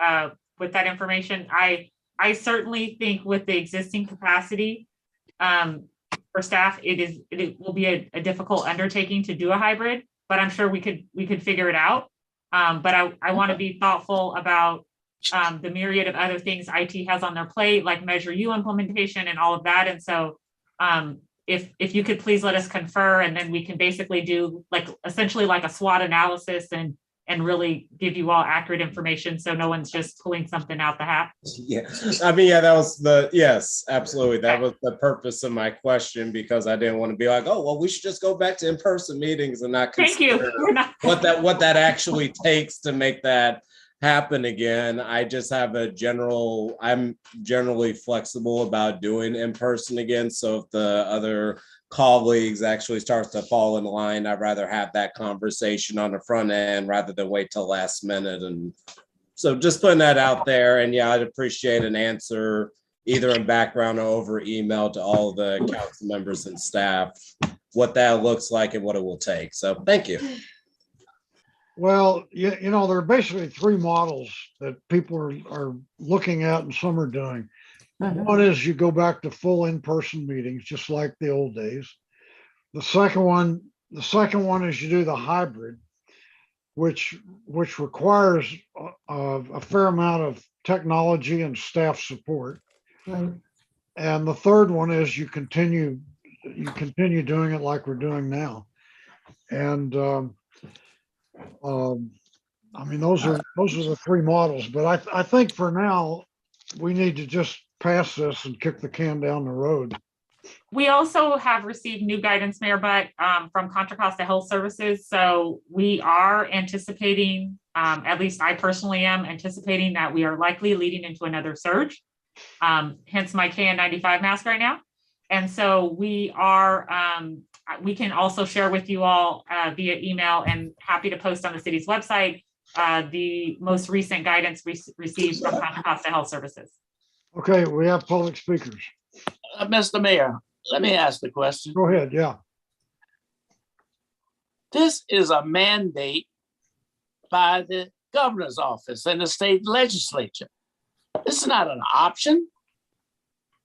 with that information? I certainly think with the existing capacity for staff, it will be a difficult undertaking to do a hybrid, but I'm sure we could figure it out. But I want to be thoughtful about the myriad of other things IT has on their plate, like Measure U implementation and all of that. And so if you could please let us confer, and then we can basically do essentially like a SWOT analysis and really give you all accurate information so no one's just pulling something out the hat. Yeah, yes, absolutely. That was the purpose of my question, because I didn't want to be like, oh, well, we should just go back to in-person meetings and not consider what that actually takes to make that happen again. I just have I'm generally flexible about doing in-person again. So if the other colleagues actually starts to fall in line, I'd rather have that conversation on the front end rather than wait till last minute. And so just putting that out there, and yeah, I'd appreciate an answer either in background or over email to all the council members and staff, what that looks like and what it will take. So thank you. Well, you know, there are basically three models that people are looking at and some are doing. One is you go back to full in-person meetings, just like the old days. The second one is you do the hybrid, which requires a fair amount of technology and staff support. Right. And the third one is you continue doing it like we're doing now. And I mean, those are the three models, but I think for now, we need to just pass this and kick the can down the road. We also have received new guidance, Mayor Butt, from Contra Costa Health Services. So we are anticipating, at least I personally am anticipating that we are likely leading into another surge. Hence my KN95 mask right now. And so we can also share with you all via email, and happy to post on the city's website the most recent guidance we received from Contra Costa Health Services. Okay, we have public speakers. Mr. Mayor, let me ask the question. Go ahead, yeah. This is a mandate by the governor's office and the state legislature. This is not an option.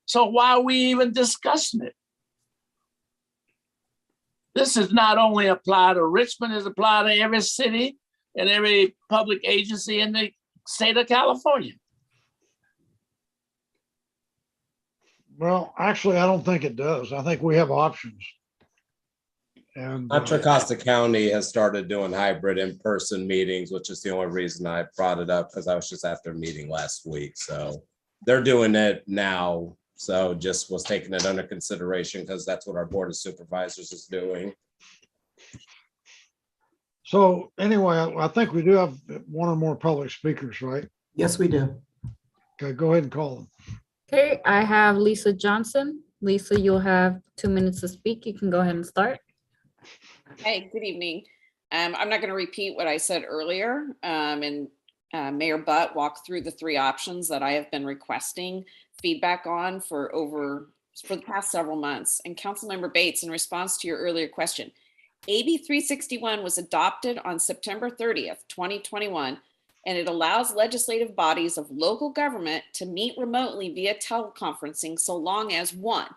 So why are we even discussing it? This is not only applied to Richmond, it's applied to every city and every public agency in the state of California. Well, actually, I don't think it does. I think we have options. And Contra Costa County has started doing hybrid in-person meetings, which is the only reason I brought it up, because I was just at their meeting last week. So they're doing it now. So just was taking it under consideration because that's what our Board of Supervisors is doing. so anyway, I think we do have one or more public speakers, right? Yes, we do. Okay, go ahead and call them. Okay, I have Lisa Johnson. Lisa, you'll have 2 minutes to speak. You can go ahead and start. Hey, good evening. I'm not going to repeat what I said earlier, and Mayor Butt walked through the three options that I have been requesting feedback on for the past several months. And Councilmember Bates, in response to your earlier question, AB 361 was adopted on September 30th, 2021, and it allows legislative bodies of local government to meet remotely via teleconferencing so long as, one,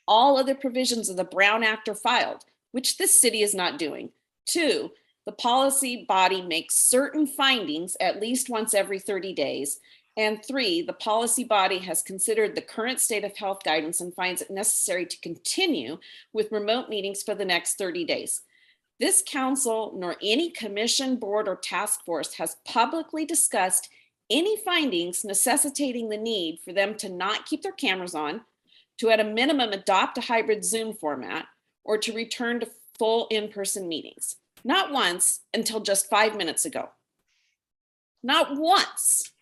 all other provisions of the Brown Act are filed, which this city is not doing. Two, the policy body makes certain findings at least once every 30 days. And three, the policy body has considered the current state of health guidance and finds it necessary to continue with remote meetings for the next 30 days. This council nor any commission, board, or task force has publicly discussed any findings necessitating the need for them to not keep their cameras on, to at a minimum adopt a hybrid Zoom format, or to return to full in-person meetings. Not once until just 5 minutes ago. Not once.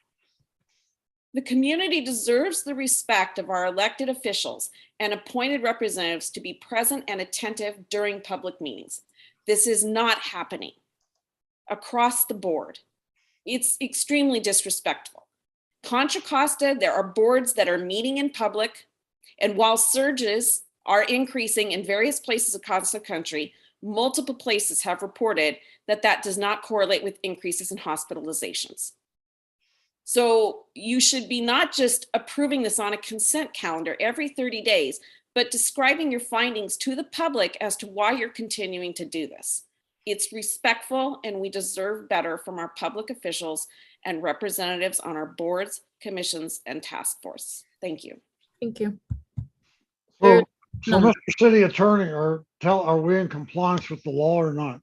The community deserves the respect of our elected officials and appointed representatives to be present and attentive during public meetings. This is not happening across the board. It's extremely disrespectful. Contra Costa, there are boards that are meeting in public, and while surges are increasing in various places across the country, multiple places have reported that that does not correlate with increases in hospitalizations. So you should be not just approving this on a consent calendar every 30 days, but describing your findings to the public as to why you're continuing to do this. It's respectful, and we deserve better from our public officials and representatives on our boards, commissions, and task force. Thank you. Thank you. So, Mr. City Attorney, are we in compliance with the law or not?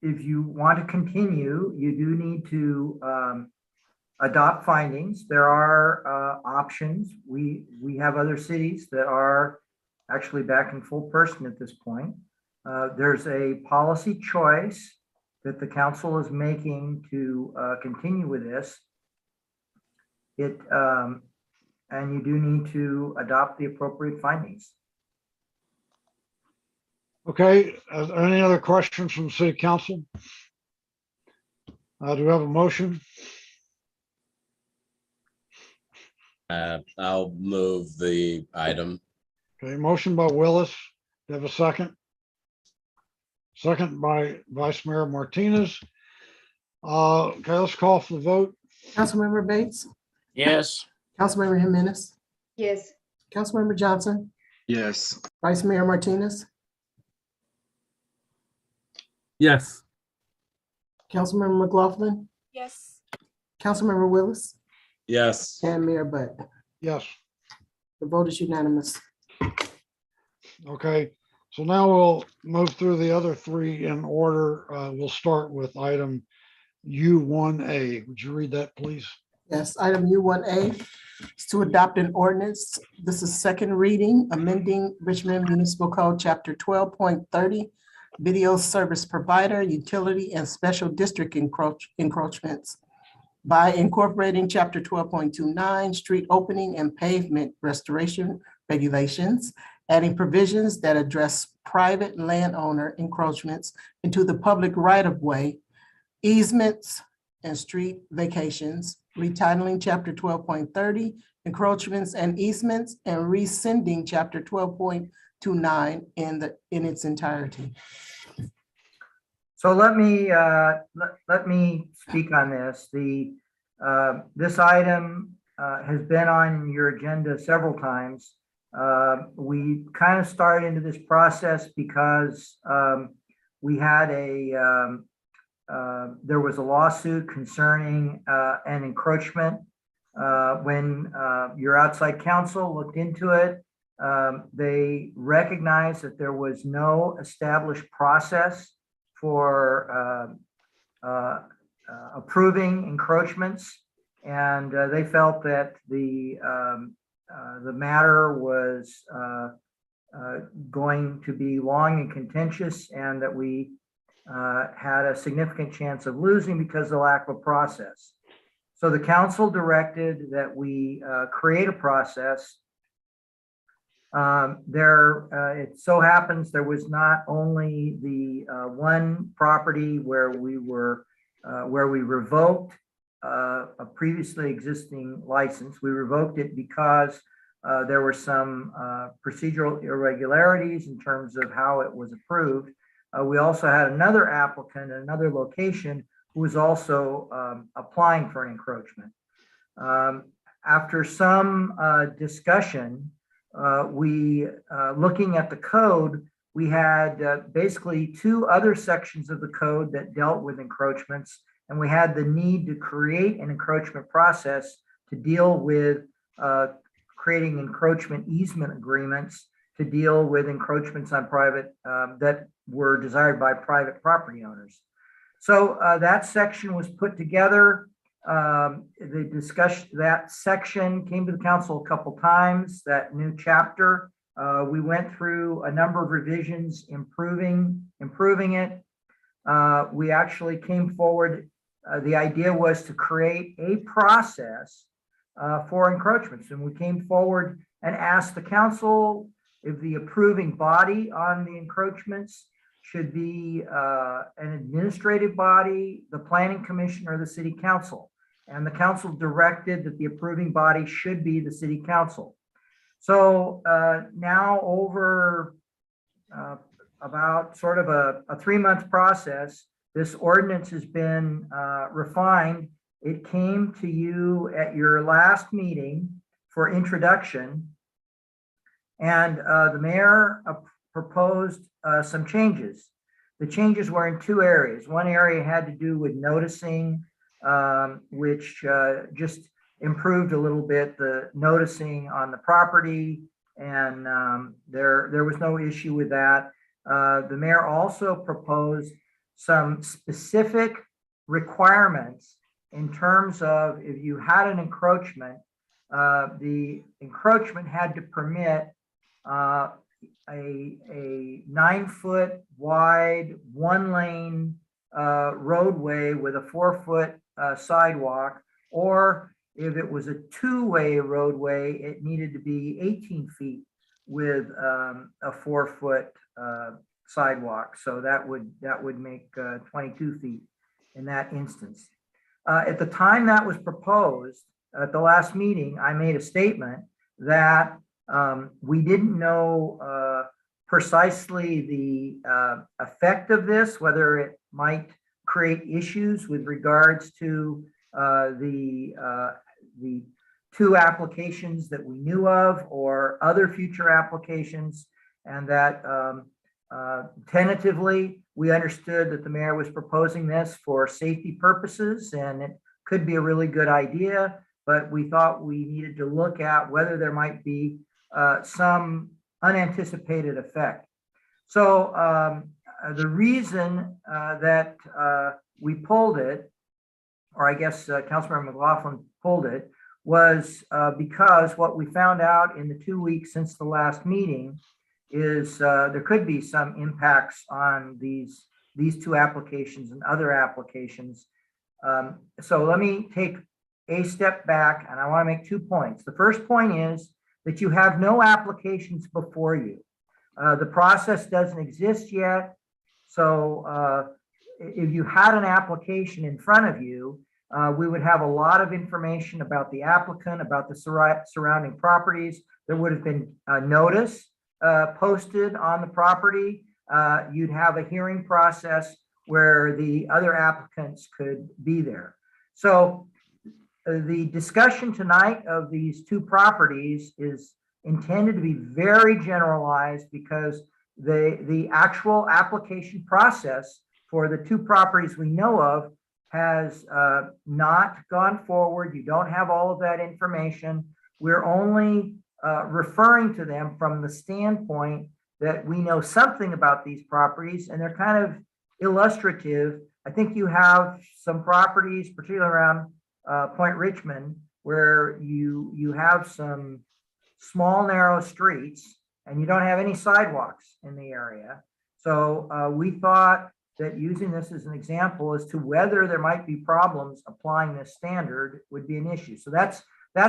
If you want to continue, you do need to adopt findings. There are options. We have other cities that are actually back in full person at this point. There's a policy choice that the council is making to continue with this. And you do need to adopt the appropriate findings. Okay, any other questions from the city council? Do we have a motion? I'll move the item. Okay, motion by Willis. Do you have a second? Second by Vice Mayor Martinez. Okay, let's call for the vote. Councilmember Bates? Yes. Councilmember Jimenez? Yes. Councilmember Johnson? Yes. Vice Mayor Martinez? Yes. Councilmember McLaughlin, Yes. Councilmember Willis, Yes. and Mayor Butt. Yes. The vote is unanimous. Okay, so now we'll move through the other three in order. We'll start with item U1A. Would you read that, please? Yes, item U1A is to adopt an ordinance. This is second reading, amending Richmond Municipal Code, Chapter 12.30, Video Service Provider, Utility, and Special District encroachments by incorporating Chapter 12.29, Street Opening and Pavement Restoration Regulations, adding provisions that address private landowner encroachments into the public right-of-way, easements, and street vacations, retitling Chapter 12.30, encroachments and easements, and rescinding Chapter 12.29 in its entirety. So let me speak on this. This item has been on your agenda several times. We kind of started into this process because we had there was a lawsuit concerning an encroachment. When your outside counsel looked into it, they recognized that there was no established process for approving encroachments, and they felt that the matter was going to be long and contentious, and that we had a significant chance of losing because of the lack of a process. So the council directed that we create a process. It so happens there was not only the one property where we revoked a previously existing license. We revoked it because there were some procedural irregularities in terms of how it was approved. We also had another applicant in another location who was also applying for an encroachment. After some discussion, looking at the code, we had basically two other sections of the code that dealt with encroachments, and we had the need to create an encroachment process to deal with creating encroachment easement agreements to deal with encroachments on private that were desired by private property owners. So that section was put together. The discussion, that section came to the council a couple times, that new chapter. We went through a number of revisions, improving it. We actually came forward. The idea was to create a process for encroachments. And we came forward and asked the council if the approving body on the encroachments should be an administrative body, the planning commission, or the city council. And the council directed that the approving body should be the city council. So now over about sort of a 3-month process, this ordinance has been refined. It came to you at your last meeting for introduction, and the mayor proposed some changes. The changes were in two areas. One area had to do with noticing, which just improved a little bit the noticing on the property, and there was no issue with that. The mayor also proposed some specific requirements in terms of if you had an encroachment, the encroachment had to permit a 9-foot wide, 1-lane roadway with a 4-foot sidewalk, or if it was a 2-way roadway, it needed to be 18 feet with a 4-foot sidewalk. So that would make 22 feet in that instance. At the time that was proposed, at the last meeting, I made a statement that we didn't know precisely the effect of this, whether it might create issues with regards to the 2 applications that we knew of or other future applications, and that Tentatively, we understood that the mayor was proposing this for safety purposes, and it could be a really good idea, but we thought we needed to look at whether there might be some unanticipated effect. So the reason that we pulled it, or I guess Councilmember McLaughlin pulled it, was because what we found out in the 2 weeks since the last meeting is there could be some impacts on these two applications and other applications. So let me take a step back, and I want to make 2 points. The first point is that you have no applications before you. The process doesn't exist yet. So if you had an application in front of you, we would have a lot of information about the applicant, about the surrounding properties. There would have been a notice posted on the property. You'd have a hearing process where the other applicants could be there. So the discussion tonight of these 2 properties is intended to be very generalized because the actual application process for the 2 properties we know of has not gone forward. You don't have all of that information. We're only referring to them from the standpoint that we know something about these properties, and they're kind of illustrative. I think you have some properties, particularly around Point Richmond, where you have some small, narrow streets, and you don't have any sidewalks in the area. So we thought that using this as an example as to whether there might be problems applying this standard would be an issue. So that's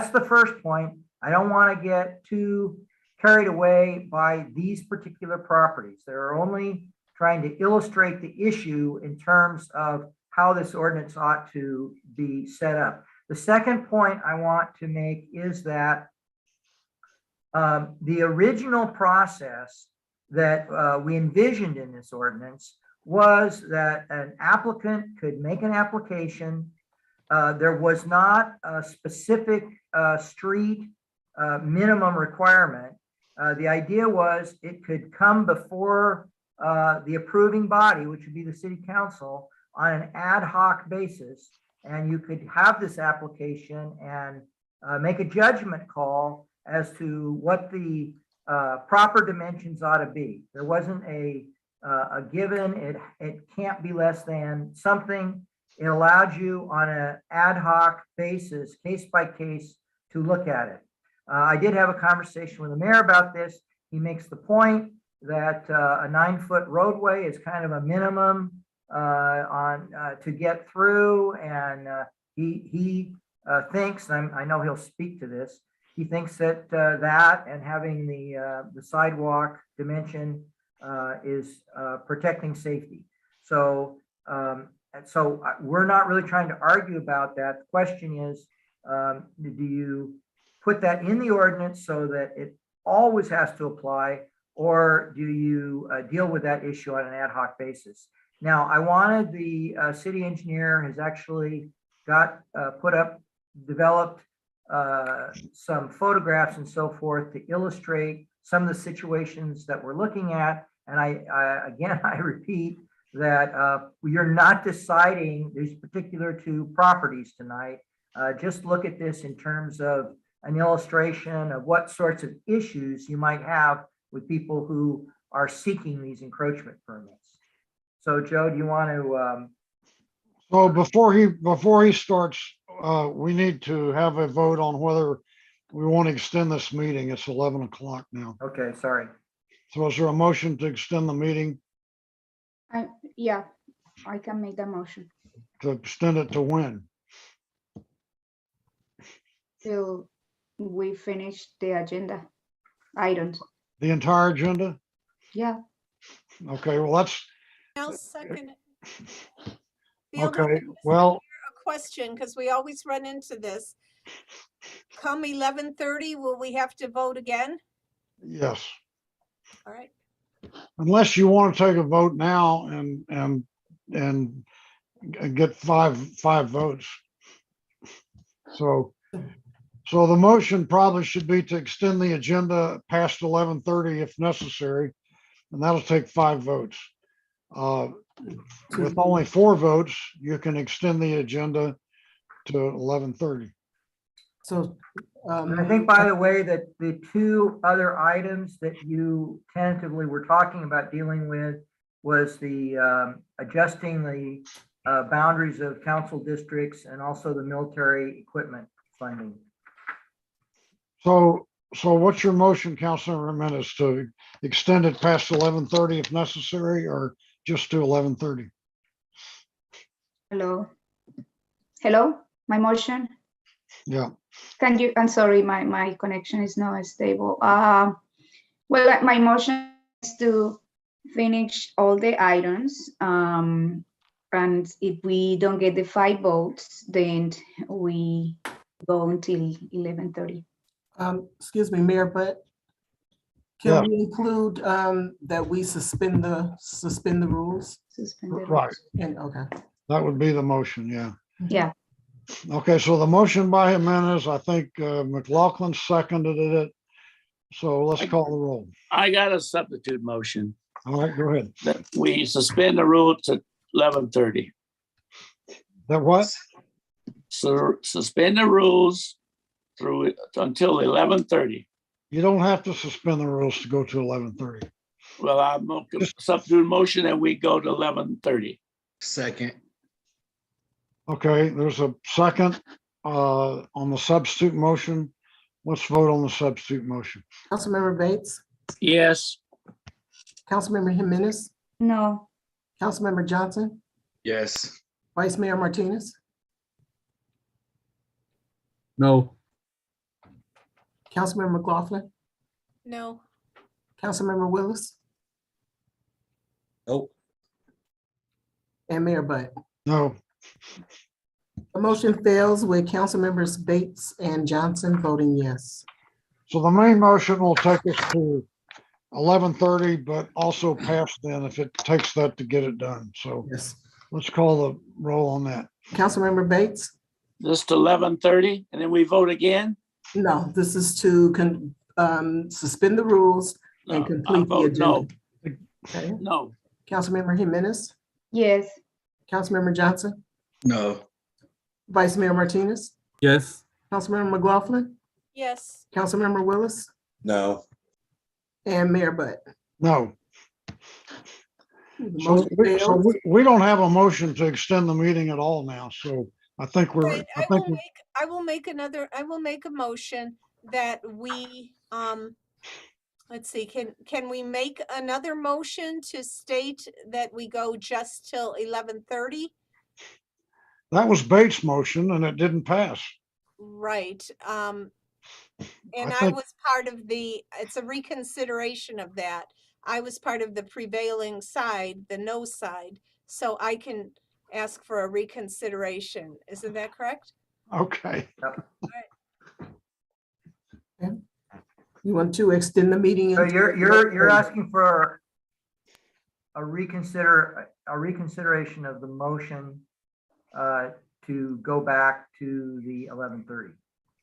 the first point. I don't want to get too carried away by these particular properties. They're only trying to illustrate the issue in terms of how this ordinance ought to be set up. The second point I want to make is that the original process that we envisioned in this ordinance was that an applicant could make an application. There was not a specific street minimum requirement. The idea was it could come before the approving body, which would be the city council, on an ad hoc basis. And you could have this application and make a judgment call as to what the proper dimensions ought to be. There wasn't a given, it can't be less than something. It allowed you on an ad hoc basis, case by case, to look at it. I did have a conversation with the mayor about this. He makes the point that a 9-foot roadway is kind of a minimum to get through, and he thinks, and I know he'll speak to this, he thinks that that and having the sidewalk dimension is protecting safety. So we're not really trying to argue about that. The question is, do you put that in the ordinance so that it always has to apply, or do you deal with that issue on an ad hoc basis? Now, I wanted the city engineer has actually developed some photographs and so forth to illustrate some of the situations that we're looking at. And I repeat that you're not deciding these particular 2 properties tonight. Just look at this in terms of an illustration of what sorts of issues you might have with people who are seeking these encroachment permits. So Joe, do you want to? So before he starts, we need to have a vote on whether we want to extend this meeting. It's 11 o'clock now. Okay, sorry. So is there a motion to extend the meeting? Yeah, I can make the motion. To extend it to when? Till we finish the agenda items. The entire agenda? Yeah. Okay, well, that's, I'll second it. okay, well, A question, because we always run into this. Come 11:30, will we have to vote again? yes. All right. Unless you want to take a vote now and get five votes. So the motion probably should be to extend the agenda past 11:30 if necessary. and that'll take 5 votes. With only 4 votes, you can extend the agenda to 11:30. So, And I think, by the way, that the 2 other items that you tentatively were talking about dealing with was the adjusting the boundaries of council districts and also the military equipment funding. So what's your motion, Councilmember Jimenez, to extend it past 11:30 if necessary, or just to 11:30? Hello? Hello, my motion? Yeah. Can you, I'm sorry, my connection is not stable. Well, my motion is to finish all the items. And if we don't get the 5 votes, then we go until 11:30. Excuse me, Mayor, but Yeah. can we include that we suspend the rules? Suspend the Right. rules. And, okay. That would be the motion, yeah. Yeah. Okay, so the motion by Jimenez, I think McLaughlin seconded it. So let's call the roll. I got a substitute motion All right, go ahead. that we suspend the rule to 11:30. That what? So suspend the rules through until 11:30. You don't have to suspend the rules to go to 11:30. Well, I make a substitute motion and we go to 11:30. Second. Okay, there's a second on the substitute motion. Let's vote on the substitute motion. Councilmember Bates, Yes. Councilmember Jimenez, No. Councilmember Johnson, Yes. Vice Mayor Martinez, No. Councilmember McLaughlin, No. Councilmember Willis, Nope. and Mayor Butt. No. The motion fails with Councilmembers Bates and Johnson voting yes. So the main motion will take us to 11:30, but also past then if it takes that to get it done. So Yes. let's call the roll on that. Councilmember Bates? Just 11:30 and then we vote again? No, this is to suspend the rules and No, I complete the vote no. agenda. Okay. No. Councilmember Jimenez, Yes. Councilmember Johnson, No. Vice Mayor Martinez, Yes. Councilmember McLaughlin, Yes. Councilmember Willis, No. and Mayor Butt. No. The So motion fails. we don't have a motion to extend the meeting at all now. So I think we're, Right, I will make a motion that we, let's see, can we make another motion to state that we go just till 11:30? that was Bates' motion and it didn't pass. Right, and I I think- was part of it's a reconsideration of that. I was part of the prevailing side, the no side, so I can ask for a reconsideration. Isn't that correct? Okay. You want to extend the meeting? So until you're asking for a reconsideration of the motion to go back to the 11:30.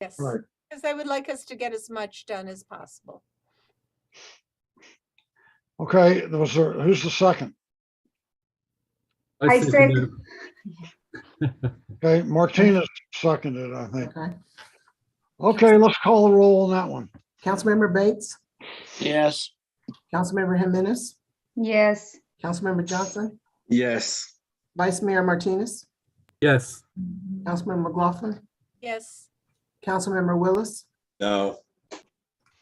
Yes, Right. because I would like us to get as much done as possible. Okay, who's the second? I said, Okay, Martinez seconded, I think. Okay. Okay, let's call the roll on that one. Councilmember Bates, Yes. Councilmember Jimenez, yes. Councilmember Johnson, Yes. Vice Mayor Martinez, Yes. Councilmember McLaughlin, Yes, Councilmember Willis, No.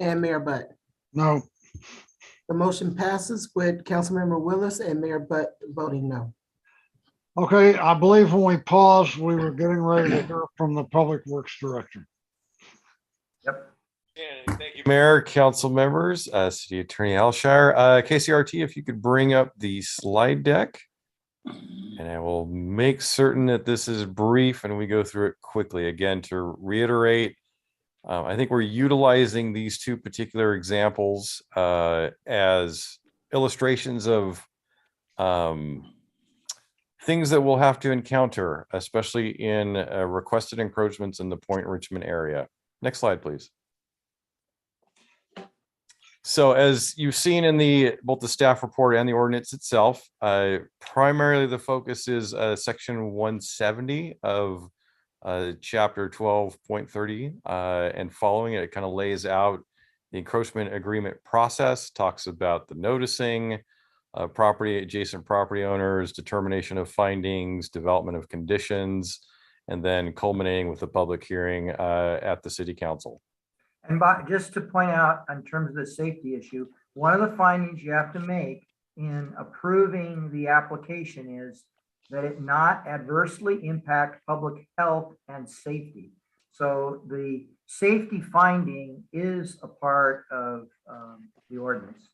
and Mayor Butt. No. The motion passes with Councilmember Willis and Mayor Butt voting no. Okay, I believe when we paused, we were getting ready to hear from the Public Works Director. Yep. Thank you, Mayor, council members, City Attorney Alshire. KCRT, if you could bring up the slide deck. And I will make certain that this is brief and we go through it quickly. Again, to reiterate, I think we're utilizing these 2 particular examples as illustrations of things that we'll have to encounter, especially in requested encroachments in the Point Richmond area. Next slide, please. So as you've seen in both the staff report and the ordinance itself, primarily the focus is section 170 of chapter 12.30 and following it. It kind of lays out the encroachment agreement process, talks about the noticing, adjacent property owners, determination of findings, development of conditions, and then culminating with a public hearing at the city council. And just to point out, in terms of the safety issue, one of the findings you have to make in approving the application is that it not adversely impact public health and safety. So the safety finding is a part of the ordinance.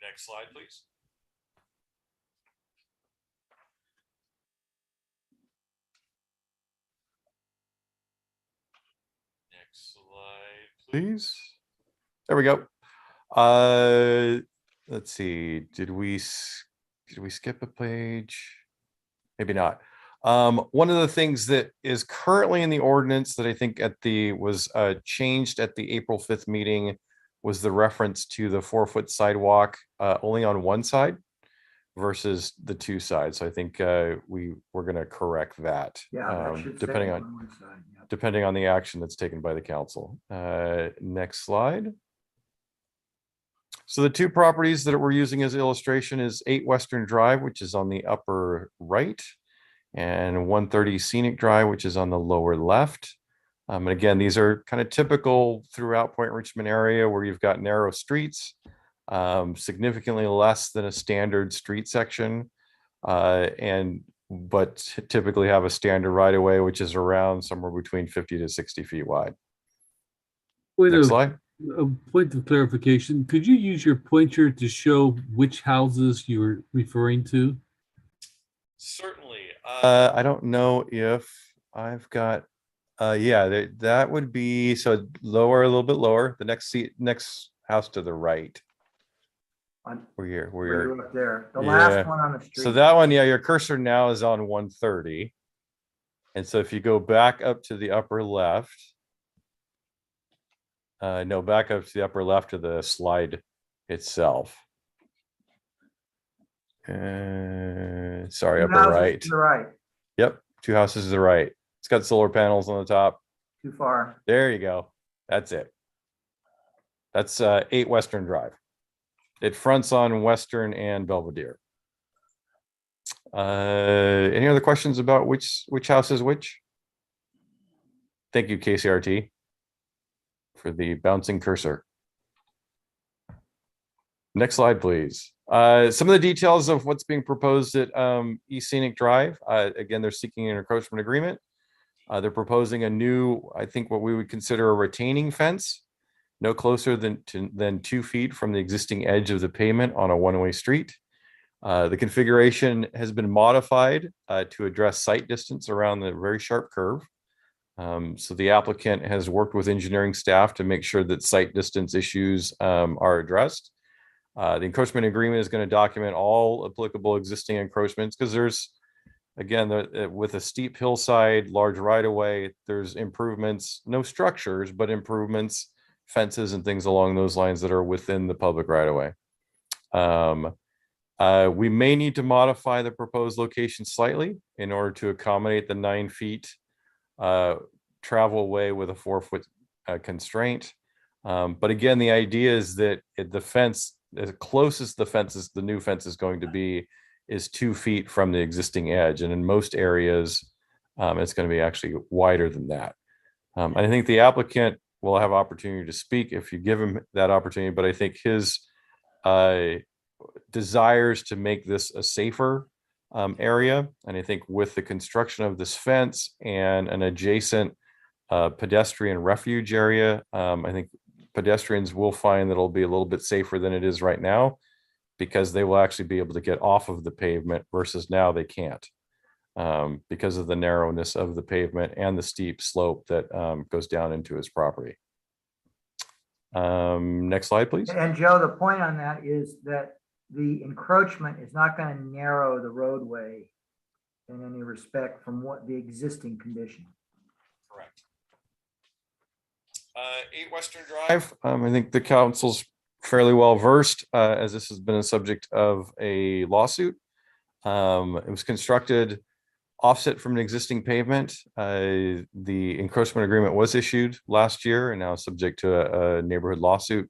Next slide, please. Next slide, please. There we go. Let's see. Did we skip a page? Maybe not. One of the things that is currently in the ordinance that I think was changed at the April 5th meeting was the reference to the 4-foot sidewalk only on one side versus the two sides. So I think we're going to correct that. Yeah, that should depending stay on one side. Yeah. depending on the action that's taken by the council. Next slide. So the two properties that we're using as illustration is 8 Western Drive, which is on the upper right, and 130 Scenic Drive, which is on the lower left. And again, these are kind of typical throughout Point Richmond area where you've got narrow streets, significantly less than a standard street section, but typically have a standard right of way, which is around somewhere between 50 to 60 feet wide. Next slide. A point of clarification. Could you use your pointer to show which houses you're referring to? Certainly. I don't know if I've got, yeah, that would be, so lower, a little bit lower, the next house to the right. Where you're Up there, the yeah. last one on the street. So that one, yeah, your cursor now is on 130. And so if you go back up to the upper left, no, back up to the upper left of the slide itself. Sorry, Two upper houses right. to the right. Yep, 2 houses to the right. It's got solar panels on the top. Too far. There you go. That's it. That's 8 Western Drive. It fronts on Western and Belvedere. Any other questions about which house is which? Thank you, KCRT, for the bouncing cursor. Next slide, please. Some of the details of what's being proposed at East Scenic Drive. Again, they're seeking an encroachment agreement. They're proposing a new, I think what we would consider a retaining fence, no closer than 2 feet from the existing edge of the pavement on a one-way street. The configuration has been modified to address sight distance around the very sharp curve. So the applicant has worked with engineering staff to make sure that sight distance issues are addressed. The encroachment agreement is going to document all applicable existing encroachments because there's, again, with a steep hillside, large right-of-way, there's improvements, no structures, but improvements, fences and things along those lines that are within the public right-of-way. We may need to modify the proposed location slightly in order to accommodate the 9 feet travel way with a 4-foot constraint. But again, the idea is that the fence, as close as the new fence is going to be, is 2 feet from the existing edge. And in most areas, it's going to be actually wider than that. I think the applicant will have opportunity to speak if you give him that opportunity, but I think his desires to make this a safer area. And I think with the construction of this fence and an adjacent pedestrian refuge area, I think pedestrians will find that it'll be a little bit safer than it is right now because they will actually be able to get off of the pavement versus now they can't because of the narrowness of the pavement and the steep slope that goes down into his property. Next slide, please. And Joe, the point on that is that the encroachment is not going to narrow the roadway in any respect from what the existing condition. Correct. 8 Western Drive. I think the council's fairly well versed, as this has been a subject of a lawsuit. It was constructed offset from an existing pavement. The encroachment agreement was issued last year and now subject to a neighborhood lawsuit.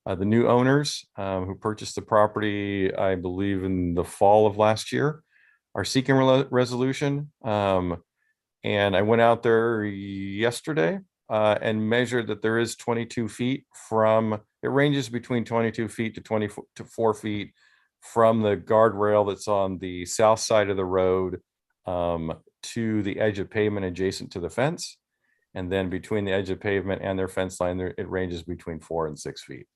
The new owners who purchased the property, I believe in the fall of last year, are seeking resolution. And I went out there yesterday and measured that there is 22 feet from, it ranges between 22 feet to 24 feet from the guardrail that's on the south side of the road to the edge of pavement adjacent to the fence. And then between the edge of pavement and their fence line, it ranges between 4 and 6 feet.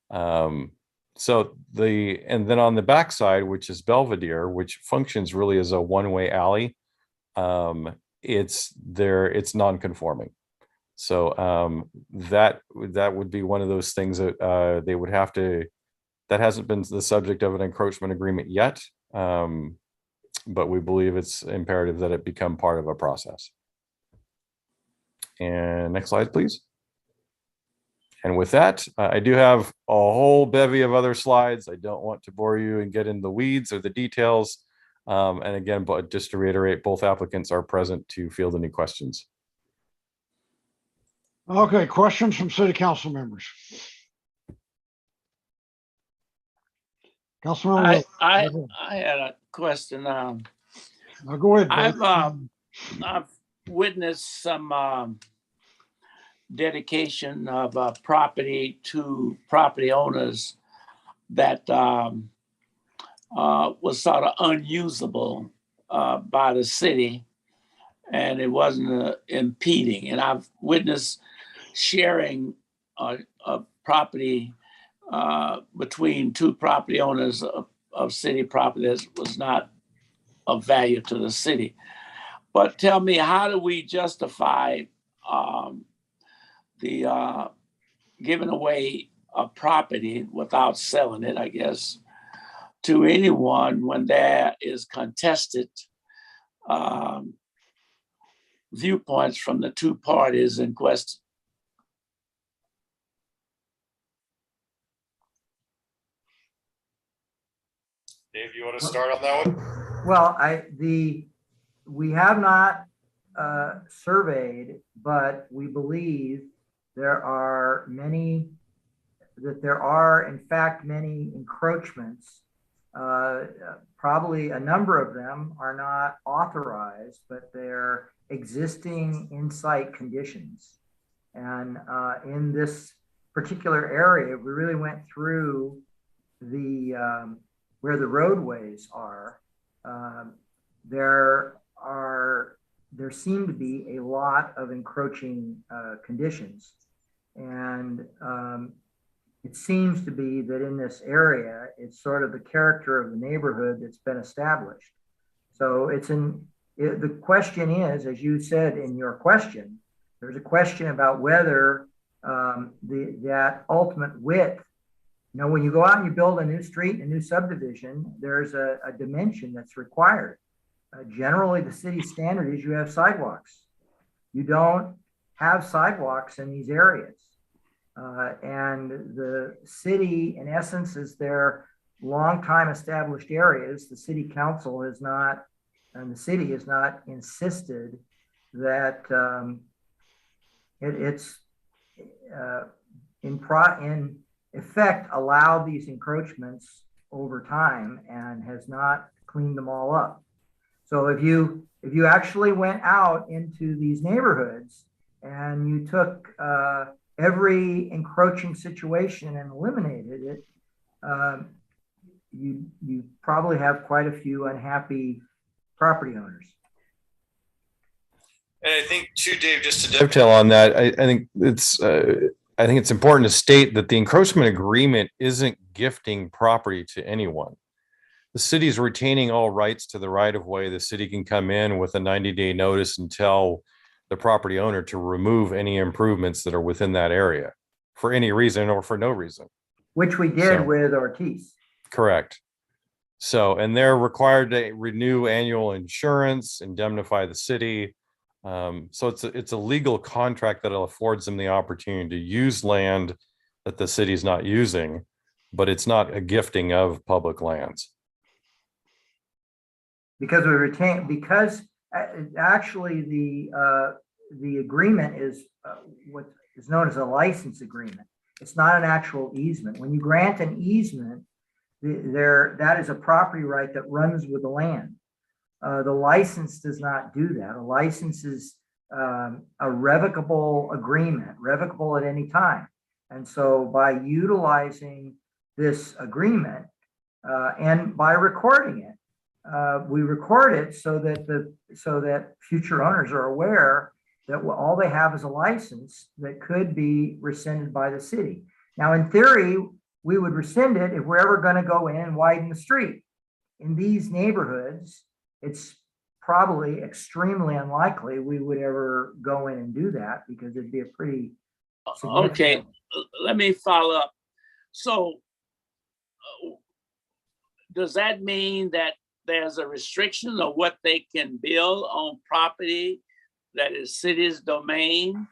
And then on the backside, which is Belvedere, which functions really as a one-way alley, it's non-conforming. So that would be one of those things that they would have to, that hasn't been the subject of an encroachment agreement yet. But we believe it's imperative that it become part of a process. And next slide, please. And with that, I do have a whole bevy of other slides. I don't want to bore you and get in the weeds or the details. And again, but just to reiterate, both applicants are present to field any questions. Okay, questions from city council members. Councilmember, I had a question. go ahead. I've witnessed some dedication of property to property owners that was sort of unusable by the city, and it wasn't impeding. And I've witnessed sharing a property between two property owners of city property that was not of value to the city. But tell me, how do we justify the giving away a property without selling it, I guess, to anyone when there is contested viewpoints from the two parties in question? Dave, you want to start on that one? Well, we have not surveyed, but we believe there are in fact many encroachments. Probably a number of them are not authorized, but they're existing in-site conditions. And in this particular area, we really went through where the roadways are. There seem to be a lot of encroaching conditions. And it seems to be that in this area, it's sort of the character of the neighborhood that's been established. So the question is, as you said in your question, there's a question about whether that ultimate width, when you go out and you build a new street, a new subdivision, there's a dimension that's required. Generally, the city standard is you have sidewalks. You don't have sidewalks in these areas. And the city, in essence, is their long-time established areas. The city council has not, and the city has not insisted that it's in effect allow these encroachments over time and has not cleaned them all up. So if you actually went out into these neighborhoods and you took every encroaching situation and eliminated it, you probably have quite a few unhappy property owners. And I think too, Dave, just to dovetail on that, I think it's important to state that the encroachment agreement isn't gifting property to anyone. The city is retaining all rights to the right of way. The city can come in with a 90-day notice and tell the property owner to remove any improvements that are within that area for any reason or for no reason. Which we did with Ortiz. Correct. So, and they're required to renew annual insurance, indemnify the city. So it's a legal contract that affords them the opportunity to use land that the city's not using, but it's not a gifting of public lands. Because we retain, because actually the agreement is what is known as a license agreement. It's not an actual easement. When you grant an easement, that is a property right that runs with the land. The license does not do that. A license is a revocable agreement, revocable at any time. And so by utilizing this agreement and by recording it, we record it so that future owners are aware that all they have is a license that could be rescinded by the city. Now, in theory, we would rescind it if we're ever going to go in and widen the street. In these neighborhoods, it's probably extremely unlikely we would ever go in and do that because it'd be a pretty significant. Okay, let me follow up. So does that mean that there's a restriction of what they can build on property that is city's domain,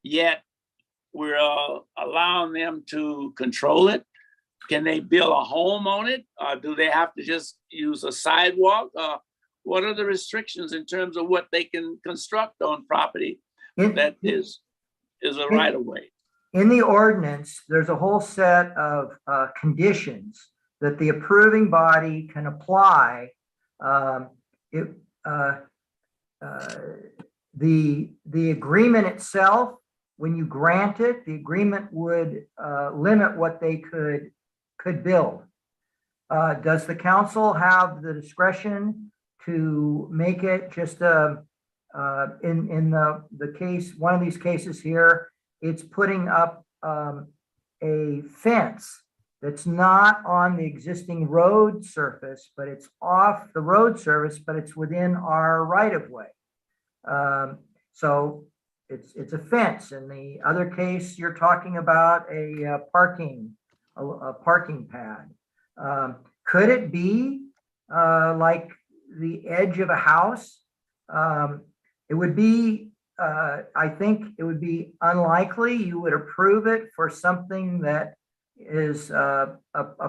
yet we're allowing them to control it? Can they build a home on it? Do they have to just use a sidewalk? What are the restrictions in terms of what they can construct on property that is a right of way? In the ordinance, there's a whole set of conditions that the approving body can apply. The agreement itself, when you grant it, the agreement would limit what they could build. Does the council have the discretion to make it just in the case, one of these cases here, it's putting up a fence that's not on the existing road surface, but it's off the road surface, but it's within our right of way. So it's a fence. In the other case, you're talking about a parking pad. Could it be like the edge of a house? It would be, I think it would be unlikely you would approve it for something that is a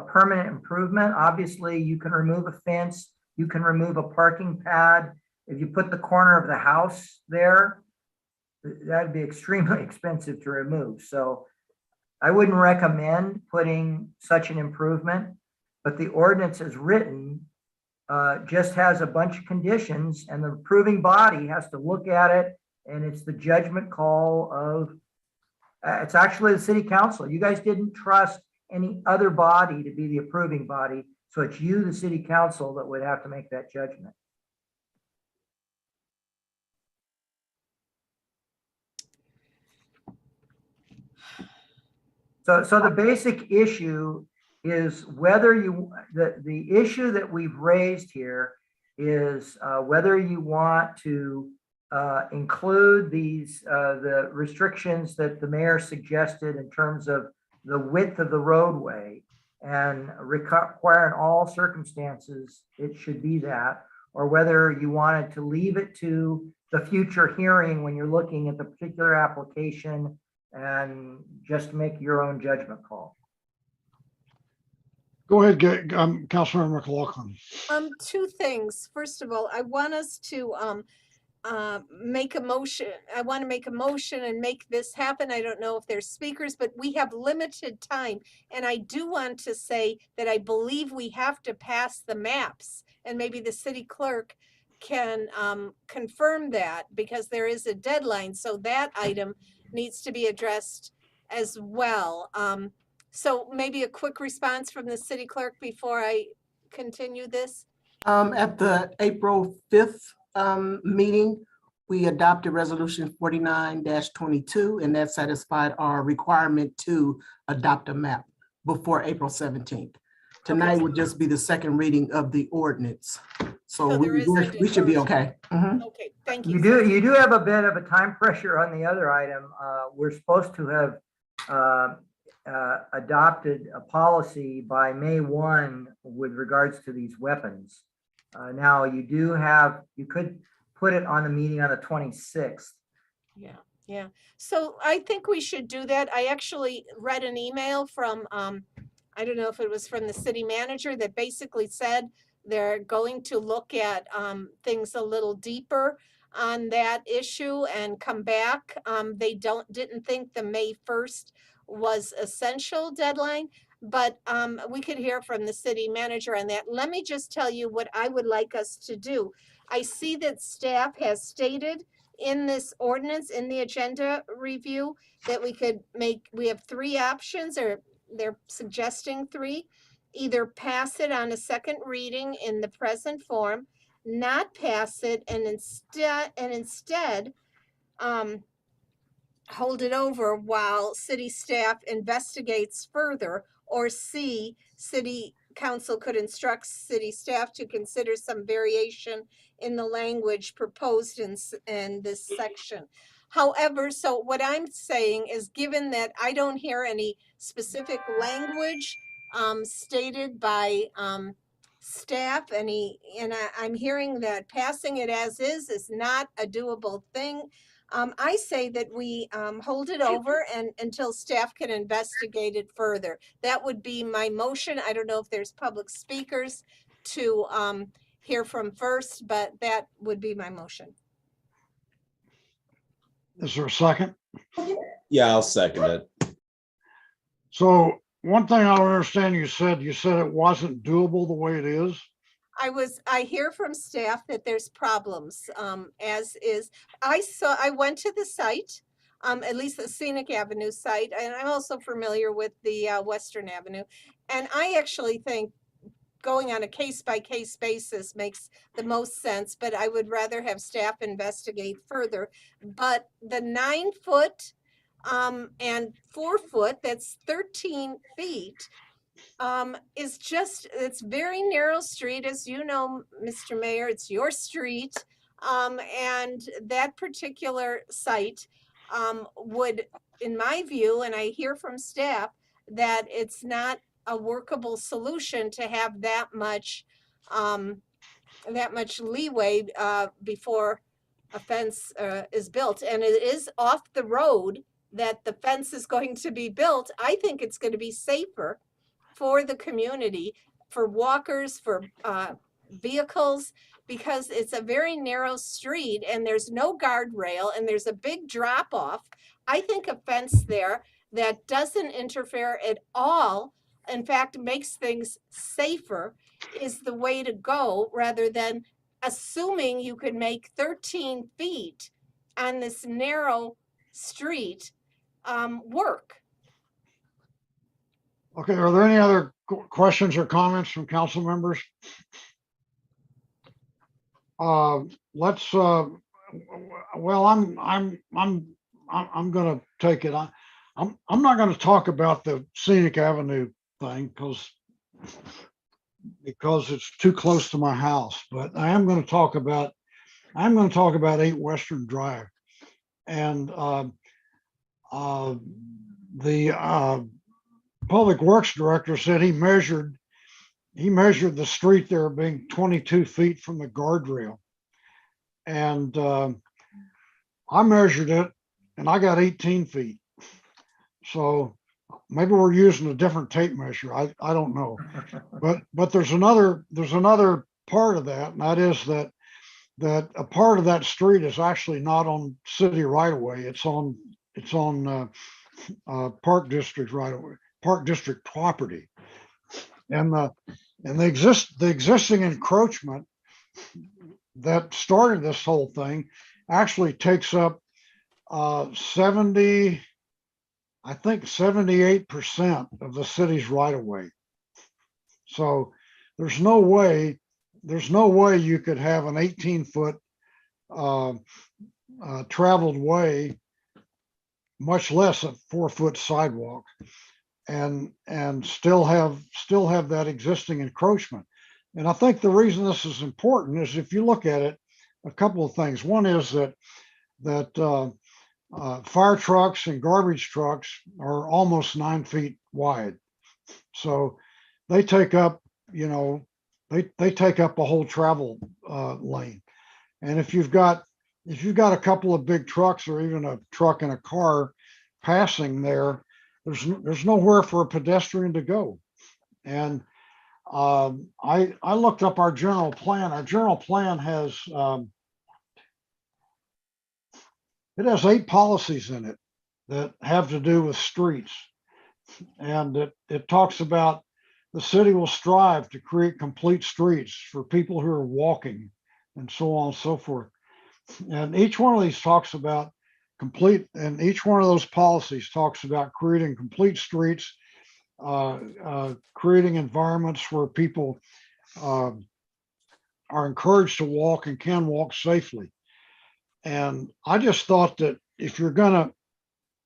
permanent improvement. Obviously, you can remove a fence, you can remove a parking pad. If you put the corner of the house there, that'd be extremely expensive to remove. So I wouldn't recommend putting such an improvement, but the ordinance as written just has a bunch of conditions, and the approving body has to look at it, and it's the judgment call of, it's actually the city council. You guys didn't trust any other body to be the approving body, so it's you, the city council, that would have to make that judgment. So the basic issue is whether the issue that we've raised here is whether you want to include the restrictions that the mayor suggested in terms of the width of the roadway, and require in all circumstances it should be that, or whether you wanted to leave it to the future hearing when you're looking at the particular application and just make your own judgment call. Go ahead, Councilmember McLaughlin. Two things. First of all, I want us to make a motion. I want to make a motion and make this happen. I don't know if there's speakers, but we have limited time. And I do want to say that I believe we have to pass the maps, and maybe the city clerk can confirm that, because there is a deadline. So that item needs to be addressed as well. So maybe a quick response from the city clerk before I continue this. At the April 5th meeting, we adopted resolution 49-22, and that satisfied our requirement to adopt a map before April 17th. Tonight would just be the second reading of the ordinance. So we should be okay. Okay, thank you. You do have a bit of a time pressure on the other item. We're supposed to have adopted a policy by May 1 with regards to these weapons. Now you could put it on the meeting on the 26th. Yeah, yeah. So I think we should do that. I actually read an email from, I don't know if it was from the city manager that basically said they're going to look at things a little deeper on that issue and come back. They didn't think the May 1st was essential deadline, but we could hear from the city manager on that. Let me just tell you what I would like us to do. I see that staff has stated in this ordinance, in the agenda review, that we have three options, or they're suggesting three. Either pass it on a second reading in the present form, not pass it, and instead hold it over while city staff investigates further, or C, city council could instruct city staff to consider some variation in the language proposed in this section. However, so what I'm saying is, given that I don't hear any specific language stated by staff, I'm hearing that passing it as is not a doable thing. I say that we hold it over and until staff can investigate it further. That would be my motion. I don't know if there's public speakers to hear from first, but that would be my motion. Is there a second? Yeah, I'll second it. So one thing I don't understand, you said it wasn't doable the way it is. I hear from staff that there's problems, as is. I went to the site, at least the Scenic Avenue site, and I'm also familiar with the Western Avenue. And I actually think going on a case-by-case basis makes the most sense, but I would rather have staff investigate further. But the 9-foot and 4-foot, that's 13 feet, it's very narrow street, as you know, Mr. Mayor, it's your street. And that particular site would, in my view, and I hear from staff, that it's not a workable solution to have that much leeway before a fence is built. And it is off the road that the fence is going to be built. I think it's going to be safer for the community, for walkers, for vehicles, because it's a very narrow street and there's no guardrail and there's a big drop off. I think a fence there that doesn't interfere at all, in fact, makes things safer, is the way to go, rather than assuming you could make 13 feet on this narrow street work. Okay, are there any other questions or comments from council members? Let's well, I'm gonna take it. I'm not gonna talk about the Scenic Avenue thing because it's too close to my house, but I am going to talk about 8 Western Drive. And the Public Works Director said he measured the street there being 22 feet from the guardrail. And I measured it and I got 18 feet. So maybe we're using a different tape measure. I don't know. But there's another part of that, and that is that a part of that street is actually not on city right of way. It's on Park District right of way, Park District property. And the existing encroachment that started this whole thing actually takes up 78% of the city's right of way. So there's no way you could have an 18-foot traveled way, much less a 4-foot sidewalk, and still have that existing encroachment. And I think the reason this is important is, if you look at it, a couple of things. One is that fire trucks and garbage trucks are almost 9 feet wide. So they take up, they take up a whole travel lane. And if you've got a couple of big trucks or even a truck and a car passing there, there's nowhere for a pedestrian to go. And I looked up our general plan. Our general plan has it has 8 policies in it that have to do with streets. And it talks about the city will strive to create complete streets for people who are walking and so on and so forth. And each one of these talks about and each one of those policies talks about creating complete streets, creating environments where people are encouraged to walk and can walk safely. And I just thought that if you're gonna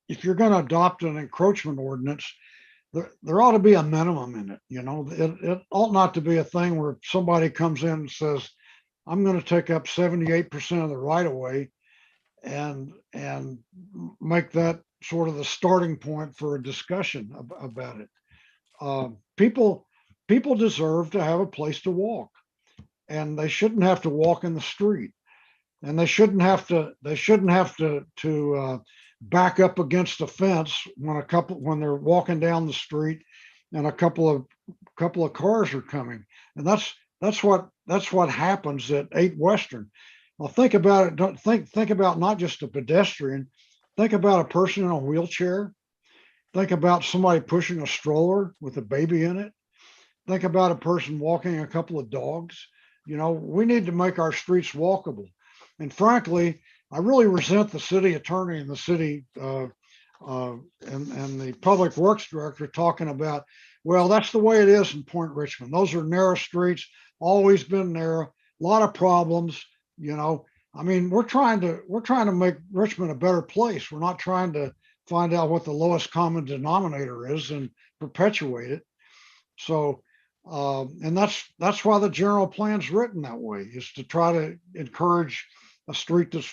adopt an encroachment ordinance, there ought to be a minimum in it. You know, it ought not to be a thing where somebody comes in and says, I'm going to take up 78% of the right of way and make that sort of the starting point for a discussion about it. People deserve to have a place to walk, and they shouldn't have to walk in the street, and they shouldn't have to back up against a fence when they're walking down the street and a couple of cars are coming. And that's what happens at 8 Western. Well, think about it. Don't think about not just a pedestrian. Think about a person in a wheelchair. Think about somebody pushing a stroller with a baby in it. Think about a person walking a couple of dogs. You know, we need to make our streets walkable. And frankly, I really resent the city attorney and the city and the public works director talking about, well, that's the way it is in Point Richmond. Those are narrow streets, always been narrow, a lot of problems. You know, I mean, we're trying to make Richmond a better place. We're not trying to find out what the lowest common denominator is and perpetuate it. So, and that's why the general plan's written that way, is to try to encourage a street to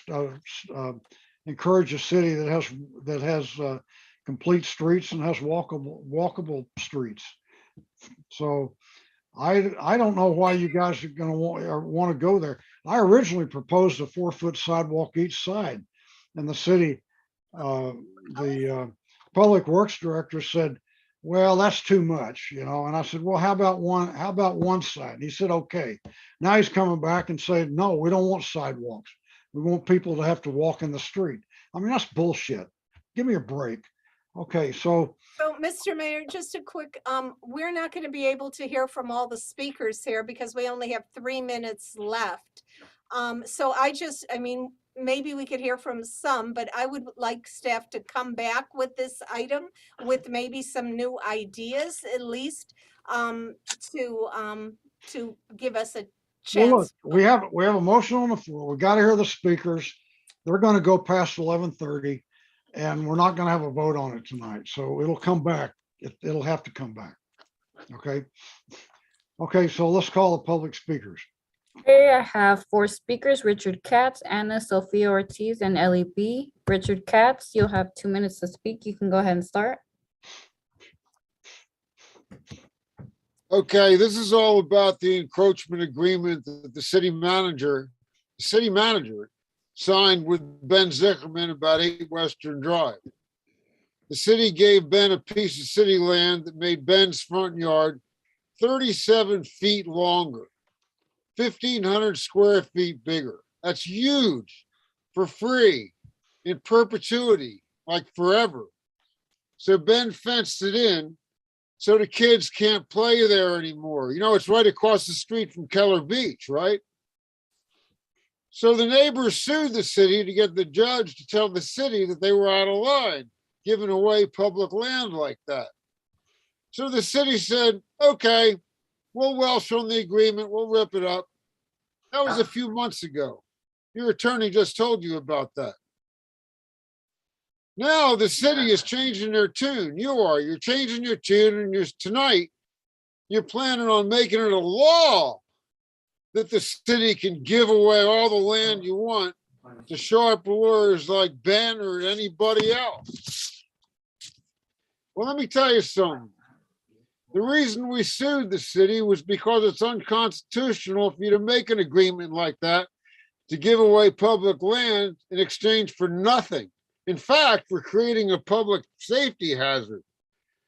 encourage a city that has complete streets and has walkable streets. So I don't know why you guys are going to want to go there. I originally proposed a 4-foot sidewalk each side, and the city, the public works director said, well, that's too much, you know. And I said, well, how about one side? And he said, okay. Now he's coming back and saying, no, we don't want sidewalks. We want people to have to walk in the street. I mean, that's bullshit. Give me a break. Okay, so Mr. Mayor, just a quick, we're not going to be able to hear from all the speakers here because we only have 3 minutes left. So I mean, maybe we could hear from some, but I would like staff to come back with this item with maybe some new ideas, at least, to give us a chance. well, look, we have a motion on the floor. We got to hear the speakers. They're going to go past 11:30, and we're not going to have a vote on it tonight. So it'll come back. It'll have to come back. Okay. Okay. So let's call the public speakers. Okay, I have 4 speakers: Richard Katz, Anna Sophia Ortiz, and Ellie B. Richard Katz, you'll have 2 minutes to speak. You can go ahead and start. Okay, this is all about the encroachment agreement that the city manager signed with Ben Zickerman about 8 Western Drive. The city gave Ben a piece of city land that made Ben's front yard 37 feet longer, 1,500 square feet bigger. That's huge, for free, in perpetuity, like forever. So Ben fenced it in so the kids can't play there anymore. You know, it's right across the street from Keller Beach, right? So the neighbors sued the city to get the judge to tell the city that they were out of line, giving away public land like that. So the city said, okay, we'll welsh on the agreement, we'll rip it up. That was a few months ago. Your attorney just told you about that. Now the city is changing their tune. You're changing your tune, and tonight you're planning on making it a law that the city can give away all the land you want to sharp lawyers like Ben or anybody else. Well, let me tell you something. The reason we sued the city was because it's unconstitutional for you to make an agreement like that to give away public land in exchange for nothing. In fact, we're creating a public safety hazard.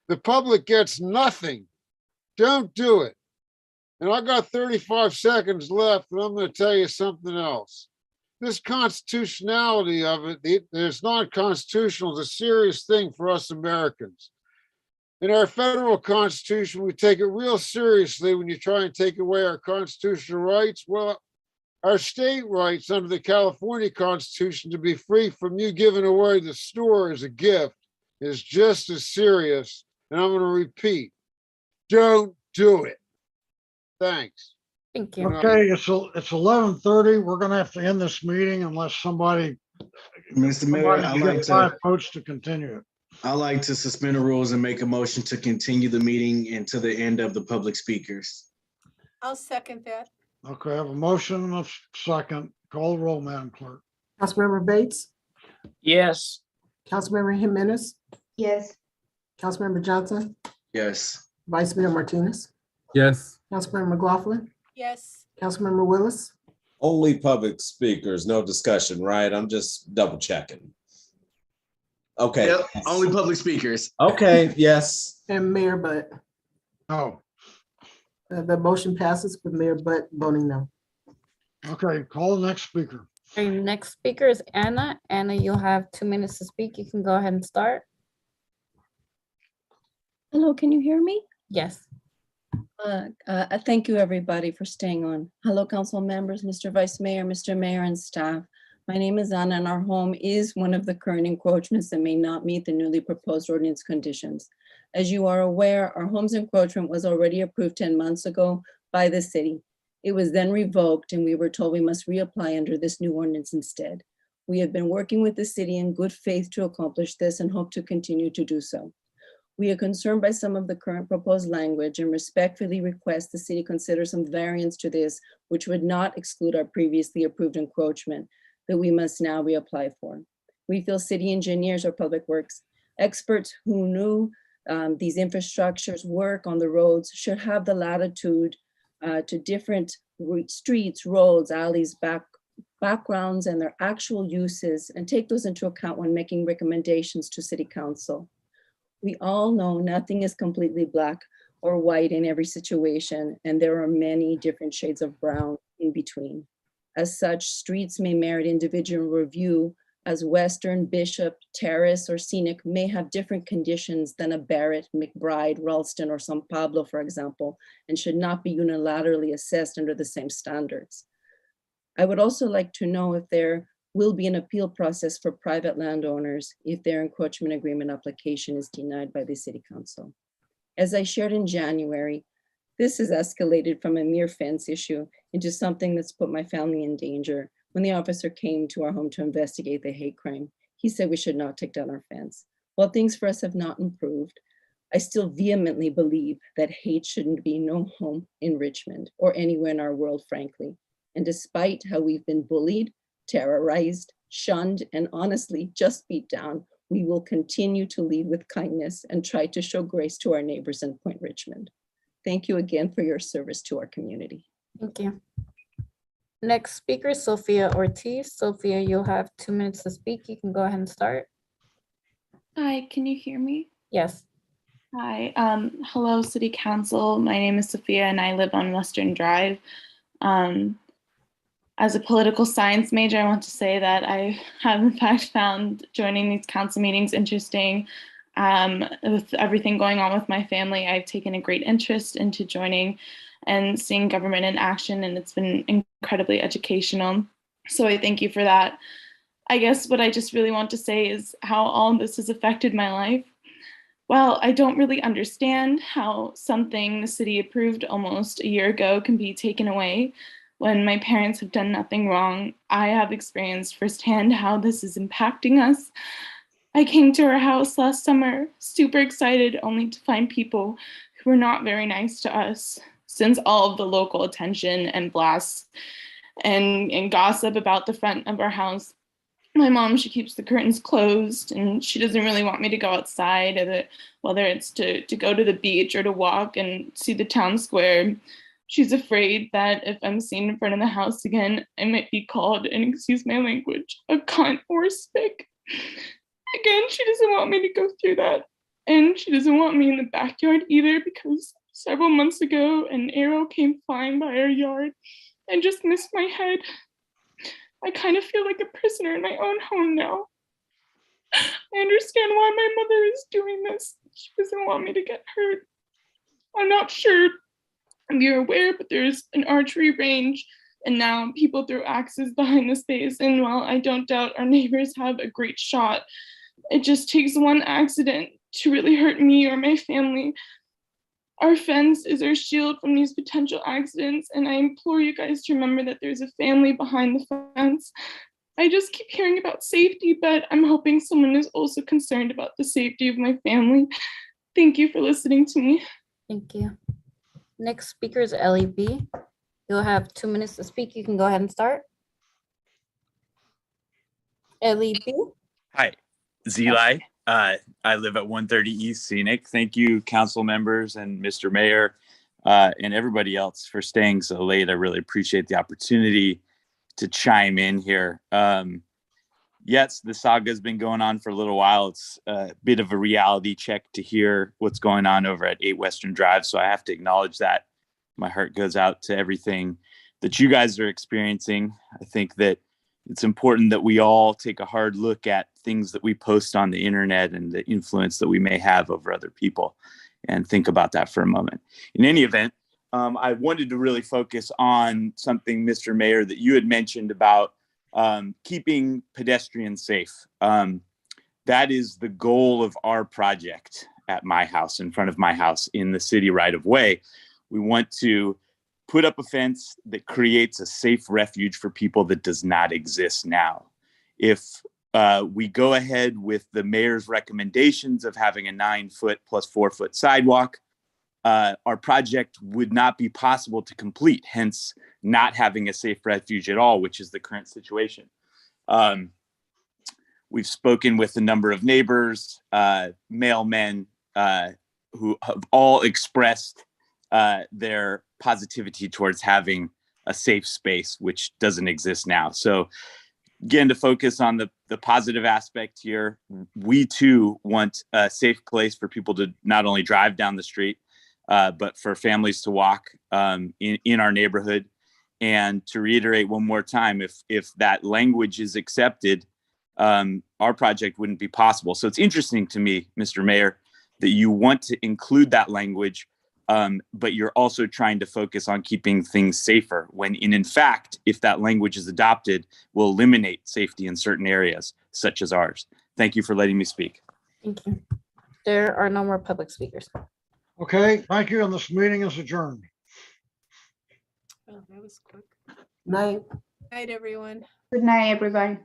The public gets nothing. Don't do it. And I got 35 seconds left, and I'm going to tell you something else. This constitutionality of it, it's not constitutional, is a serious thing for us Americans. In our federal constitution, we take it real seriously when you try and take away our constitutional rights. Well, our state rights under the California Constitution to be free from you giving away the store as a gift is just as serious. And I'm going to repeat, don't do it. Thanks. Thank you. Okay, it's 11:30. We're gonna have to end this meeting unless somebody Mr. Mayor, can get 5 votes to continue it. I'd like to suspend the rules and make a motion to continue the meeting until the end of the public speakers. I'll second that. Okay, I have a motion and a second. Call the roll, Madam Clerk. Councilmember Bates, Yes. Councilmember Jimenez, Yes. Councilmember Johnson, Yes. Vice Mayor Martinez, Yes. Councilmember McLaughlin, Yes. Councilmember Willis, Only public speakers, no discussion, right? I'm just double checking. Okay. Yep, only public speakers. Okay, yes. and Mayor Butt. No. The motion passes with Mayor Butt voting no. Okay, call the next speaker. Our next speaker is Anna. Anna, you'll have 2 minutes to speak. You can go ahead and start. Hello, can you hear me? Yes. Thank you, everybody, for staying on. Hello, council members, Mr. Vice Mayor, Mr. Mayor, and staff. My name is Anna, and our home is one of the current encroachments that may not meet the newly proposed ordinance conditions. As you are aware, our home's encroachment was already approved 10 months ago by the city. It was then revoked, and we were told we must reapply under this new ordinance instead. We have been working with the city in good faith to accomplish this and hope to continue to do so. We are concerned by some of the current proposed language and respectfully request the city consider some variance to this, which would not exclude our previously approved encroachment that we must now reapply for. We feel city engineers or public works experts who knew these infrastructures work on the roads should have the latitude to different streets, roads, alleys, backgrounds, and their actual uses, and take those into account when making recommendations to City Council. We all know nothing is completely black or white in every situation, and there are many different shades of brown in between. As such, streets may merit individual review, as Western, Bishop, Terrace, or Scenic may have different conditions than a Barrett, McBride, Ralston, or San Pablo, for example, and should not be unilaterally assessed under the same standards. I would also like to know if there will be an appeal process for private landowners if their encroachment agreement application is denied by the City Council. As I shared in January, this has escalated from a mere fence issue into something that's put my family in danger. When the officer came to our home to investigate the hate crime, he said we should not take down our fence. While things for us have not improved, I still vehemently believe that hate shouldn't be no home in Richmond or anywhere in our world, frankly. And despite how we've been bullied, terrorized, shunned, and honestly just beat down, we will continue to lead with kindness and try to show grace to our neighbors in Point Richmond. Thank you again for your service to our community. Thank you. Next speaker is Sophia Ortiz. Sophia, you'll have 2 minutes to speak. You can go ahead and start. Hi, can you hear me? Yes. Hi, hello City Council. My name is Sophia and I live on Western Drive. As a political science major, I want to say that I have in fact found joining these council meetings interesting. With everything going on with my family, I've taken a great interest into joining and seeing government in action, and it's been incredibly educational. So I thank you for that. I guess what I just really want to say is how all this has affected my life. Well, I don't really understand how something the city approved almost a year ago can be taken away when my parents have done nothing wrong. I have experienced firsthand how this is impacting us. I came to our house last summer, super excited, only to find people who were not very nice to us. Since all of the local attention and blasts and gossip about the front of our house, my mom, she keeps the curtains closed and she doesn't really want me to go outside, whether it's to go to the beach or to walk and see the town square. She's afraid that if I'm seen in front of the house again, I might be called, and excuse my language, a cunt or a spick. Again, she doesn't want me to go through that. And she doesn't want me in the backyard either, because several months ago, an arrow came flying by our yard and just missed my head. I kind of feel like a prisoner in my own home now. I understand why my mother is doing this. She doesn't want me to get hurt. I'm not sure if you're aware, but there's an archery range, and now people throw axes behind the space. And while I don't doubt our neighbors have a great shot, it just takes one accident to really hurt me or my family. Our fence is our shield from these potential accidents, and I implore you guys to remember that there's a family behind the fence. I just keep hearing about safety, but I'm hoping someone is also concerned about the safety of my family. Thank you for listening to me. Thank you. Next speaker is Ellie B. You'll have 2 minutes to speak. You can go ahead and start. Ellie B. Hi, Zeli. I live at 130 East Scenic. Thank you, council members and Mr. Mayor and everybody else for staying so late. I really appreciate the opportunity to chime in here. Yes, the saga has been going on for a little while. It's a bit of a reality check to hear what's going on over at 8 Western Drive. So I have to acknowledge that. My heart goes out to everything that you guys are experiencing. I think that it's important that we all take a hard look at things that we post on the internet and the influence that we may have over other people, and think about that for a moment. In any event, I wanted to really focus on something, Mr. Mayor, that you had mentioned about keeping pedestrians safe. That is the goal of our project at my house, in front of my house in the city right of way. We want to put up a fence that creates a safe refuge for people that does not exist now. If we go ahead with the mayor's recommendations of having a 9-foot plus 4-foot sidewalk, our project would not be possible to complete, hence not having a safe refuge at all, which is the current situation. We've spoken with a number of neighbors, mailmen, who have all expressed their positivity towards having a safe space, which doesn't exist now. So again, to focus on the positive aspect here, we too want a safe place for people to not only drive down the street, but for families to walk in our neighborhood. And to reiterate one more time, if that language is accepted, our project wouldn't be possible. So it's interesting to me, Mr. Mayor, that you want to include that language, but you're also trying to focus on keeping things safer, when in fact, if that language is adopted, will eliminate safety in certain areas, such as ours. Thank you for letting me speak. Thank you. There are no more public speakers. Okay, thank you. And this meeting is adjourned. Oh, that was quick. Night. Night, everyone. Good night, everybody.